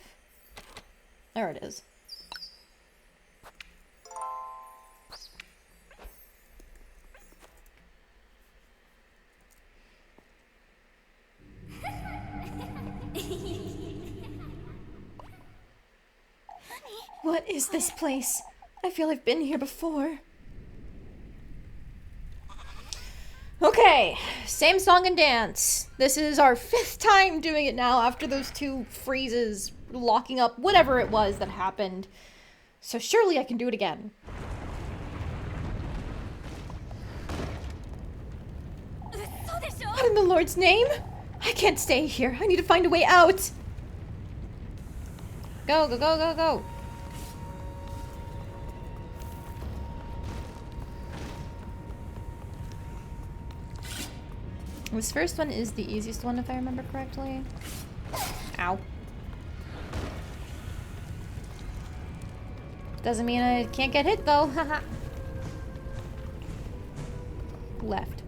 There it is. What is this place? I feel I've been here before. Okay, same song and dance. This is our 5th time doing it now after those 2 freezes, locking up, whatever it was that happened. So surely I can do it again. What in the Lord's name? I can't stay here. I need to find a way out. Go, go, go, go, go. This first one is the easiest one, if I remember correctly. Ow. Doesn't mean I can't get hit, though. Haha. left.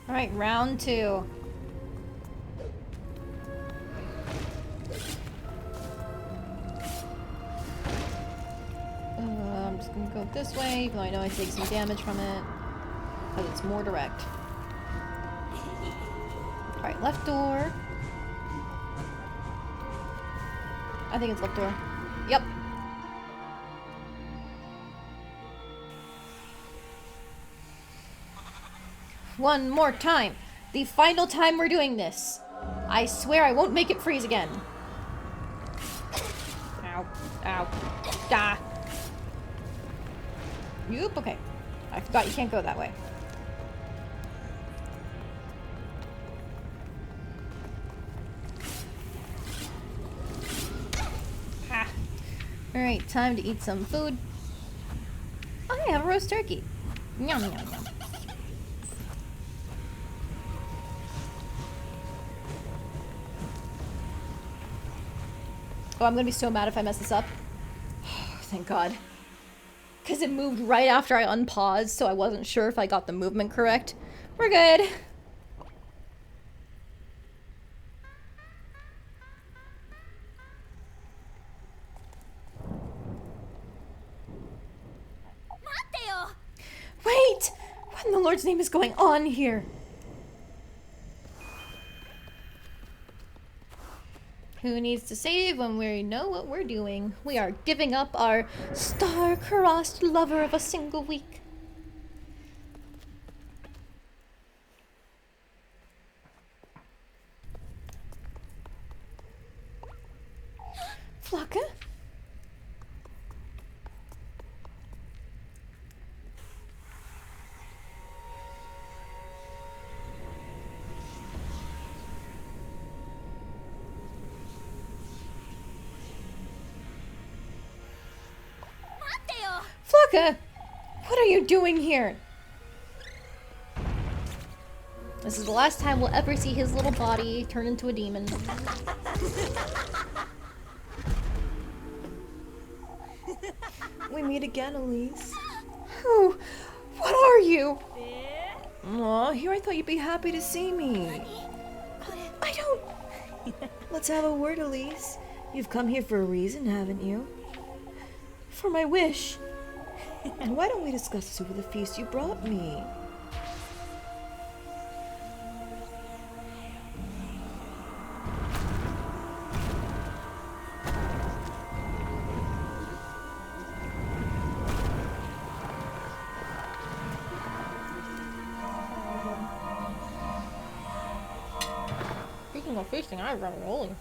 All right, round 2. I'm just gonna go this way, even though I know I take some damage from it, because it's more direct. All right, left door. I think it's left door. Yep. One more time. The final time we're doing this. I swear I won't make it freeze again. Ow. Ow. Ah. Yoop, okay. I forgot you can't go that way. Ah. Alright, time to eat some food. I have a roast turkey. Yum, yum, yum. Oh, I'm gonna be so mad if I mess this up. Oh, thank God. Because it moved right after I unpaused, so I wasn't sure if I got the movement correct. We're good. Mateo! Wait! What in the Lord's name is going on here? Who needs to save when we know what we're doing? We are giving up our star-crossed lover of a single week. Flocka? Mateo! Flocka! What are you doing here? This is the last time we'll ever see his little body turn into a demon. We meet again, Elise. Who? What are you? Aw, here I thought you'd be happy to see me. I don't... Let's have a word, Elise. You've come here for a reason, haven't you? For my wish. And why don't we discuss this over the feast you brought me? Speaking of feasting, I run rolling.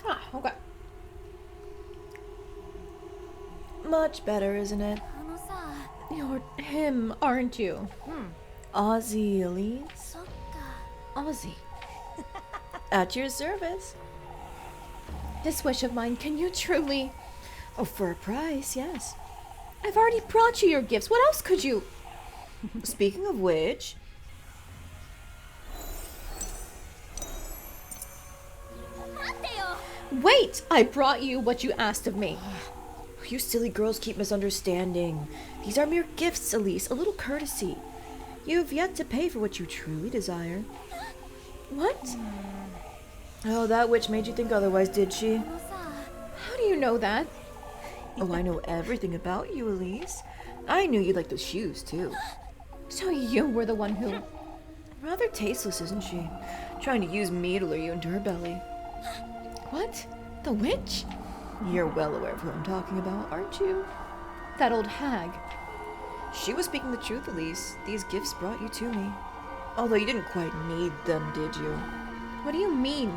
Ah, okay. Much better, isn't it? あのさ、 You're him, aren't you? Ozzy, Elise. そっか。 Ozzy. At your service. This wish of mine, can you truly... Oh, for a price, yes. I've already brought you your gifts. What else could you... Speaking of which... Mateo! Wait! I brought you what you asked of me. You silly girls keep misunderstanding. These are mere gifts, Elise. A little courtesy. You've yet to pay for what you truly desire. What? Oh, that witch made you think otherwise, did she? あのさ、 How do you know that? Oh, I know everything about you, Elise. I knew you liked those shoes, too. So you were the one who... Rather tasteless, isn't she? Trying to use me to lure you into her belly. What? The witch? You're well aware of who I'm talking about, aren't you? That old hag. She was speaking the truth, Elise. These gifts brought you to me. Although you didn't quite need them, did you? What do you mean?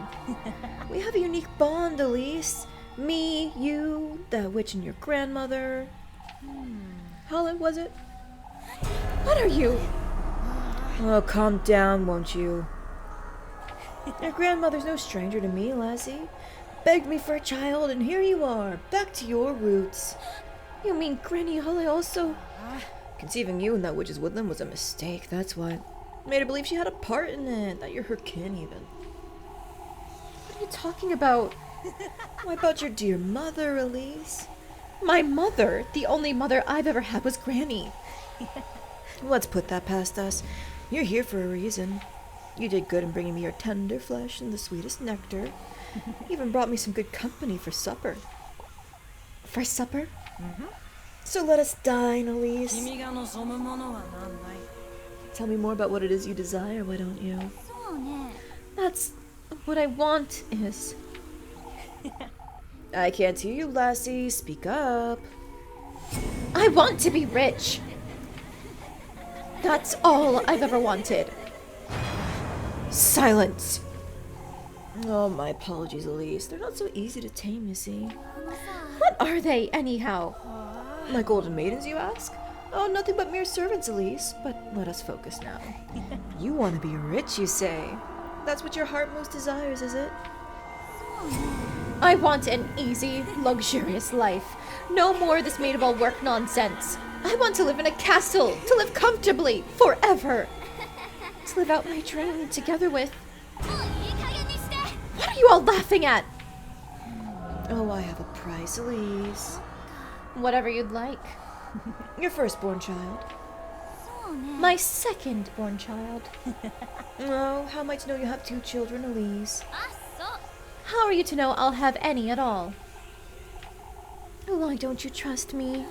We have a unique bond, Elise. Me, you, that witch and your grandmother. Holland, was it? What are you? Oh, calm down, won't you? Your grandmother's no stranger to me, lassie. Begged me for a child, and here you are, back to your roots. You mean Granny Holly also? Conceiving you in that witch's woodland was a mistake, that's what. Made her believe she had a part in it, that you're her kin even. What are you talking about? Why about your dear mother, Elise? My mother? The only mother I've ever had was Granny. Let's put that past us. You're here for a reason. You did good in bringing me your tender flesh and the sweetest nectar. Even brought me some good company for supper. For supper? So let us dine, Elise. Tell me more about what it is you desire, why don't you? そうね That's what I want is. I can't hear you, lassie. Speak up. I want to be rich. That's all I've ever wanted. Silence. Oh, my apologies, Elise. They're not so easy to tame, you see. あのさ What are they, anyhow? My golden maidens, you ask? Oh, nothing but mere servants, Elise. But let us focus now. You want to be rich, you say. That's what your heart most desires, is it? I want an easy, luxurious life. No more this maid of all work nonsense. I want to live in a castle, to live comfortably, forever. To live out my dream together with... もういい加減にして What are you all laughing at? Oh, I have a price, Elise. Whatever you'd like. Your firstborn child. そうね My second born child. Oh, how am I to know you have 2 children, Elise? あそう How are you to know I'll have any at all? Why don't you trust me?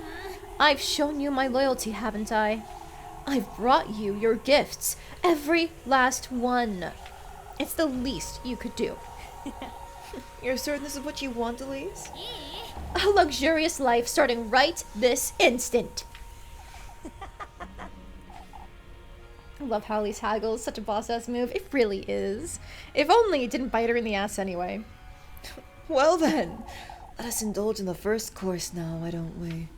I've shown you my loyalty, haven't I? I've brought you your gifts, every last one. It's the least you could do. You're certain this is what you want, Elise? いい A luxurious life starting right this instant. I love how Elise haggles. Such a boss-ass move. It really is. If only it didn't bite her in the ass anyway. Well then, let us indulge in the first course now, why don't we?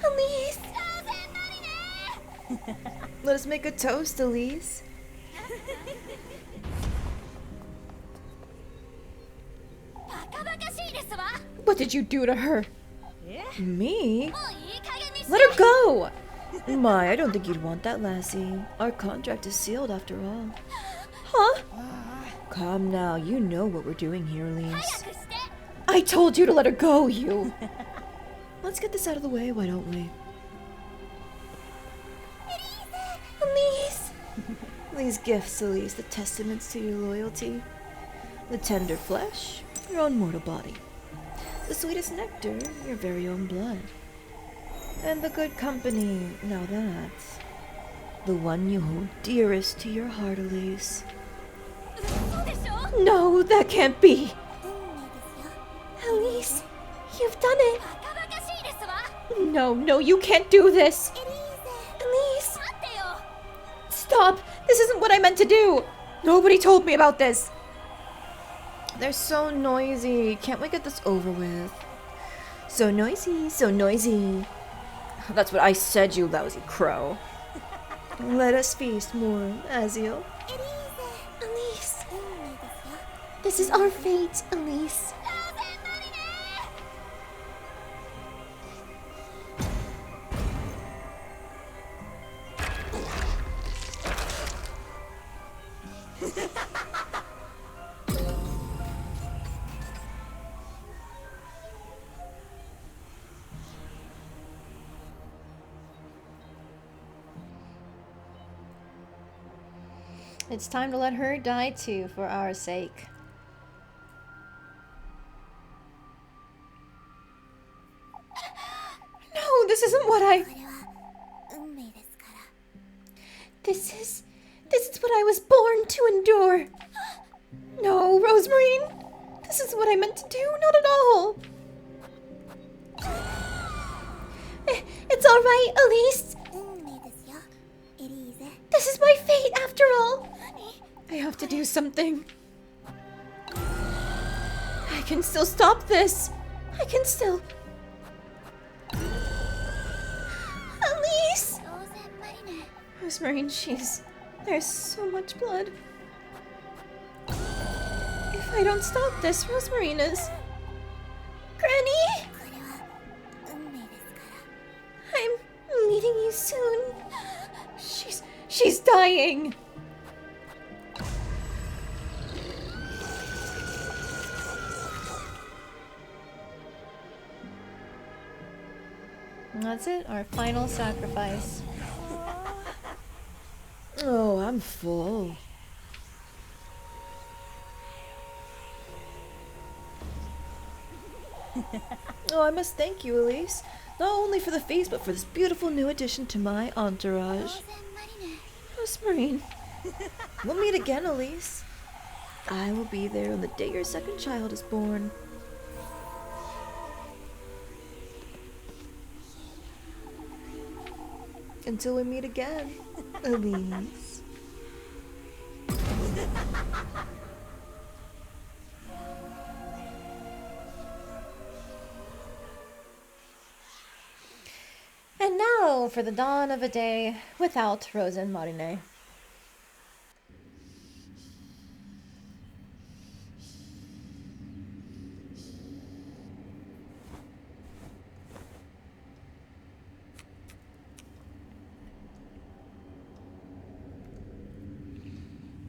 Elise! 当然なりね Let us make a toast, Elise. バカバカしいですわ What did you do to her? Me? もういい加減にして Let her go! My, I don't think you'd want that, lassie. Our contract is sealed after all. Huh? Come now, you know what we're doing here, 早 Elise. くして I told you to let her go, you. Let's get this out of the way, why don't we? Elise! These gifts, Elise, the testaments to your loyalty. The tender flesh, your own mortal body. The sweetest nectar, your very own blood. And the good company, now that's the one you hold dearest to your heart, Elise. そうでしょ No, that can't be. 運命ですよ Elise, you've done it. バカバカしいですわ No, no, you can't do this. エリーゼ Elise, 待ってよ stop. This isn't what I meant to do. Nobody told me about this. They're so noisy. Can't we get this over with? So noisy, so noisy. That's what I said, you lousy crow. Let us feast more, Azil. エリーゼ Elise, 運命ですよ this is our fate, Elise. 当然なりね It's time to let her die too, for our sake. No, this isn't what I... これは運命ですから This is what I was born to endure. No, Rosemarine. This is what I meant to do. Not at all. It's alright, Elise? 運命ですよエリーゼ This is my fate after all. I have to do something. I can still stop this. I can still. Elise! 当然マリネ Rosemarine, there's so much blood. If I don't stop this, Rosemarine is... Granny! これは運命ですから I'm meeting you soon. She's dying. And that's it, our final sacrifice. Oh, I'm full. Oh, I must thank you, Elise. Not only for the feast, but for this beautiful new addition to my 当 entourage. 然マリネ Rosemarine. We'll meet again, Elise. I will be there on the day your second child is born. Until we meet again, Elise. And now for the dawn of a day without Rose and Marine.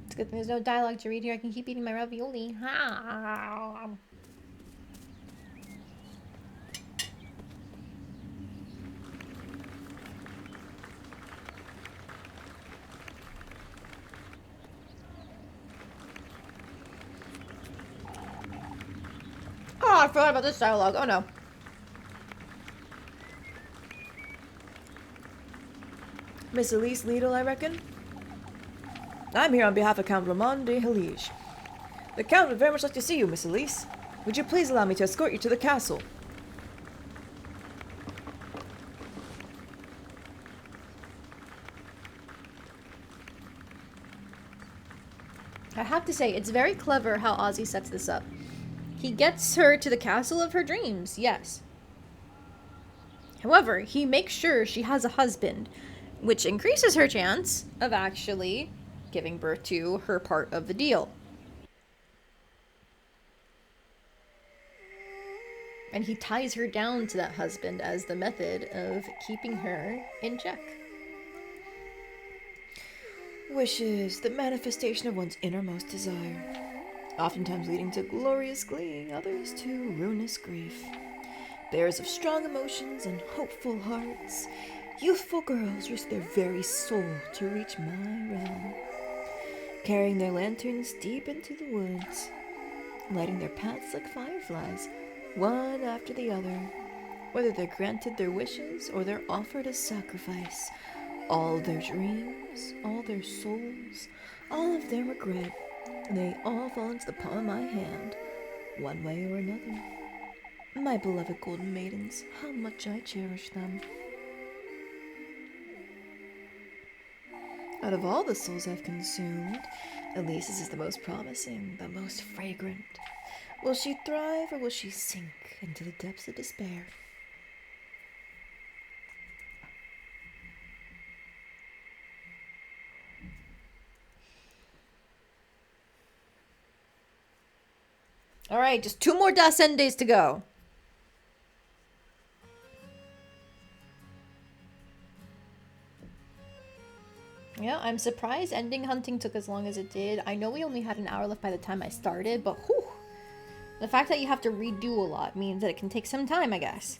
It's good thing there's no dialogue to read here. I can keep eating my ravioli. Oh, I forgot about this dialogue. Oh no. Miss Elise Liedel, I reckon? I'm here on behalf of Count Ramon de Helige. The Count would very much like to see you, Miss Elise. Would you please allow me to escort you to the castle? I have to say, it's very clever how Ozzy sets this up. He gets her to the castle of her dreams, yes. However, he makes sure she has a husband, which increases her chance of actually giving birth to her part of the deal. And he ties her down to that husband as the method of keeping her in check. Wishes, the manifestation of one's innermost desire, oftentimes leading to glorious glee, others to ruinous grief. Bearers of strong emotions and hopeful hearts, youthful girls risk their very soul to reach my realm, carrying their lanterns deep into the woods, lighting their paths like fireflies, one after the other, whether they're granted their wishes or they're offered as sacrifice. All their dreams, all their souls, all of their regret, they all fall into the palm of my hand, one way or another. My beloved golden maidens, how much I cherish them. Out of all the souls I've consumed, Elise's is the most promising, the most fragrant. Will she thrive or will she sink into the depths of despair? Alright, just 2 more Dasen days to go. Yeah, I'm surprised ending hunting took as long as it did. I know we only had an hour left by the time I started, but whew, the fact that you have to redo a lot means that it can take some time, I guess.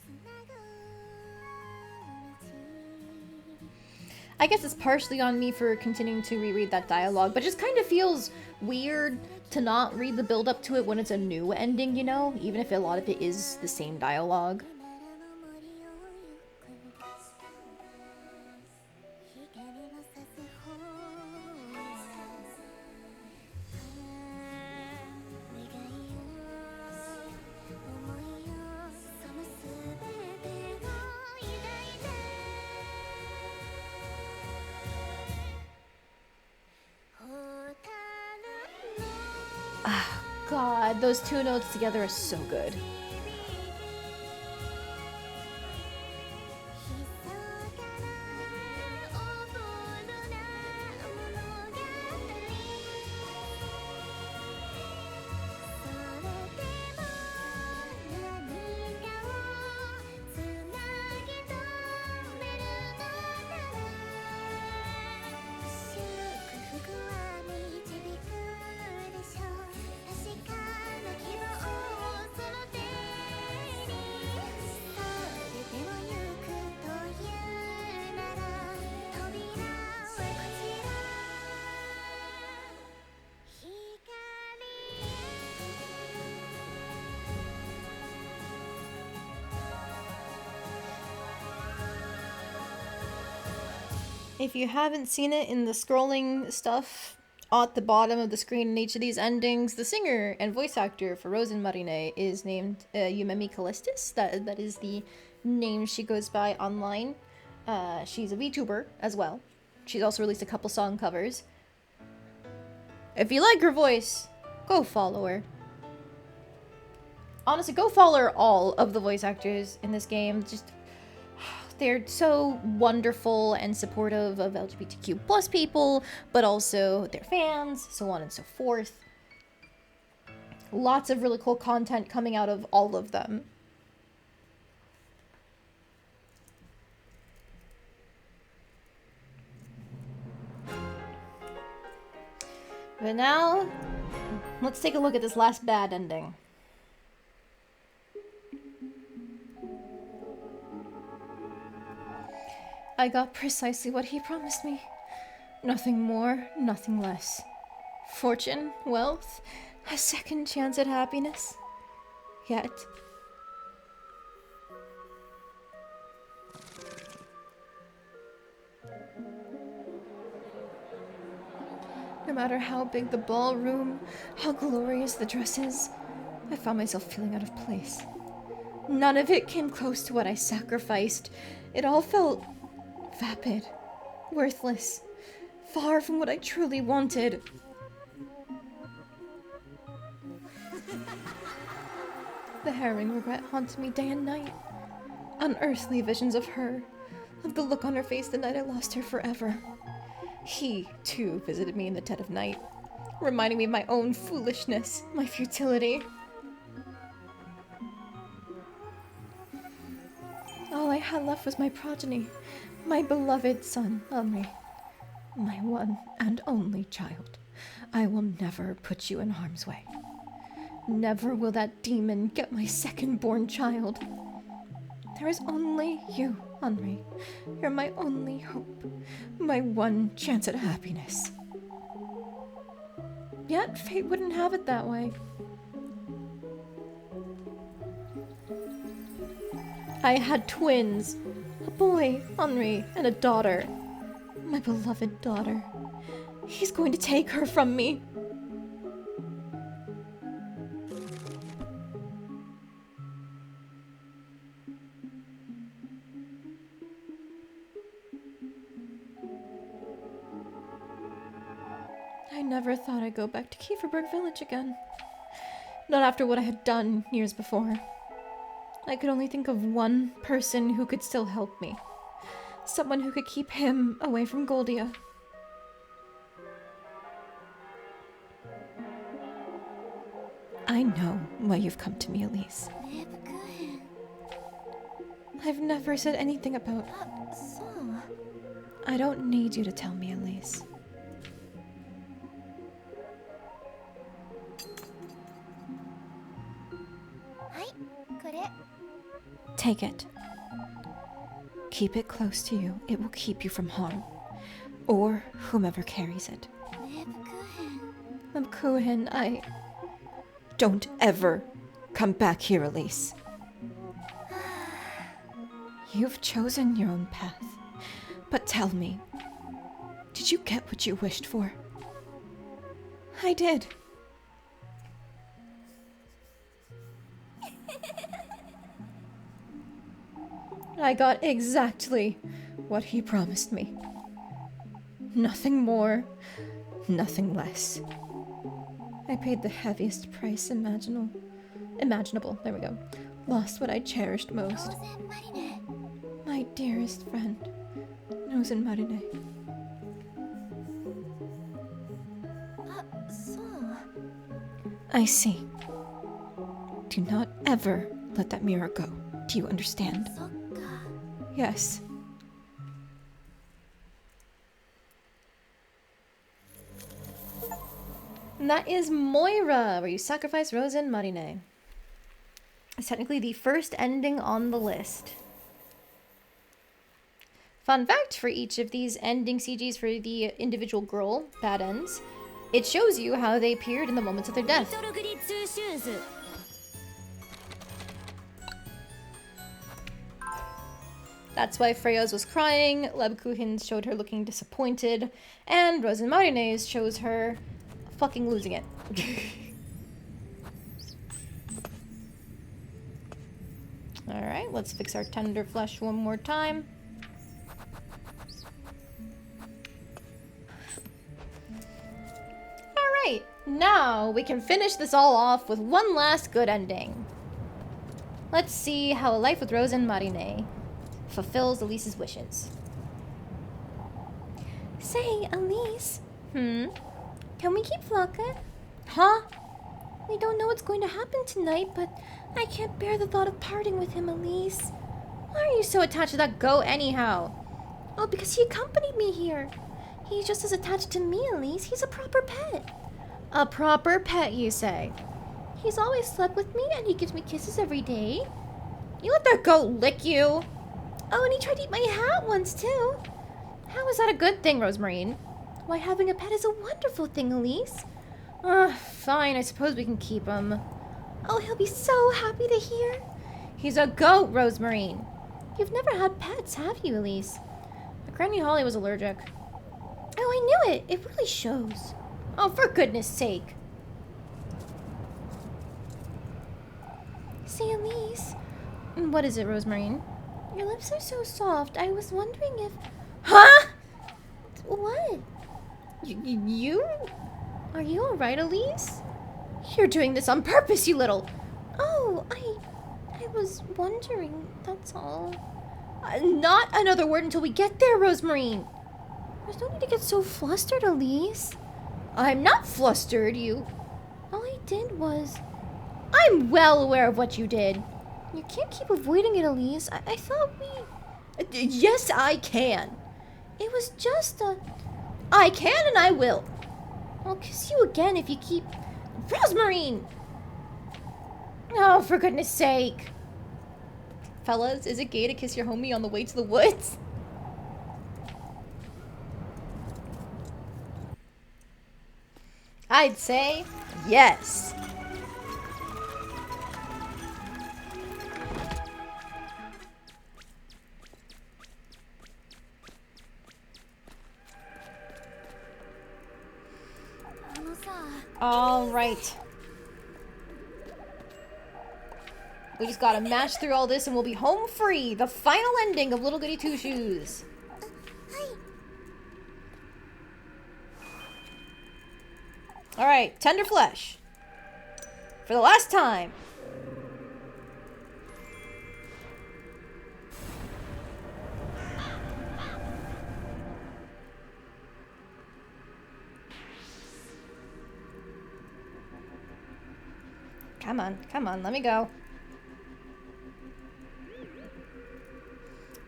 I guess it's partially on me for continuing to reread that dialogue, but it just kind of feels weird to not read the build up to it when it's a new ending, you know? Even if a lot of it is the same dialogue. 願いをその全てを抱いて God, those two notes together are so good. If you haven't seen it in the scrolling stuff at the bottom of the screen in each of these endings, the singer and voice actor for Rosen Marine is named Yumemi Callistus. That is the name she goes by online. She's a VTuber as well. She's also released a couple song covers. If you like her voice, go follow her. Honestly, go follow all of the voice actors in this game. Just, they're so wonderful and supportive of LGBTQ plus people, but also their fans, so on and so forth. Lots of really cool content coming out of all of them. But now, let's take a look at this last bad ending. I got precisely what he promised me. Nothing more, nothing less. Fortune, wealth, a second chance at happiness. Yet, no matter how big the ballroom, how glorious the dresses, I found myself feeling out of place. None of it came close to what I sacrificed. It all felt vapid, worthless, far from what I truly wanted. The harrowing regret haunted me day and night. Unearthly visions of her, of the look on her face the night I lost her forever. He, too, visited me in the dead of night, reminding me of my own foolishness, my futility. All I had left was my progeny, my beloved son, Henri, my one and only child. I will never put you in harm's way. Never will that demon get my second-born child. There is only you, Henri. You're my only hope, my one chance at happiness. Yet fate wouldn't have it that way. I had twins, a boy, Henri, and a daughter. My beloved daughter. He's going to take her from me. I never thought I'd go back to Kieferberg Village again. Not after what I had done years before. I could only think of one person who could still help me. Someone who could keep him away from Goldia. I know why you've come to me, Elise. I've never said anything about... I don't need you to tell me, Elise. Take it. Keep it close to you. It will keep you from harm. Or whomever carries it. Mabkuhin, I... Don't ever come back here, Elise. You've chosen your own path. But tell me, did you get what you wished for? I did. I got exactly what he promised me. Nothing more, nothing less. I paid the heaviest price imaginable. There we go. Lost what I cherished most. 当然マリネ My dearest friend, Nozen Marine. あ、そう I see. Do not ever let that mirror go. Do you understand? そっか Yes. And that is Moira, where you sacrifice Rose and Marine. It's technically the first ending on the list. Fun fact, for each of these ending CGs for the individual girl bad ends, it shows you how they appeared in the moments of their death. リトルグリ2シューズ That's why Freya's was crying, Lebkuchen's showed her looking disappointed, and Rose and Marine's shows her fucking losing it. Alright, let's fix our tender flesh one more time. Alright, now we can finish this all off with one last good ending. Let's see how a life with Rose and Marine fulfills Elise's wishes. Say, Elise, Hmm? can we keep Flocka? Huh? We don't know what's going to happen tonight, but I can't bear the thought of parting with him, Elise. Why are you so attached to that goat anyhow? Oh, because he accompanied me here. He's just as attached to me, Elise. He's a proper pet. A proper pet, you say? He's always slept with me, and he gives me kisses every day. You let that goat lick you? Oh, and he tried to eat my hat once, too. How is that a good thing, Rosemarine? Why, having a pet is a wonderful thing, Elise. Fine, I suppose we can keep him. Oh, he'll be so happy to hear. He's a goat, Rosemarine. You've never had pets, have you, Elise? Granny Holly was allergic. Oh, I knew it. It really shows. Oh, for goodness sake. Say, Elise, What is it, Rosemarine? your lips are so soft. I was wondering if... Huh? What? You? Are you alright, Elise? You're doing this on purpose, you little... Oh, I was wondering, that's all. Not another word until we get there, Rosemarine. There's no need to get so flustered, Elise. I'm not flustered, you... All I did was... I'm well aware of what you did. You can't keep avoiding it, Elise. I thought we... Yes, I can. It was just a... I can and I will. I'll kiss you again if you keep... Rosemarine! Oh, for goodness sake. Fellas, is it gay to kiss your homie on the way to the woods? I'd say yes. All right. We just gotta match through all this and we'll be home free. The final ending of Little Goody Two Shoes. All right, tender flesh. For the last time. Come on, let me go.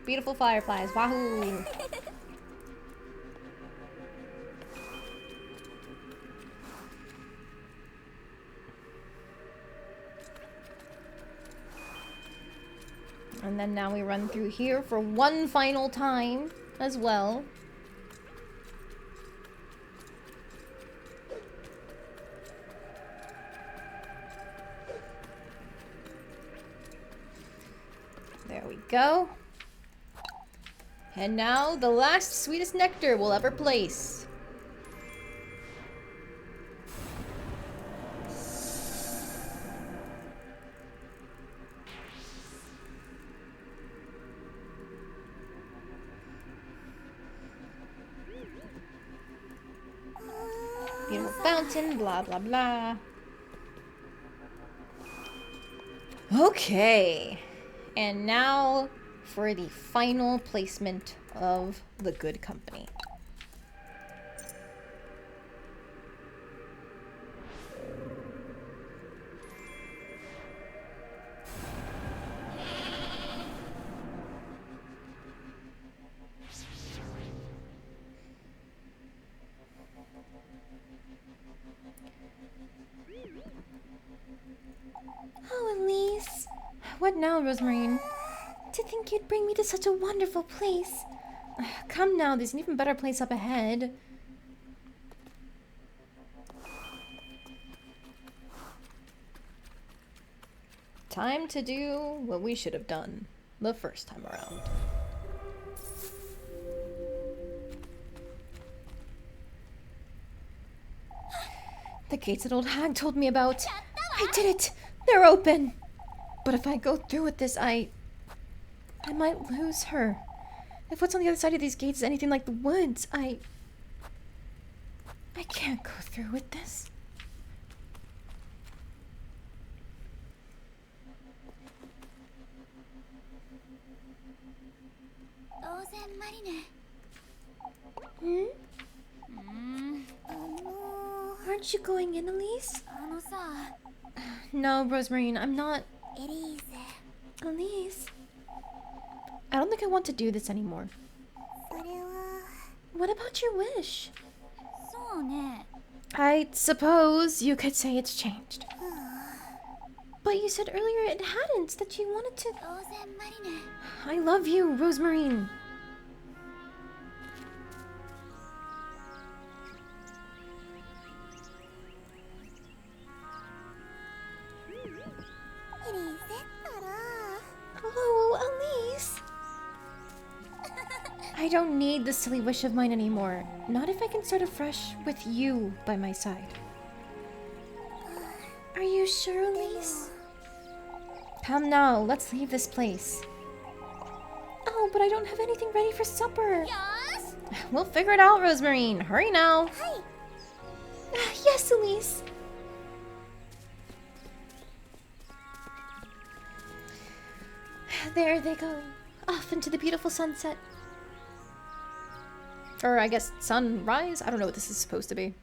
Beautiful fireflies, wahoo! And then now we run through here for one final time as well. There we go. And now the last sweetest nectar we'll ever place. Beautiful fountain, blah, blah, blah. Okay. And now for the final placement of the good company. Oh, Elise. What now, Rosemarine? To think you'd bring me to such a wonderful place. Come now, there's an even better place up ahead. Time to do what we should have done the first time around. The gates that old hag told me about. I did it! They're open! But if I go through with this, I might lose her. If what's on the other side of these gates is anything like the woods, I can't go through with this. Hmm? あの Aren't you going in, Elise? あのさ No, Rosemarine, I'm not. エリーゼ Elise? I don't think I want to do this anymore. それは What about your wish? そうね I suppose you could say it's changed. But you said earlier it hadn't, that you wanted to... ローゼンマリネ I love you, Rosemarine. エリーゼったら Oh, Elise! I don't need this silly wish of mine anymore. Not if I can start afresh with you by my side. Are you sure, Elise? Come now, let's leave this place. Oh, but I don't have anything ready for supper. よーし We'll figure it out, Rosemarine. Hurry now. はい Yes, Elise. There they go, off into the beautiful sunset. Or I guess sunrise? I don't know what this is supposed to be.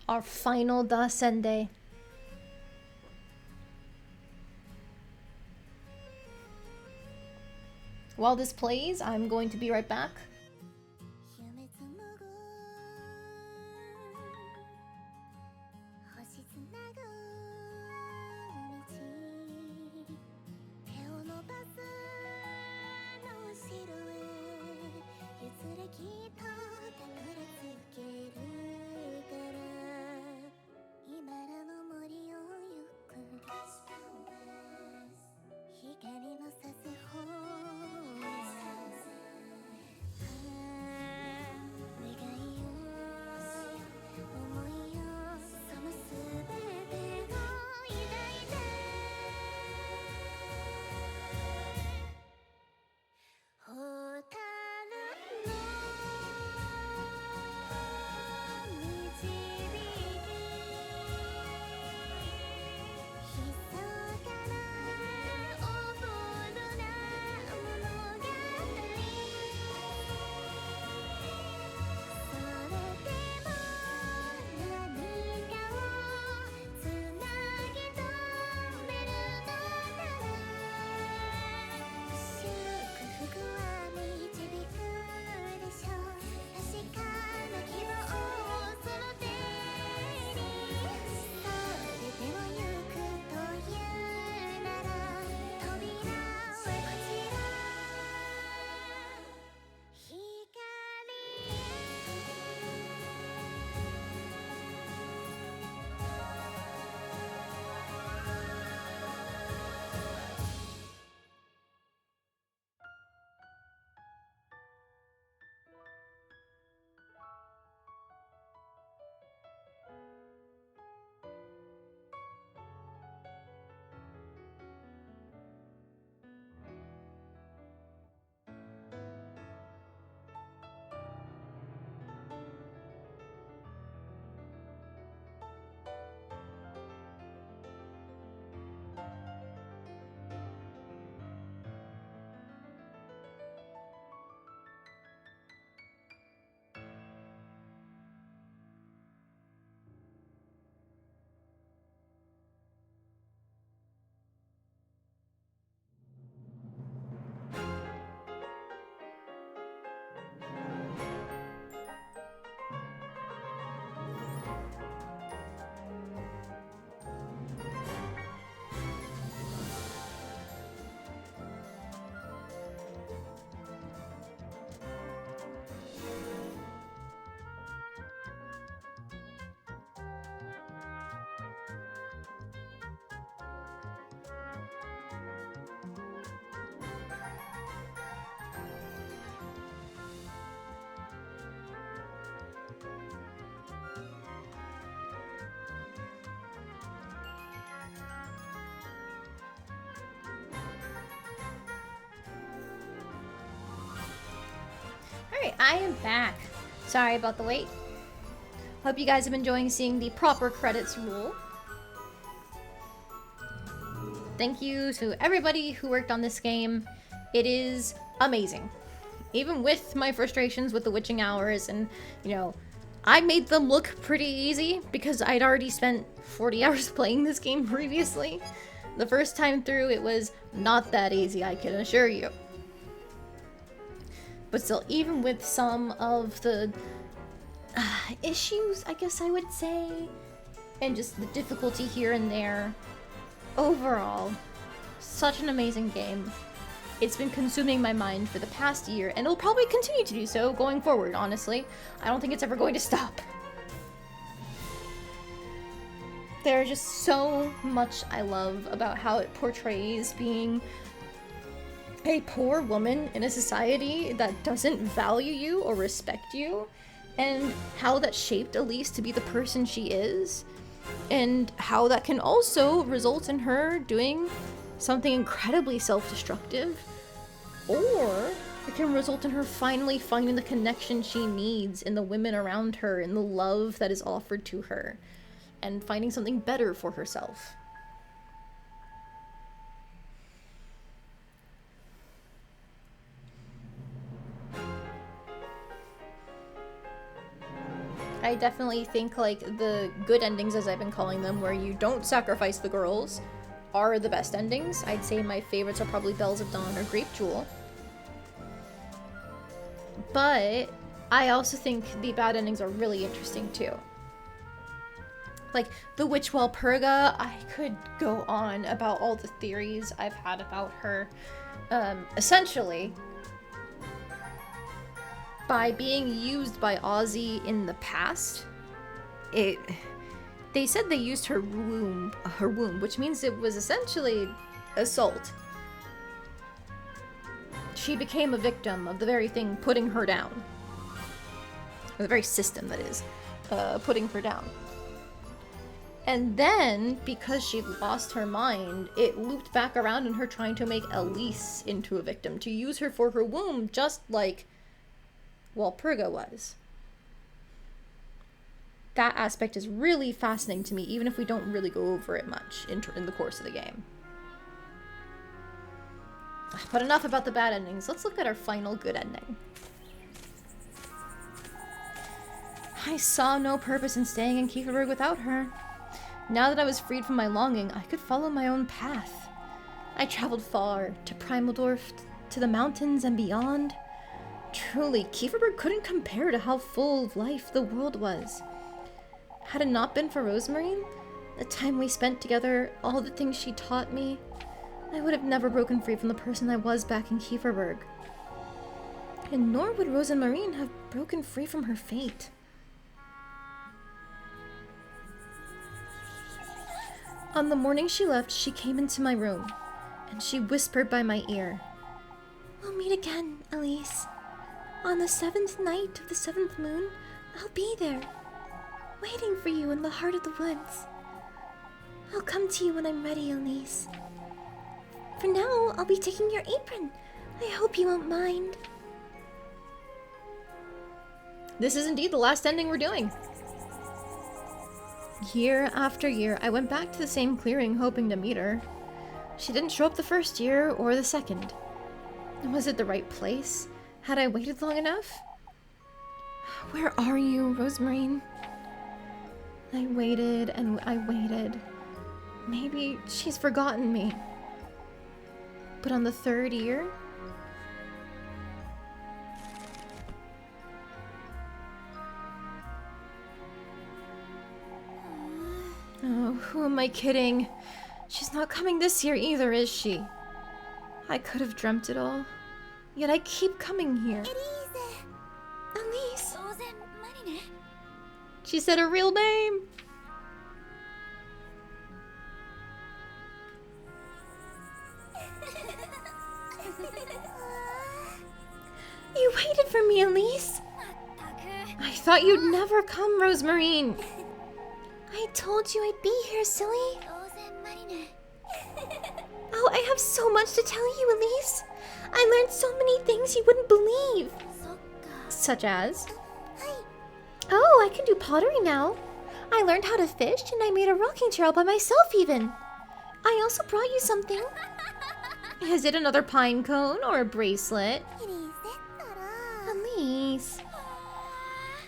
Our final Dasende. While this plays, I'm going to be right back. 夢紡ぐ星つなぐ道手を伸ばすの後ろへ譲れきっと隠れつけるから今らの森を行く光の差す方へ Alright, I am back. Sorry about the wait. Hope you guys have been enjoying seeing the proper credits roll. Thank you to everybody who worked on this game. It is amazing. Even with my frustrations with the witching hours and, you know, I made them look pretty easy because I'd already spent 40 hours playing this game previously. The first time through, it was not that easy, I can assure you. But still, even with some of the issues, I guess I would say, and just the difficulty here and there, overall, such an amazing game. It's been consuming my mind for the past year, and it'll probably continue to do so going forward, honestly. I don't think it's ever going to stop. There's just so much I love about how it portrays being a poor woman in a society that doesn't value you or respect you, and how that shaped Elise to be the person she is, and how that can also result in her doing something incredibly self-destructive, or it can result in her finally finding the connection she needs in the women around her, in the love that is offered to her, and finding something better for herself. I definitely think, like, the good endings, as I've been calling them, where you don't sacrifice the girls, are the best endings. I'd say my favorites are probably Bells of Dawn or Grape Jewel. But I also think the bad endings are really interesting, too. Like, the Witch Walpurga, I could go on about all the theories I've had about her. Essentially, by being used by Ozzy in the past, they said they used her womb, which means it was essentially assault. She became a victim of the very thing putting her down. Or the very system, that is, putting her down. And then, because she lost her mind, it looped back around in her trying to make Elise into a victim, to use her for her womb, just like Walpurga was. That aspect is really fascinating to me, even if we don't really go over it much in the course of the game. But enough about the bad endings. Let's look at our final good ending. I saw no purpose in staying in Kieferberg without her. Now that I was freed from my longing, I could follow my own path. I traveled far, to Primaldorf, to the mountains and beyond. Truly, Kieferberg couldn't compare to how full of life the world was. Had it not been for Rosemarine, the time we spent together, all the things she taught me, I would have never broken free from the person I was back in Kieferberg. And nor would Rosemarine have broken free from her fate. On the morning she left, she came into my room, and she whispered by my ear, "We'll meet again, Elise. On the 7th night of the 7th moon, I'll be there, waiting for you in the heart of the woods. I'll come to you when I'm ready, Elise. For now, I'll be taking your apron. I hope you won't mind." This is indeed the last ending we're doing. Year after year, I went back to the same clearing hoping to meet her. She didn't show up the first year or the second. Was it the right place? Had I waited long enough? Where are you, Rosemarine? I waited and I waited. Maybe she's forgotten me. But on the 3rd year? Oh, who am I kidding? She's not coming this year either, is she? I could have dreamt it all. Yet I keep coming here. Elise! She said her real name! You waited for me, Elise! I thought you'd never come, Rosemarine! I told you I'd be here, silly! Oh, I have so much to tell you, Elise! I learned so many things you wouldn't believe! Such as... Oh, I can do pottery now. I learned how to fish and I made a rocking chair all by myself even. I also brought you something. Is it another pine cone or a bracelet? Elise.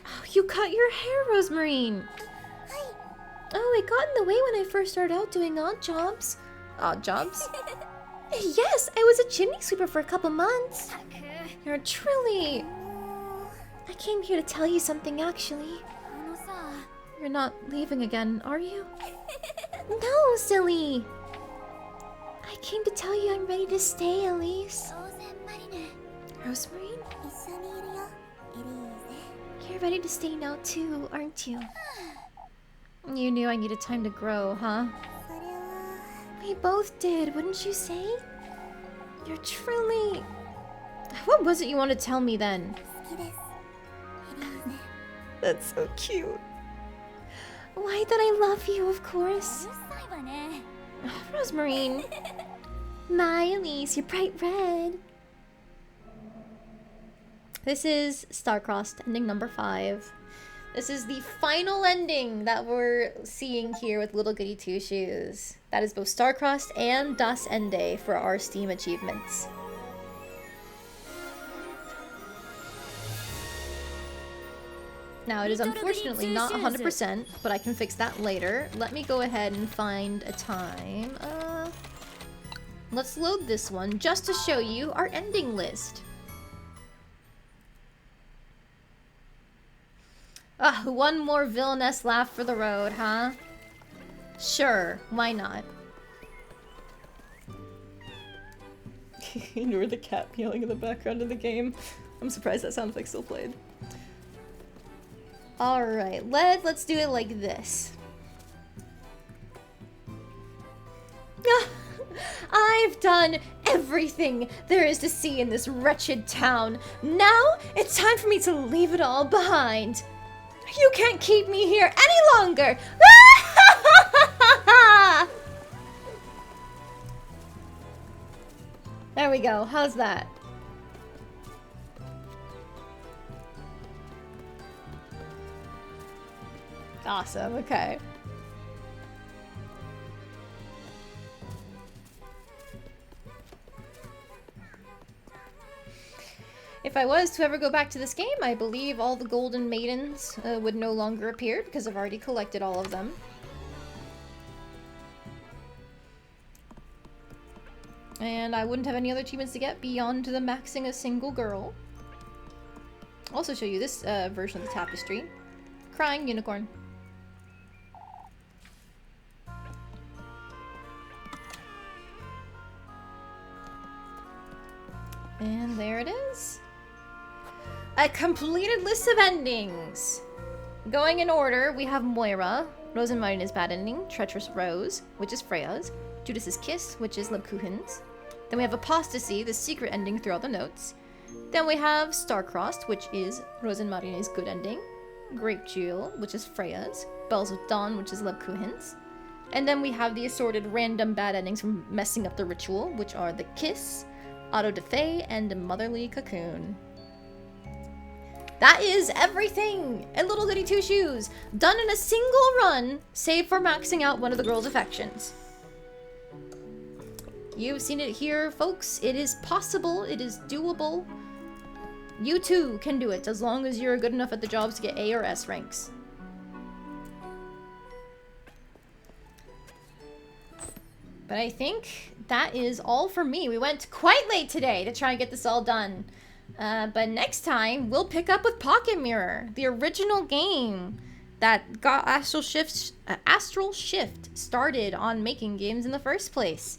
Oh, you cut your hair, Rosemarine. Oh, it got in the way when I first started out doing odd jobs. Odd jobs? Yes, I was a chimney sweeper for a couple months. You're truly... I came here to tell you something, actually. You're not leaving again, are you? No, silly. I came to tell you I'm ready to stay, Elise. Rosemarine? You're ready to stay now too, aren't you? You knew I needed time to grow, huh? We both did, wouldn't you say? You're truly... What was it you wanted to tell me then? That's so cute. Why that I love you, of course. Oh, Rosemarine. My Elise, you're bright red. This is Star-Crossed, ending number 5. This is the final ending that we're seeing here with Little Goody Two Shoes. That is both Star-Crossed and Das Ende for our Steam achievements. Now, it is unfortunately not 100%, but I can fix that later. Let me go ahead and find a time. Let's load this one just to show you our ending list. One more villainess laugh for the road, huh? Sure, why not? Ignore the cat meowing in the background of the game. I'm surprised that sound effect still played. Alright, let's do it like this. I've done everything there is to see in this wretched town. Now, it's time for me to leave it all behind. You can't keep me here any longer! There we go, how's that? Awesome, okay. If I was to ever go back to this game, I believe all the golden maidens would no longer appear because I've already collected all of them. And I wouldn't have any other achievements to get beyond the maxing a single girl. I'll also show you this version of the tapestry. Crying unicorn. And there it is. A completed list of endings. Going in order, we have Moira, Rose and Marine's bad ending, Treacherous Rose, which is Freya's, Judas's Kiss, which is Lebkuchen's. Then we have Apostasy, the secret ending through all the notes. Then we have Star-Crossed, which is Rose and Marine's good ending, Grape Jewel, which is Freya's, Bells of Dawn, which is Lebkuchen's. And then we have the assorted random bad endings from messing up the ritual, which are the Kiss, Auto de Fe, and Motherly Cocoon. That is everything in Little Goody Two Shoes, done in a single run, save for maxing out one of the girls' affections. You've seen it here, folks. It is possible. It is doable. You too can do it, as long as you're good enough at the jobs to get A or S ranks. But I think that is all for me. We went quite late today to try and get this all done. But next time, we'll pick up with Pocket Mirror, the original game that got Astral Shift started on making games in the first place.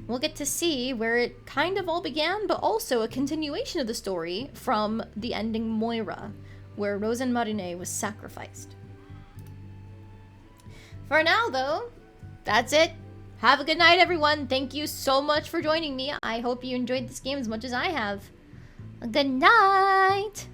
We'll get to see where it kind of all began, but also a continuation of the story from the ending Moira, where Rose and Marine was sacrificed. For now, though, that's it. Have a good night, everyone. Thank you so much for joining me. I hope you enjoyed this game as much as I have. Good night!